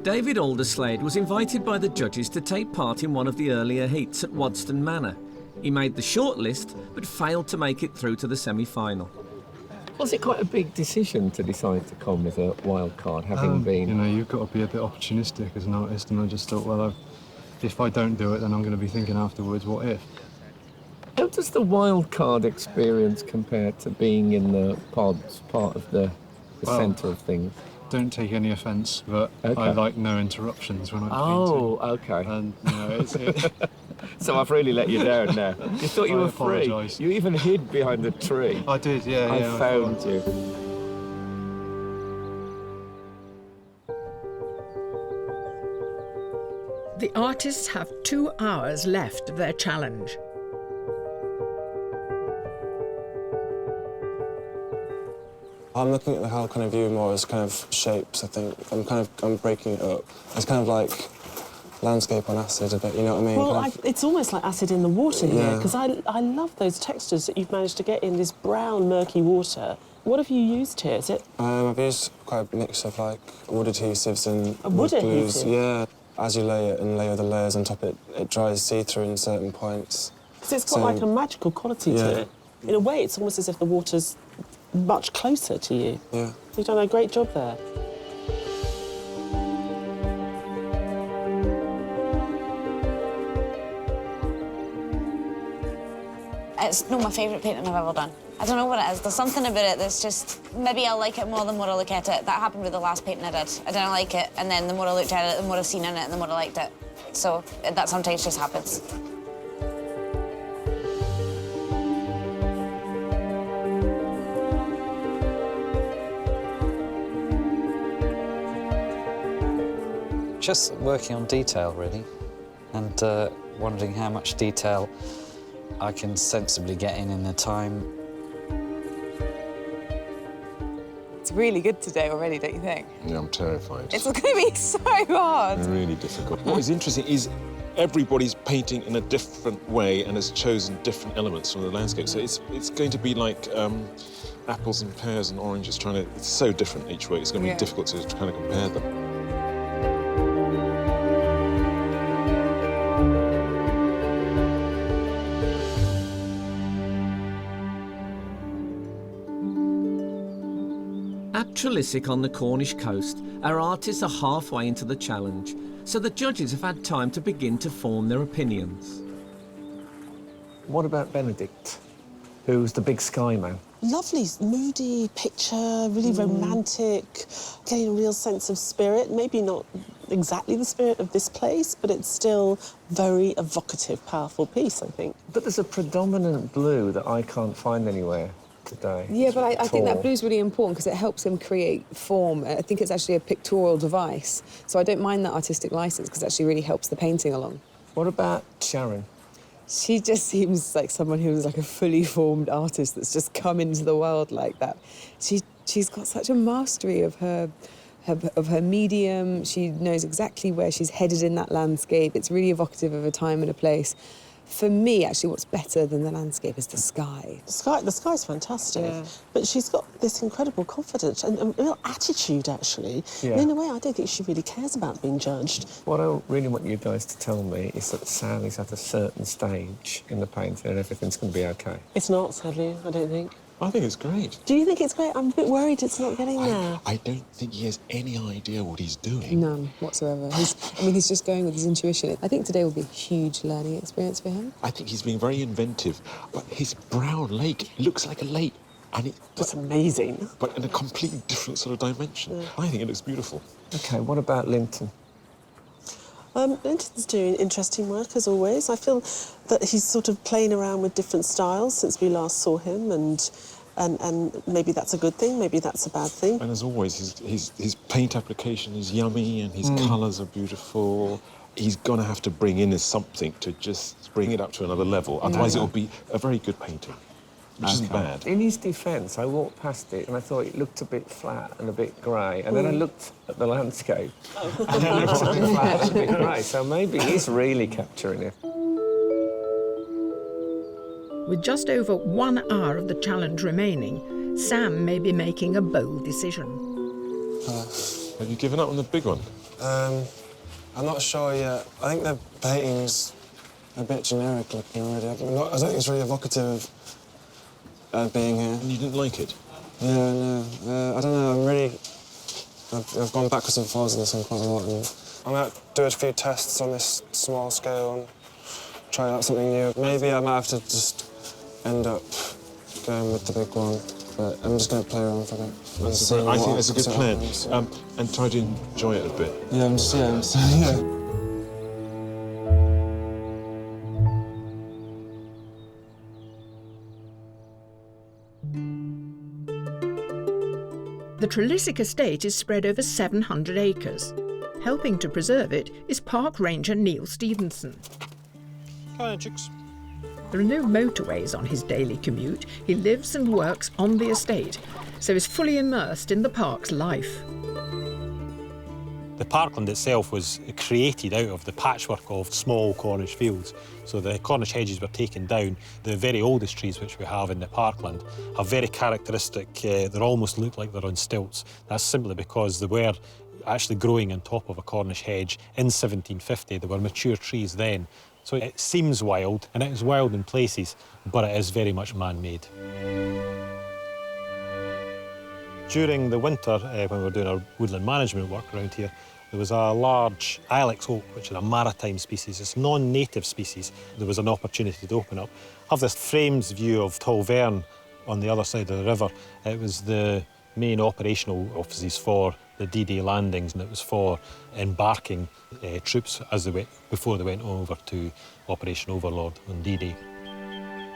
David Alderslade was invited by the judges to take part in one of the earlier heats at Wodston Manor. He made the shortlist, but failed to make it through to the semi-final. Was it quite a big decision to decide to come as a wild card, having been... You know, you've got to be a bit opportunistic as an artist, and I just thought, well, if I don't do it, then I'm going to be thinking afterwards, what if? How does the wild card experience compare to being in the pods, part of the centre of things? Don't take any offence, but Okay. I like no interruptions when I'm painting. Oh, OK. And, you know, it's... So I've really let you down now. You thought you I were free. apologise. You even hid behind a tree. I did, yeah. I found you. The artists have 2 hours left of their challenge. I'm looking at the whole kind of view more as kind of shapes, I think. I'm breaking it up. It's kind of like landscape on acid a bit, you know what I mean? Well, it's almost like acid in the water here, Yeah. because I love those textures that you've managed to get in this brown, murky water. What have you used here? Is it? I've used quite a mix of like wood adhesives and wood glues. adhesive? Yeah. As you lay it and layer the layers on top, it dries see-through in certain points. So it's got like a magical quality to it. In a way, it's almost as if the water's much closer to you. Yeah. You've done a great job there. It's not my favourite painting I've ever done. I don't know what it is. There's something about it that's just... Maybe I'll like it more the more I look at it. That happened with the last painting I did. I didn't like it, and then the more I looked at it, the more I've seen in it, and the more I liked it. So that sometimes just happens. Just working on detail, really, and wondering how much detail I can sensibly get in the time. It's really good today already, don't you think? Yeah, I'm terrified. It's going to be so hard. Really difficult. What is interesting is everybody's painting in a different way and has chosen different elements from the landscape. So it's going to be like apples and pears and oranges it's so different each way. It's going to be difficult to kind of compare them. At Trelissick on the Cornish coast, our artists are halfway into the challenge, so the judges have had time to begin to form their opinions. What about Benedict, who's the big sky man? Lovely, moody picture, really romantic, getting a real sense of spirit. Maybe not exactly the spirit of this place, but it's still very evocative, powerful piece, I think. But there's a predominant blue that I can't find anywhere today. Yeah, but I think that blue's really important because it helps him create form. I think it's actually a pictorial device. So I don't mind that artistic license because it actually really helps the painting along. What about Sharon? She just seems like someone who's like a fully formed artist that's just come into the world like that. She's got such a mastery of her medium. She knows exactly where she's headed in that landscape. It's really evocative of a time and a place. For me, actually, what's better than the landscape is the sky. The sky's fantastic, but she's got this incredible confidence and a real attitude, actually. Yeah. And in a way, I don't think she really cares about being judged. What I really want you guys to tell me is that Sam is at a certain stage in the painting and everything's going to be OK. It's not, sadly, I don't think. I think it's great. Do you think it's great? I'm a bit worried it's not getting there. I don't think he has any idea what he's doing. None whatsoever. He's just going with his intuition. I think today will be a huge learning experience for him. I think he's being very inventive, but his brown lake looks like a lake. And it's amazing. But in a completely different sort of dimension. I think it looks beautiful. OK, what about Linton? Linton's doing interesting work, as always. I feel that he's sort of playing around with different styles since we last saw him, and maybe that's a good thing, maybe that's a bad thing. And as always, his paint application is yummy and his colours are beautiful. He's going to have to bring in something to just bring it up to another level. Otherwise, it'll be a very good painting, which isn't bad. In his defence, I walked past it and I thought it looked a bit flat and a bit grey. And then I looked at the landscape and it looked a bit flat and a bit grey. So maybe he's really capturing it. With just over 1 hour of the challenge remaining, Sam may be making a bold decision. Have you given up on the big one? I'm not sure yet. I think the painting's a bit generic looking already. I don't think it's really evocative of being here. And you didn't like it? Yeah, no. I don't know, I've gone backwards and forwards in this one quite a lot. And I'm going to do a few tests on this small scale and try out something new. Maybe I might have to just end up going with the big one, but I'm just going to play around for a bit. I think that's a good plan. And try to enjoy it a bit. Yeah, yeah. The Trelissick estate is spread over 700 acres. Helping to preserve it is park ranger Neil Stevenson. Hi, chicks. There are no motorways on his daily commute. He lives and works on the estate, so is fully immersed in the park's life. The parkland itself was created out of the patchwork of small Cornish fields. So the Cornish hedges were taken down. The very oldest trees which we have in the parkland have very characteristic, they almost look like they're on stilts. That's simply because they were actually growing on top of a Cornish hedge in 1750. They were mature trees then. So it seems wild, and it is wild in places, but it is very much man-made. During the winter, when we were doing our woodland management work around here, there was a large ilex oak, which is a maritime species. It's a non-native species. There was an opportunity to open up. I have this frames view of Tolvern on the other side of the river. It was the main operational offices for the D-Day landings, and it was for embarking troops as they went, before they went over to Operation Overlord on D-Day.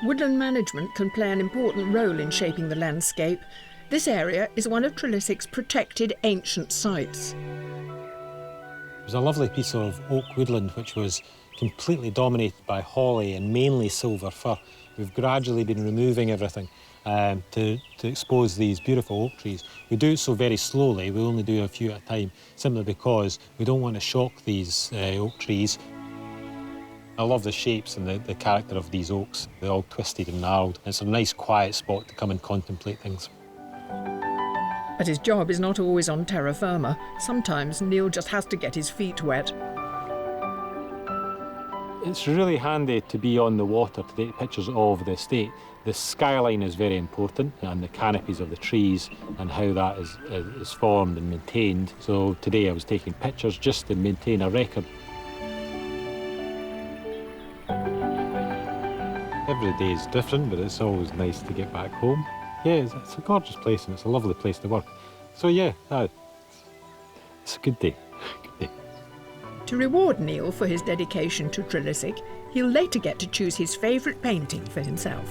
Woodland management can play an important role in shaping the landscape. This area is one of Trelissic's protected ancient sites. It was a lovely piece of oak woodland which was completely dominated by holly and mainly silver fir. We've gradually been removing everything to expose these beautiful oak trees. We do it so very slowly, we only do a few at a time, simply because we don't want to shock these oak trees. I love the shapes and the character of these oaks. They're all twisted and gnarled. It's a nice quiet spot to come and contemplate things. But his job is not always on terra firma. Sometimes Neil just has to get his feet wet. It's really handy to be on the water to take pictures of the estate. The skyline is very important, and the canopies of the trees and how that is formed and maintained. So today I was taking pictures just to maintain a record. Every day is different, but it's always nice to get back home. Yeah, it's a gorgeous place and it's a lovely place to work. So yeah, it's a good day. Good day. To reward Neil for his dedication to Trelissic, he'll later get to choose his favourite painting for himself.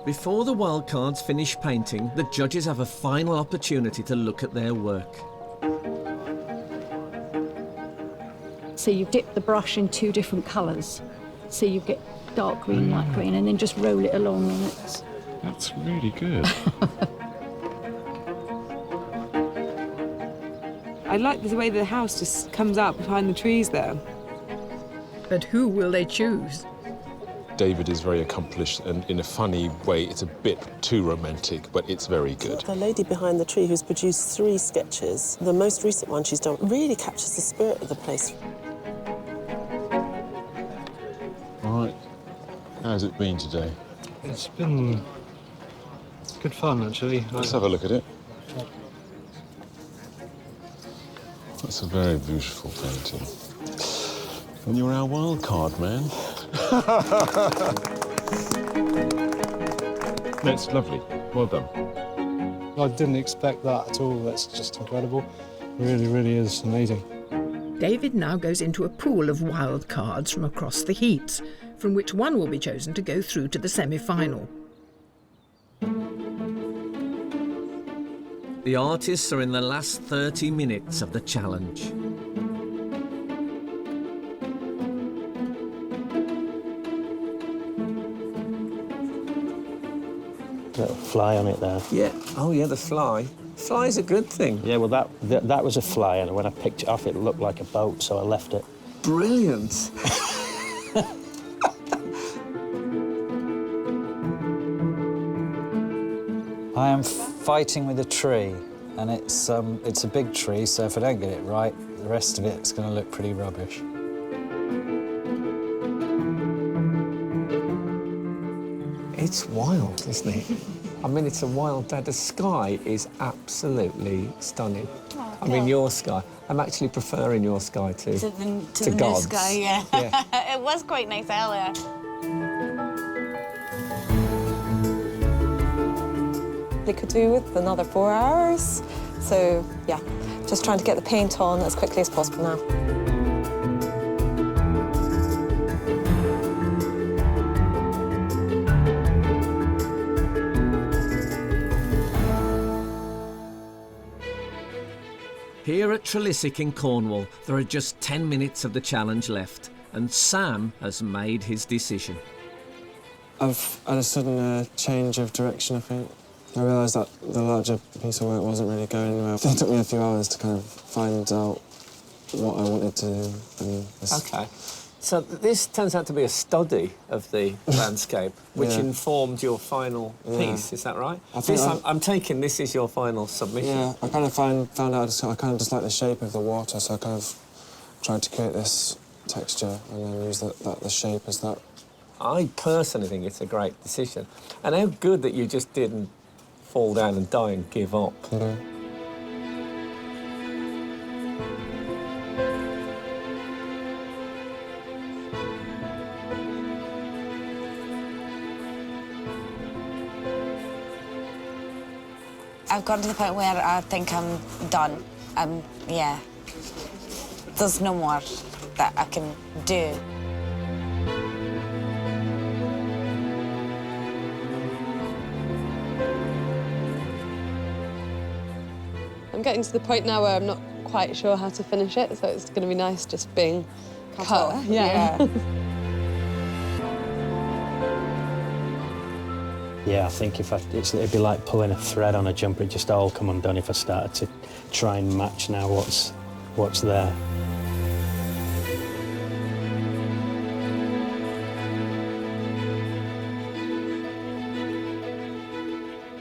Before the wildcards finish painting, the judges have a final opportunity to look at their work. So you dip the brush in 2 different colours. So you get dark green, light green, and then just roll it along, and it's... That's really good. I like the way the house just comes out behind the trees there. But who will they choose? David is very accomplished, and in a funny way, it's a bit too romantic, but it's very good. The lady behind the tree who's produced 3 sketches, the most recent one she's done, really captures the spirit of the place. All right. How's it been today? It's been good fun, actually. Let's have a look at it. That's a very beautiful painting. And you're our wild card, man. That's lovely. Well done. I didn't expect that at all. That's just incredible. It really, really is amazing. David now goes into a pool of wild cards from across the heats, from which one will be chosen to go through to the semi-final. The artists are in the last 30 minutes of the challenge. Little fly on it there. Yeah. Oh, yeah, the fly. Fly's a good thing. Yeah, well, that was a fly, and when I picked it off, it looked like a boat, so I left it. Brilliant. I am fighting with a tree, and it's a big tree, so if I don't get it right, the rest of it's going to look pretty rubbish. It's wild, isn't it? I mean, it's a wild day. The sky is absolutely stunning. Oh, I mean, your sky. I'm actually preferring your sky to the new God's. sky, yeah. Yeah. It was quite nice earlier. They could do with another 4 hours. So, yeah, just trying to get the paint on as quickly as possible now. Here at Trelissic in Cornwall, there are just 10 minutes of the challenge left, and Sam has made his decision. I've had a sudden change of direction, I think. I realised that the larger piece of work wasn't really going anywhere. It took me a few hours to kind of find out what I wanted to do. And OK. So this turns out to be a study of the landscape, which informed your final piece, is that right? I'm taking this is your final submission. Yeah, I kind of found out I kind of just like the shape of the water, so I kind of tried to create this texture and then use the shape as that. I personally think it's a great decision. And how good that you just didn't fall down and die and give up. Mm-hmm. I've gotten to the point where I think I'm done. Yeah. There's no more that I can do. I'm getting to the point now where I'm not quite sure how to finish it, so it's going to be nice just being cut off. Yeah. Yeah, I think it'd be like pulling a thread on a jumper. It'd just all come undone if I started to try and match now what's there.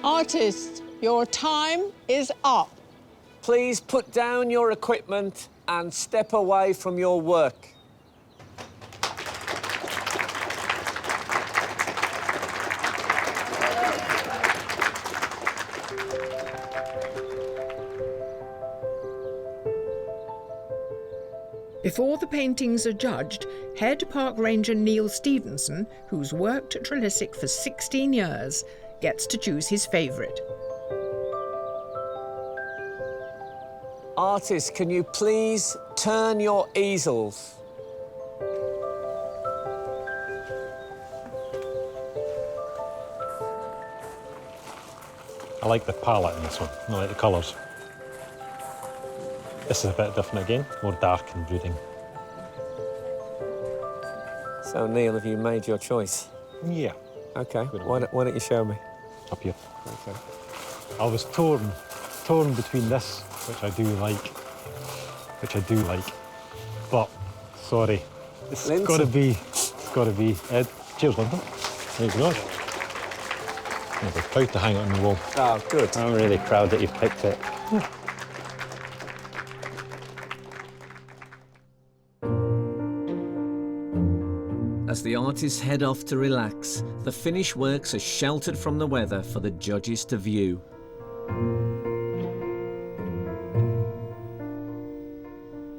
Artists, your time is up. Please put down your equipment and step away from your work. Before the paintings are judged, head park ranger Neil Stevenson, who's worked at Trelisic for 16 years, gets to choose his favourite. Artists, can you please turn your easels? I like the palette in this one. I like the colours. This is a bit different again, more dark and brooding. So, Neil, have you made your choice? Yeah. OK, why don't you show me? Up here. OK. I was torn between this, which I do like, but, sorry, it's got to be Ed. Cheers, Linton. There you go. I'm proud to hang it on the wall. Oh, good. I'm really proud that you've picked it. As the artists head off to relax, the finished works are sheltered from the weather for the judges to view.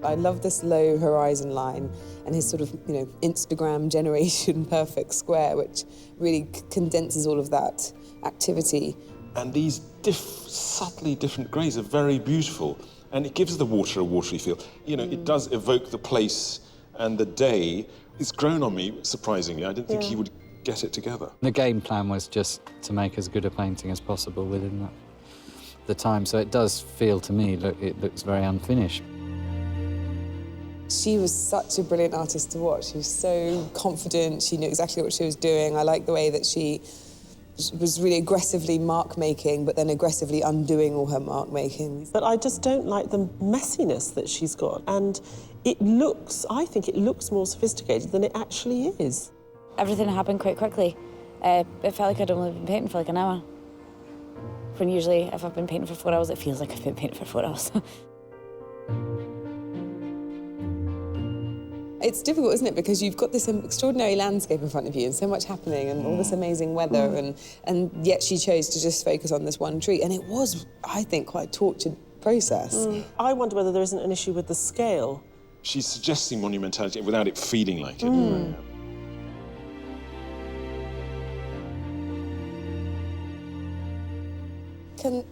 I love this low horizon line and his sort of, Instagram generation perfect square, which really condenses all of that activity. And these subtly different greys are very beautiful, and it gives the water a watery feel. It does evoke the place and the day. It's grown on me, surprisingly. I didn't think he would get it together. The game plan was just to make as good a painting as possible within the time, so it does feel to me, it looks very unfinished. She was such a brilliant artist to watch. She was so confident. She knew exactly what she was doing. I like the way that she was really aggressively mark-making, but then aggressively undoing all her mark-making. But I just don't like the messiness that she's got. And I think it looks more sophisticated than it actually is. Everything happened quite quickly. It felt like I'd only been painting for like an hour. When usually, if I've been painting for 4 hours, it feels like I've been painting for 4 hours. It's difficult, isn't it? Because you've got this extraordinary landscape in front of you and so much happening and all this amazing weather, and yet she chose to just focus on this one tree. And it was, I think, quite a tortured process. I wonder whether there isn't an issue with the scale. She's suggesting monumentality without it feeling like it.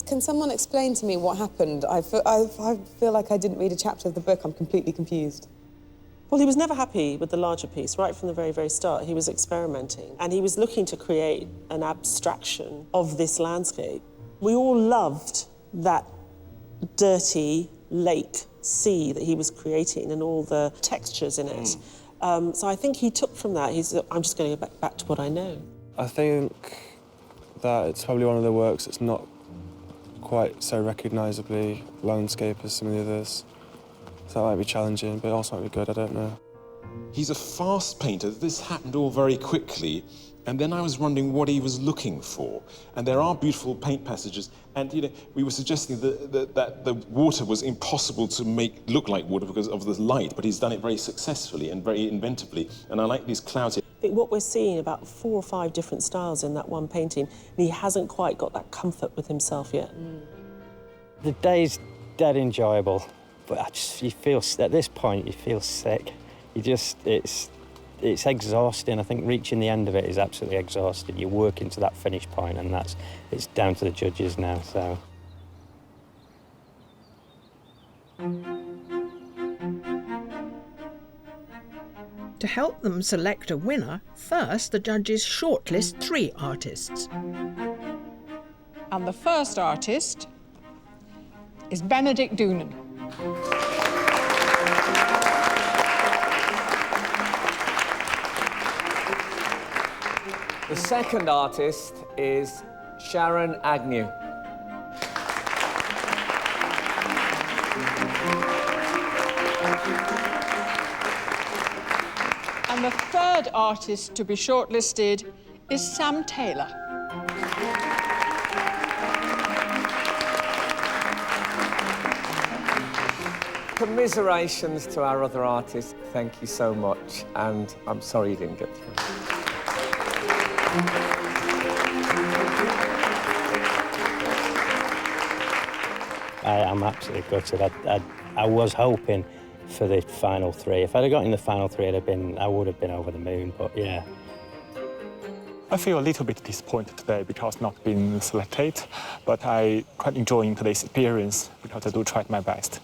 Can someone explain to me what happened? I feel like I didn't read a chapter of the book. I'm completely confused. Well, he was never happy with the larger piece, right from the very, very start. He was experimenting, and he was looking to create an abstraction of this landscape. We all loved that dirty lake sea that he was creating and all the textures in it. So I think he took from that, I'm just going to go back to what I know. I think that it's probably one of the works that's not quite so recognisably landscape as some of the others. So that might be challenging, but also might be good, I don't know. He's a fast painter. This happened all very quickly, and then I was wondering what he was looking for. And there are beautiful paint passages, and we were suggesting that the water was impossible to make look like water because of the light, but he's done it very successfully and very inventively. And I like these clouds. I think what we're seeing about 4 or 5 different styles in that one painting, and he hasn't quite got that comfort with himself yet. The day's dead enjoyable. But you feel, at this point, you feel sick. It's exhausting. I think reaching the end of it is absolutely exhausting. You work into that finish point, and it's down to the judges now, so. To help them select a winner, first the judges shortlist 3 artists. And the first artist is Benedict Doonan. The second artist is Sharon Agnew. And the third artist to be shortlisted is Sam Taylor. Commiserations to our other artists. Thank you so much, and I'm sorry you didn't get through. I'm absolutely gutted. I was hoping for the final 3. If I'd have got in the final 3, I would have been over the moon, but yeah. I feel a little bit disappointed today because not being selected, but I quite enjoying today's experience because I do try my best.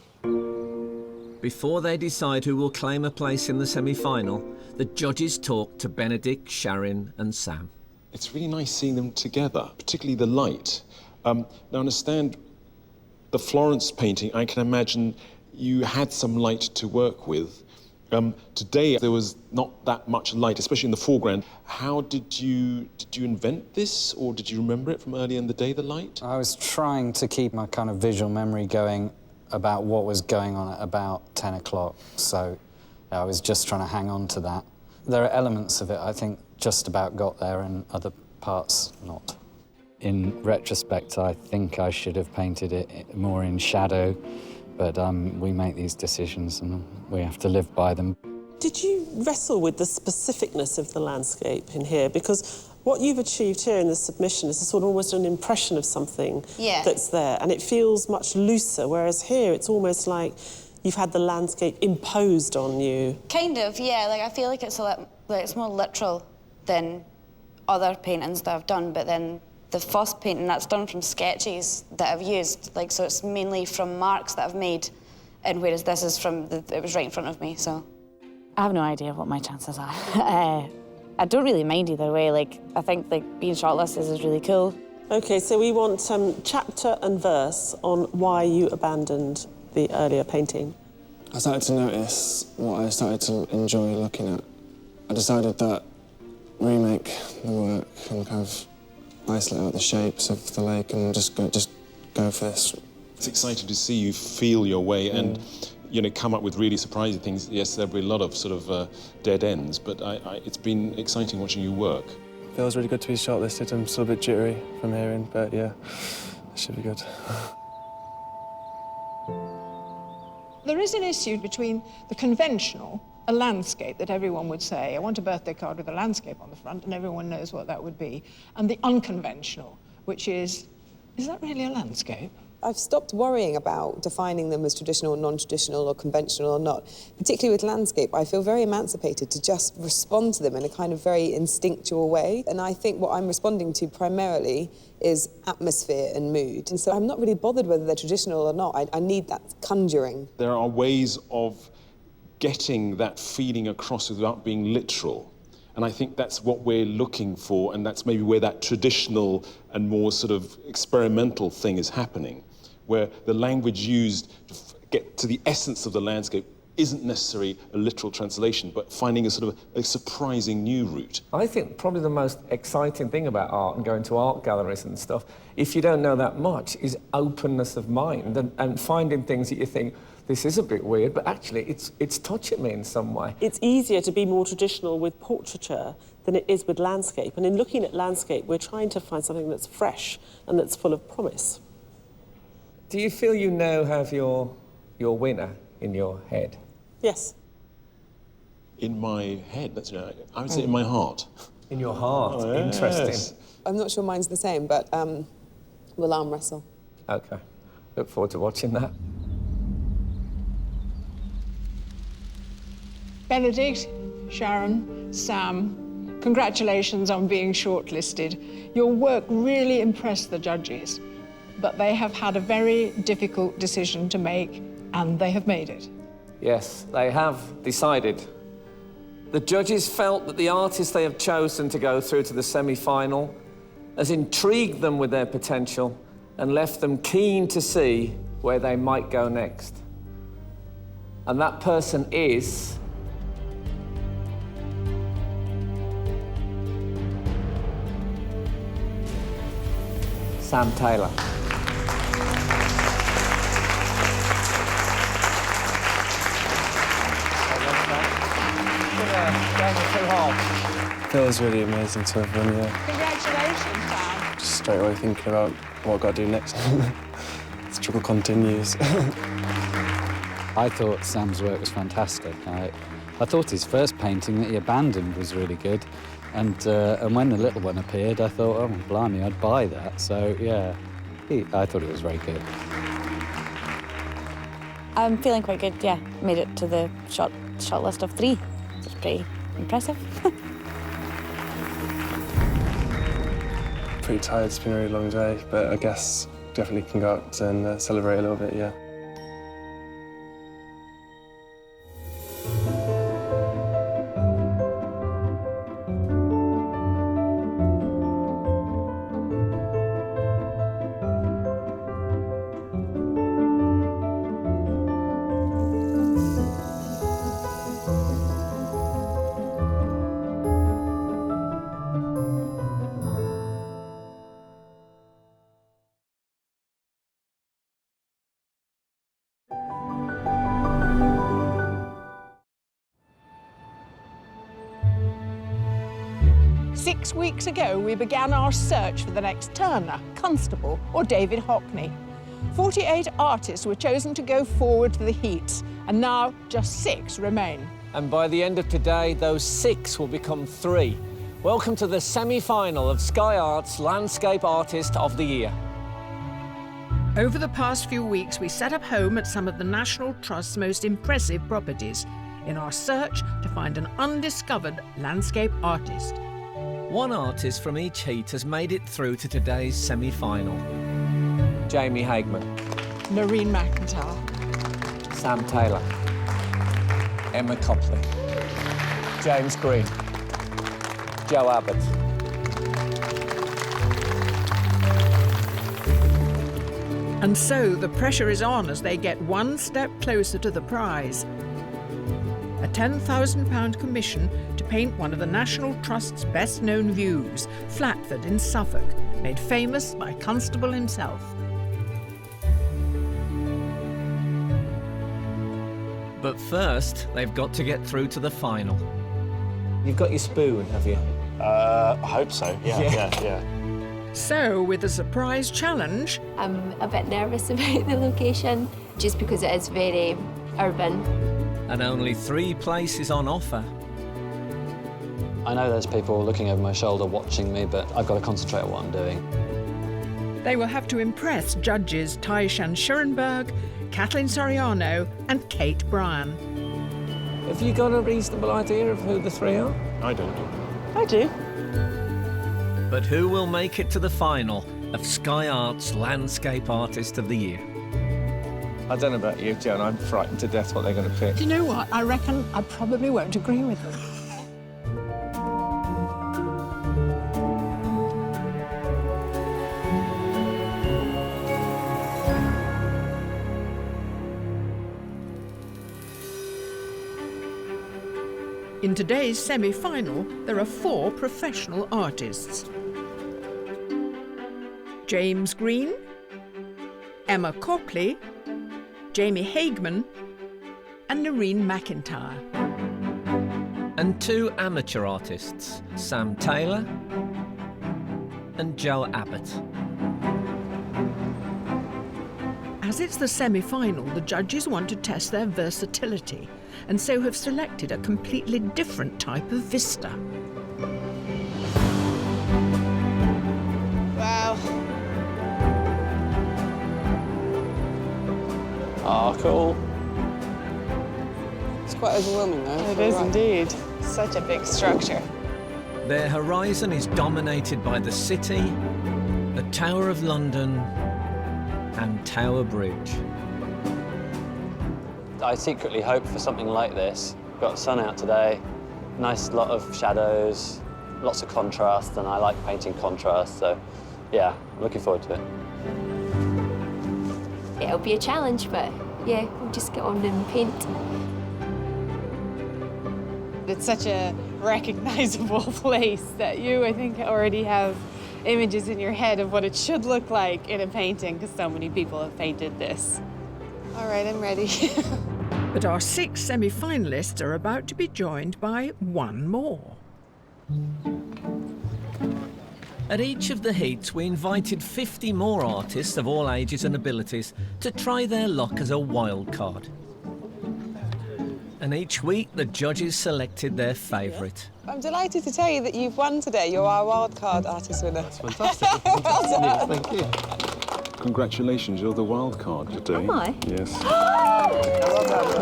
Before they decide who will claim a place in the semi-final, the judges talk to Benedict, Sharon and Sam. It's really nice seeing them together, particularly the light. Now, I understand the Florence painting, I can imagine you had some light to work with. Today, there was not that much light, especially in the foreground. How did you invent this, or did you remember it from earlier in the day, the light? I was trying to keep my kind of visual memory going about what was going on at about 10 o'clock, so I was just trying to hang on to that. There are elements of it I think just about got there and other parts not. In retrospect, I think I should have painted it more in shadow, but we make these decisions and we have to live by them. Did you wrestle with the specificness of the landscape in here? Because what you've achieved here in the submission is a sort of almost an impression of something that's there, and it feels much looser, whereas here it's almost like you've had the landscape imposed on you. Kind of, yeah. Like, I feel like it's it's more literal than other paintings that I've done, but then the first painting, that's done from sketches that I've used, like, so it's mainly from marks that I've made, and whereas this is it was right in front of me, so. I have no idea what my chances are. I don't really mind either way. Like, I think being shortlisted is really cool. OK, so we want chapter and verse on why you abandoned the earlier painting. I started to notice what I started to enjoy looking at. I decided that remake the work and kind of isolate out the shapes of the lake and just go for this. It's exciting to see you feel your way and come up with really surprising things. Yes, there'll be a lot of sort of dead ends, but it's been exciting watching you work. It feels really good to be shortlisted. I'm still a bit jittery from hearing, but yeah, it should be good. There is an issue between the conventional, a landscape that everyone would say, I want a birthday card with a landscape on the front, and everyone knows what that would be, and the unconventional, which is that really a landscape? I've stopped worrying about defining them as traditional, non-traditional, or conventional or not. Particularly with landscape, I feel very emancipated to just respond to them in a kind of very instinctual way. And I think what I'm responding to primarily is atmosphere and mood. And so I'm not really bothered whether they're traditional or not. I need that conjuring. There are ways of getting that feeling across without being literal. And I think that's what we're looking for, and that's maybe where that traditional and more sort of experimental thing is happening, where the language used to get to the essence of the landscape isn't necessarily a literal translation, but finding a sort of a surprising new route. I think probably the most exciting thing about art and going to art galleries and stuff, if you don't know that much, is openness of mind and finding things that you think, this is a bit weird, but actually it's touching me in some way. It's easier to be more traditional with portraiture than it is with landscape. And in looking at landscape, we're trying to find something that's fresh and that's full of promise. Do you feel you now have your winner in your head? Yes. In my head, that's I would say in my heart. In your heart, oh, yes. Interesting. I'm not sure mine's the same, but we'll arm wrestle. Okay, look forward to watching that. Benedict, Sharon, Sam, congratulations on being shortlisted. Your work really impressed the judges, but they have had a very difficult decision to make, And they have made it. Yes, they have decided. The judges felt that the artist they have chosen to go through to the semi-final has intrigued them with their potential and left them keen to see where they might go next. And that person is... Sam Taylor. Feels really amazing to have won, yeah. Congratulations, Sam. Just straight away thinking about what I've got to do next. The struggle continues. I thought Sam's work was fantastic. I thought his first painting that he abandoned was really good. And when the little one appeared, I thought, oh, blimey, I'd buy that. So, yeah, I thought it was very good. I'm feeling quite good, yeah. Made it to the short list of 3. It's pretty impressive. Pretty tired, it's been a really long day, but I guess definitely can go out and celebrate a little bit, yeah. Six weeks ago, we began our search for the next Turner, Constable, or David Hockney. 48 artists were chosen to go forward to the heats, and now just 6 remain. And by the end of today, those 6 will become 3. Welcome to the semi-final of Sky Arts Landscape Artist of the Year. Over the past few weeks, we set up home at some of the National Trust's most impressive properties in our search to find an undiscovered landscape artist. One artist from each heat has made it through to today's semi-final. Jamie Hagman. Noreen McIntyre. Sam Taylor. Emma Copley. James Green. Joe Abbott. And so the pressure is on as they get one step closer to the prize. A £10,000 commission to paint one of the National Trust's best-known views, Flatford in Suffolk, made famous by Constable himself. But first, they've got to get through to the final. You've got your spoon, have you? I hope so, yeah. So, with a surprise challenge... I'm a bit nervous about the location, just because it is very urban. And only 3 places on offer. I know there's people looking over my shoulder watching me, but I've got to concentrate on what I'm doing. They will have to impress judges Taishan Schurenberg, Kathleen Soriano and Kate Bryan. Have you got a reasonable idea of who the 3 are? I don't. I do. But who will make it to the final of Sky Arts Landscape Artist of the Year? I don't know about you, Joan. I'm frightened to death what they're going to pick. Do you know what? I reckon I probably won't agree with them. In today's semi-final, there are 4 professional artists. James Green, Emma Copley, Jamie Hagman and Noreen McIntyre. And 2 amateur artists, Sam Taylor and Joe Abbott. As it's the semi-final, the judges want to test their versatility and so have selected a completely different type of vista. Wow. Oh, cool. It's quite overwhelming, though. It is indeed. Such a big structure. Their horizon is dominated by the city, the Tower of London and Tower Bridge. I secretly hope for something like this. Got the sun out today, nice lot of shadows, lots of contrast, and I like painting contrast, so yeah, I'm looking forward to it. It'll be a challenge, but yeah, we'll just get on and paint. It's such a recognisable place that you, I think, already have images in your head of what it should look like in a painting, because so many people have painted this. All right, I'm ready. But our 6 semi-finalists are about to be joined by one more. At each of the heats, we invited 50 more artists of all ages and abilities to try their luck as a wild card. And each week, the judges selected their favourite. I'm delighted to tell you that you've won today. You're our wildcard artist winner. That's fantastic. Well done. Thank you. Congratulations, you're the wild card today. Am I? Yes. Well done.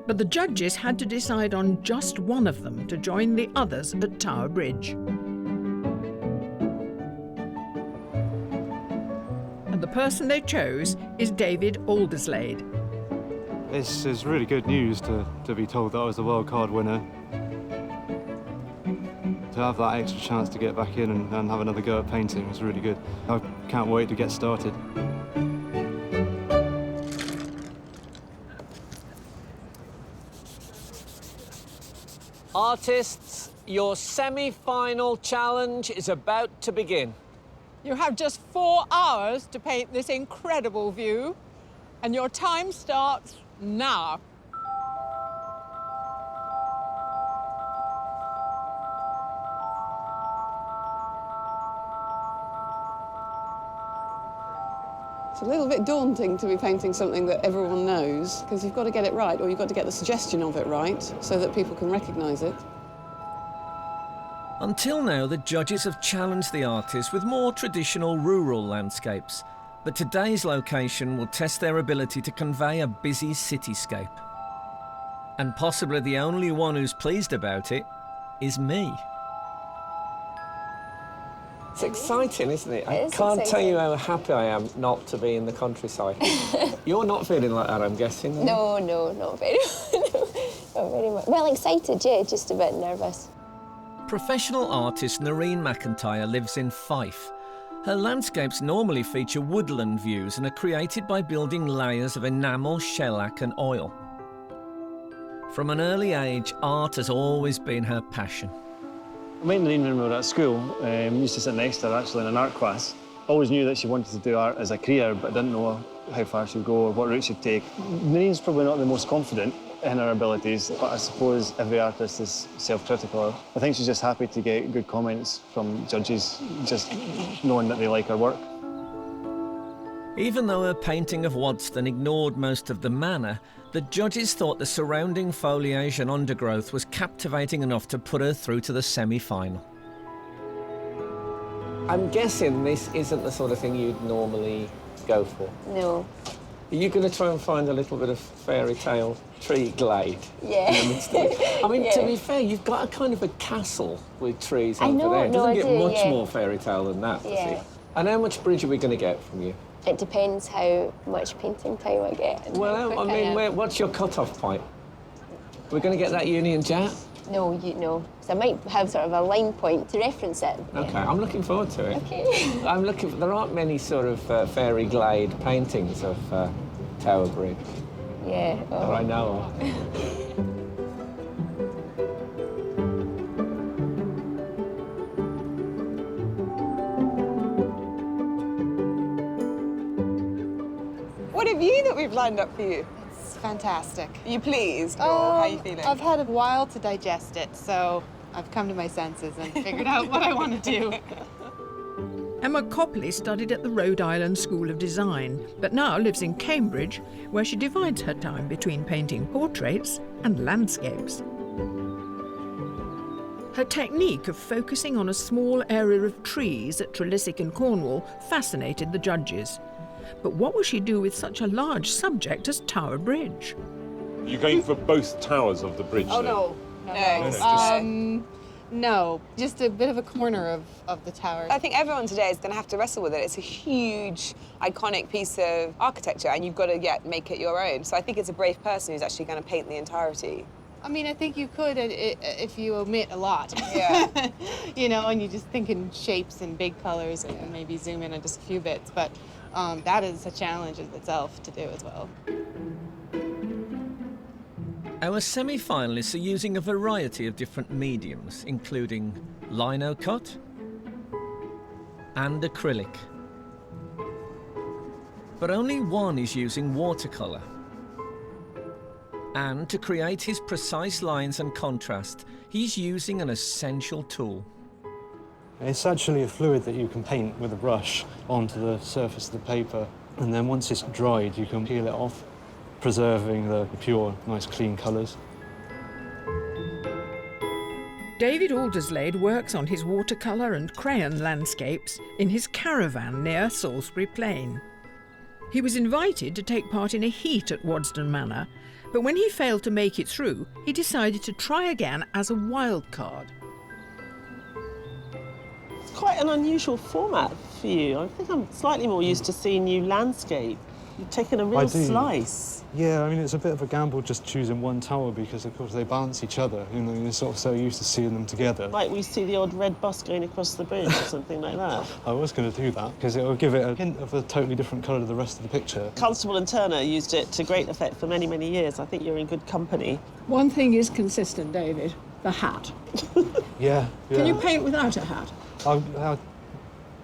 But the judges had to decide on just one of them to join the others at Tower Bridge. And the person they chose is David Alderslade. This is really good news to be told that I was the wild card winner. To have that extra chance to get back in and have another go at painting was really good. I can't wait to get started. Artists, your semi-final challenge is about to begin. You have just 4 hours to paint this incredible view, and your time starts now. It's a little bit daunting to be painting something that everyone knows, because you've got to get it right, or you've got to get the suggestion of it right, so that people can recognise it. Until now, the judges have challenged the artists with more traditional rural landscapes, but today's location will test their ability to convey a busy cityscape. And possibly the only one who's pleased about it is me. It's exciting, isn't it? I can't tell you how happy I am not to be in the countryside. You're not feeling like that, I'm guessing? No, not very much. Not very much. Well, excited, yeah, just a bit nervous. Professional artist Noreen McIntyre lives in Fife. Her landscapes normally feature woodland views and are created by building layers of enamel, shellac and oil. From an early age, art has always been her passion. I met Noreen when we were at school. We used to sit next to her, actually, in an art class. Always knew that she wanted to do art as a career, but didn't know how far she'd go or what route she'd take. Noreen's probably not the most confident in her abilities, but I suppose every artist is self-critical. I think she's just happy to get good comments from judges, just knowing that they like her work. Even though her painting of Wodston ignored most of the manor, the judges thought the surrounding foliage and undergrowth was captivating enough to put her through to the semi-final. I'm guessing this isn't the sort of thing you'd normally go for. No. Are you going to try and find a little bit of fairy tale tree glade? Yeah. In the midst of it? I mean, Yeah. to be fair, you've got a kind of a castle with trees I over know, there. It no, doesn't I get do, much yeah. more fairy tale than that, does Yeah. it? And how much bridge are we going to get from you? It depends how much painting time I get. And how Well, quick I mean, am. what's your cut-off point? We're going to get that Union Jack? No, so I might have sort of a line point to reference it. OK, I'm looking forward to it. OK. I'm looking. There aren't many sort of fairy glade paintings of Tower Bridge. Yeah. That I know of. What have you that we've lined up for you? It's fantastic. Are you pleased, or how are you feeling? I've had a while to digest it, so I've come to my senses and figured out what I want to do. Emma Copley studied at the Rhode Island School of Design, but now lives in Cambridge, where she divides her time between painting portraits and landscapes. Her technique of focusing on a small area of trees at Trelissick in Cornwall fascinated the judges. But what will she do with such a large subject as Tower Bridge? You're going for both towers of the bridge. Oh, then? no. No, just a bit of a corner of the tower. I think everyone today is going to have to wrestle with it. It's a huge, iconic piece of architecture, and you've got to make it your own. So I think it's a brave person who's actually going to paint the entirety. I mean, I think you could if you omit a lot. Yeah. You know, and you just think in shapes and big colors and maybe zoom in on just a few bits. But that is a challenge in itself to do as well. Our semi-finalists are using a variety of different mediums, including lino cut and acrylic. But only one is using watercolour. And to create his precise lines and contrast, he's using an essential tool. It's actually a fluid that you can paint with a brush onto the surface of the paper, and then once it's dried, you can peel it off, preserving the pure, nice, clean colours. David Alderslade works on his watercolour and crayon landscapes in his caravan near Salisbury Plain. He was invited to take part in a heat at Wodston Manor, but when he failed to make it through, he decided to try again as a wild card. It's quite an unusual format for you. I think I'm slightly more used to seeing you landscape. You've taken a real slice. Yeah, I mean, it's a bit of a gamble just choosing one tower because, of course, they balance each other. You know, you're sort of so used to seeing them together. Like we see the odd red bus going across the bridge or something like that. I was going to do that because it will give it a hint of a totally different colour to the rest of the picture. Constable and Turner used it to great effect for many, many years. I think you're in good company. One thing is consistent, David, the hat. Yeah. Can you paint without a hat?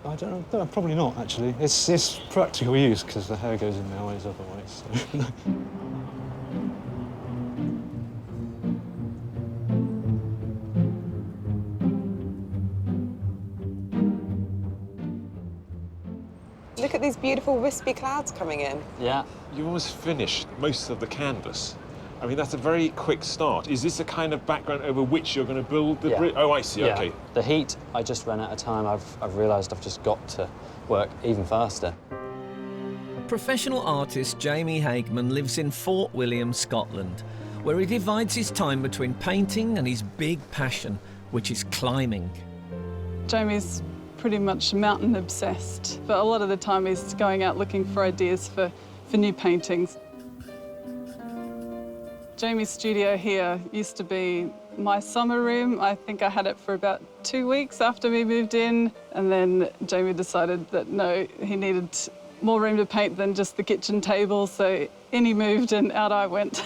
I don't know, probably not, actually. It's practical use because the hair goes in my eyes otherwise. So. Look at these beautiful wispy clouds coming in. Yeah. You've almost finished most of the canvas. I mean, that's a very quick start. Is this a kind of background over which you're going to build the bridge? Oh, I see, yeah. OK. The heat, I just ran out of time. I've realised I've just got to work even faster. Professional artist Jamie Hageman lives in Fort William, Scotland, where he divides his time between painting and his big passion, which is climbing. Jamie's pretty much mountain obsessed, but a lot of the time he's going out looking for ideas for new paintings. Jamie's studio here used to be my summer room. I think I had it for about 2 weeks after we moved in, and then Jamie decided that no, he needed more room to paint than just the kitchen table, so in he moved and out I went.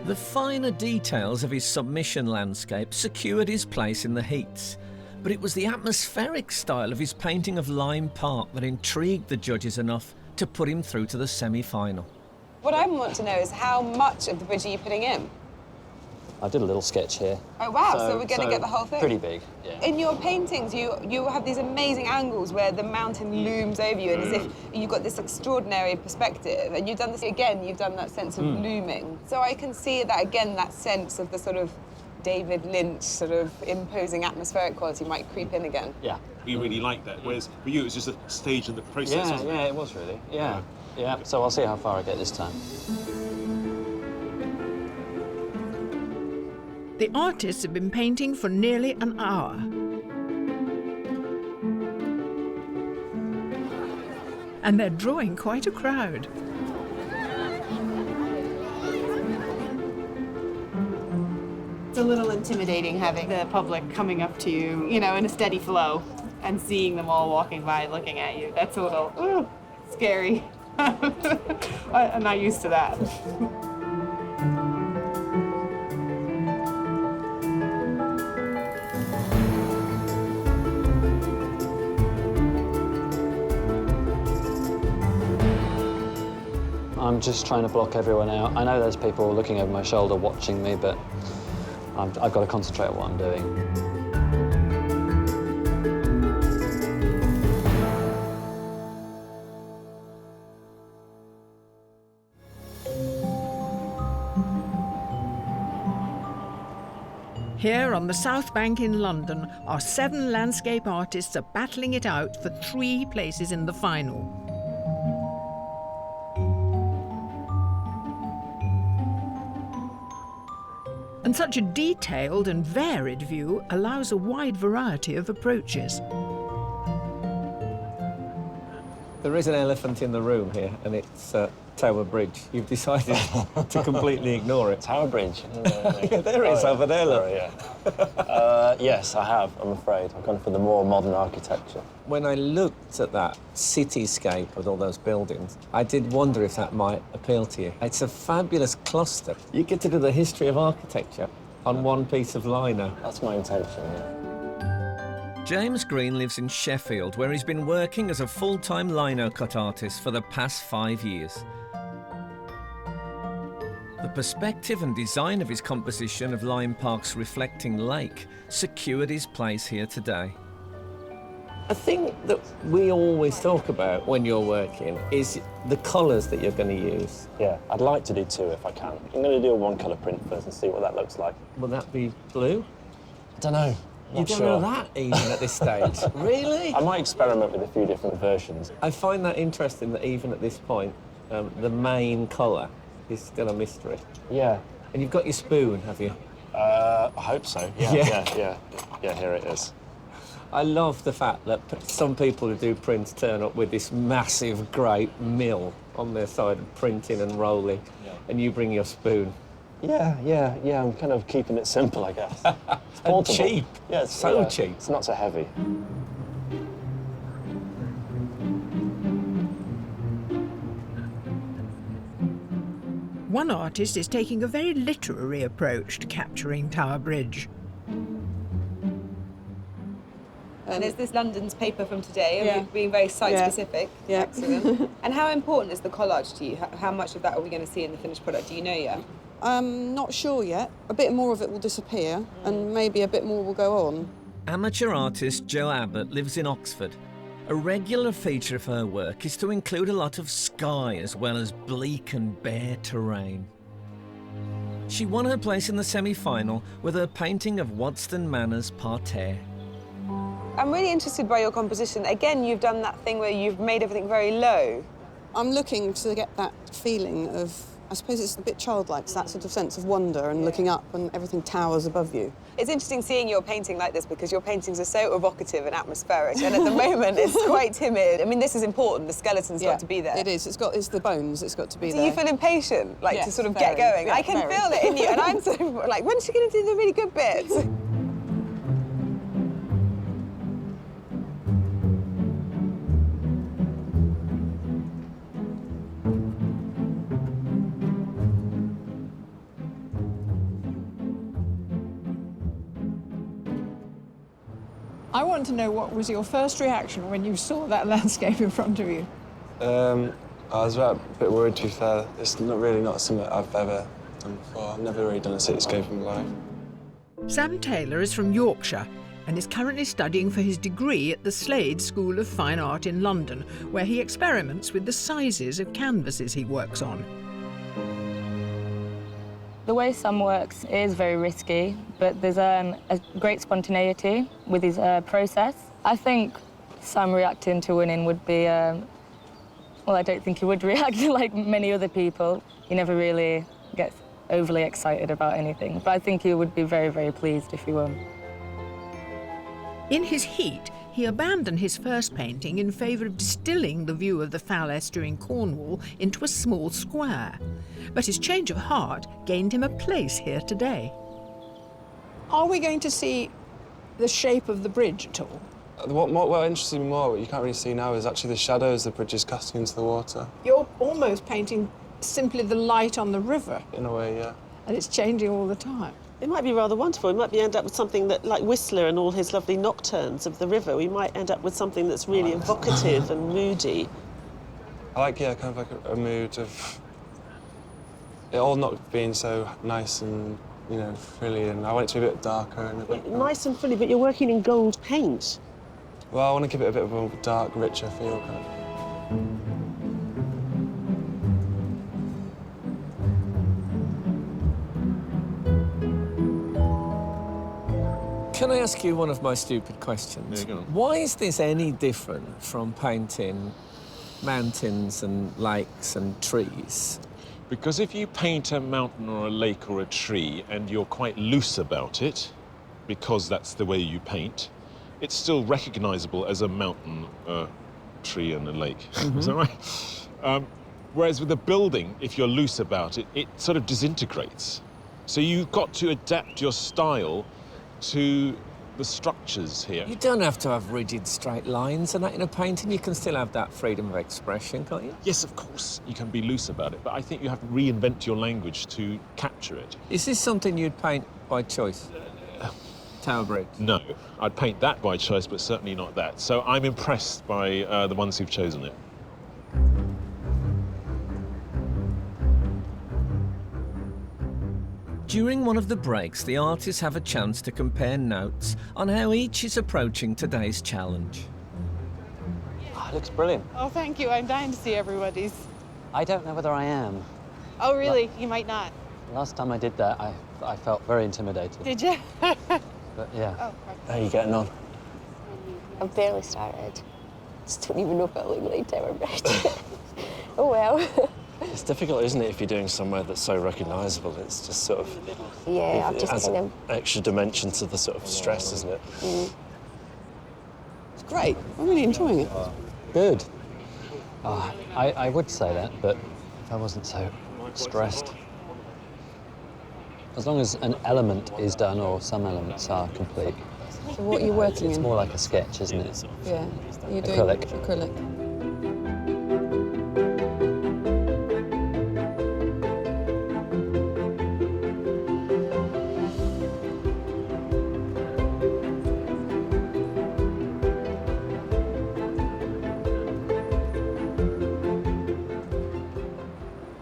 The finer details of his submission landscape secured his place in the heats, but it was the atmospheric style of his painting of Lyme Park that intrigued the judges enough to put him through to the semi-final. What I want to know is how much of the bridge are you putting in? I did a little sketch here. Oh, wow, so we're going to get the whole thing? Pretty big, yeah. In your paintings, you have these amazing angles where the mountain looms over you, and as if you've got this extraordinary perspective. And you've done this again, you've done that sense of looming. So I can see that, again, that sense of the sort of David Lynch sort of imposing atmospheric quality might creep in again. Yeah. You really like that, whereas for you, it was just a stage in the process, wasn't it? Yeah, it was really, yeah. Yeah, so I'll see how far I get this time. The artists have been painting for nearly an hour. And they're drawing quite a crowd. It's a little intimidating having the public coming up to you, you know, in a steady flow and seeing them all walking by looking at you. That's a little scary. I'm not used to that. I'm just trying to block everyone out. I know there's people looking over my shoulder watching me, but I've got to concentrate on what I'm doing. Here on the South Bank in London, our 7 landscape artists are battling it out for 3 places in the final. And such a detailed and varied view allows a wide variety of approaches. There is an elephant in the room here, and it's Tower Bridge. You've decided to completely ignore it. Tower Bridge? Yeah, there it is, over there, look. Yes, I have, I'm afraid. I've gone for the more modern architecture. When I looked at that cityscape with all those buildings, I did wonder if that might appeal to you. It's a fabulous cluster. You get to do the history of architecture on one piece of lino. That's my intention, yeah. James Green lives in Sheffield, where he's been working as a full-time lino cut artist for the past 5 years. The perspective and design of his composition of Lyme Park's reflecting lake secured his place here today. A thing that we always talk about when you're working is the colours that you're going to use. Yeah, I'd like to do two if I can. I'm going to do a one-colour print first and see what that looks like. Will that be blue? I don't know. You don't know that even at this stage? Really? I might experiment with a few different versions. I find that interesting that even at this point, the main colour is still a mystery. Yeah. And you've got your spoon, have you? I hope so. Yeah, here it is. I love the fact that some people who do prints turn up with this massive, great mill on their side of printing and rolling, and you bring your spoon. Yeah, I'm kind of keeping it simple, I guess. It's and cheap. Yeah, it's so cheap. It's not so heavy. One artist is taking a very literary approach to capturing Tower Bridge. And is this London's paper from today? And we've been very site-specific. Yeah. Excellent. And how important is the collage to you? How much of that are we going to see in the finished product? Do you know yet? Not sure yet. A bit more of it will disappear, and maybe a bit more will go on. Amateur artist Jo Abbott lives in Oxford. A regular feature of her work is to include a lot of sky as well as bleak and bare terrain. She won her place in the semi-final with her painting of Wodston Manor's parterre. I'm really interested by your composition. Again, you've done that thing where you've made everything very low. I'm looking to get that feeling of, I suppose it's a bit childlike, it's that sort of sense of wonder and looking up and everything towers above you. It's interesting seeing your painting like this because your paintings are so evocative and atmospheric, and at the moment it's quite timid. I mean, this is important. The skeleton's got to be there. It is. It's the bones. It's got to be there. Do you feel impatient, to sort of get going? Yeah, I can feel it in you, and I'm sort of like, when's she going to do the really good bits? I want to know what was your first reaction when you saw that landscape in front of you? I was a bit worried, to be fair. It's not something I've ever done before. I've never really done a cityscape in my life. Sam Taylor is from Yorkshire and is currently studying for his degree at the Slade School of Fine Art in London, where he experiments with the sizes of canvases he works on. The way Sam works is very risky, but there's a great spontaneity with his process. I think Sam reacting to winning would be, well, I don't think he would react like many other people. He never really gets overly excited about anything, but I think he would be very, very pleased if he won. In his heat, he abandoned his first painting in favour of distilling the view of the foul estuary in Cornwall into a small square. But his change of heart gained him a place here today. Are we going to see the shape of the bridge at all? What interested me more, what you can't really see now, is actually the shadows the bridge is casting into the water. You're almost painting simply the light on the river. In a way, yeah. And it's changing all the time. It might be rather wonderful. We might end up with something that, like Whistler and all his lovely nocturnes of the river, we might end up with something that's really evocative and moody. I like, kind of like a mood of it all not being so nice and, frilly, and I want it to be a bit darker and a bit... Nice and frilly, but you're working in gold paint. Well, I want to give it a bit of a dark, richer feel, kind of. Can I ask you one of my stupid questions? Yeah, go on. Why is this any different from painting mountains and lakes and trees? Because if you paint a mountain or a lake or a tree and you're quite loose about it, because that's the way you paint, it's still recognizable as a mountain, a tree and a lake. Is that right? Whereas with a building, if you're loose about it, it sort of disintegrates. So you've got to adapt your style to the structures here. You don't have to have rigid straight lines and that in a painting. You can still have that freedom of expression, can't you? Yes, of course, you can be loose about it, but I think you have to reinvent your language to capture it. Is this something you'd paint by choice? Tower Bridge? No, I'd paint that by choice, but certainly not that. So I'm impressed by the ones who've chosen it. During one of the breaks, the artists have a chance to compare notes on how each is approaching today's challenge. Oh, it looks brilliant. Oh, thank you. I'm dying to see everybody's. I don't know whether I am. Oh, really? You might not. Last time I did that, I felt very intimidated. Did you? But yeah. Oh, how are you getting on? I've barely started. Just don't even know if I look like Tower Bridge. Oh well. It's difficult, isn't it, if you're doing somewhere that's so recognisable? It's just sort of... Yeah, I've just adds kind of... extra dimension to the sort of stress, isn't it? It's great. I'm really enjoying it. Good. Oh, I would say that, but if I wasn't so stressed. As long as an element is done or some elements are complete. So what are you working It's in? more like a sketch, isn't it? Yeah, you're doing Acrylic. acrylic.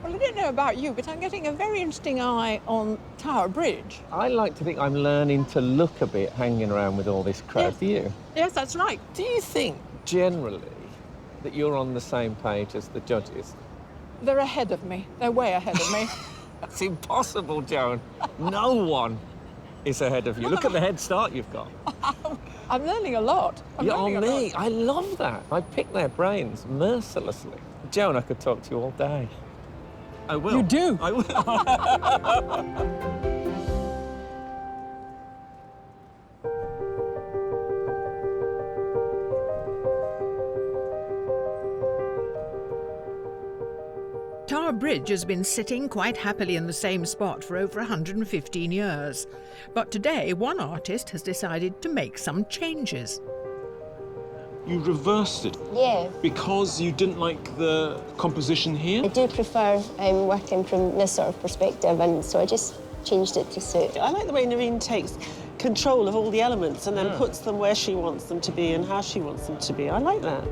Well, I don't know about you, but I'm getting a very interesting eye on Tower Bridge. I like to think I'm learning to look a bit hanging around with all this crowd. Do you? Yes, that's right. Do you think, generally, that you're on the same page as the judges? They're ahead of me. They're way ahead of me. That's impossible, Joan. No one is ahead of you. Look at the head start you've got. I'm learning a lot. I'm You're learning on a lot. me. I love that. I pick their brains mercilessly. Joan, I could talk to you all day. I will. You do? I will. Tower Bridge has been sitting quite happily in the same spot for over 115 years. But today, one artist has decided to make some changes. You reversed it. Yeah. Because you didn't like the composition here? I do prefer working from this sort of perspective, and so I just changed it to suit. I like the way Nerine takes control of all the elements and then puts them where she wants them to be and how she wants them to be. I like that.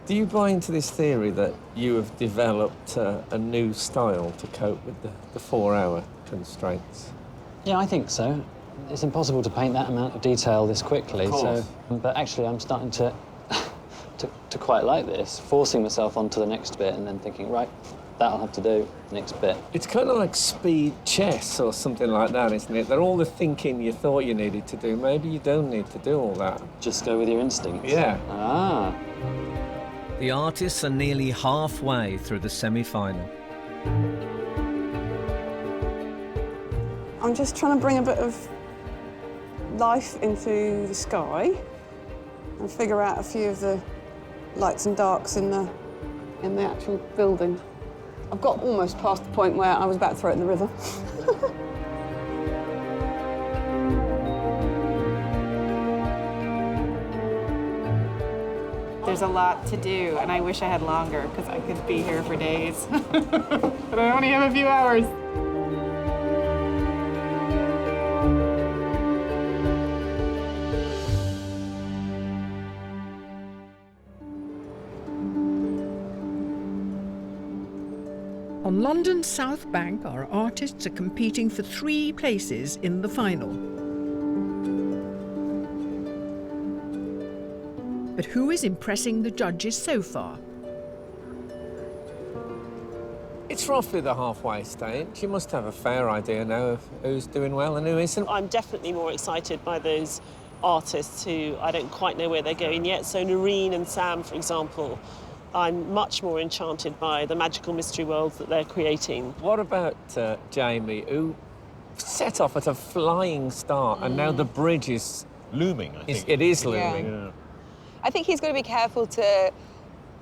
Do you buy into this theory that you have developed a new style to cope with the 4-hour constraints? Yeah, I think so. It's impossible to paint that amount of detail this quickly. Of course. But actually, I'm starting to quite like this, forcing myself onto the next bit and then thinking, right, that'll have to do, next bit. It's kind of like speed chess or something like that, isn't it? That all the thinking you thought you needed to do, maybe you don't need to do all that. Just go with your instincts. Yeah. Ah. The artists are nearly halfway through the semi-final. I'm just trying to bring a bit of life into the sky and figure out a few of the lights and darks in the actual building. I've got almost past the point where I was about to throw it in the river. There's a lot to do, and I wish I had longer, because I could be here for days. But I only have a few hours. On London's South Bank, our artists are competing for 3 places in the final. But who is impressing the judges so far? It's trophy the halfway stage, you must have a fair idea now of who's doing well and who isn't. I'm definitely more excited by those artists who I don't quite know where they're going yet. So Noreen and Sam, for example, I'm much more enchanted by the magical mystery worlds that they're creating. What about Jamie, who set off at a flying start, and now the bridge is looming, I think. It is looming. Yeah. I think he's got to be careful to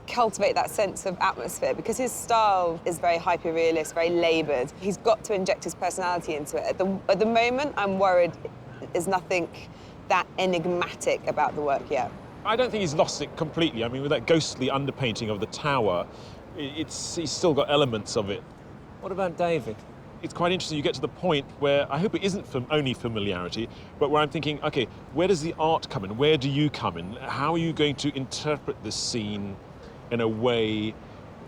cultivate that sense of atmosphere because his style is very hyper-realist, very laboured. He's got to inject his personality into it. At the moment, I'm worried there's nothing that enigmatic about the work yet. I don't think he's lost it completely. I mean, with that ghostly underpainting of the tower, he's still got elements of it. What about David? It's quite interesting. You get to the point where I hope it isn't only familiarity, but where I'm thinking, OK, where does the art come in? Where do you come in? How are you going to interpret this scene in a way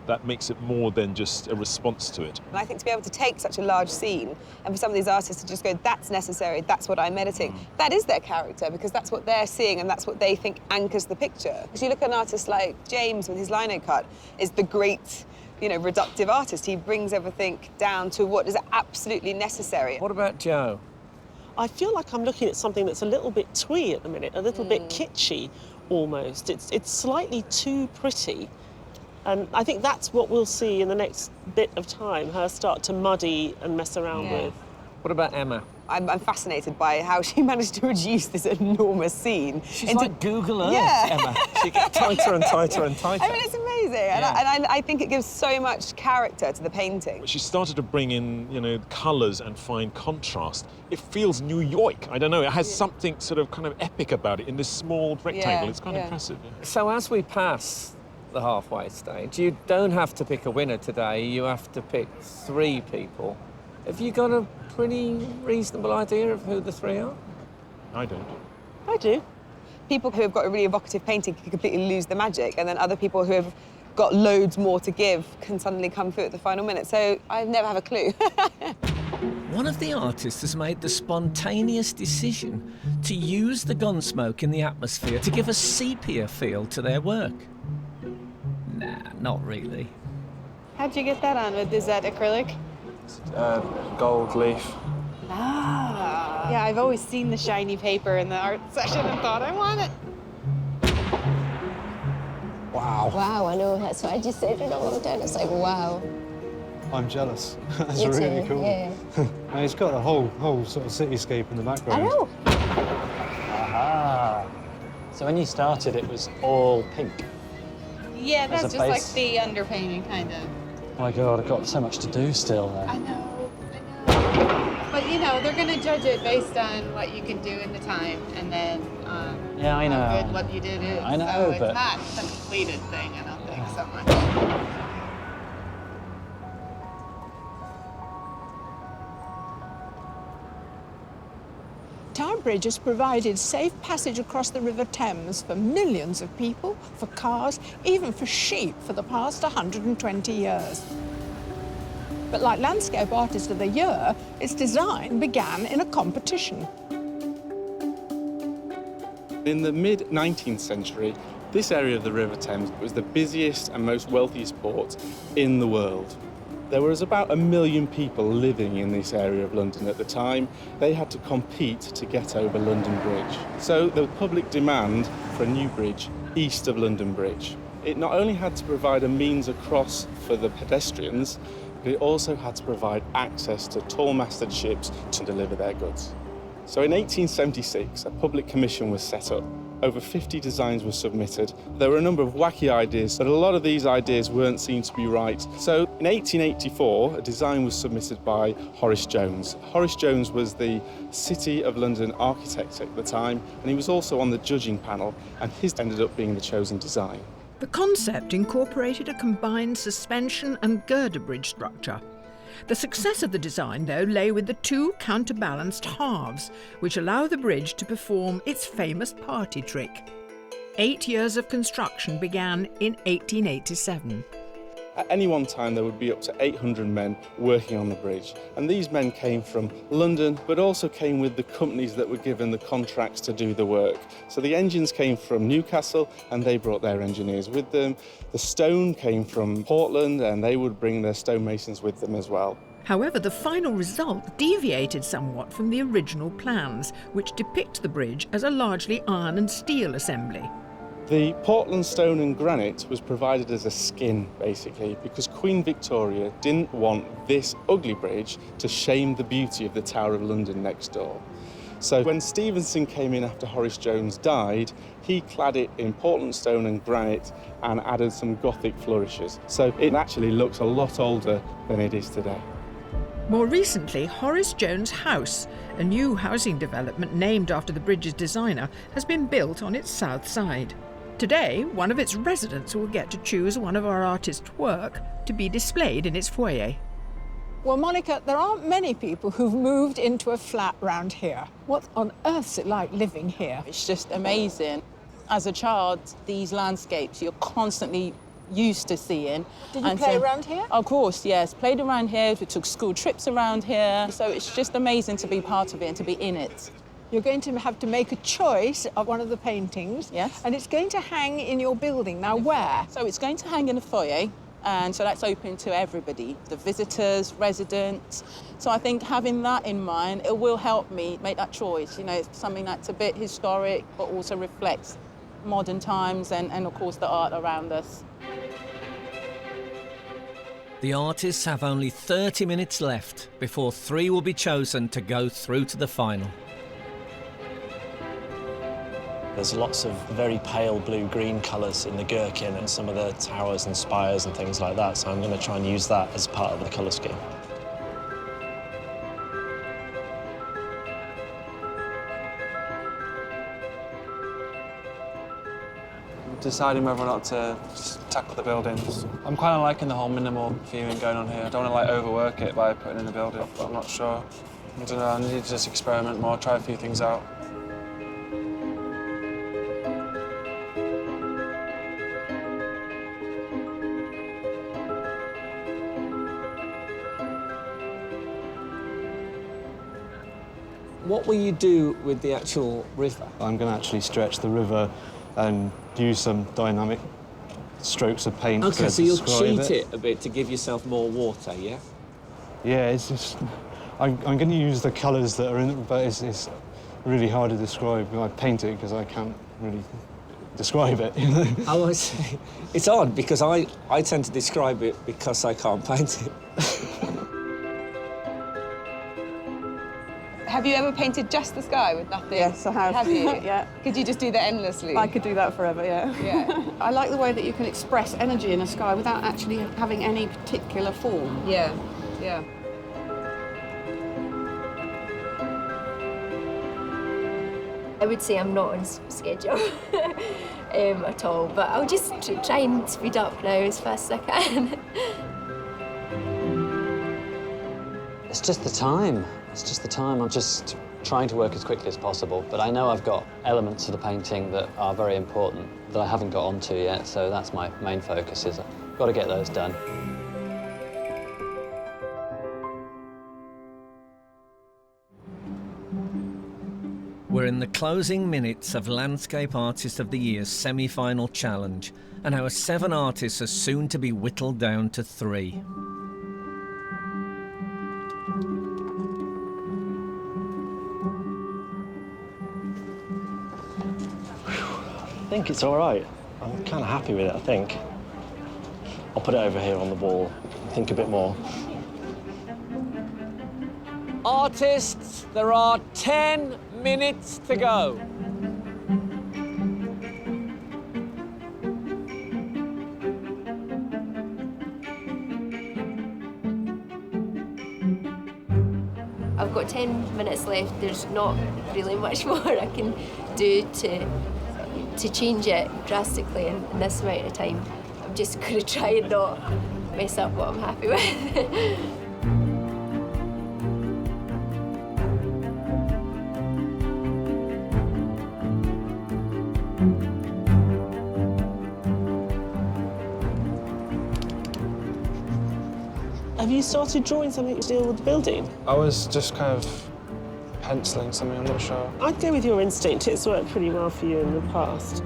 that makes it more than just a response to it? And I think to be able to take such a large scene and for some of these artists to just go, that's necessary, that's what I'm editing, that is their character because that's what they're seeing and that's what they think anchors the picture. Because you look at an artist like James with his lino cut is the great, you know, reductive artist. He brings everything down to what is absolutely necessary. What about Joe? I feel like I'm looking at something that's a little bit twee at the minute, a little bit kitschy almost. It's slightly too pretty. And I think that's what we'll see in the next bit of time, her start to muddy and mess around with. What about Emma? I'm fascinated by how she managed to reduce this enormous scene. She's like Google Earth, Emma. She gets tighter and tighter and tighter. I mean, it's amazing. And I think it gives so much character to the painting. She started to bring in, you know, colours and fine contrast. It feels New York. I don't know, it has something sort of kind of epic about it in this small rectangle. It's quite impressive. So as we pass the halfway stage, you don't have to pick a winner today, you have to pick 3 people. Have you got a pretty reasonable idea of who the 3 are? I don't. I do. People who have got a really evocative painting can completely lose the magic, and then other people who have got loads more to give can suddenly come through at the final minute. So I never have a clue. One of the artists has made the spontaneous decision to use the gun smoke in the atmosphere to give a sepia feel to their work. Nah, not really. How'd you get that on? Is that acrylic? Gold leaf. Ah. Yeah, I've always seen the shiny paper in the art session and thought, I want it. Wow. Wow, I know, that's what I just said when I walked down. It's like, wow. I'm jealous. That's Me really too, cool. yeah. And it's got a whole sort of cityscape in the background. I know. Aha! So when you started, it was all pink. Yeah, that's As a just like base. the underpainting, kind of. Oh my God, I've got so much to do still there. I know. But, you know, they're going to judge it based on what you can do in the time and then Yeah, I know. how good what you did is. I know, so it's but- not a completed thing, I don't think, so much. Tower Bridge has provided safe passage across the River Thames for millions of people, for cars, even for sheep for the past 120 years. But like Landscape Artist of the Year, its design began in a competition. In the mid-19th century, this area of the River Thames was the busiest and most wealthiest port in the world. There was about 1 million people living in this area of London at the time. They had to compete to get over London Bridge. So there was public demand for a new bridge east of London Bridge. It not only had to provide a means across for the pedestrians, but it also had to provide access to tall-masted ships to deliver their goods. So in 1876, a public commission was set up. Over 50 designs were submitted. There were a number of wacky ideas, but a lot of these ideas weren't seen to be right. So in 1884, a design was submitted by Horace Jones. Horace Jones was the City of London architect at the time, and he was also on the judging panel, and his ended up being the chosen design. The concept incorporated a combined suspension and girder bridge structure. The success of the design, though, lay with the 2 counterbalanced halves, which allow the bridge to perform its famous party trick. 8 years of construction began in 1887. At any one time, there would be up to 800 men working on the bridge. And these men came from London, but also came with the companies that were given the contracts to do the work. So the engines came from Newcastle, and they brought their engineers with them. The stone came from Portland, and they would bring their stonemasons with them as well. However, the final result deviated somewhat from the original plans, which depict the bridge as a largely iron and steel assembly. The Portland stone and granite was provided as a skin, basically, because Queen Victoria didn't want this ugly bridge to shame the beauty of the Tower of London next door. So when Stevenson came in after Horace Jones died, he clad it in Portland stone and granite and added some Gothic flourishes. So it actually looks a lot older than it is today. More recently, Horace Jones House, a new housing development named after the bridge's designer, has been built on its south side. Today, one of its residents will get to choose one of our artists' work to be displayed in its foyer. Well, Monica, there aren't many people who've moved into a flat round here. What on earth's it like living here? It's just amazing. As a child, these landscapes you're constantly used to seeing. Did you play around here? Of course, yes. Played around here, we took school trips around here. So it's just amazing to be part of it and to be in it. You're going to have to make a choice of one of the paintings. Yes. And it's going to hang in your building. Now, where? So it's going to hang in the foyer, and so that's open to everybody, the visitors, residents. So I think having that in mind, it will help me make that choice. You know, it's something that's a bit historic, but also reflects modern times and of course, the art around us. The artists have only 30 minutes left before 3 will be chosen to go through to the final. There's lots of very pale blue-green colours in the gherkin and some of the towers and spires and things like that, so I'm going to try and use that as part of the colour scheme. Deciding whether or not to tackle the buildings. I'm kind of liking the whole minimal viewing going on here. I don't want to like overwork it by putting in the building, but I'm not sure. I don't know, I need to just experiment more, try a few things out. What will you do with the actual river? I'm going to actually stretch the river and use some dynamic strokes of paint OK, to so you'll describe cheat it a bit to give yourself more water, yeah? Yeah, it's just... I'm going to use the colours that are in it, but it's really hard to describe. I paint it because I can't really describe it, you know? Oh, I see. It's odd, because I tend to describe it because I can't paint it. Have you ever painted just the sky with nothing? Yes, I have. Have you? Yeah. Could you just do that endlessly? I could do that forever, yeah. Yeah. I like the way that you can express energy in a sky without actually having any particular form. Yeah, yeah. I would say I'm not on schedule at all, but I'll just try and speed up now as fast as I can. It's just the time. It's just the time. I'm just trying to work as quickly as possible, but I know I've got elements of the painting that are very important that I haven't got onto yet, so that's my main focus, is I've got to get those done. We're in the closing minutes of Landscape Artist of the Year's semi-final challenge, and our 7 artists are soon to be whittled down to 3. I think it's all right. I'm kind of happy with it, I think. I'll put it over here on the wall and think a bit more. Artists, there are 10 minutes to go. I've got 10 minutes left. There's not really much more I can do to change it drastically in this amount of time. I'm just going to try and not mess up what I'm happy with. you started drawing something to deal with the building? I was just kind of penciling something, I'm not sure. I'd go with your instinct. It's worked pretty well for you in the past.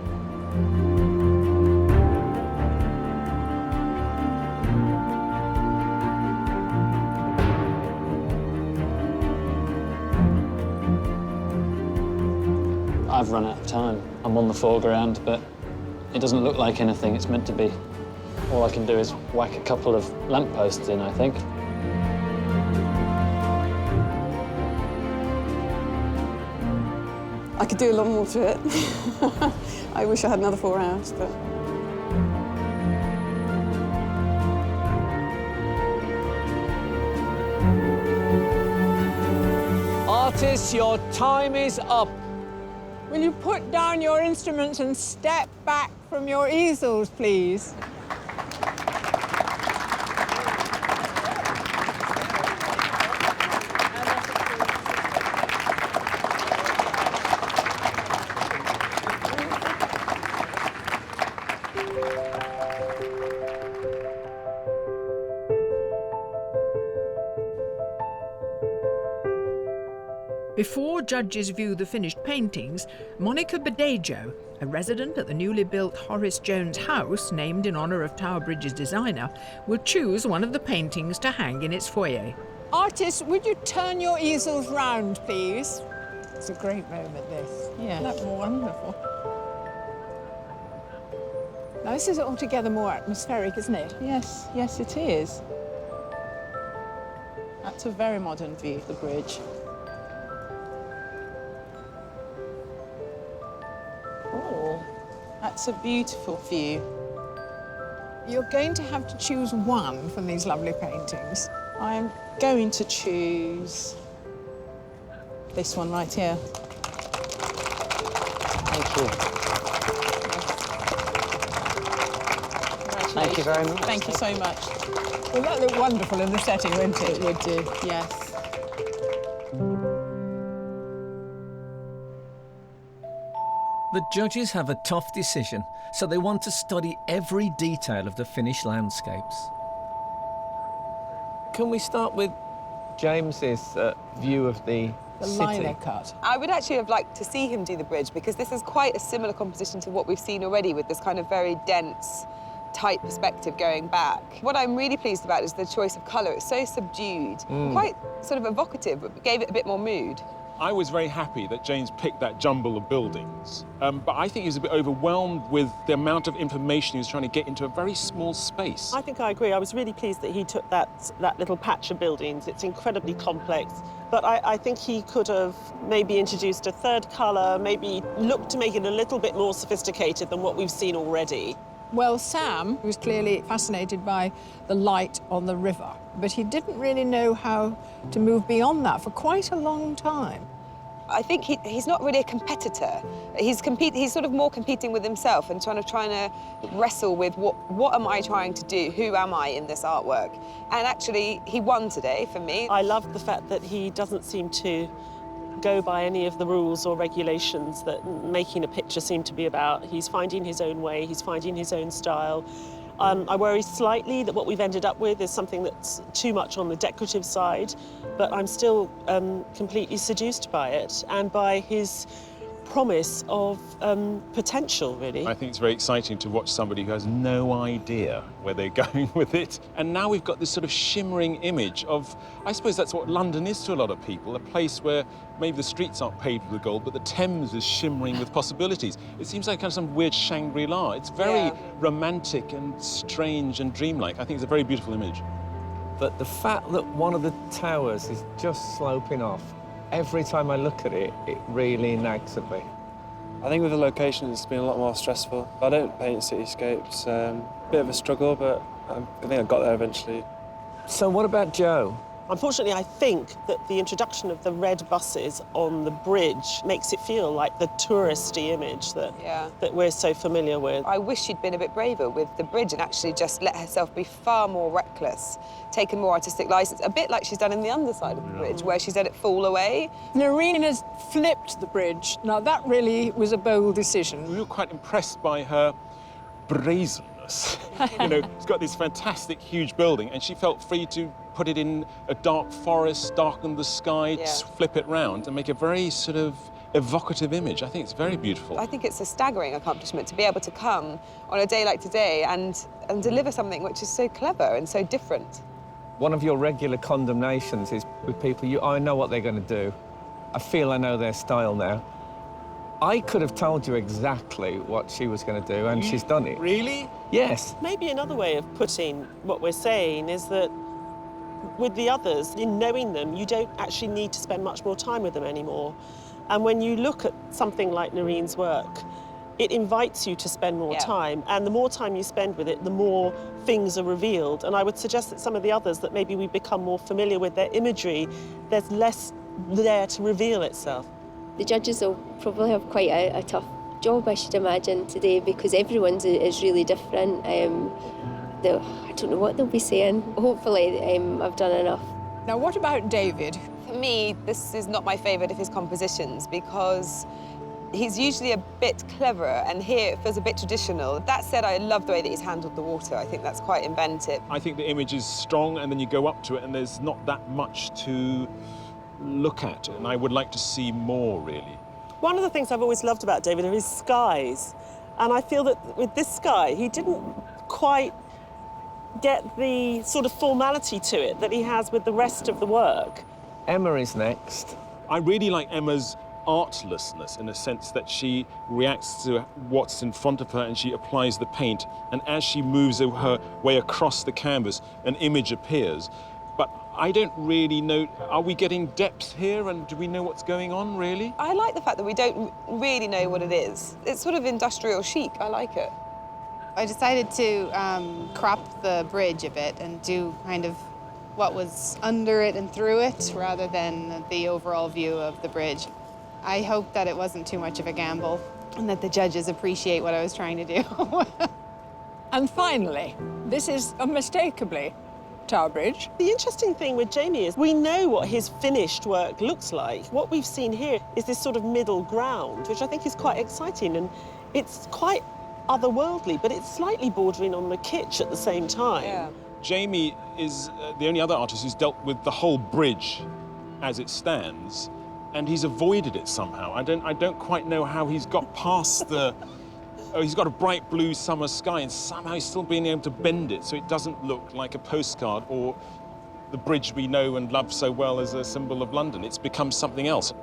I've run out of time. I'm on the foreground, but it doesn't look like anything it's meant to be. All I can do is whack a couple of lampposts in, I think. I could do a lot more to it. I wish I had another 4 hours, but... Artists, your time is up. Will you put down your instruments and step back from your easels, please? Before judges view the finished paintings, Monica Badejo, a resident at the newly built Horace Jones house, named in honour of Tower Bridge's designer, will choose one of the paintings to hang in its foyer. Artists, would you turn your easels round, please? It's a great moment, this. Yeah. That's wonderful. Now, this is altogether more atmospheric, isn't it? Yes, yes, it is. That's a very modern view of the bridge. Oh, that's a beautiful view. You're going to have to choose one from these lovely paintings. I'm going to choose this one right here. Thank you. Thank you very much. Thank you so much. Well, that looked wonderful in the setting, wouldn't it? It would do, yes. The judges have a tough decision, so they want to study every detail of the finished landscapes. Can we start with James's view of the city? liner cut. I would actually have liked to see him do the bridge because this is quite a similar composition to what we've seen already with this kind of very dense, tight perspective going back. What I'm really pleased about is the choice of colour. It's so subdued, quite sort of evocative, but gave it a bit more mood. I was very happy that James picked that jumble of buildings, but I think he was a bit overwhelmed with the amount of information he was trying to get into a very small space. I think I agree. I was really pleased that he took that little patch of buildings. It's incredibly complex, but I think he could have maybe introduced a third colour, maybe looked to make it a little bit more sophisticated than what we've seen already. Well, Sam was clearly fascinated by the light on the river, but he didn't really know how to move beyond that for quite a long time. I think he's not really a competitor. He's sort of more competing with himself and trying to wrestle with what am I trying to do? Who am I in this artwork? And actually, he won today for me. I love the fact that he doesn't seem to go by any of the rules or regulations that making a picture seem to be about. He's finding his own way, he's finding his own style. I worry slightly that what we've ended up with is something that's too much on the decorative side, but I'm still completely seduced by it and by his promise of potential, really. I think it's very exciting to watch somebody who has no idea where they're going with it. And now we've got this sort of shimmering image of, I suppose that's what London is to a lot of people, a place where maybe the streets aren't paved with gold, but the Thames is shimmering with possibilities. It seems like kind of some weird Shangri-La. It's very romantic and strange and dreamlike. I think it's a very beautiful image. But the fact that one of the towers is just sloping off, every time I look at it, it really nags at me. I think with the location, it's been a lot more stressful. I don't paint cityscapes. Bit of a struggle, but I think I got there eventually. So what about Joe? Unfortunately, I think that the introduction of the red buses on the bridge makes it feel like the touristy image that we're so familiar with. I wish she'd been a bit braver with the bridge and actually just let herself be far more reckless, taken more artistic license, a bit like she's done in the underside of the bridge, where she's let it fall away. Noreen has flipped the bridge. Now, that really was a bold decision. We were quite impressed by her brazenness. house. You know, it's got this fantastic, huge building, and she felt free to put it in a dark forest, darken the sky, flip it round, and make a very sort of evocative image. I think it's very beautiful. I think it's a staggering accomplishment to be able to come on a day like today and deliver something which is so clever and so different. One of your regular condemnations is with people, I know what they're going to do. I feel I know their style now. I could have told you exactly what she was going to do, and she's done it. Really? Yes. Maybe another way of putting what we're saying is that with the others, in knowing them, you don't actually need to spend much more time with them anymore. And when you look at something like Noreen's work, it invites you to spend more time. And the more time you spend with it, the more things are revealed. And I would suggest that some of the others, that maybe we've become more familiar with their imagery, there's less there to reveal itself. The judges will probably have quite a tough job, I should imagine, today, because everyone's is really different. I don't know what they'll be saying. Hopefully, I've done enough. Now, what about David? For me, this is not my favourite of his compositions because he's usually a bit cleverer, and here it feels a bit traditional. That said, I love the way that he's handled the water. I think that's quite inventive. I think the image is strong, and then you go up to it, and there's not that much to look at, and I would like to see more, really. One of the things I've always loved about David are his skies, and I feel that with this sky, he didn't quite get the sort of formality to it that he has with the rest of the work. Emma is next. I really like Emma's artlessness in a sense that she reacts to what's in front of her and she applies the paint, and as she moves her way across the canvas, an image appears. But I don't really know, are we getting depth here, and do we know what's going on, really? I like the fact that we don't really know what it is. It's sort of industrial chic. I like it. I decided to crop the bridge a bit and do kind of what was under it and through it rather than the overall view of the bridge. I hope that it wasn't too much of a gamble and that the judges appreciate what I was trying to do. And finally, this is unmistakably Tower Bridge. The interesting thing with Jamie is we know what his finished work looks like. What we've seen here is this sort of middle ground, which I think is quite exciting, and it's quite otherworldly, but it's slightly bordering on the kitsch at the same time. Yeah. Jamie is the only other artist who's dealt with the whole bridge as it stands, and he's avoided it somehow. I don't quite know how he's got past the... Oh, he's got a bright blue summer sky, and somehow he's still being able to bend it so it doesn't look like a postcard or the bridge we know and love so well as a symbol of London. It's become something else.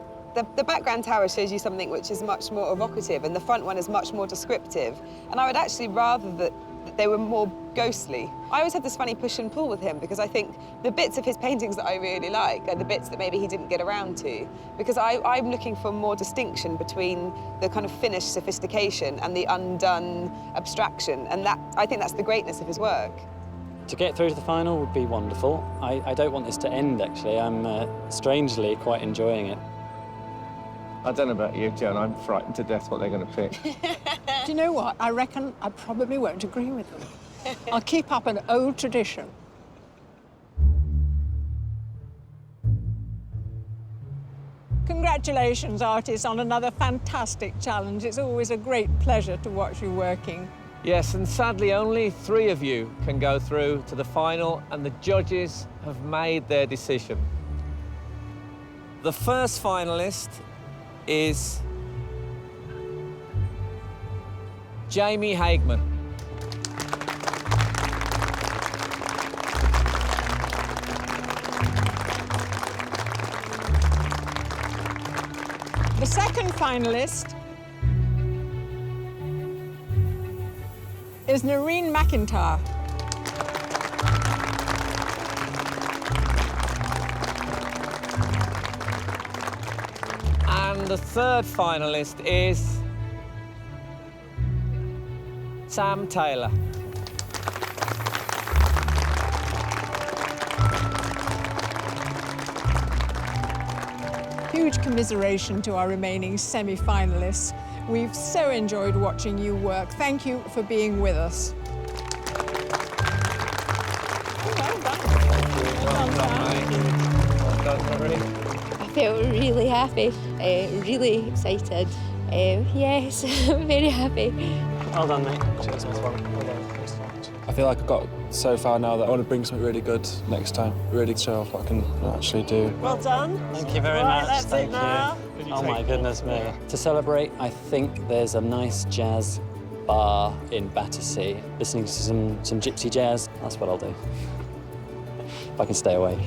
The background tower shows you something which is much more evocative, and the front one is much more descriptive. And I would actually rather that they were more ghostly. I always have this funny push and pull with him because I think the bits of his paintings that I really like are the bits that maybe he didn't get around to. Because I'm looking for more distinction between the kind of finished sophistication and the undone abstraction. And I think that's the greatness of his work. To get through to the final would be wonderful. I don't want this to end, actually. I'm strangely quite enjoying it. I don't know about you, Joan. I'm frightened to death what they're going to pick. Do you know what? I reckon I probably won't agree with them. I'll keep up an old tradition. Congratulations, artists, on another fantastic challenge. It's always a great pleasure to watch you working. Yes, and sadly only 3 of you can go through to the final, and the judges have made their decision. The first finalist is Jamie Hageman. The second finalist is Noreen McIntyre. And the third finalist is Sam Taylor. Huge commiseration to our remaining semi-finalists. We've so enjoyed watching you work. Thank you for being with us. I felt really happy, really excited. Yes, I'm very happy. Well done, mate. Cheers, well done. I feel like I've got so far now that I want to bring something really good next time. Really show off what I can actually do. Well done. Thank you very Right, much. that's Thank it now. you. Oh my goodness me. To celebrate, I think there's a nice jazz bar in Battersea. Listening to some gypsy jazz, that's what I'll do. If I can stay awake.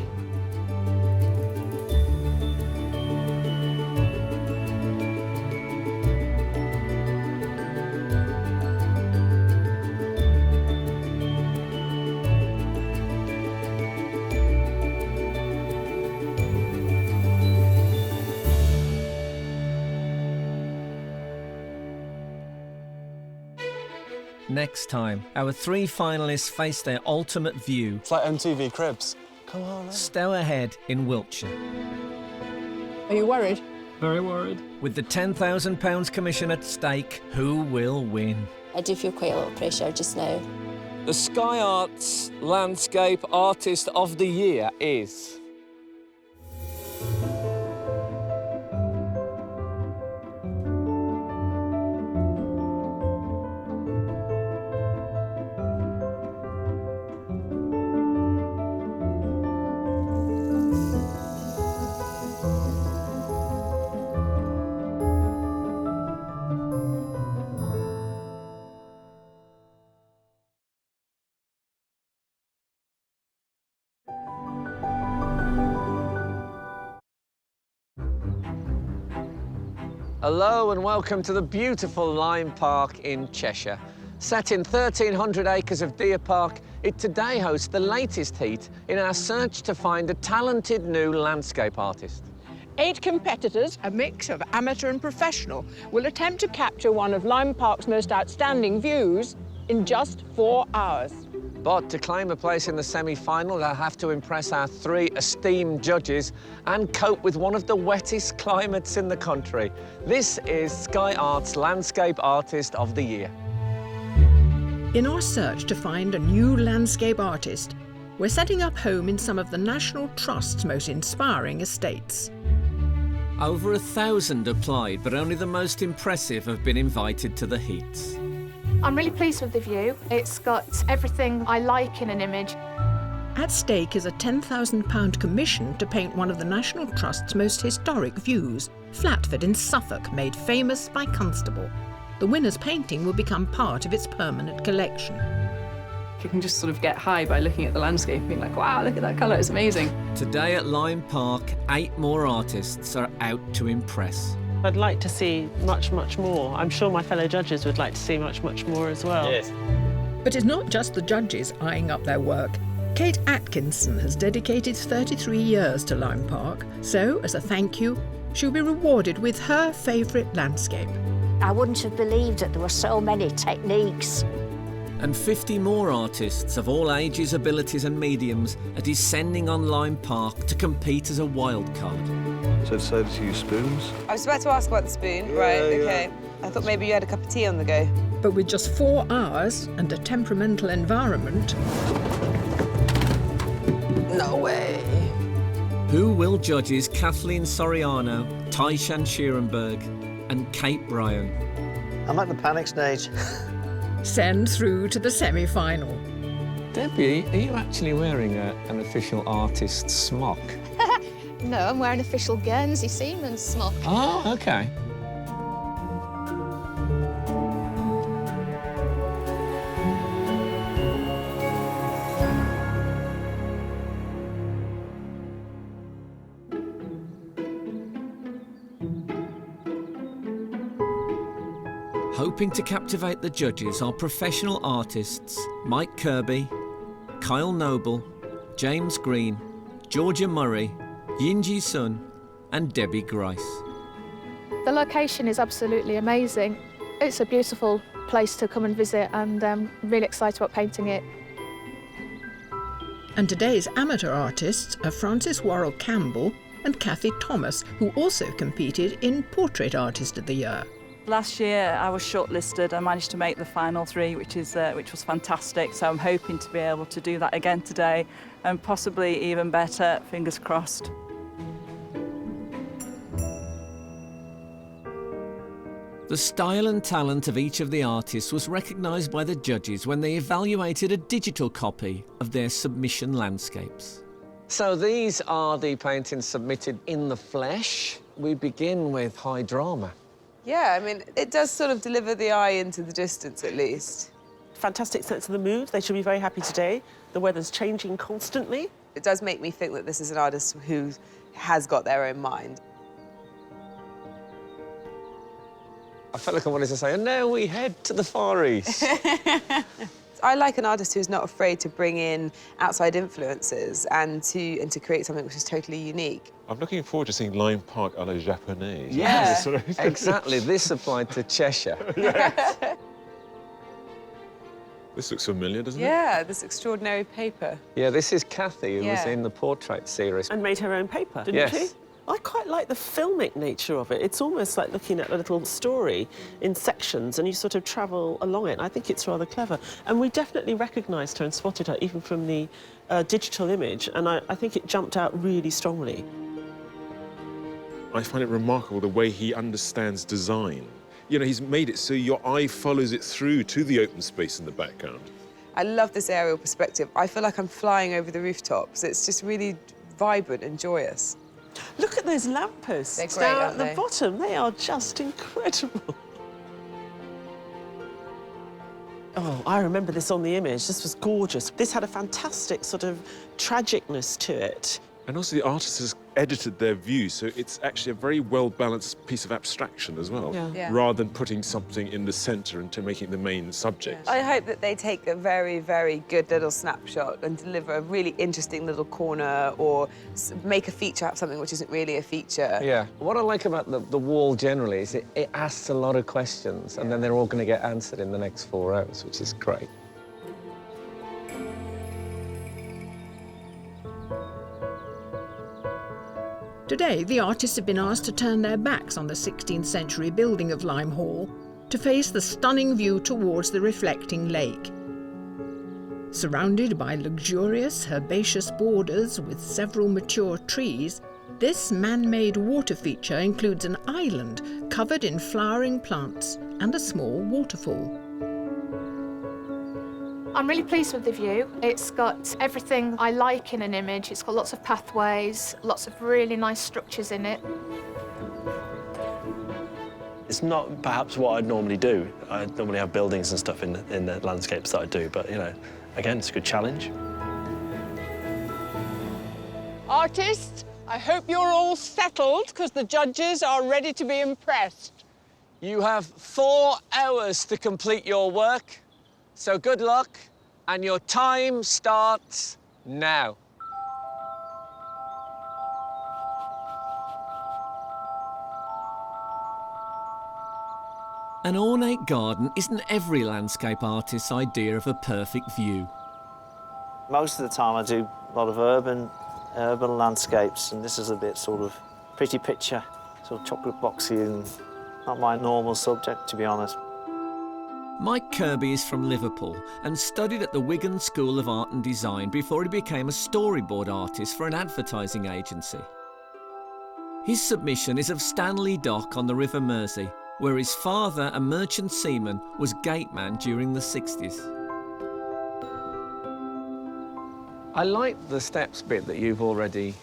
Next time, our 3 finalists face their ultimate view. It's like MTV Cribs. Come on. Stow Head in Wiltshire. Are you worried? Very worried. With the £10,000 commission at stake, who will win? I do feel quite a lot of pressure just now. The Sky Arts Landscape Artist of the Year is... Hello and welcome to the beautiful Lyme Park in Cheshire. Set in 1,300 acres of deer park, it today hosts the latest heat in our search to find a talented new landscape artist. 8 competitors, a mix of amateur and professional, will attempt to capture one of Lyme Park's most outstanding views in just 4 hours. But to claim a place in the semi-final, they'll have to impress our 3 esteemed judges and cope with one of the wettest climates in the country. This is Sky Arts Landscape Artist of the Year. In our search to find a new landscape artist, we're setting up home in some of the National Trust's most inspiring estates. Over 1,000 applied, but only the most impressive have been invited to the heats. I'm really pleased with the view. It's got everything I like in an image. At stake is a £10,000 commission to paint one of the National Trust's most historic views, Flatford in Suffolk, made famous by Constable. The winner's painting will become part of its permanent collection. You can just sort of get high by looking at the landscape and being like, wow, look at that colour, it's amazing. Today at Lyme Park, 8 more artists are out to impress. I'd like to see much, much more. I'm sure my fellow judges would like to see much, much more as well. Yes. But it's not just the judges eyeing up their work. Kate Atkinson has dedicated 33 years to Lyme Park, so as a thank you, she'll be rewarded with her favourite landscape. I wouldn't have believed that there were so many techniques. And 50 more artists of all ages, abilities and mediums are descending on Lyme Park to compete as a wild card. So I decided to use spoons. I was about to ask about the spoon. Right, OK. I thought maybe you had a cup of tea on the go. But with just 4 hours and a temperamental environment... No way. Who will judges Kathleen Soriano, Tyshan Sheerenberg and Kate Bryan? I'm at the panic stage. Send through to the semi-final. Debbie, are you actually wearing an official artist's smock? No, I'm wearing official Guernsey seaman's smock. Oh, OK. Hoping to captivate the judges are professional artists Mike Kirby, Kyle Noble, James Green, Georgia Murray, Yinji Sun and Debbie Grice. The location is absolutely amazing. It's a beautiful place to come and visit and I'm really excited about painting it. And today's amateur artists are Frances Worrell Campbell and Kathy Thomas, who also competed in Portrait Artist of the Year. Last year I was shortlisted. I managed to make the final 3, which was fantastic. So I'm hoping to be able to do that again today and possibly even better, fingers crossed. The style and talent of each of the artists was recognised by the judges when they evaluated a digital copy of their submission landscapes. So these are the paintings submitted in the flesh. We begin with high drama. Yeah, I mean, it does sort of deliver the eye into the distance, at least. Fantastic sense of the mood. They should be very happy today. The weather's changing constantly. It does make me think that this is an artist who has got their own mind. I felt like I wanted to say, and now we head to the Far East. I like an artist who's not afraid to bring in outside influences and to create something which is totally unique. I'm looking forward to seeing Lyme Park à la japonaise. Yeah, exactly. This applied to Cheshire. This looks familiar, doesn't it? Yeah, this extraordinary paper. Yeah, this is Kathy, who was in the portrait series. And made her own paper, didn't she? I quite like the filmic nature of it. It's almost like looking at a little story in sections and you sort of travel along it. I think it's rather clever. And we definitely recognised her and spotted her even from the digital image, and I think it jumped out really strongly. I find it remarkable the way he understands design. You know, he's made it so your eye follows it through to the open space in the background. I love this aerial perspective. I feel like I'm flying over the rooftops. It's just really vibrant and joyous. Look at those lampposts down at the bottom. They are just incredible. Oh, I remember this on the image. This was gorgeous. This had a fantastic sort of tragicness to it. And also the artist has edited their view, so it's actually a very well-balanced piece of abstraction as well, rather than putting something in the centre and to making it the main subject. I hope that they take a very, very good little snapshot and deliver a really interesting little corner or make a feature out of something which isn't really a feature. Yeah. What I like about the wall generally is it asks a lot of questions and then they're all going to get answered in the next 4 hours, which is great. Today, the artists have been asked to turn their backs on the 16th century building of Lyme Hall to face the stunning view towards the reflecting lake. Surrounded by luxurious herbaceous borders with several mature trees, this man-made water feature includes an island covered in flowering plants and a small waterfall. I'm really pleased with the view. It's got everything I like in an image. It's got lots of pathways, lots of really nice structures in it. It's not perhaps what I'd normally do. I normally have buildings and stuff in the landscapes that I do, but, you know, again, it's a good challenge. Artists, I hope you're all settled, because the judges are ready to be impressed. You have 4 hours to complete your work. So good luck, and your time starts now. An ornate garden isn't every landscape artist's idea of a perfect view. Most of the time I do a lot of urban landscapes, and this is a bit sort of pretty picture, sort of chocolate boxy and not my normal subject, to be honest. Mike Kirby is from Liverpool and studied at the Wigan School of Art and Design before he became a storyboard artist for an advertising agency. His submission is of Stanley Dock on the River Mersey, where his father, a merchant seaman, was gateman during the 60s. I like the steps bit that you've already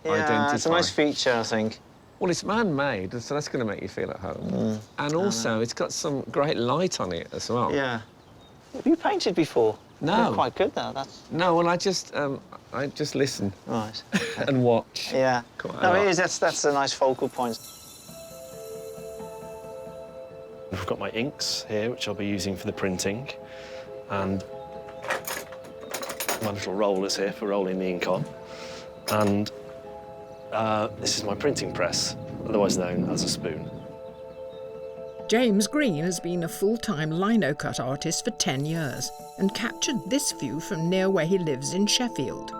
identified. It's a nice feature, I think. Well, it's man-made, so that's going to make you feel at home. And also, it's got some great light on it as well. Yeah. Have you painted before? No. You're quite good, though. That's... No, well, I just listen. Right. And watch. Yeah. No, it is. That's a nice focal point. I've got my inks here, which I'll be using for the printing, and my little rollers here for rolling the ink on. And this is my printing press, otherwise known as a spoon. James Green has been a full-time lino-cut artist for 10 years and captured this view from near where he lives in Sheffield.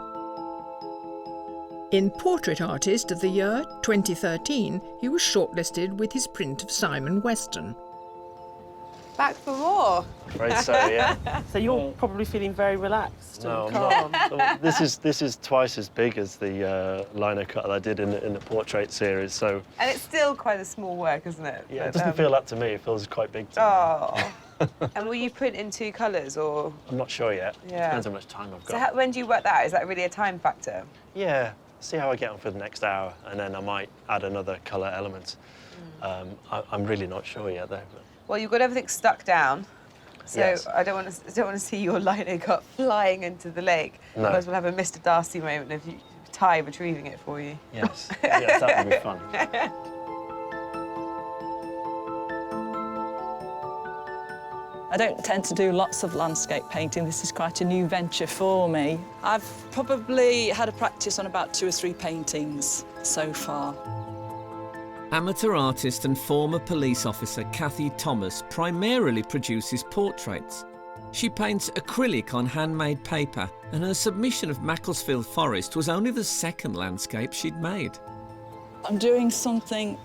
In Portrait Artist of the Year 2013, he was shortlisted with his print of Simon Weston. Back for more. Afraid so, yeah. So you're probably feeling very relaxed No, and I'm calm. not. This is twice as big as the lino cut that I did in the portrait series, so... And it's still quite a small work, isn't it? Yeah, it But, doesn't feel that to me. It feels quite big to me. Oh. And will you print in 2 colours, or...? I'm not sure yet. Yeah. Depends how much time I've got. So when do you work that out? Is that really a time factor? Yeah, see how I get on for the next hour, and then I might add another colour element. I'm really not sure yet, though. Well, you've got everything stuck down, so Yes. I don't want to see your lino cut flying into the lake. No. Otherwise, we'll have a Mr. Darcy moment of Ty retrieving it for you. Yes, yes, that would be fun. I don't tend to do lots of landscape painting. This is quite a new venture for me. I've probably had a practice on about 2 or 3 paintings so far. Amateur artist and former police officer Kathy Thomas primarily produces portraits. She paints acrylic on handmade paper, and her submission of Macclesfield Forest was only the 2nd landscape she'd made. I'm doing something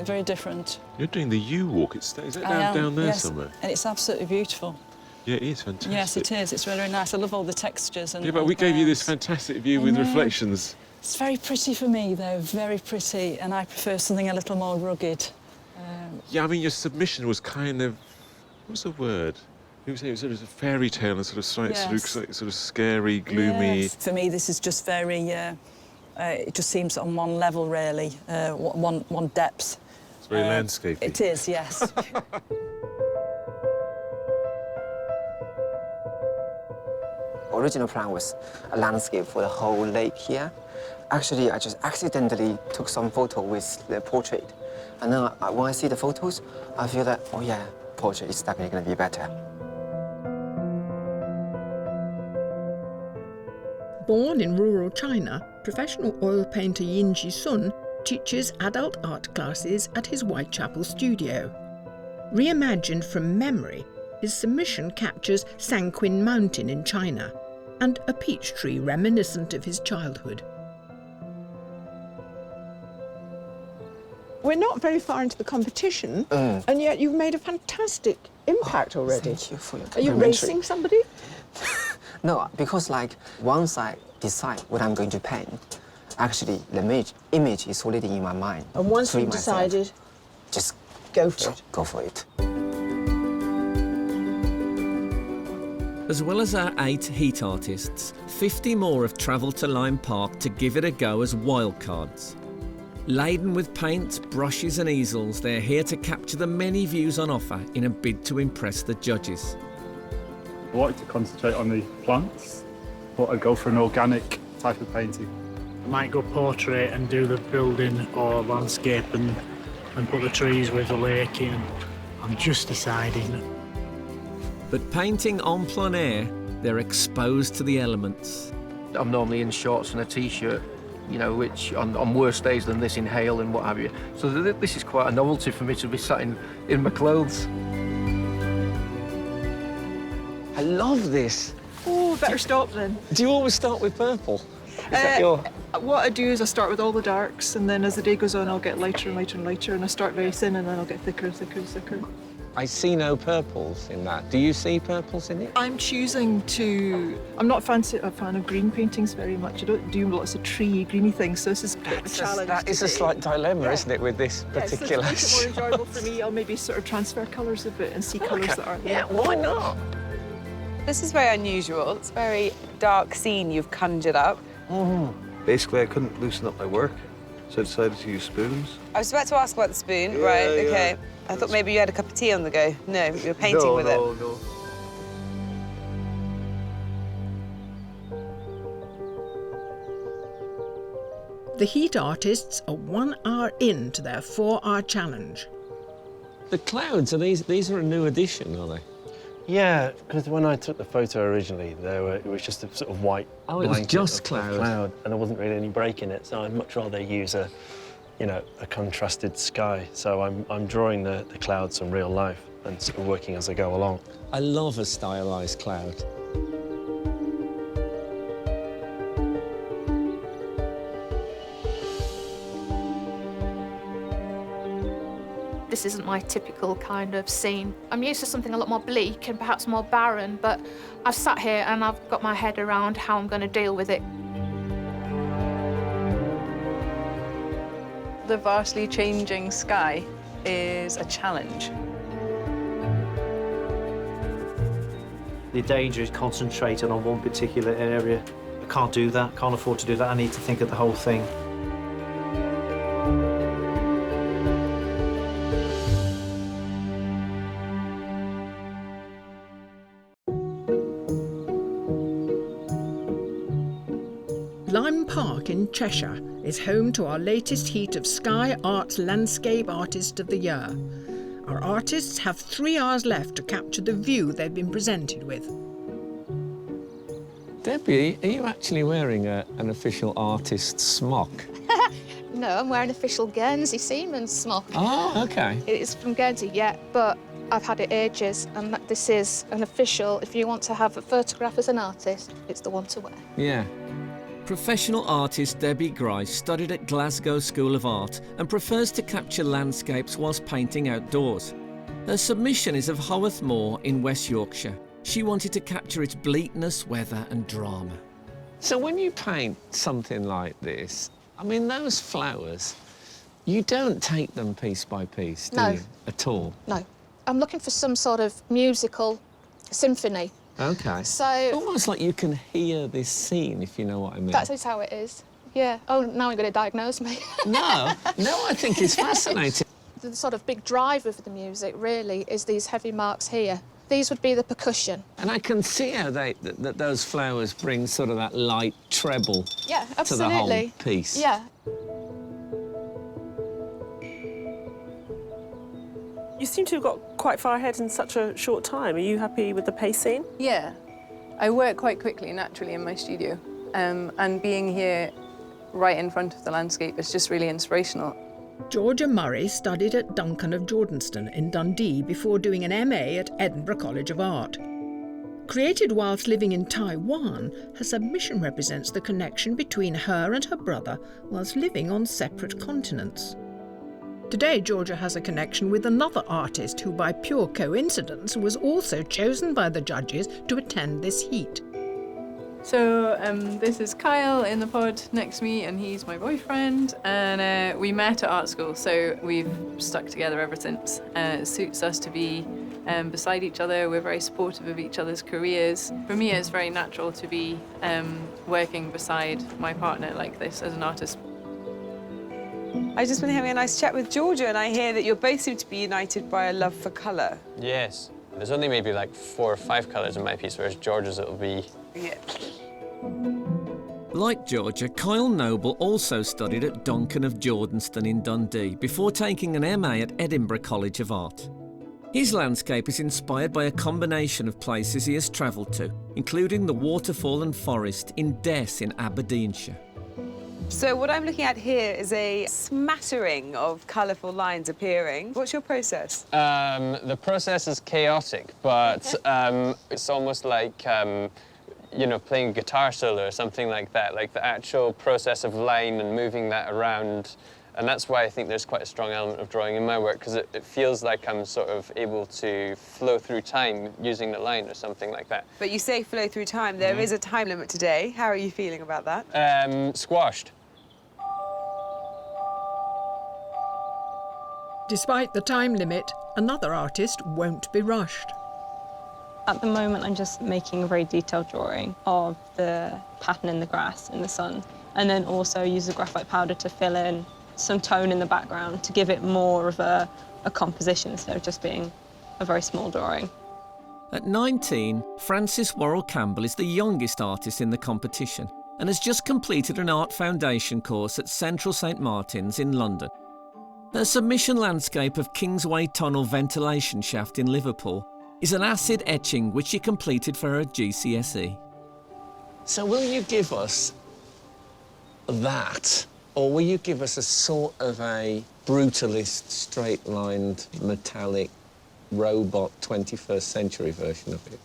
very different. You're doing the U-walk. Is that down there yes, somewhere? and it's absolutely beautiful. Yeah, it is fantastic. Yes, it is. It's really, really nice. I love all the textures. And yeah, but we gave you this fantastic view with reflections. It's very pretty for me, though, very pretty, and I prefer something a little more rugged. Yeah, I mean, your submission was kind of... What's the word? You were saying it was sort of a fairy tale and sort of sort of scary, gloomy... Yes. For me, this is just very... it just seems on one level, really, one depth. It's very landscapey. It is, yes. Original plan was a landscape for the whole lake here. Actually, I just accidentally took some photo with the portrait. And then when I see the photos, I feel that, oh yeah, portrait is definitely going to be better. Born in rural China, professional oil painter Yin Ji-sun teaches adult art classes at his Whitechapel studio. Reimagined from memory, his submission captures Sanquin Mountain in China and a peach tree reminiscent of his childhood. We're not very far into the competition, and yet you've made a fantastic impact already. Thank you for your Are you complimentary. racing somebody? No, because like once I decide what I'm going to paint, actually the image is already in my mind. And once Free you've myself. decided, just go for it. Go for it. As well as our 8 heat artists, 50 more have travelled to Lyme Park to give it a go as wildcards. Laden with paints, brushes and easels, they're here to capture the many views on offer in a bid to impress the judges. I wanted to concentrate on the plants, but I'd go for an organic type of painting. I might go portrait and do the building or landscape and put the trees with the lake in. I'm just deciding. But painting en plein air, they're exposed to the elements. I'm normally in shorts and a t-shirt, you know, which on worse days than this, in hail and what have you. So this is quite a novelty for me to be sat in my clothes. I love this. Oh, better stop then. Do you always start with purple? Is that your... What I do is I start with all the darks, and then as the day goes on, I'll get lighter and lighter and lighter, and I start very thin, and then I'll get thicker and thicker and thicker. I see no purples in that. Do you see purples in it? I'm choosing to... I'm not a fan of green paintings very much. I don't do lots of tree, greeny things, so this is a bit of a challenge. That is a slight dilemma, isn't it, with this particular... Yeah, so to make it more enjoyable for me, I'll maybe sort of transfer colours a bit and see colours that aren't there. Yeah, why not? This is very unusual. It's a very dark scene you've conjured up. Basically, I couldn't loosen up my work, so I decided to use spoons. I was about to ask about the spoon. Right, okay. I thought maybe you had a cup of tea on the go. No, you were painting with it. No. The heat artists are 1 hour into their 4-hour challenge. The clouds, these are a new addition, are they? Yeah, because when I took the photo originally, it was just a sort of white Oh, it was blanket just of cloud. and there wasn't really any break in it, so I'd much rather use a contrasted sky. So I'm drawing the clouds from real life and sort of working as I go along. I love a stylised cloud. The this isn't my typical kind of scene. I'm used to something a lot more bleak and perhaps more barren, but I've sat here and I've got my head around how I'm going to deal with it. The vastly changing sky is a challenge. The danger is concentrated on one particular area. I can't do that, can't afford to do that. I need to think of the whole thing. Lyme Park in Cheshire is home to our latest heat of Sky Arts Landscape Artist of the Year. Our artists have 3 hours left to capture the view they've been presented with. Debbie, are you actually wearing an official artist smock? No, I'm wearing official Guernsey Seaman's smock. Oh, OK. It is from Guernsey, yeah, but I've had it ages, and this is an official. If you want to have a photograph as an artist, it's the one to wear. Yeah. Professional artist Debbie Grice studied at Glasgow School of Art and prefers to capture landscapes whilst painting outdoors. Her submission is of Haworth Moor in West Yorkshire. She wanted to capture its bleakness, weather and drama. So when you paint something like this, I mean, those flowers, you don't take them piece by piece, do you? At all? No. I'm looking for some sort of musical symphony. OK. So almost like you can hear this scene, if you know what I mean. That's how it is. Yeah. Oh, now you're going to diagnose me. No, I think it's fascinating. The sort of big drive of the music, really, is these heavy marks here. These would be the percussion. And I can see how that those flowers bring sort of that light treble to the whole piece. Yeah. You seem to have got quite far ahead in such a short time. Are you happy with the pacing? Yeah. I work quite quickly, naturally, in my studio. And being here right in front of the landscape is just really inspirational. Georgia Murray studied at Duncan of Jordenston in Dundee before doing an MA at Edinburgh College of Art. Created whilst living in Taiwan, her submission represents the connection between her and her brother whilst living on separate continents. Today, Georgia has a connection with another artist who, by pure coincidence, was also chosen by the judges to attend this heat. So this is Kyle in the pod next to me, and he's my boyfriend. And we met at art school, so we've stuck together ever since. It suits us to be beside each other. We're very supportive of each other's careers. For me, it's very natural to be working beside my partner like this as an artist. I've just been having a nice chat with Georgia, and I hear that you both seem to be united by a love for colour. Yes. There's only maybe like 4 or 5 colours in my piece, whereas George's it'll be... Yeah. Like Georgia, Kyle Noble also studied at Duncan of Jordenston in Dundee before taking an MA at Edinburgh College of Art. His landscape is inspired by a combination of places he has travelled to, including the waterfall and forest in Dess in Aberdeenshire. So what I'm looking at here is a smattering of colourful lines appearing. What's your process? The process is chaotic, but it's almost like, you know, playing a guitar solo or something like that, like the actual process of line and moving that around. And that's why I think there's quite a strong element of drawing in my work, because it feels like I'm sort of able to flow through time using the line or something like that. But you say flow through time. There is a time limit today. How are you feeling about that? Squashed. Despite the time limit, another artist won't be rushed. At the moment, I'm just making a very detailed drawing of the pattern in the grass in the sun, and then also use the graphite powder to fill in some tone in the background to give it more of a composition instead of just being a very small drawing. At 19, Frances Worrell Campbell is the youngest artist in the competition and has just completed an art foundation course at Central St Martin's in London. Her submission landscape of Kingsway Tunnel ventilation shaft in Liverpool is an acid etching which she completed for her GCSE. So will you give us that, or will you give us a sort of a brutalist, straight-lined, metallic, robot 21st century version of it?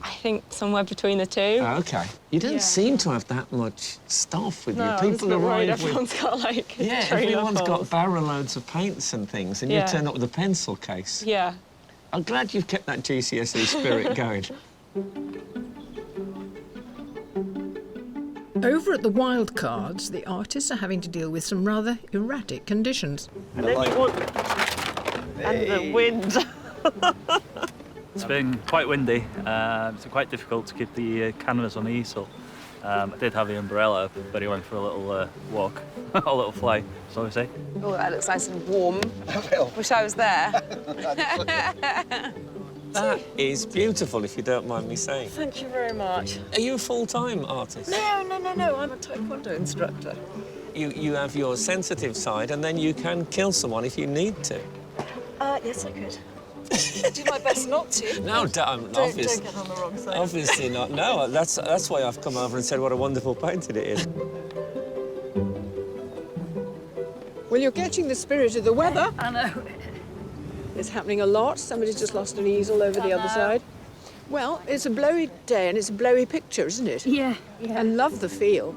I think somewhere between the two. OK. You don't seem to have that much stuff with No, you. I'm just a bit worried everyone's got, like, a Yeah, trailer everyone's full. got barrel loads of paints and things, and you turn up with a pencil case. Yeah. I'm glad you've kept that GCSE spirit going. Over at the wild cards, the artists are having to deal with some rather erratic conditions. And then you want... And the wind. It's been quite windy. It's quite difficult to keep the canvas on the easel. I did have the umbrella, but he went for a little walk, a little fly, so we say. Oh, that looks nice and warm. Wish I was there. That is beautiful, if you don't mind me saying. Thank you very much. Are you a full-time artist? No. I'm a taekwondo instructor. You have your sensitive side, and then you can kill someone if you need to. Yes, I could. Do my best not to. No, don't get on the wrong side. Obviously not. No, that's why I've come over and said what a wonderful painting it is. Well, you're catching the spirit of the weather. I know. It's happening a lot. Somebody's just lost an easel over the other side. Well, it's a blowy day and it's a blowy picture, isn't it? Yeah. I love the feel.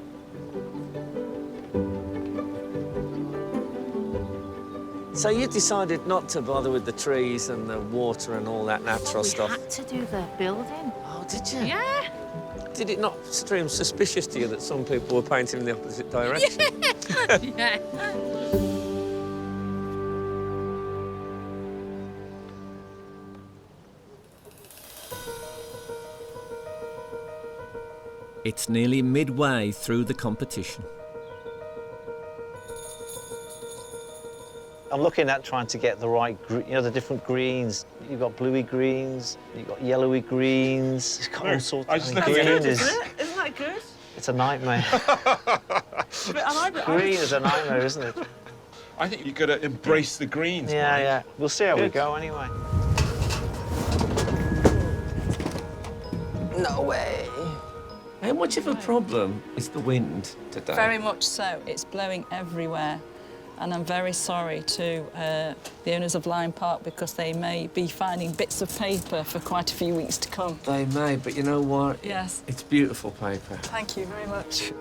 So you decided not to bother with the trees and the water and all that natural stuff? We had to do the building. Oh, did you? Yeah. Did it not seem suspicious to you that some people were painting in the opposite direction? Yeah. It's nearly midway through the competition. I'm looking at trying to get the right, the different greens. You've got bluey greens, you've got yellowy greens. It's got all sorts of green. Isn't that good? It's a nightmare. Green is a nightmare, isn't it? I think you've got to embrace the greens. Yeah. We'll see how we go anyway. No way. How much of a problem is the wind today? Very much so. It's blowing everywhere. And I'm very sorry to the owners of Lyme Park because they may be finding bits of paper for quite a few weeks to come. They may, but you know what? Yes. It's beautiful paper. Thank you very much.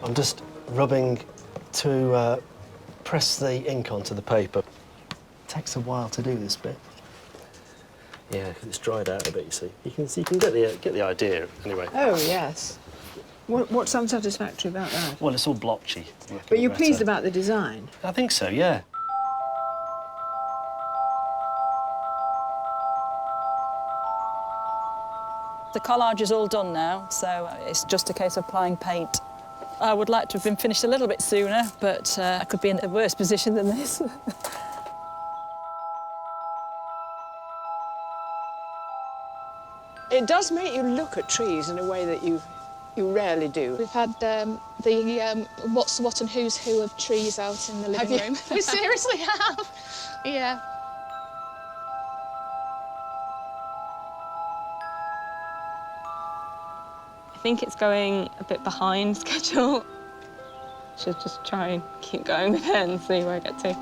I'm just rubbing to press the ink onto the paper. It takes a while to do this bit. Yeah, 'cause it's dried out a bit, you see. You can get the idea, anyway. Oh, yes. What's unsatisfactory about that? Well, it's all blotchy. But you're pleased about the design? I think so, yeah. The collage is all done now, so it's just a case of applying paint. I would like to have been finished a little bit sooner, but I could be in a worse position than this. It does make you look at trees in a way that you rarely do. We've had the what's what and who's who of trees out in the living room. We seriously have. Yeah. I think it's going a bit behind schedule. Should just try and keep going with it and see where I get to.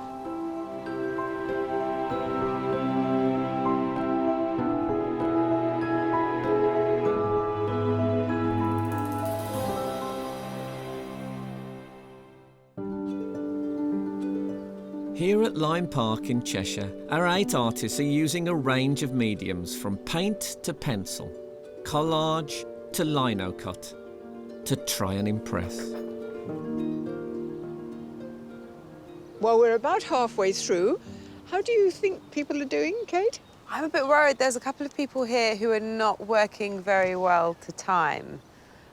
Here at Lyme Park in Cheshire, our 8 artists are using a range of mediums from paint to pencil, collage to lino cut, to try and impress. Well, we're about halfway through. How do you think people are doing, Kate? I'm a bit worried. There's a couple of people here who are not working very well to time.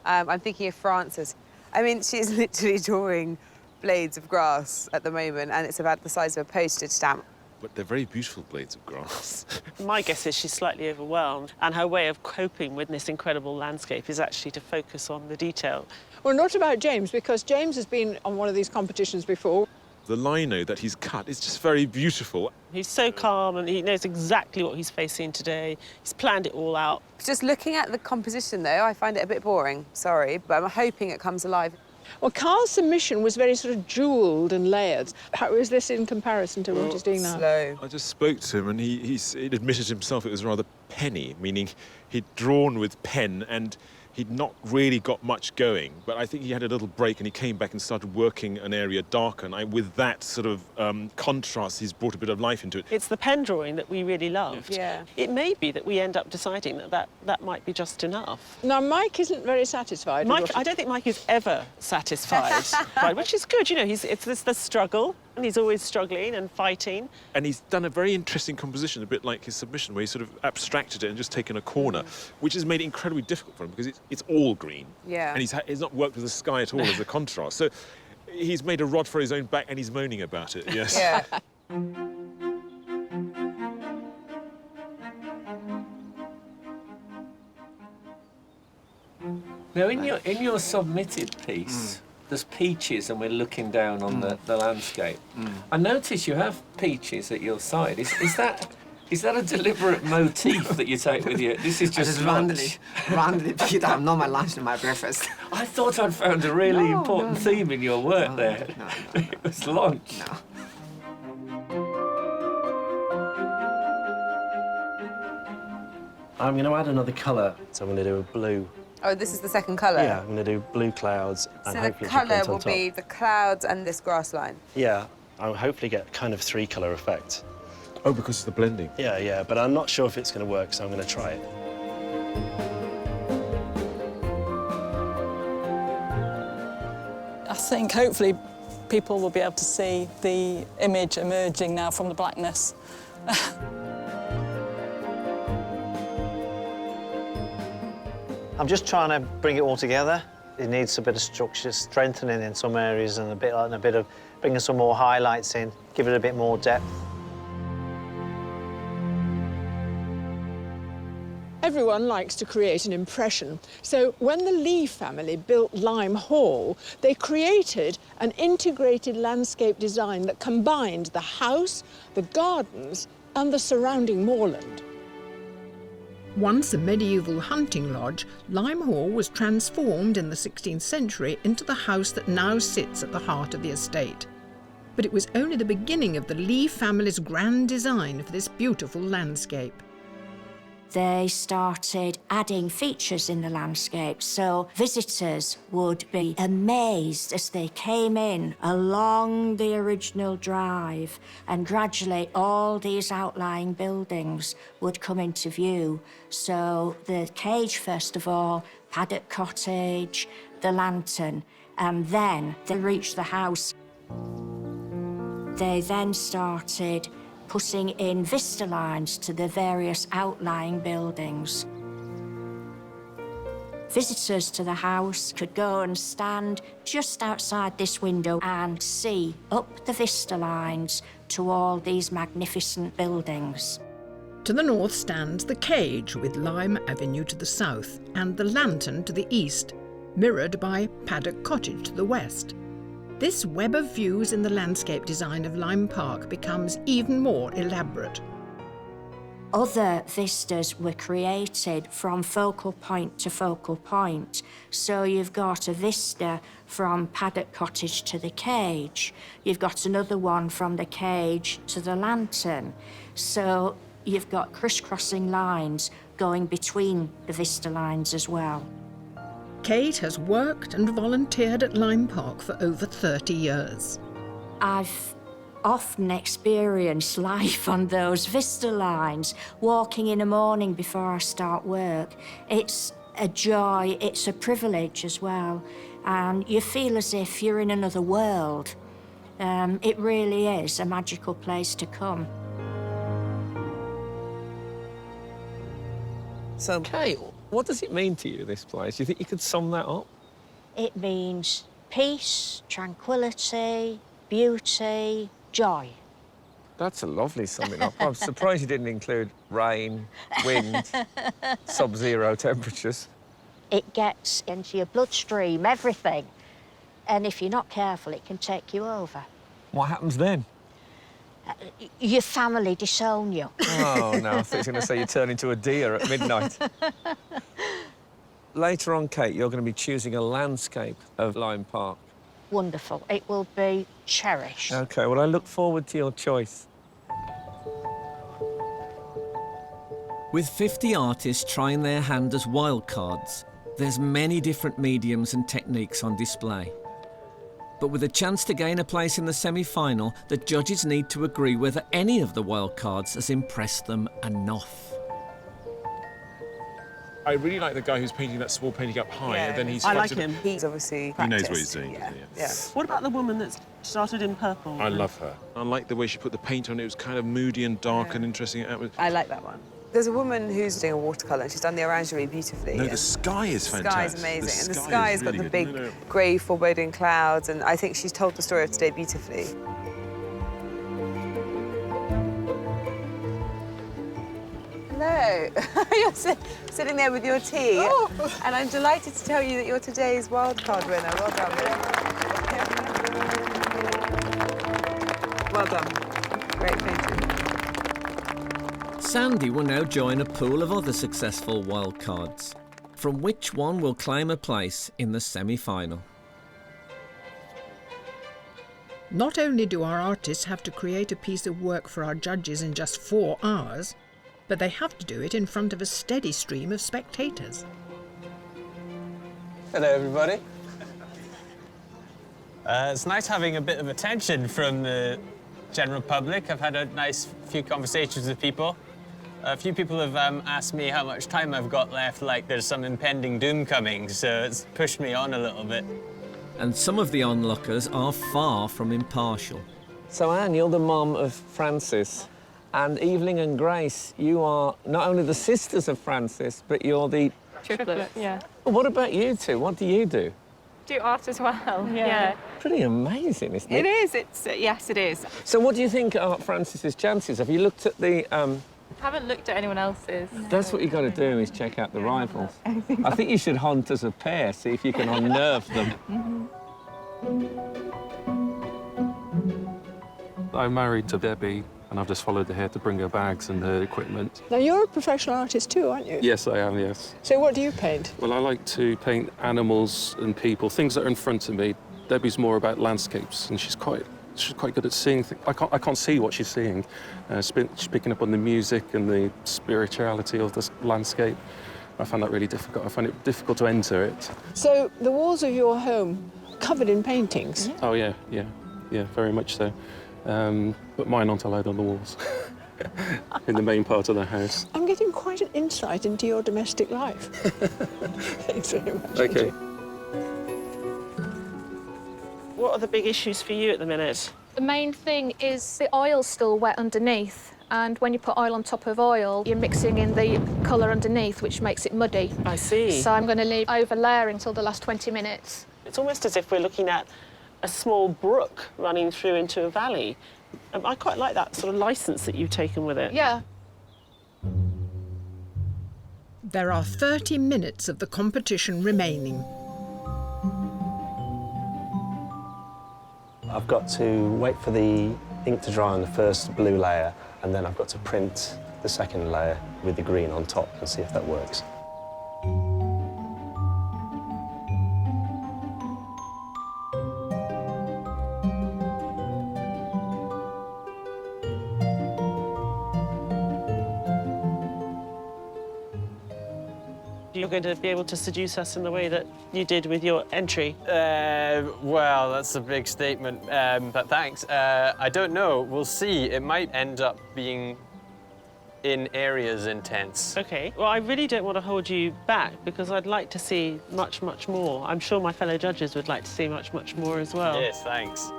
I'm thinking of Frances. I mean, she's literally drawing blades of grass at the moment, and it's about the size of a postage stamp. But they're very beautiful blades of grass. My guess is she's slightly overwhelmed, and her way of coping with this incredible landscape is actually to focus on the detail. Well, not about James, because James has been on one of these competitions before. The lino that he's cut is just very beautiful. He's so calm, and he knows exactly what he's facing today. He's planned it all out. Just looking at the composition, though, I find it a bit boring. Sorry, but I'm hoping it comes alive. Well, Carl's submission was very sort of jewelled and layered. How is this in comparison to what he's doing now? Slow. I just spoke to him and he admitted himself it was rather penny, meaning he'd drawn with pen and he'd not really got much going, but I think he had a little break and he came back and started working an area darker. And with that sort of contrast, he's brought a bit of life into it. It's the pen drawing that we really loved. Yeah. It may be that we end up deciding that might be just enough. Now, Mike isn't very satisfied. Mike, I don't think Mike is ever satisfied, right, which is good. You know, it's the struggle, and he's always struggling and fighting. And he's done a very interesting composition, a bit like his submission, where he's sort of abstracted it and just taken a corner, which has made it incredibly difficult for him because it's all green. Yeah. And he's not worked with the sky at all as a contrast. So he's made a rod for his own back and he's moaning about it, yes. Yeah. Now, in your submitted piece, there's peaches and we're looking down on the landscape. I notice you have peaches at your side. Is that a deliberate motif that you take with you? This is just randomly pick it up, not my lunch and my breakfast. I thought I'd found a really important theme in your work there. It was lunch. I'm going to add another colour, so I'm going to do a blue. Oh, this is the second colour? Yeah, I'm going to do blue clouds and so hopefully the colour print on will top. be the clouds and this grass line? Yeah, I'll hopefully get kind of 3-colour effect. Oh, because of the blending? Yeah, but I'm not sure if it's going to work, so I'm going to try it. I think hopefully people will be able to see the image emerging now from the blackness. I'm just trying to bring it all together. It needs a bit of structure, strengthening in some areas and a bit of bringing some more highlights in, give it a bit more depth. Everyone likes to create an impression. So when the Lee family built Lyme Hall, they created an integrated landscape design that combined the house, the gardens, and the surrounding moorland. Once a medieval hunting lodge, Lyme Hall was transformed in the 16th century into the house that now sits at the heart of the estate. But it was only the beginning of the Lee family's grand design for this beautiful landscape. They started adding features in the landscape, so visitors would be amazed as they came in along the original drive, and gradually all these outlying buildings would come into view. So the cage, first of all, Paddock Cottage, the lantern, and then they reached the house. They then started putting in vista lines to the various outlying buildings. Visitors to the house could go and stand just outside this window and see up the vista lines to all these magnificent buildings. To the north stands the cage with Lyme Avenue to the south and the lantern to the east, mirrored by Paddock Cottage to the west. This web of views in the landscape design of Lyme Park becomes even more elaborate. Other vistas were created from focal point to focal point. So you've got a vista from Paddock Cottage to the cage. You've got another one from the cage to the lantern. So you've got crisscrossing lines going between the vista lines as well. Kate has worked and volunteered at Lyme Park for over 30 years. I've often experienced life on those vista lines, walking in the morning before I start work. It's a joy, it's a privilege as well, and you feel as if you're in another world. It really is a magical place to come. So, Kate, what does it mean to you, this place? Do you think you could sum that up? It means peace, tranquility, beauty, joy. That's a lovely summing up. I'm surprised you didn't include rain, wind, sub-zero temperatures. It gets into your bloodstream, everything. And if you're not careful, it can take you over. What happens then? Your family disown you. Oh, no, I thought you were going to say you turn into a deer at midnight. later on, Kate, you're going to be choosing a landscape of Lyme Park. Wonderful. It will be cherished. OK, well, I look forward to your choice. With 50 artists trying their hand as wildcards, there's many different mediums and techniques on display. But with a chance to gain a place in the semi-final, the judges need to agree whether any of the wildcards has impressed them enough. I really like the guy who's painting that small painting up high, and then he's... I like him. He's obviously He knows what he's doing, doesn't he? What about the woman that started in purple? I love her. I like the way she put the paint on. It was kind of moody and dark and interesting. I like that one. There's a woman who's doing a watercolour and she's done the orangery beautifully. No, the sky is fantastic. The sky is amazing. The And the sky has got really the good. big grey foreboding clouds, and I think she's told the story of today beautifully. Hello. You're sitting there with your tea. Oh. And I'm delighted to tell you that you're today's wildcard winner. Well done. Well done. Great painting. Sandy will now join a pool of other successful wildcards, from which one will claim a place in the semi-final. Not only do our artists have to create a piece of work for our judges in just 4 hours, but they have to do it in front of a steady stream of spectators. Hello, everybody. It's nice having a bit of attention from the general public. I've had a nice few conversations with people. A few people have asked me how much time I've got left, like there's some impending doom coming, so it's pushed me on a little bit. And some of the onlookers are far from impartial. So, Anne, you're the mum of Francis, and Evelyn and Grace, you are not only the sisters of Francis, but you're the... Triplet, yeah. Well, what about you two? What do you do? Do art as well, yeah. Pretty amazing, isn't it? It is, yes, it is. So what do you think are Francis's chances? Have you looked at the... I haven't looked at anyone else's. That's what you've got to do, is check out the rivals. I think you should hunt as a pair, see if you can unnerve them. I'm married to Debbie, and I've just followed her here to bring her bags and her equipment. Now, you're a professional artist too, aren't you? Yes, I am, yes. So what do you paint? Well, I like to paint animals and people, things that are in front of me. Debbie's more about landscapes, and she's quite good at seeing things. I can't see what she's seeing. She's picking up on the music and the spirituality of this landscape. I find that really difficult. I find it difficult to enter it. So the walls of your home covered in paintings? Oh, yeah, very much so. But mine aren't allowed on the walls in the main part of the house. I'm getting quite an insight into your domestic life. Thanks very much. OK. What are the big issues for you at the minute? The main thing is the oil's still wet underneath, and when you put oil on top of oil, you're mixing in the colour underneath, which makes it muddy. I see. So I'm going to leave over layering until the last 20 minutes. It's almost as if we're looking at a small brook running through into a valley. I quite like that sort of licence that you've taken with it. Yeah. There are 30 minutes of the competition remaining. I've got to wait for the ink to dry on the first blue layer, and then I've got to print the second layer with the green on top and see if that works. You're going to be able to seduce us in the way that you did with your entry? Well, that's a big statement, but thanks. I don't know. We'll see. It might end up being in areas intense. OK. Well, I really don't want to hold you back, because I'd like to see much, much more. I'm sure my fellow judges would like to see much, much more as well. Yes, thanks.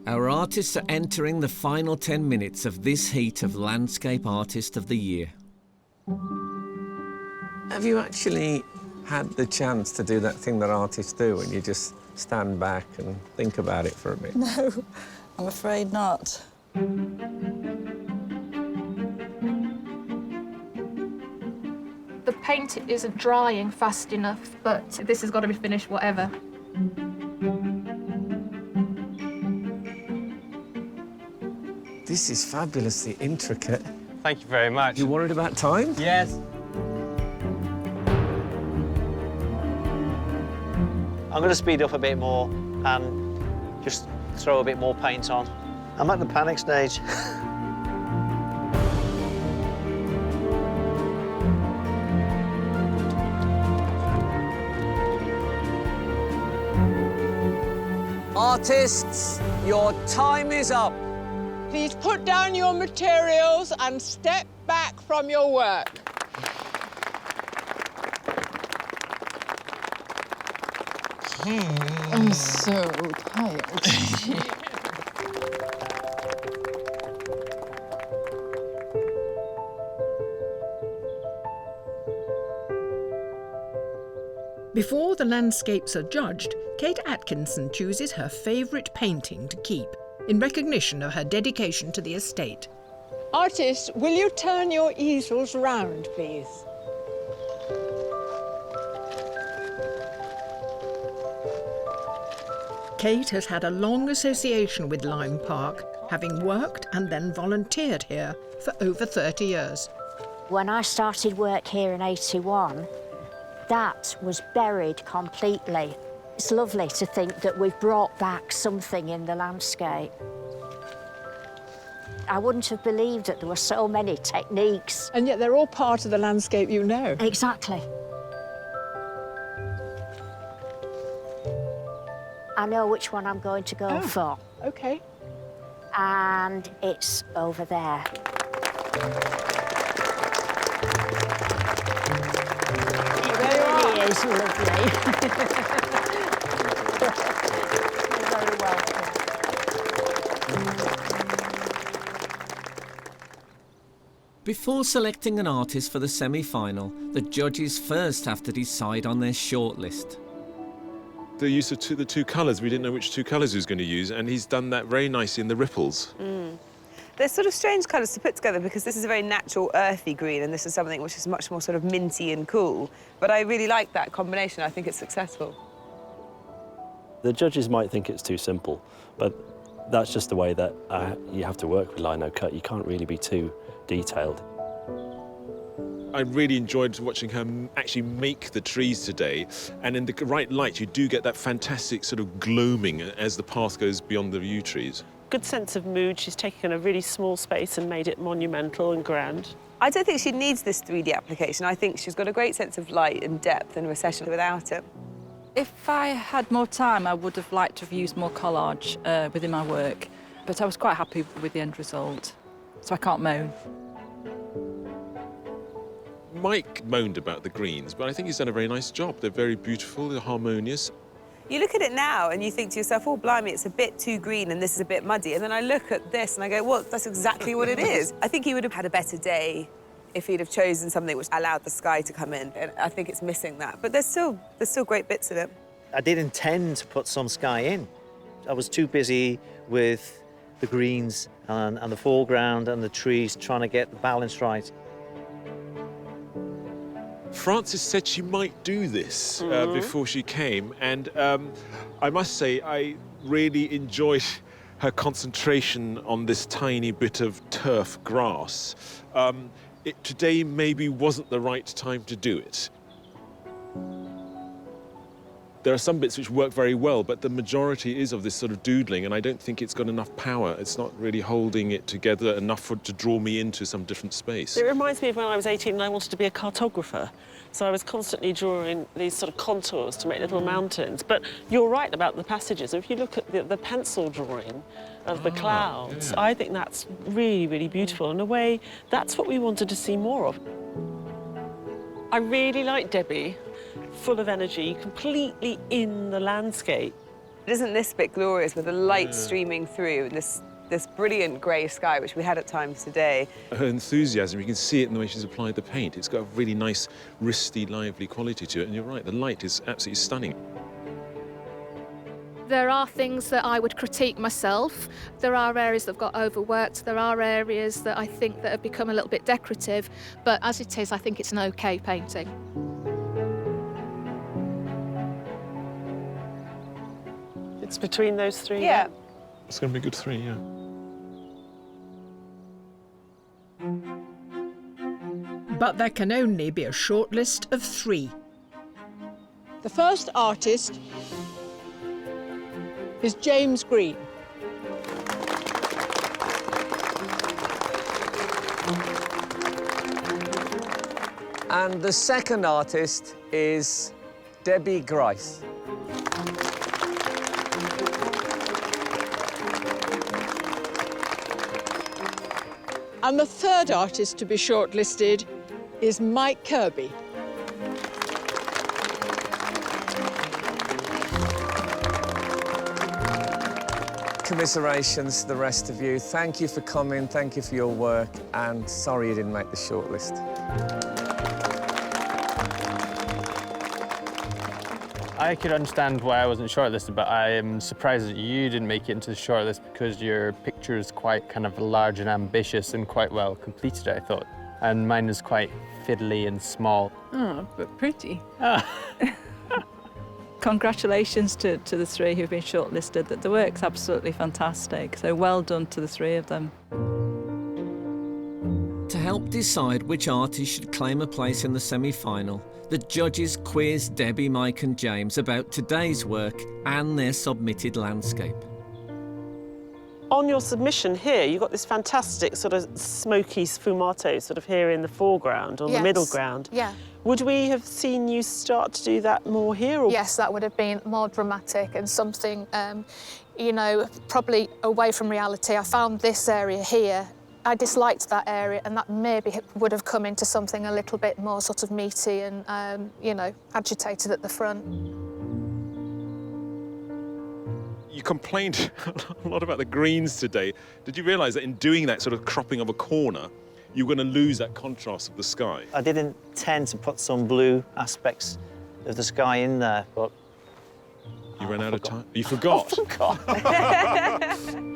Our artists are entering the final 10 minutes of this heat of Landscape Artist of the Year. Have you actually had the chance to do that thing that artists do when you just stand back and think about it for a bit? No, I'm afraid not. The paint isn't drying fast enough, but this has got to be finished whatever. This is fabulously intricate. Thank you very much. You worried about time? Yes. I'm going to speed up a bit more and just throw a bit more paint on. I'm at the panic stage. Artists, your time is up. Please put down your materials and step back from your work. I'm so tired. Before the landscapes are judged, Kate Atkinson chooses her favourite painting to keep, in recognition of her dedication to the estate. Artists, will you turn your easels round, please? Kate has had a long association with Lyme Park, having worked and then volunteered here for over 30 years. When I started work here in '81, that was buried completely. It's lovely to think that we've brought back something in the landscape. I wouldn't have believed that there were so many techniques. And yet they're all part of the landscape you know. Exactly. I know which one I'm going to go for. OK. And it's over there. It is lovely. You're very welcome. Before selecting an artist for the semi-final, the judges first have to decide on their shortlist. The use of the two colours, we didn't know which two colours he was going to use, and he's done that very nicely in the ripples. They're sort of strange colours to put together because this is a very natural, earthy green, and this is something which is much more sort of minty and cool. But I really like that combination. I think it's successful. The judges might think it's too simple, but that's just the way that you have to work with lino cut. You can't really be too detailed. I really enjoyed watching her actually make the trees today, and in the right light you do get that fantastic sort of gloaming as the path goes beyond the yew trees. Good sense of mood. She's taken a really small space and made it monumental and grand. I don't think she needs this 3D application. I think she's got a great sense of light and depth and recession without it. If I had more time, I would have liked to have used more collage within my work, but I was quite happy with the end result, so I can't moan. Mike moaned about the greens, but I think he's done a very nice job. They're very beautiful, they're harmonious. You look at it now and you think to yourself, oh, blimey, it's a bit too green and this is a bit muddy. And then I look at this and I go, well, that's exactly what it is. I think he would have had a better day if he'd have chosen something which allowed the sky to come in. And I think it's missing that. But there's still great bits in it. I did intend to put some sky in. I was too busy with the greens and the foreground and the trees, trying to get the balance right. Frances said she might do this before she came, and I must say I really enjoyed her concentration on this tiny bit of turf grass. Today maybe wasn't the right time to do it. There are some bits which work very well, but the majority is of this sort of doodling, and I don't think it's got enough power. It's not really holding it together enough to draw me into some different space. It reminds me of when I was 18 and I wanted to be a cartographer. So I was constantly drawing these sort of contours to make little mountains. But you're right about the passages. If you look at the pencil drawing of the clouds, I think that's really, really beautiful. In a way, that's what we wanted to see more of. I really like Debbie. Full of energy, completely in the landscape. Isn't this bit glorious with the light streaming through and this brilliant grey sky, which we had at times today? Her enthusiasm, you can see it in the way she's applied the paint. It's got a really nice, wristy, lively quality to it, and you're right, the light is absolutely stunning. There are things that I would critique myself. There are areas that have got overworked. There are areas that I think that have become a little bit decorative. But as it is, I think it's an OK painting. It's between those three? Yeah. It's going to be a good 3, yeah. But there can only be a shortlist of 3. The first artist is James Green. And the second artist is Debbie Grice. And the third artist to be shortlisted is Mike Kirby. Commiserations to the rest of you. Thank you for coming, thank you for your work, and sorry you didn't make the shortlist. I could understand why I wasn't shortlisted, but I am surprised that you didn't make it into the shortlist because your picture is quite kind of large and ambitious and quite well completed, I thought. And mine is quite fiddly and small. Oh, but pretty. Congratulations to the 3 who've been shortlisted. The work's absolutely fantastic, so well done to the 3 of them. To help decide which artist should claim a place in the semi-final, the judges quizzed Debbie, Mike and James about today's work and their submitted landscape. On your submission here, you've got this fantastic sort of smoky sfumato sort of here in the foreground, or the middle ground. Yeah. Would we have seen you start to do that more here? Or? Yes, that would have been more dramatic and something, you know, probably away from reality. I found this area here. I disliked that area, and that maybe would have come into something a little bit more sort of meaty and, you know, agitated at the front. You complained a lot about the greens today. Did you realise that in doing that sort of cropping of a corner, you're going to lose that contrast of the sky? I did intend to put some blue aspects of the sky in there, but... You ran out of time? You forgot? I forgot.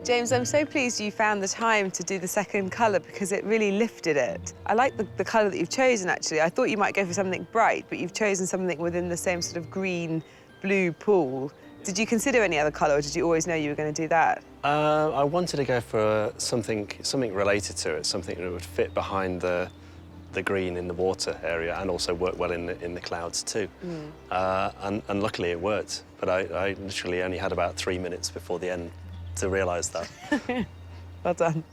James, I'm so pleased you found the time to do the second colour because it really lifted it. I like the colour that you've chosen, actually. I thought you might go for something bright, but you've chosen something within the same sort of green-blue pool. Did you consider any other colour, or did you always know you were going to do that? I wanted to go for something related to it, something that would fit behind the green in the water area and also work well in the clouds too. And luckily it worked, but I literally only had about 3 minutes before the end to realise that. Well done.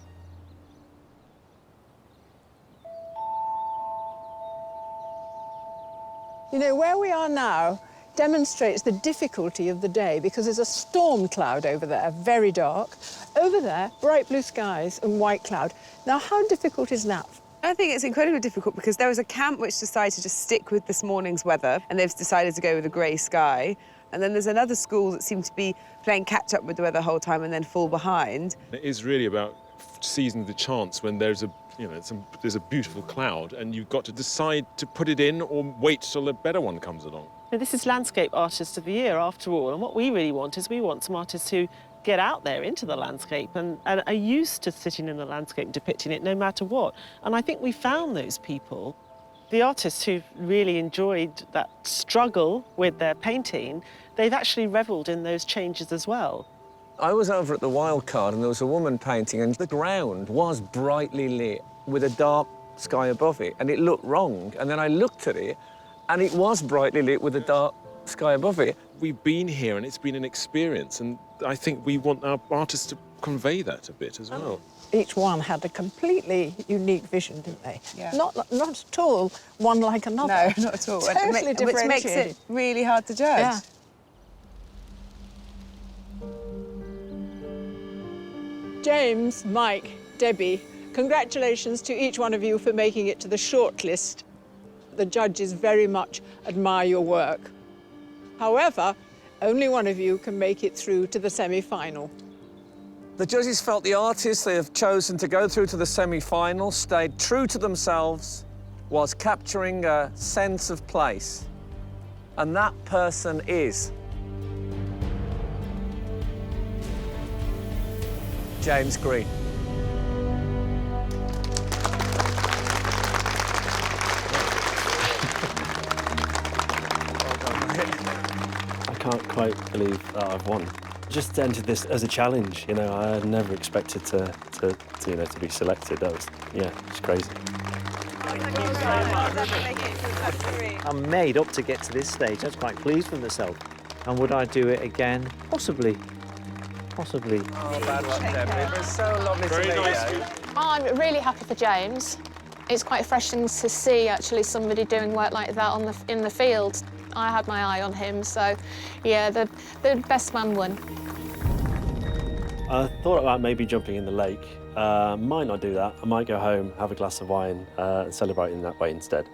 You know, where we are now demonstrates the difficulty of the day because there's a storm cloud over there, very dark. Over there, bright blue skies and white cloud. Now, how difficult is that? I think it's incredibly difficult because there was a camp which decided to just stick with this morning's weather, and they've decided to go with a grey sky. And then there's another school that seemed to be playing catch-up with the weather the whole time and then fall behind. It is really about seizing the chance when there's a, there's a beautiful cloud and you've got to decide to put it in or wait till a better one comes along. Now, this is Landscape Artist of the Year, after all, and what we really want is we want some artists who get out there into the landscape and are used to sitting in the landscape and depicting it no matter what. And I think we found those people. The artists who've really enjoyed that struggle with their painting, they've actually revelled in those changes as well. I was over at the Wildcard and there was a woman painting and the ground was brightly lit with a dark sky above it and it looked wrong. And then I looked at it and it was brightly lit with a dark sky above it. We've been here and it's been an experience and I think we want our artists to convey that a bit as well. Each one had a completely unique vision, didn't they? Yeah. Not at all one like another. No, not at all. Totally differentiated. Which makes it really hard to judge. Yeah. James, Mike, Debbie, congratulations to each one of you for making it to the shortlist. The judges very much admire your work. However, only one of you can make it through to the semi-final. The judges felt the artist they have chosen to go through to the semi-final stayed true to themselves, was capturing a sense of place. And that person is James Green. I can't quite believe that I've won. Just entered this as a challenge, you know. I had never expected to be selected. That was, yeah, it's crazy. I'm made up to get to this stage. I was quite pleased with myself. And would I do it again? Possibly. Possibly. Oh, bad luck, Deborah. It was so lovely to meet you. I'm really happy for James. It's quite refreshing to see actually somebody doing work like that in the field. I had my eye on him, so yeah, the best man won. I thought about maybe jumping in the lake. Might not do that. I might go home, have a glass of wine, and celebrate in that way instead.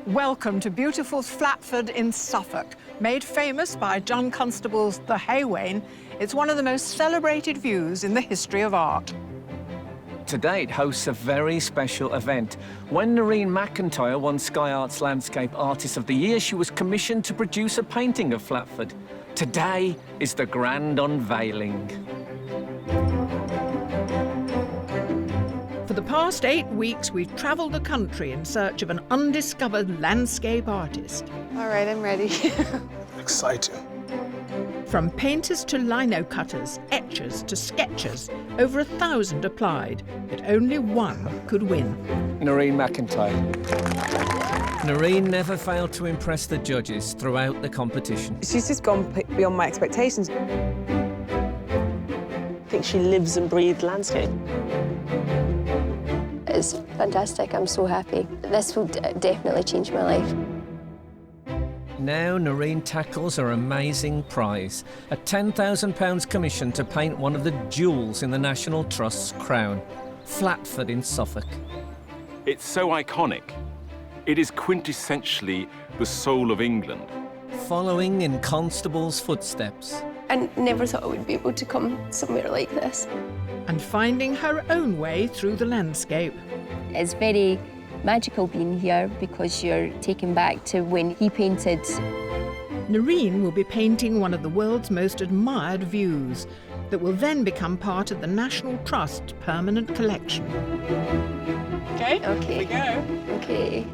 Welcome to beautiful Flatford in Suffolk. Made famous by John Constable's The Haywain, it's one of the most celebrated views in the history of art. Today it hosts a very special event. When Noreen McIntyre won Sky Arts Landscape Artist of the Year, she was commissioned to produce a painting of Flatford. Today is the grand unveiling. For the past 8 weeks, we've travelled the country in search of an undiscovered landscape artist. All right, I'm ready. Exciting. From painters to lino cutters, etchers to sketchers, over 1,000 applied, but only one could win. Noreen McIntyre. Noreen never failed to impress the judges throughout the competition. She's just gone beyond my expectations. I think she lives and breathes landscape. It's fantastic. I'm so happy. This will definitely change my life. Now Noreen tackles her amazing prize, a £10,000 commission to paint one of the jewels in the National Trust's crown, Flatford in Suffolk. It's so iconic. It is quintessentially the soul of England. Following in Constable's footsteps. I never thought I would be able to come somewhere like this. And finding her own way through the landscape. It's very magical being here because you're taken back to when he painted. Noreen will be painting one of the world's most admired views that will then become part of the National Trust permanent collection. Okay, okay. Here we go. Okay.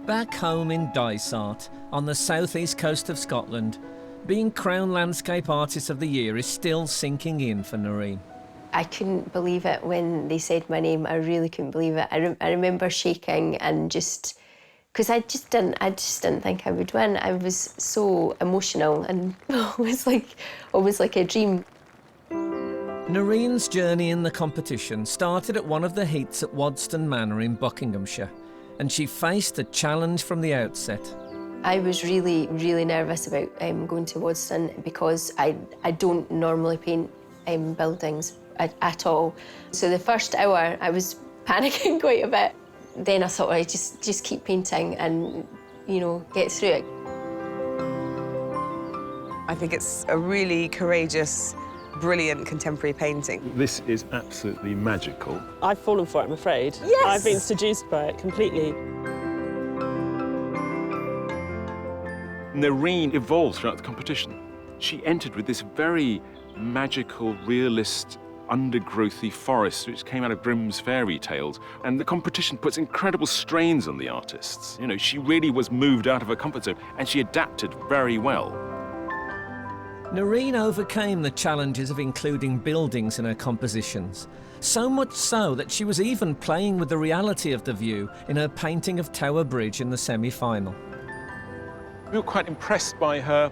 Back home in Doesnt, on the southeast coast of Scotland, being crowned Landscape Artist of the Year is still sinking in for Noreen. I couldn't believe it when they said my name. I really couldn't believe it. I remember shaking and just, because I just didn't think I would win. I was so emotional and it was like a dream. Noreen's journey in the competition started at one of the heats at Wodston Manor in Buckinghamshire, and she faced a challenge from the outset. I was really, really nervous about going to Wodston because I don't normally paint buildings at all. So the first hour I was panicking quite a bit. Then I thought I'd just keep painting and, you know, get through it. I think it's a really courageous, brilliant contemporary painting. This is absolutely magical. I've fallen for it, I'm afraid. Yes! I've been seduced by it completely. Noreen evolved throughout the competition. She entered with this very magical, realist, undergrowthy forest which came out of Grimm's fairy tales, and the competition puts incredible strains on the artists. You know, she really was moved out of her comfort zone, and she adapted very well. Noreen overcame the challenges of including buildings in her compositions, so much so that she was even playing with the reality of the view in her painting of Tower Bridge in the semi-final. We were quite impressed by her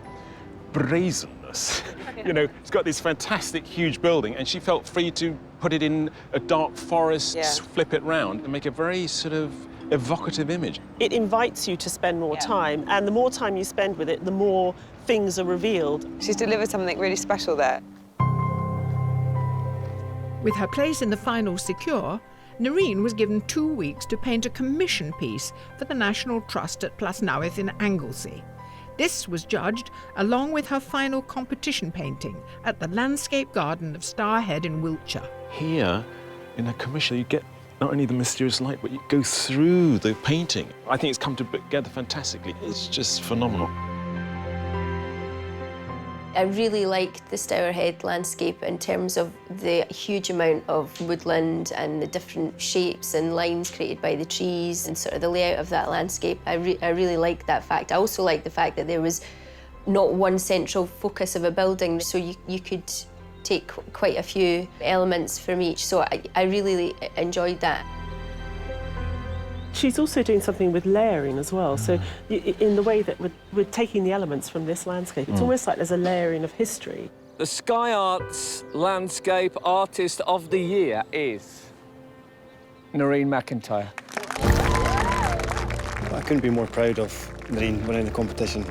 brazenness. house. You know, it's got this fantastic, huge building, and she felt free to put it in a dark forest, flip it round, and make a very sort of evocative image. It invites you to spend more time, and the more time you spend with it, the more things are revealed. She's delivered something really special there. With her place in the final secure, Noreen was given 2 weeks to paint a commission piece for the National Trust at Plasnowith in Anglesey. This was judged along with her final competition painting at the Landscape Garden of Starhead in Wiltshire. Here, in a commission, you get not only the mysterious light, but you go through the painting. I think it's come together fantastically. It's just phenomenal. I really liked the Stourhead landscape in terms of the huge amount of woodland and the different shapes and lines created by the trees and sort of the layout of that landscape. I really liked that fact. I also liked the fact that there was not one central focus of a building, so you could take quite a few elements from each, so I really enjoyed that. She's also doing something with layering as well. So in the way that we're taking the elements from this landscape, it's almost like there's a layering of history. The Sky Arts Landscape Artist of the Year is Noreen McIntyre. I couldn't be more proud of Noreen winning the competition.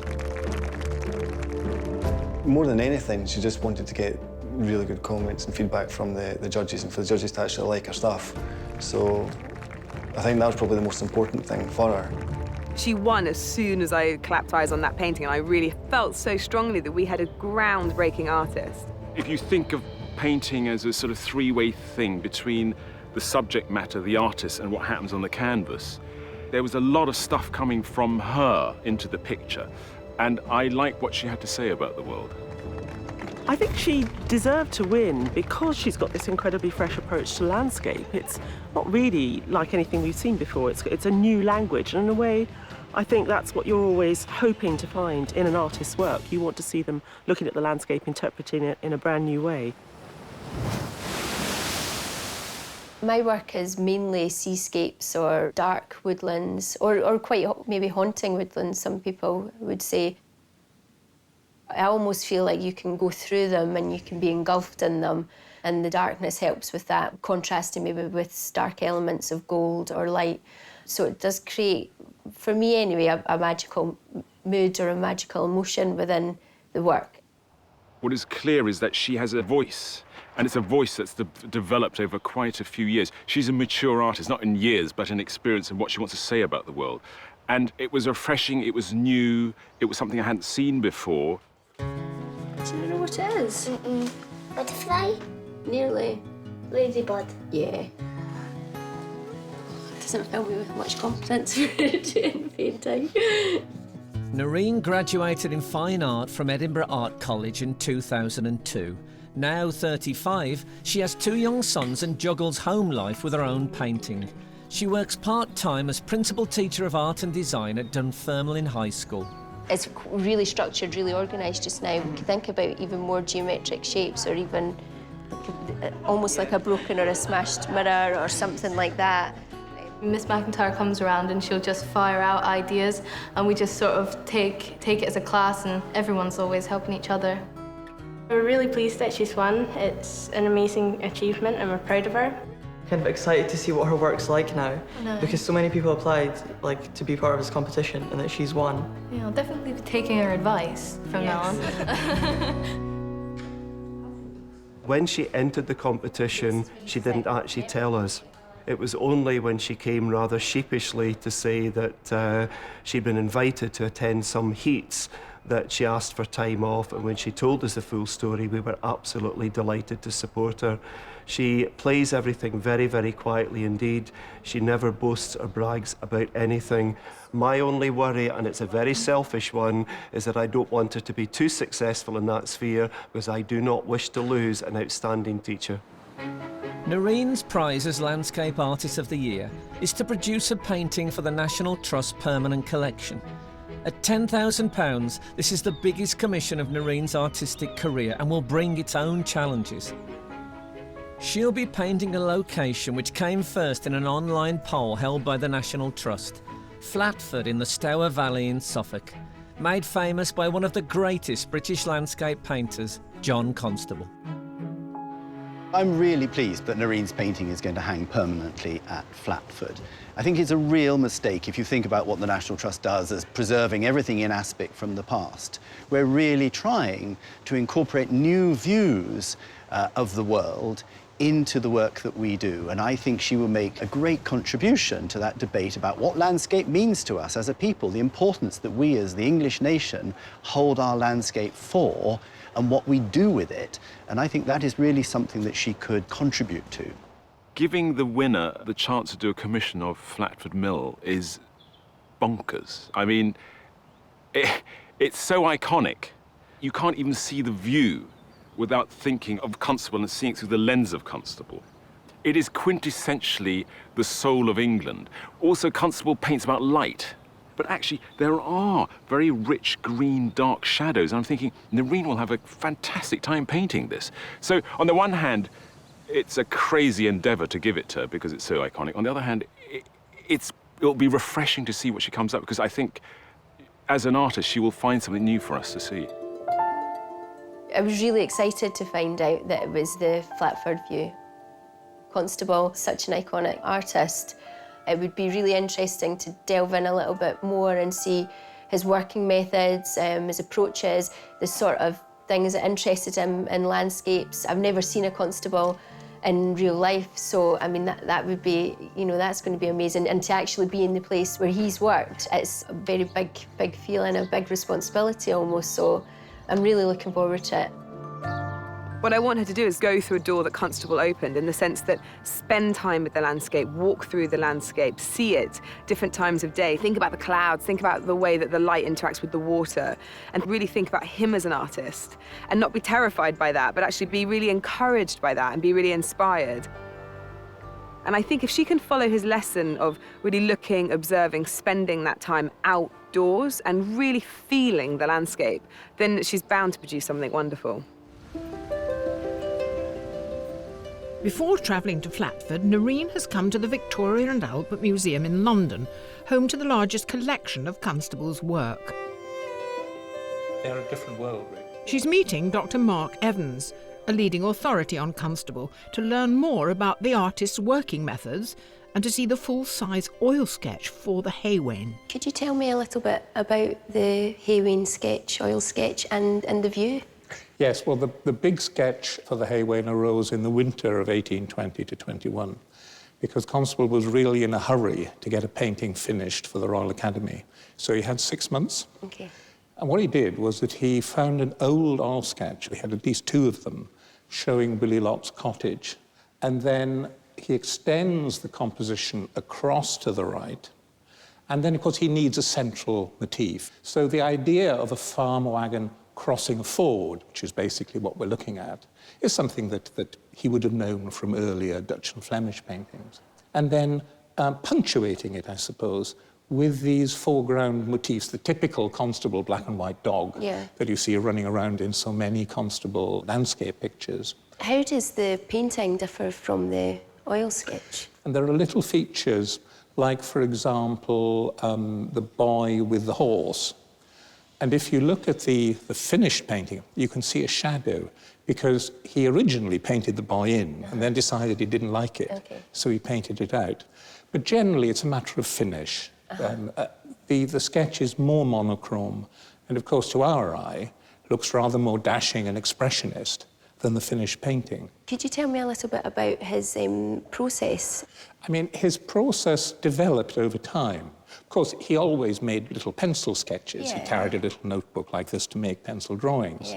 More than anything, she just wanted to get really good comments and feedback from the judges, and for the judges to actually like her stuff. So I think that was probably the most important thing for her. She won as soon as I clapped eyes on that painting, and I really felt so strongly that we had a groundbreaking artist. If you think of painting as a sort of three-way thing between the subject matter, the artist, and what happens on the canvas, there was a lot of stuff coming from her into the picture, and I like what she had to say about the world. I think she deserved to win because she's got this incredibly fresh approach to landscape. It's not really like anything we've seen before. It's a new language, and in a way, I think that's what you're always hoping to find in an artist's work. You want to see them looking at the landscape, interpreting it in a brand new way. My work is mainly seascapes or dark woodlands, or quite maybe haunting woodlands, some people would say. I almost feel like you can go through them and you can be engulfed in them, and the darkness helps with that, contrasting maybe with stark elements of gold or light. So it does create, for me anyway, a magical mood or a magical emotion within the work. What is clear is that she has a voice, and it's a voice that's developed over quite a few years. She's a mature artist, not in years, but in experience and what she wants to say about the world. And it was refreshing, it was new, it was something I hadn't seen before. Do you know what it is? Butterfly? Nearly. Ladybird? Yeah. It doesn't fill me with much confidence in painting. Noreen graduated in Fine Art from Edinburgh Art College in 2002. Now 35, she has 2 young sons and juggles home life with her own painting. She works part-time as principal teacher of art and design at Dunfermline High School. It's really structured, really organised just now. We can think about even more geometric shapes, or even almost like a broken or a smashed mirror or something like that. Miss McIntyre comes around and she'll just fire out ideas, and we just sort of take it as a class, and everyone's always helping each other. We're really pleased that she's won. It's an amazing achievement and we're proud of her. Kind of excited to see what her work's like now, No. because so many people applied to be part of this competition, and that she's won. Yeah, I'll definitely be taking her advice from now on. When she entered the competition, she didn't actually tell us. It was only when she came rather sheepishly to say that she'd been invited to attend some heats that she asked for time off, and when she told us the full story, we were absolutely delighted to support her. She plays everything very, very quietly indeed. She never boasts or brags about anything. My only worry, and it's a very selfish one, is that I don't want her to be too successful in that sphere, because I do not wish to lose an outstanding teacher. Noreen's prize as Landscape Artist of the Year is to produce a painting for the National Trust Permanent Collection. At £10,000, this is the biggest commission of Noreen's artistic career and will bring its own challenges. She'll be painting a location which came first in an online poll held by the National Trust, Flatford in the Stour Valley in Suffolk. made famous by one of the greatest British landscape painters, John Constable. I'm really pleased that Noreen's painting is going to hang permanently at Flatford. I think it's a real mistake if you think about what the National Trust does as preserving everything in aspic from the past. We're really trying to incorporate new views of the world into the work that we do, and I think she will make a great contribution to that debate about what landscape means to us as a people, the importance that we as the English nation hold our landscape for, and what we do with it. And I think that is really something that she could contribute to. Giving the winner the chance to do a commission of Flatford Mill is bonkers. I mean, it's so iconic. You can't even see the view without thinking of Constable and seeing it through the lens of Constable. It is quintessentially the soul of England. Also, Constable paints about light. But actually, there are very rich green, dark shadows. And I'm thinking, Noreen will have a fantastic time painting this. So, on the one hand, it's a crazy endeavour to give it to her because it's so iconic. On the other hand, it'll be refreshing to see what she comes up with, because I think, as an artist, she will find something new for us to see. I was really excited to find out that it was the Flatford view. Constable, such an iconic artist. It would be really interesting to delve in a little bit more and see his working methods, his approaches, the sort of things that interested him in landscapes. I've never seen a constable in real life, so I mean that would be, you know, that's going to be amazing. And to actually be in the place where he's worked, it's a very big feeling, a big responsibility almost. So I'm really looking forward to it. What I want her to do is go through a door that Constable opened, in the sense that spend time with the landscape, walk through the landscape, see it different times of day, think about the clouds, think about the way that the light interacts with the water, and really think about him as an artist, and not be terrified by that, but actually be really encouraged by that and be really inspired. And I think if she can follow his lesson of really looking, observing, spending that time outdoors and really feeling the landscape, then she's bound to produce something wonderful. Before travelling to Flatford, Noreen has come to the Victoria and Albert Museum in London, home to the largest collection of Constable's work. They're a different world, really. She's meeting Dr. Mark Evans, a leading authority on Constable, to learn more about the artist's working methods and to see the full-size oil sketch for the Haywain. Could you tell me a little bit about the Haywain sketch, oil sketch, and the view? Yes, well, the big sketch for the Haywain arose in the winter of 1820 to 21, because Constable was really in a hurry to get a painting finished for the Royal Academy. So he had 6 months. Okay. And what he did was that he found an old oil sketch, we had at least 2 of them, showing Willie Lott's cottage. And then he extends the composition across to the right. And then, of course, he needs a central motif. So the idea of a farm wagon crossing a ford, which is basically what we're looking at, is something that he would have known from earlier Dutch and Flemish paintings. And then punctuating it, I suppose, with these foreground motifs, the typical Constable black and white dog that you see running around in so many Constable landscape pictures. How does the painting differ from the oil sketch? And there are little features, like, for example, the boy with the horse. And if you look at the finished painting, you can see a shadow, because he originally painted the boy in and then decided he didn't like it, so he painted it out. But generally, it's a matter of finish. The sketch is more monochrome, and of course, to our eye, looks rather more dashing and expressionist than the finished painting. Could you tell me a little bit about his process? I mean, his process developed over time. Of course, he always made little pencil sketches. He carried a little notebook like this to make pencil drawings.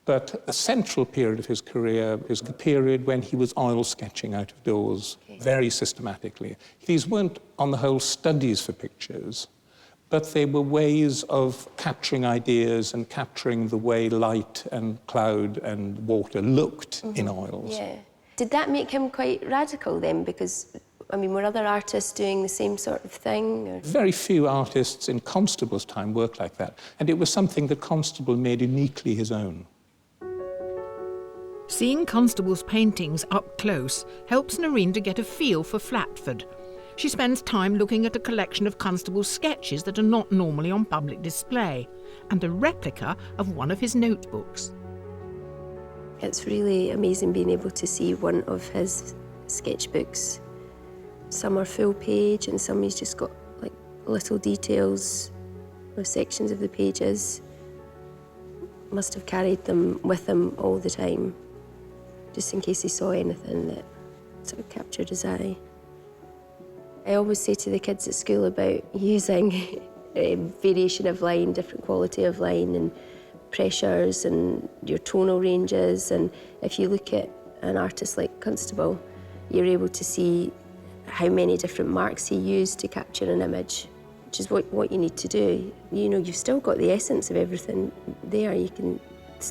But a central period of his career is the period when he was oil sketching out of doors very systematically. These weren't, on the whole, studies for pictures, but they were ways of capturing ideas and capturing the way light and cloud and water looked in oils. Yeah. Did that make him quite radical then? Because, I mean, were other artists doing the same sort of thing? Or? Very few artists in Constable's time worked like that, and it was something that Constable made uniquely his own. Seeing Constable's paintings up close helps Noreen to get a feel for Flatford. She spends time looking at a collection of Constable's sketches that are not normally on public display, and a replica of one of his notebooks. It's really amazing being able to see one of his sketchbooks. Some are full page and some he's just got like little details of sections of the pages. Must have carried them with him all the time, just in case he saw anything that sort of captured his eye. I always say to the kids at school about using variation of line, different quality of line and pressures and your tonal ranges. And if you look at an artist like Constable, you're able to see how many different marks he used to capture an image, which is what you need to do. You know, you've still got the essence of everything there. You can,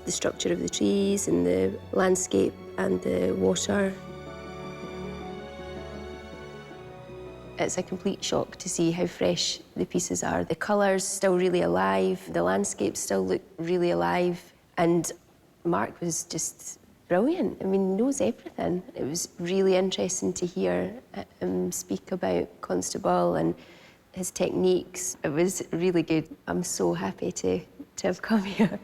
the structure of the trees and the landscape and the water. It's a complete shock to see how fresh the pieces are. The colours still really alive, the landscapes still look really alive, and Mark was just brilliant. I mean, knows everything. It was really interesting to hear him speak about Constable and his techniques. It was really good. I'm so happy to have come here.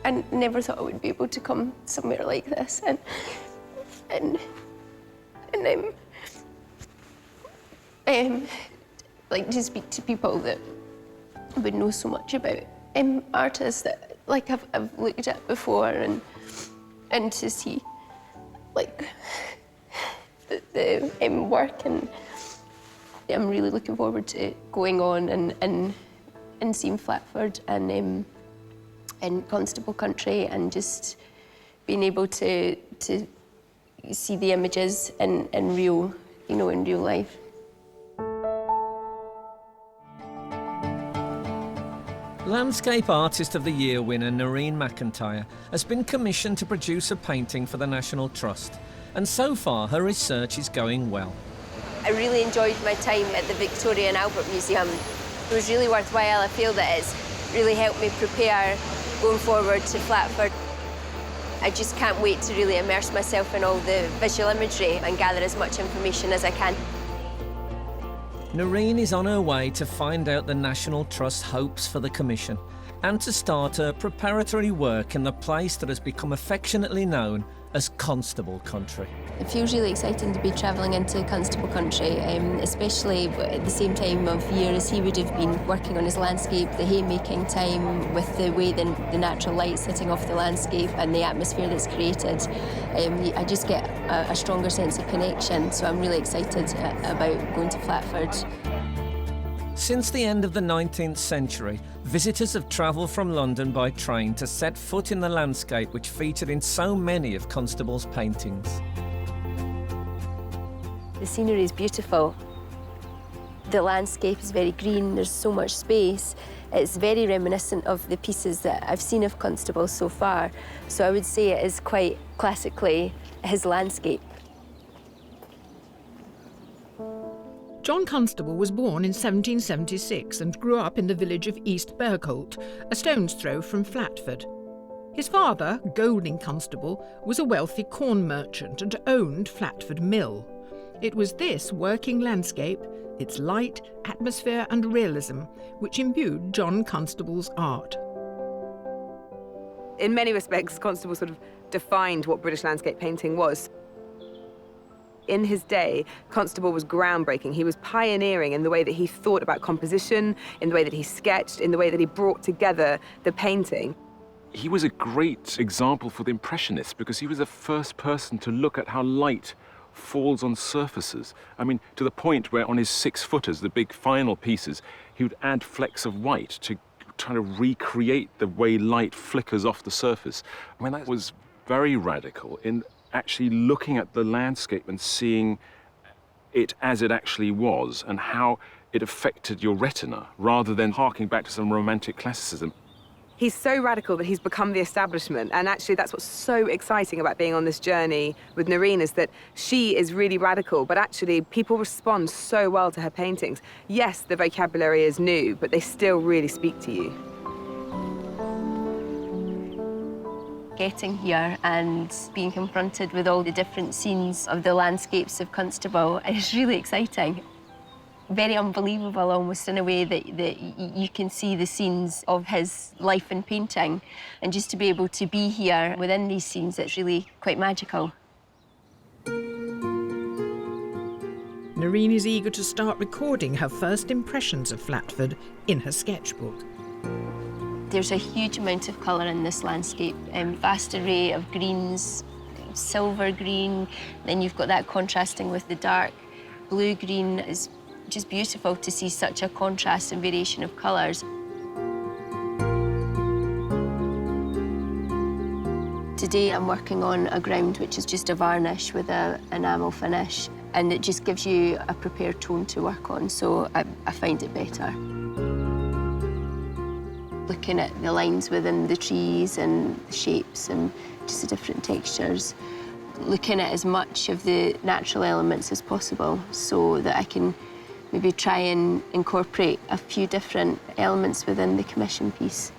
I never thought I would be able to come somewhere like this and like to speak to people that would know so much about artists that like I've looked at before, and to see like the work, and I'm really looking forward to going on and seeing Flatford and Constable Country, and just being able to see the images in real, you know, in real life. Landscape Artist of the Year winner Noreen McIntyre has been commissioned to produce a painting for the National Trust, and so far her research is going well. I really enjoyed my time at the Victoria and Albert Museum. It was really worthwhile. I feel that it's really helped me prepare going forward to Flatford. I just can't wait to really immerse myself in all the visual imagery and gather as much information as I can. Noreen is on her way to find out the National Trust's hopes for the commission and to start her preparatory work in the place that has become affectionately known as Constable Country. It feels really exciting to be travelling into Constable Country, especially at the same time of year as he would have been working on his landscape, the haymaking time, with the way the natural light sitting off the landscape and the atmosphere that's created. I just get a stronger sense of connection, so I'm really excited about going to Flatford. Since the end of the 19th century, visitors have travelled from London by train to set foot in the landscape which featured in so many of Constable's paintings. The scenery is beautiful. The landscape is very green, there's so much space. It's very reminiscent of the pieces that I've seen of Constable so far. So I would say it is quite classically his landscape. John Constable was born in 1776 and grew up in the village of East Bergholt, a stone's throw from Flatford. His father, Golding Constable, was a wealthy corn merchant and owned Flatford Mill. It was this working landscape, its light, atmosphere and realism, which imbued John Constable's art. In many respects, Constable sort of defined what British landscape painting was. In his day, Constable was groundbreaking. He was pioneering in the way that he thought about composition, in the way that he sketched, in the way that he brought together the painting. He was a great example for the Impressionists because he was the first person to look at how light falls on surfaces. I mean, to the point where on his 6-footers, the big final pieces, he would add flecks of white to try to recreate the way light flickers off the surface. I mean, that was very radical in actually looking at the landscape and seeing it as it actually was and how it affected your retina rather than harking back to some romantic classicism. He's so radical that he's become the establishment, and actually that's what's so exciting about being on this journey with Noreen, is that she is really radical, but actually people respond so well to her paintings. Yes, the vocabulary is new, but they still really speak to you. getting here and being confronted with all the different scenes of the landscapes of Constable is really exciting. Very unbelievable, almost, in a way that you can see the scenes of his life in painting. And just to be able to be here within these scenes, it's really quite magical. Noreen is eager to start recording her first impressions of Flatford in her sketchbook. There's a huge amount of colour in this landscape, vast array of greens, silver green, then you've got that contrasting with the dark blue green. It's just beautiful to see such a contrast and variation of colours. Today I'm working on a ground which is just a varnish with an enamel finish, and it just gives you a prepared tone to work on, so I find it better. Looking at the lines within the trees and the shapes and just the different textures. Looking at as much of the natural elements as possible so that I can maybe try and incorporate a few different elements within the commission piece.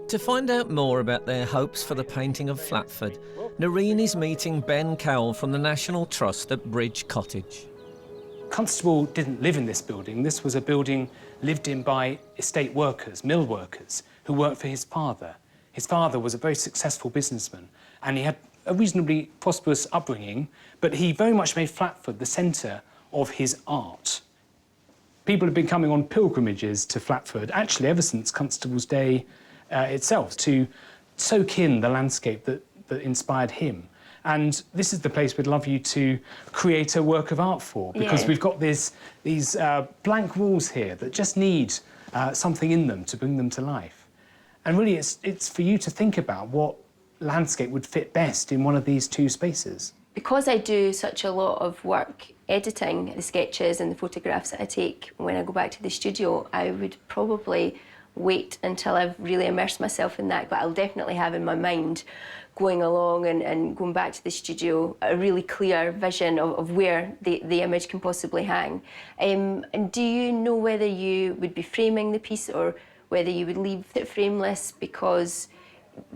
To find out more about their hopes for the painting of Flatford, Noreen is meeting Ben Cowell from the National Trust at Bridge Cottage. Constable didn't live in this building. This was a building lived in by estate workers, mill workers, who worked for his father. His father was a very successful businessman, and he had a reasonably prosperous upbringing, but he very much made Flatford the centre of his art. People have been coming on pilgrimages to Flatford, actually ever since Constable's day itself, to soak in the landscape that inspired him. And this is the place we'd love you to create a work of art for, because we've got these blank walls here that just need something in them to bring them to life. And really, it's for you to think about what landscape would fit best in one of these two spaces. Because I do such a lot of work editing the sketches and the photographs that I take when I go back to the studio, I would probably wait until I've really immersed myself in that, but I'll definitely have in my mind going along and going back to the studio a really clear vision of where the image can possibly hang. And do you know whether you would be framing the piece or whether you would leave it frameless, because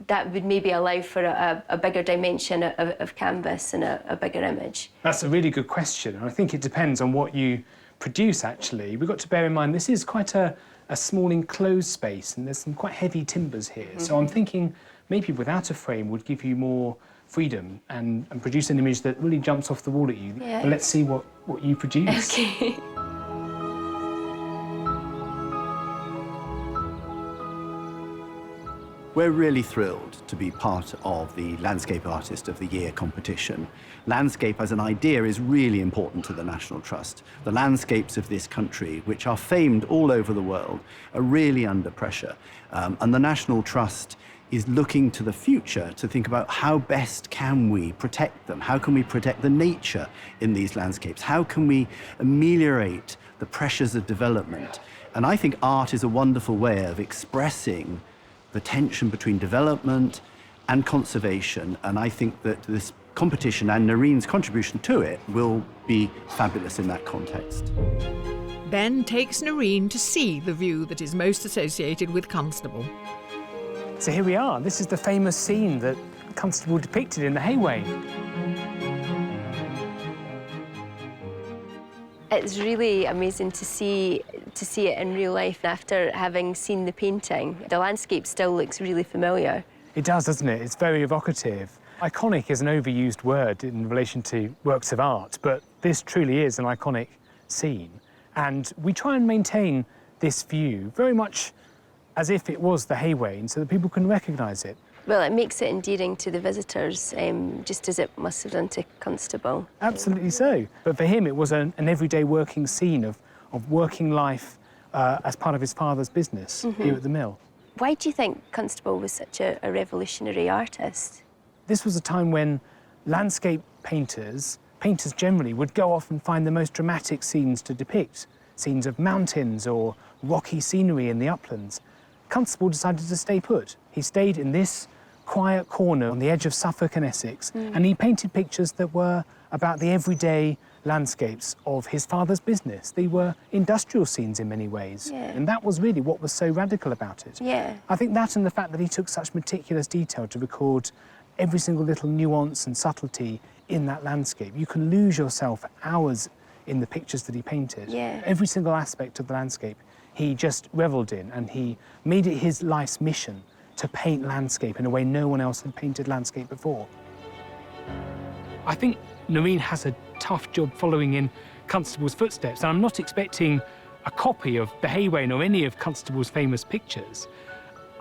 that would maybe allow for a bigger dimension of canvas and a bigger image? That's a really good question, and I think it depends on what you produce, actually. We've got to bear in mind this is quite a small enclosed space, and there's some quite heavy timbers here. So I'm thinking maybe without a frame would give you more freedom and produce an image that really jumps off the wall at you. Yeah. But let's see what you produce. Okay. We're really thrilled to be part of the Landscape Artist of the Year competition. Landscape as an idea is really important to the National Trust. The landscapes of this country, which are famed all over the world, are really under pressure. And the National Trust is looking to the future to think about how best can we protect them? How can we protect the nature in these landscapes? How can we ameliorate the pressures of development? And I think art is a wonderful way of expressing the tension between development and conservation, and I think that this competition and Noreen's contribution to it will be fabulous in that context. Ben takes Noreen to see the view that is most associated with Constable. So here we are. This is the famous scene that Constable depicted in the Hayway. It's really amazing to see it in real life after having seen the painting. The landscape still looks really familiar. It does, doesn't it? It's very evocative. Iconic is an overused word in relation to works of art, but this truly is an iconic scene. And we try and maintain this view very much as if it was the Hayway, and so that people can recognise it. Well, it makes it endearing to the visitors, just as it must have done to Constable. Absolutely so. But for him, it was an everyday working scene of working life as part of his father's business here at the mill. Why do you think Constable was such a revolutionary artist? This was a time when landscape painters generally, would go off and find the most dramatic scenes to depict, scenes of mountains or rocky scenery in the uplands. Constable decided to stay put. He stayed in this quiet corner on the edge of Suffolk and Essex, and he painted pictures that were about the everyday landscapes of his father's business. They were industrial scenes in many ways, and that was really what was so radical about it. I think that and the fact that he took such meticulous detail to record every single little nuance and subtlety in that landscape. You can lose yourself for hours in the pictures that he painted. Every single aspect of the landscape he just revelled in, and he made it his life's mission to paint landscape in a way no one else had painted landscape before. I think Noreen has a tough job following in Constable's footsteps, and I'm not expecting a copy of the Haywain or any of Constable's famous pictures.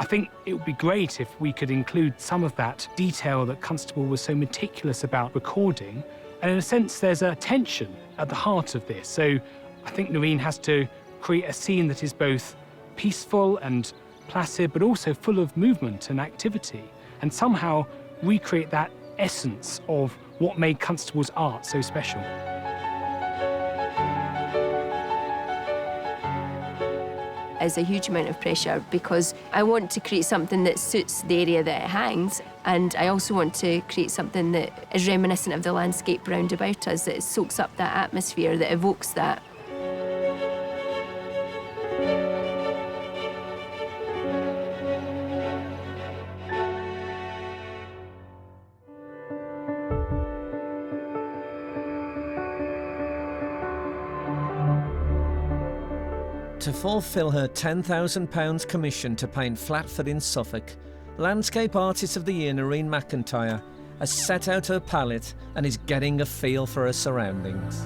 I think it would be great if we could include some of that detail that Constable was so meticulous about recording, and in a sense there's a tension at the heart of this. So I think Noreen has to create a scene that is both peaceful and placid, but also full of movement and activity, and somehow recreate that essence of what made Constable's art so special. There's a huge amount of pressure because I want to create something that suits the area that it hangs, and I also want to create something that is reminiscent of the landscape round about us, that soaks up that atmosphere, that evokes that. To fulfil her £10,000 commission to paint Flatford in Suffolk, Landscape Artist of the Year Noreen McIntyre has set out her palette and is getting a feel for her surroundings.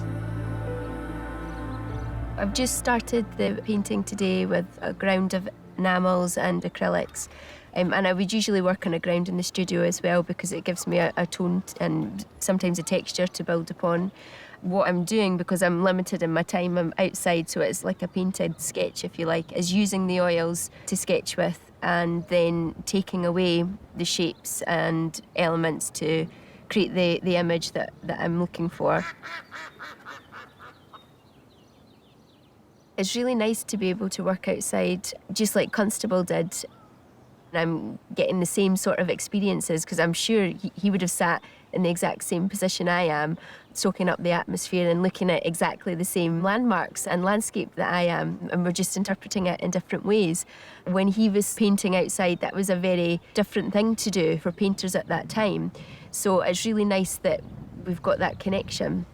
I've just started the painting today with a ground of enamels and acrylics. And I would usually work on a ground in the studio as well because it gives me a tone and sometimes a texture to build upon. What I'm doing, because I'm limited in my time, I'm outside, so it's like a painted sketch, if you like, is using the oils to sketch with and then taking away the shapes and elements to create the image that I'm looking for. It's really nice to be able to work outside, just like Constable did. I'm getting the same sort of experiences because I'm sure he would have sat in the exact same position I am, soaking up the atmosphere and looking at exactly the same landmarks and landscape that I am, and we're just interpreting it in different ways. When he was painting outside, that was a very different thing to do for painters at that time. So it's really nice that we've got that connection.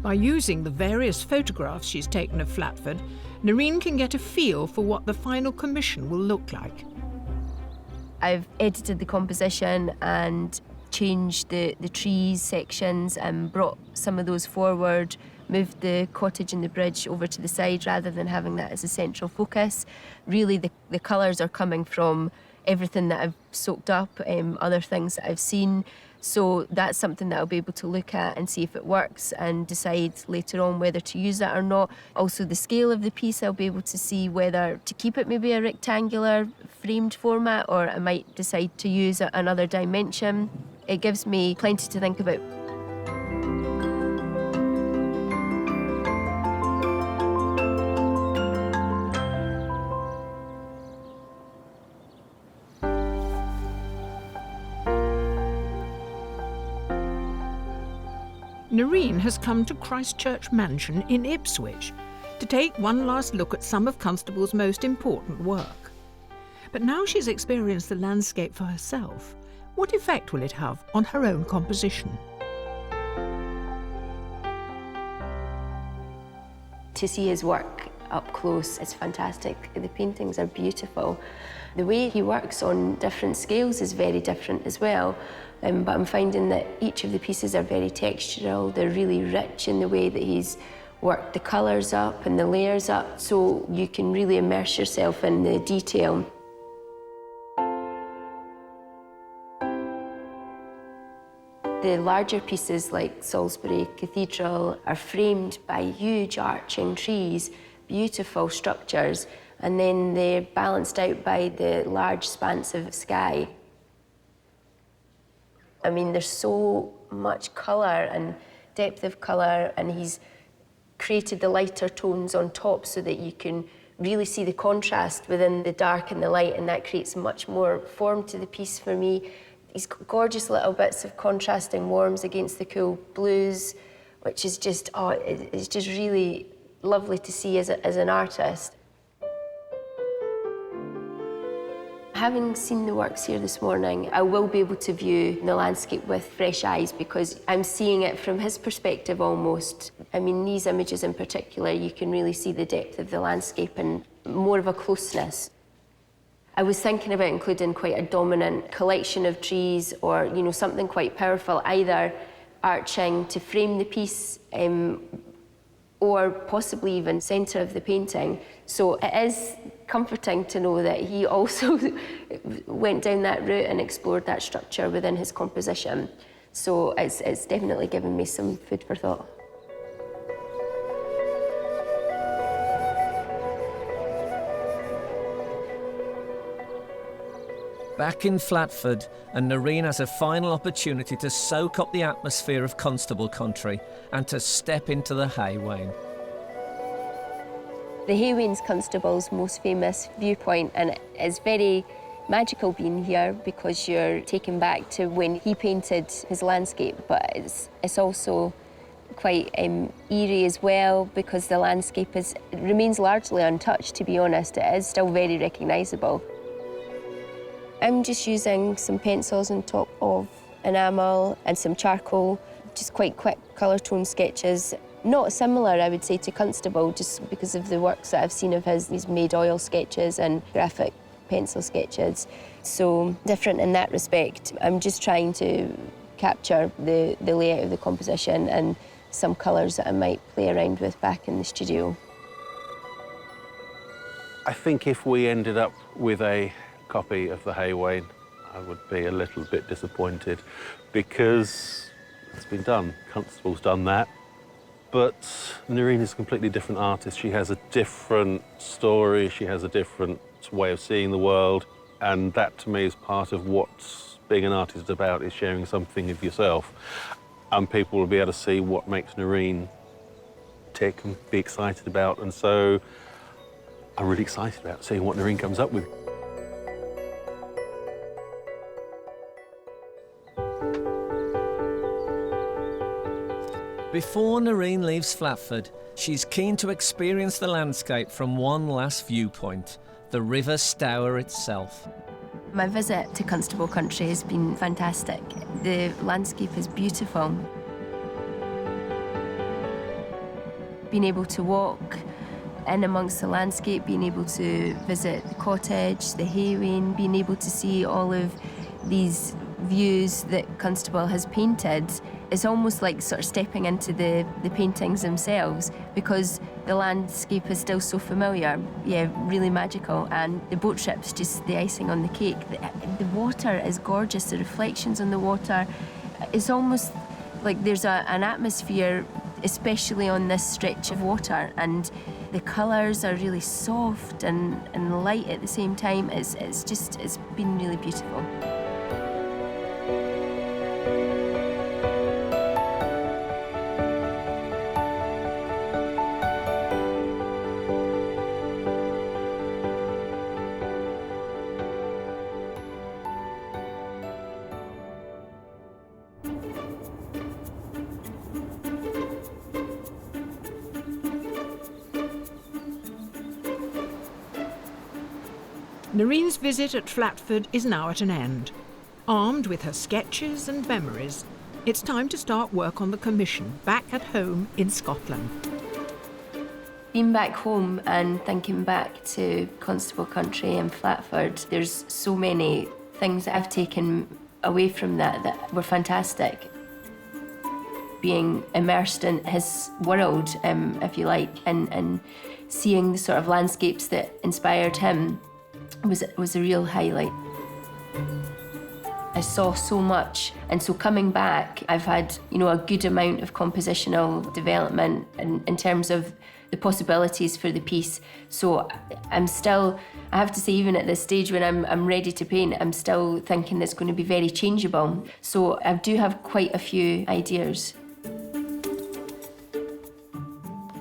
By using the various photographs she's taken of Flatford, Noreen can get a feel for what the final commission will look like. I've edited the composition and changed the trees sections and brought some of those forward, moved the cottage and the bridge over to the side rather than having that as a central focus. Really, the colours are coming from everything that I've soaked up, other things that I've seen. So that's something that I'll be able to look at and see if it works and decide later on whether to use that or not. Also, the scale of the piece, I'll be able to see whether to keep it maybe a rectangular framed format, or I might decide to use another dimension. It gives me plenty to think about. Noreen has come to Christchurch Mansion in Ipswich to take one last look at some of Constable's most important work. But now she's experienced the landscape for herself, what effect will it have on her own composition? To see his work up close is fantastic. The paintings are beautiful. The way he works on different scales is very different as well. But I'm finding that each of the pieces are very textural. They're really rich in the way that he's worked the colours up and the layers up, so you can really immerse yourself in the detail. The larger pieces like Salisbury Cathedral are framed by huge arching trees, beautiful structures, and then they're balanced out by the large expanse of sky. I mean, there's so much colour and depth of colour, and he's created the lighter tones on top so that you can really see the contrast within the dark and the light, and that creates much more form to the piece for me. These gorgeous little bits of contrasting warms against the cool blues, which is just, it's just really lovely to see as an artist. Having seen the works here this morning, I will be able to view the landscape with fresh eyes because I'm seeing it from his perspective almost. I mean, these images in particular, you can really see the depth of the landscape and more of a closeness. I was thinking about including quite a dominant collection of trees or, you know, something quite powerful, either arching to frame the piece or possibly even centre of the painting. So it is comforting to know that he also went down that route and explored that structure within his composition. So it's definitely given me some food for thought. Back in Flatford, and Noreen has a final opportunity to soak up the atmosphere of Constable Country and to step into the Hay Wain. The Hay Wain's Constable's most famous viewpoint, and it's very magical being here because you're taken back to when he painted his landscape, but it's also quite eerie as well because the landscape remains largely untouched, to be honest. It is still very recognisable. I'm just using some pencils on top of enamel and some charcoal, just quite quick colour tone sketches. Not similar, I would say, to Constable, just because of the works that I've seen of his. He's made oil sketches and graphic pencil sketches, so different in that respect. I'm just trying to capture the layout of the composition and some colours that I might play around with back in the studio. I think if we ended up with a copy of the Hay Wain, I would be a little bit disappointed because it's been done. Constable's done that. But Noreen is a completely different artist. She has a different story, she has a different way of seeing the world, and that to me is part of what being an artist is about, is sharing something of yourself. And people will be able to see what makes Noreen tick and be excited about, and so I'm really excited about seeing what Noreen comes up with. Before Noreen leaves Flatford, she's keen to experience the landscape from one last viewpoint, the River Stour itself. My visit to Constable Country has been fantastic. The landscape is beautiful. Being able to walk in amongst the landscape, being able to visit the cottage, the Hay Wain, being able to see all of these views that Constable has painted, it's almost like sort of stepping into the paintings themselves because the landscape is still so familiar. Yeah, really magical. And the boat trip's just the icing on the cake. The water is gorgeous, the reflections on the water. It's almost like there's an atmosphere, especially on this stretch of water, and the colours are really soft and light at the same time. It's been really beautiful. Noreen's visit at Flatford is now at an end. Armed with her sketches and memories, it's time to start work on the commission back at home in Scotland. Being back home and thinking back to Constable Country and Flatford, there's so many things that I've taken away from that were fantastic. Being immersed in his world, if you like, and seeing the sort of landscapes that inspired him was a real highlight. I saw so much, and so coming back, I've had, a good amount of compositional development in terms of the possibilities for the piece. So I have to say, even at this stage when I'm ready to paint, I'm still thinking it's going to be very changeable. So I do have quite a few ideas.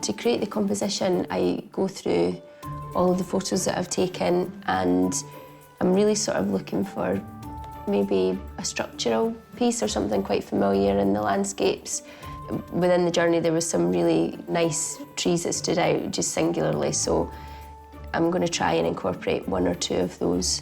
To create the composition, I go through all of the photos that I've taken, and I'm really sort of looking for maybe a structural piece or something quite familiar in the landscapes. Within the journey there was some really nice trees that stood out just singularly, so I'm going to try and incorporate one or two of those.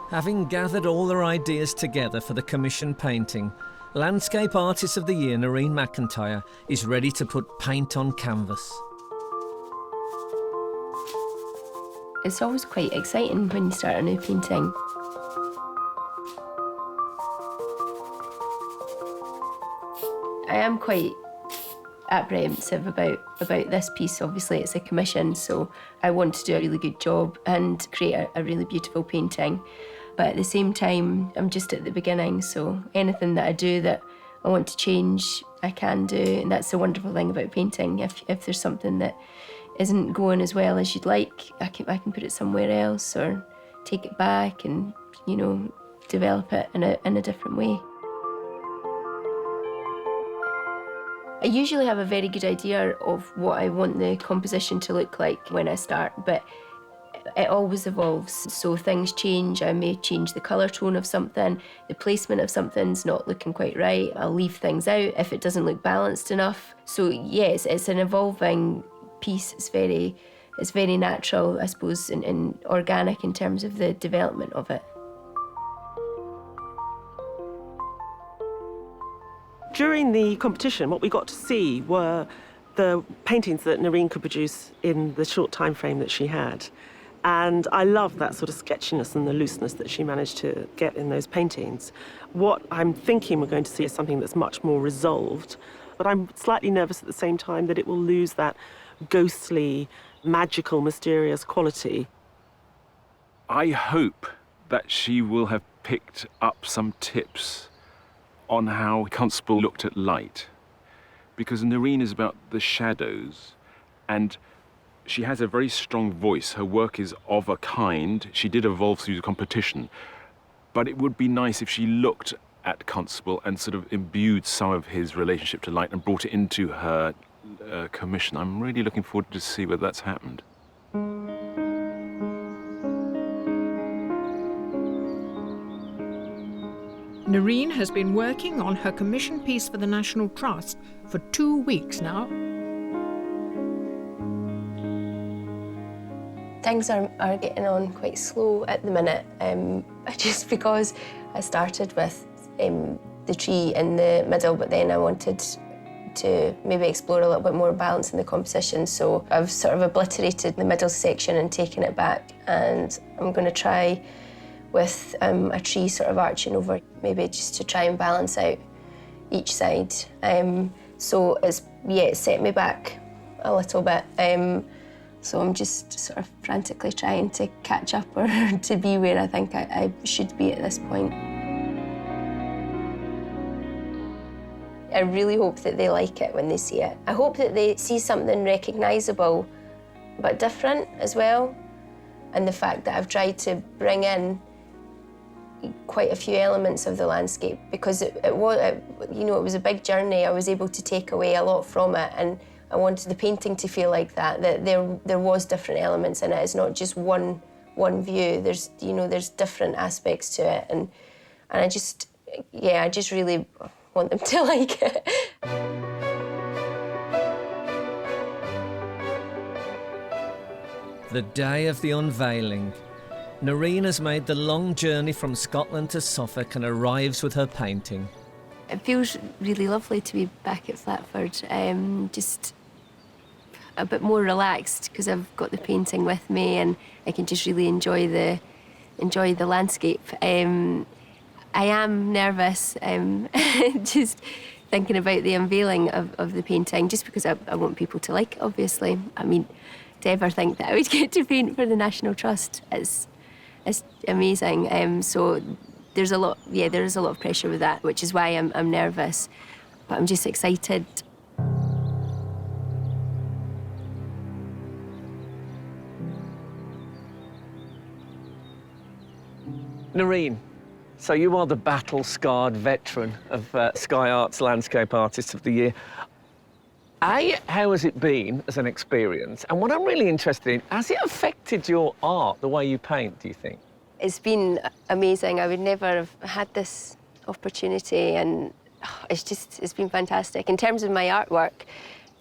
Having gathered all their ideas together for the commission painting, Landscape Artist of the Year Noreen McIntyre is ready to put paint on canvas. It's always quite exciting when you start a new painting. I am quite apprehensive about this piece. Obviously it's a commission, so I want to do a really good job and create a really beautiful painting. But at the same time, I'm just at the beginning, so anything that I do that I want to change, I can do. And that's the wonderful thing about painting. If there's something that isn't going as well as you'd like, I can put it somewhere else or take it back and, you know, develop it in a different way. I usually have a very good idea of what I want the composition to look like when I start, but it always evolves. So things change. I may change the colour tone of something, the placement of something's not looking quite right. I'll leave things out if it doesn't look balanced enough. So yes, it's an evolving piece. It's very natural, I suppose, and organic in terms of the development of it. During the competition, what we got to see were the paintings that Noreen could produce in the short time frame that she had. And I love that sort of sketchiness and the looseness that she managed to get in those paintings. What I'm thinking we're going to see is something that's much more resolved, but I'm slightly nervous at the same time that it will lose that ghostly, magical, mysterious quality. I hope that she will have picked up some tips on how Constable looked at light, because Noreen is about the shadows, and she has a very strong voice. Her work is of a kind. She did evolve through the competition, but it would be nice if she looked at Constable and sort of imbued some of his relationship to light and brought it into her commission. I'm really looking forward to see whether that's happened. Noreen has been working on her commission piece for the National Trust for 2 weeks now. Things are getting on quite slow at the minute, just because I started with the tree in the middle, but then I wanted to maybe explore a little bit more balance in the composition, so I've sort of obliterated the middle section and taken it back, and I'm going to try with a tree sort of arching over, maybe just to try and balance out each side. So it's set me back a little bit. So I'm just sort of frantically trying to catch up or to be where I think I should be at this point. I really hope that they like it when they see it. I hope that they see something recognisable but different as well, and the fact that I've tried to bring in quite a few elements of the landscape, because it was a big journey. I was able to take away a lot from it, and I wanted the painting to feel like that there was different elements in it. It's not just one view. There's different aspects to it, and I just really want them to like it. The day of the unveiling. Noreen has made the long journey from Scotland to Suffolk and arrives with her painting. It feels really lovely to be back at Flatford, just a bit more relaxed because I've got the painting with me and I can just really enjoy the landscape. I am nervous, just thinking about the unveiling of the painting, just because I want people to like it, obviously. I mean, to ever think that I would get to paint for the National Trust is amazing. So there is a lot of pressure with that, which is why I'm nervous, but I'm just excited. Noreen, So you are the battle-scarred veteran of Sky Arts Landscape Artist of the Year. How has it been as an experience? And what I'm really interested in, has it affected your art, the way you paint, do you think? It's been amazing. I would never have had this opportunity, and it's been fantastic. In terms of my artwork,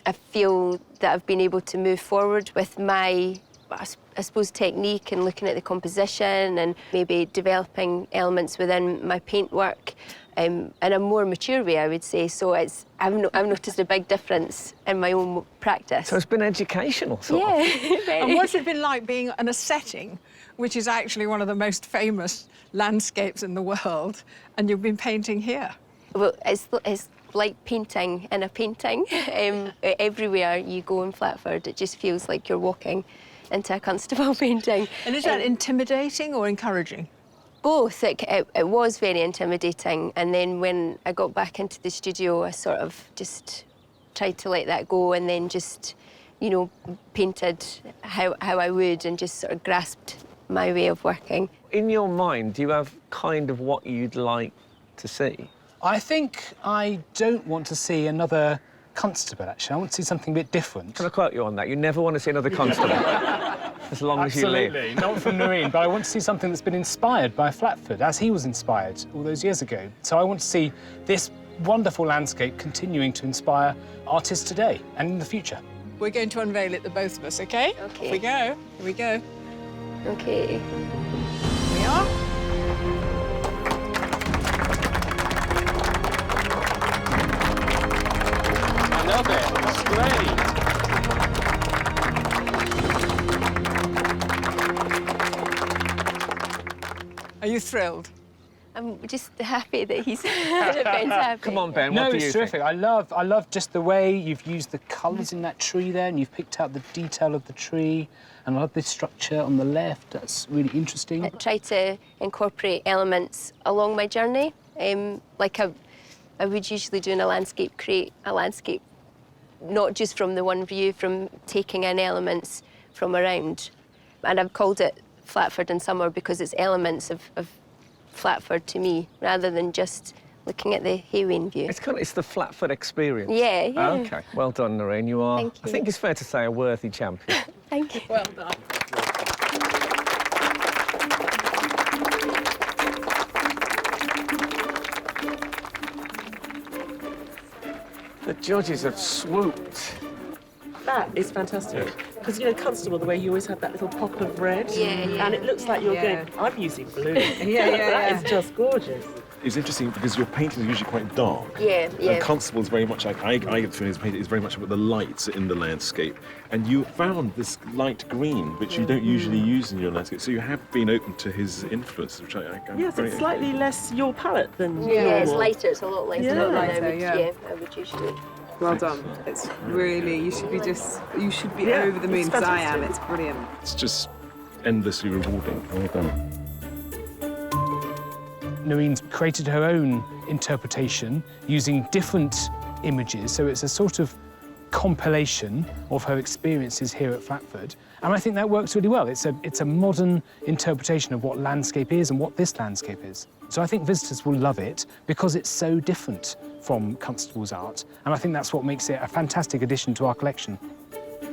I feel that I've been able to move forward with my, I suppose, technique and looking at the composition and maybe developing elements within my paintwork in a more mature way, I would say. So I've noticed a big difference in my own practice. So it's been educational, sort of. And what's it been like being in a setting which is actually one of the most famous landscapes in the world, and you've been painting here? Well, it's like painting in a painting. Everywhere you go in Flatford, it just feels like you're walking into a Constable painting. And is that intimidating or encouraging? Both. It was very intimidating, and then when I got back into the studio, I sort of just tried to let that go, and then just, you know, painted how I would, and just sort of grasped my way of working. In your mind, do you have kind of what you'd like to see? I think I don't want to see another Constable, actually. I want to see something a bit different. Can I quote you on that? You never want to see another Constable, as long as you live. Absolutely, not from Noreen, but I want to see something that's been inspired by Flatford, as he was inspired all those years ago. So I want to see this wonderful landscape continuing to inspire artists today and in the future. We're going to unveil it, the both of us, OK? OK. Here we go. Here we go. OK. Here we are. I love it. That's great. Are you thrilled? I'm just happy that Ben's happy. Come on, Ben, No, what do it's you terrific. think? I love just the way you've used the colours in that tree there, and you've picked out the detail of the tree, and I love this structure on the left. That's really interesting. I try to incorporate elements along my journey, like I would usually do in a landscape, create a landscape, not just from the one view, from taking in elements from around. And I've called it Flatford in summer because it's elements of Flatford to me, rather than just looking at the Haywain view. It's the Flatford experience. Yeah. OK, well done, Noreen. You are, Thank you. I think it's fair to say, a worthy champion. Thank you. Well done. The judges have swooped. That is fantastic. Because, you know, Constable, the way you always have that little pop of red. Yeah. And it looks like you're Yeah. going, I'm using blue. Yeah. That is just gorgeous. It's interesting because your paintings are usually quite dark. Yeah. And Constable's very much like, I get the feeling his painting is very much about the lights in the landscape. And you found this light green, which you don't usually use in your landscape. So you have been open to his influences, which I'm Yes, very... it's slightly less your palette than Yeah, it's normal. lighter. It's a lot lighter Yeah. than Lighter, I would usually. Well done. It's really, you should be Yeah, over the moon, it's because I am. fantastic. It's brilliant. It's just endlessly rewarding. Well done. Noreen's created her own interpretation using different images, so it's a sort of compilation of her experiences here at Flatford, and I think that works really well. It's a modern interpretation of what landscape is and what this landscape is. So I think visitors will love it because it's so different from Constable's art, and I think that's what makes it a fantastic addition to our collection.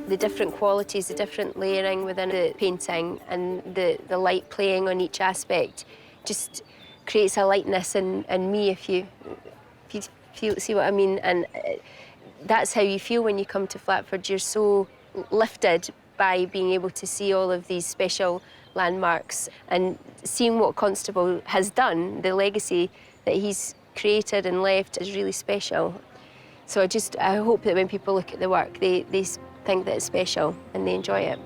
The different qualities, the different layering within the painting, and the light playing on each aspect just creates a lightness in me, if you see what I mean. And that's how you feel when you come to Flatford. You're so lifted by being able to see all of these special landmarks and seeing what Constable has done. The legacy that he's created and left is really special. So I hope that when people look at the work, they think that it's special and they enjoy it.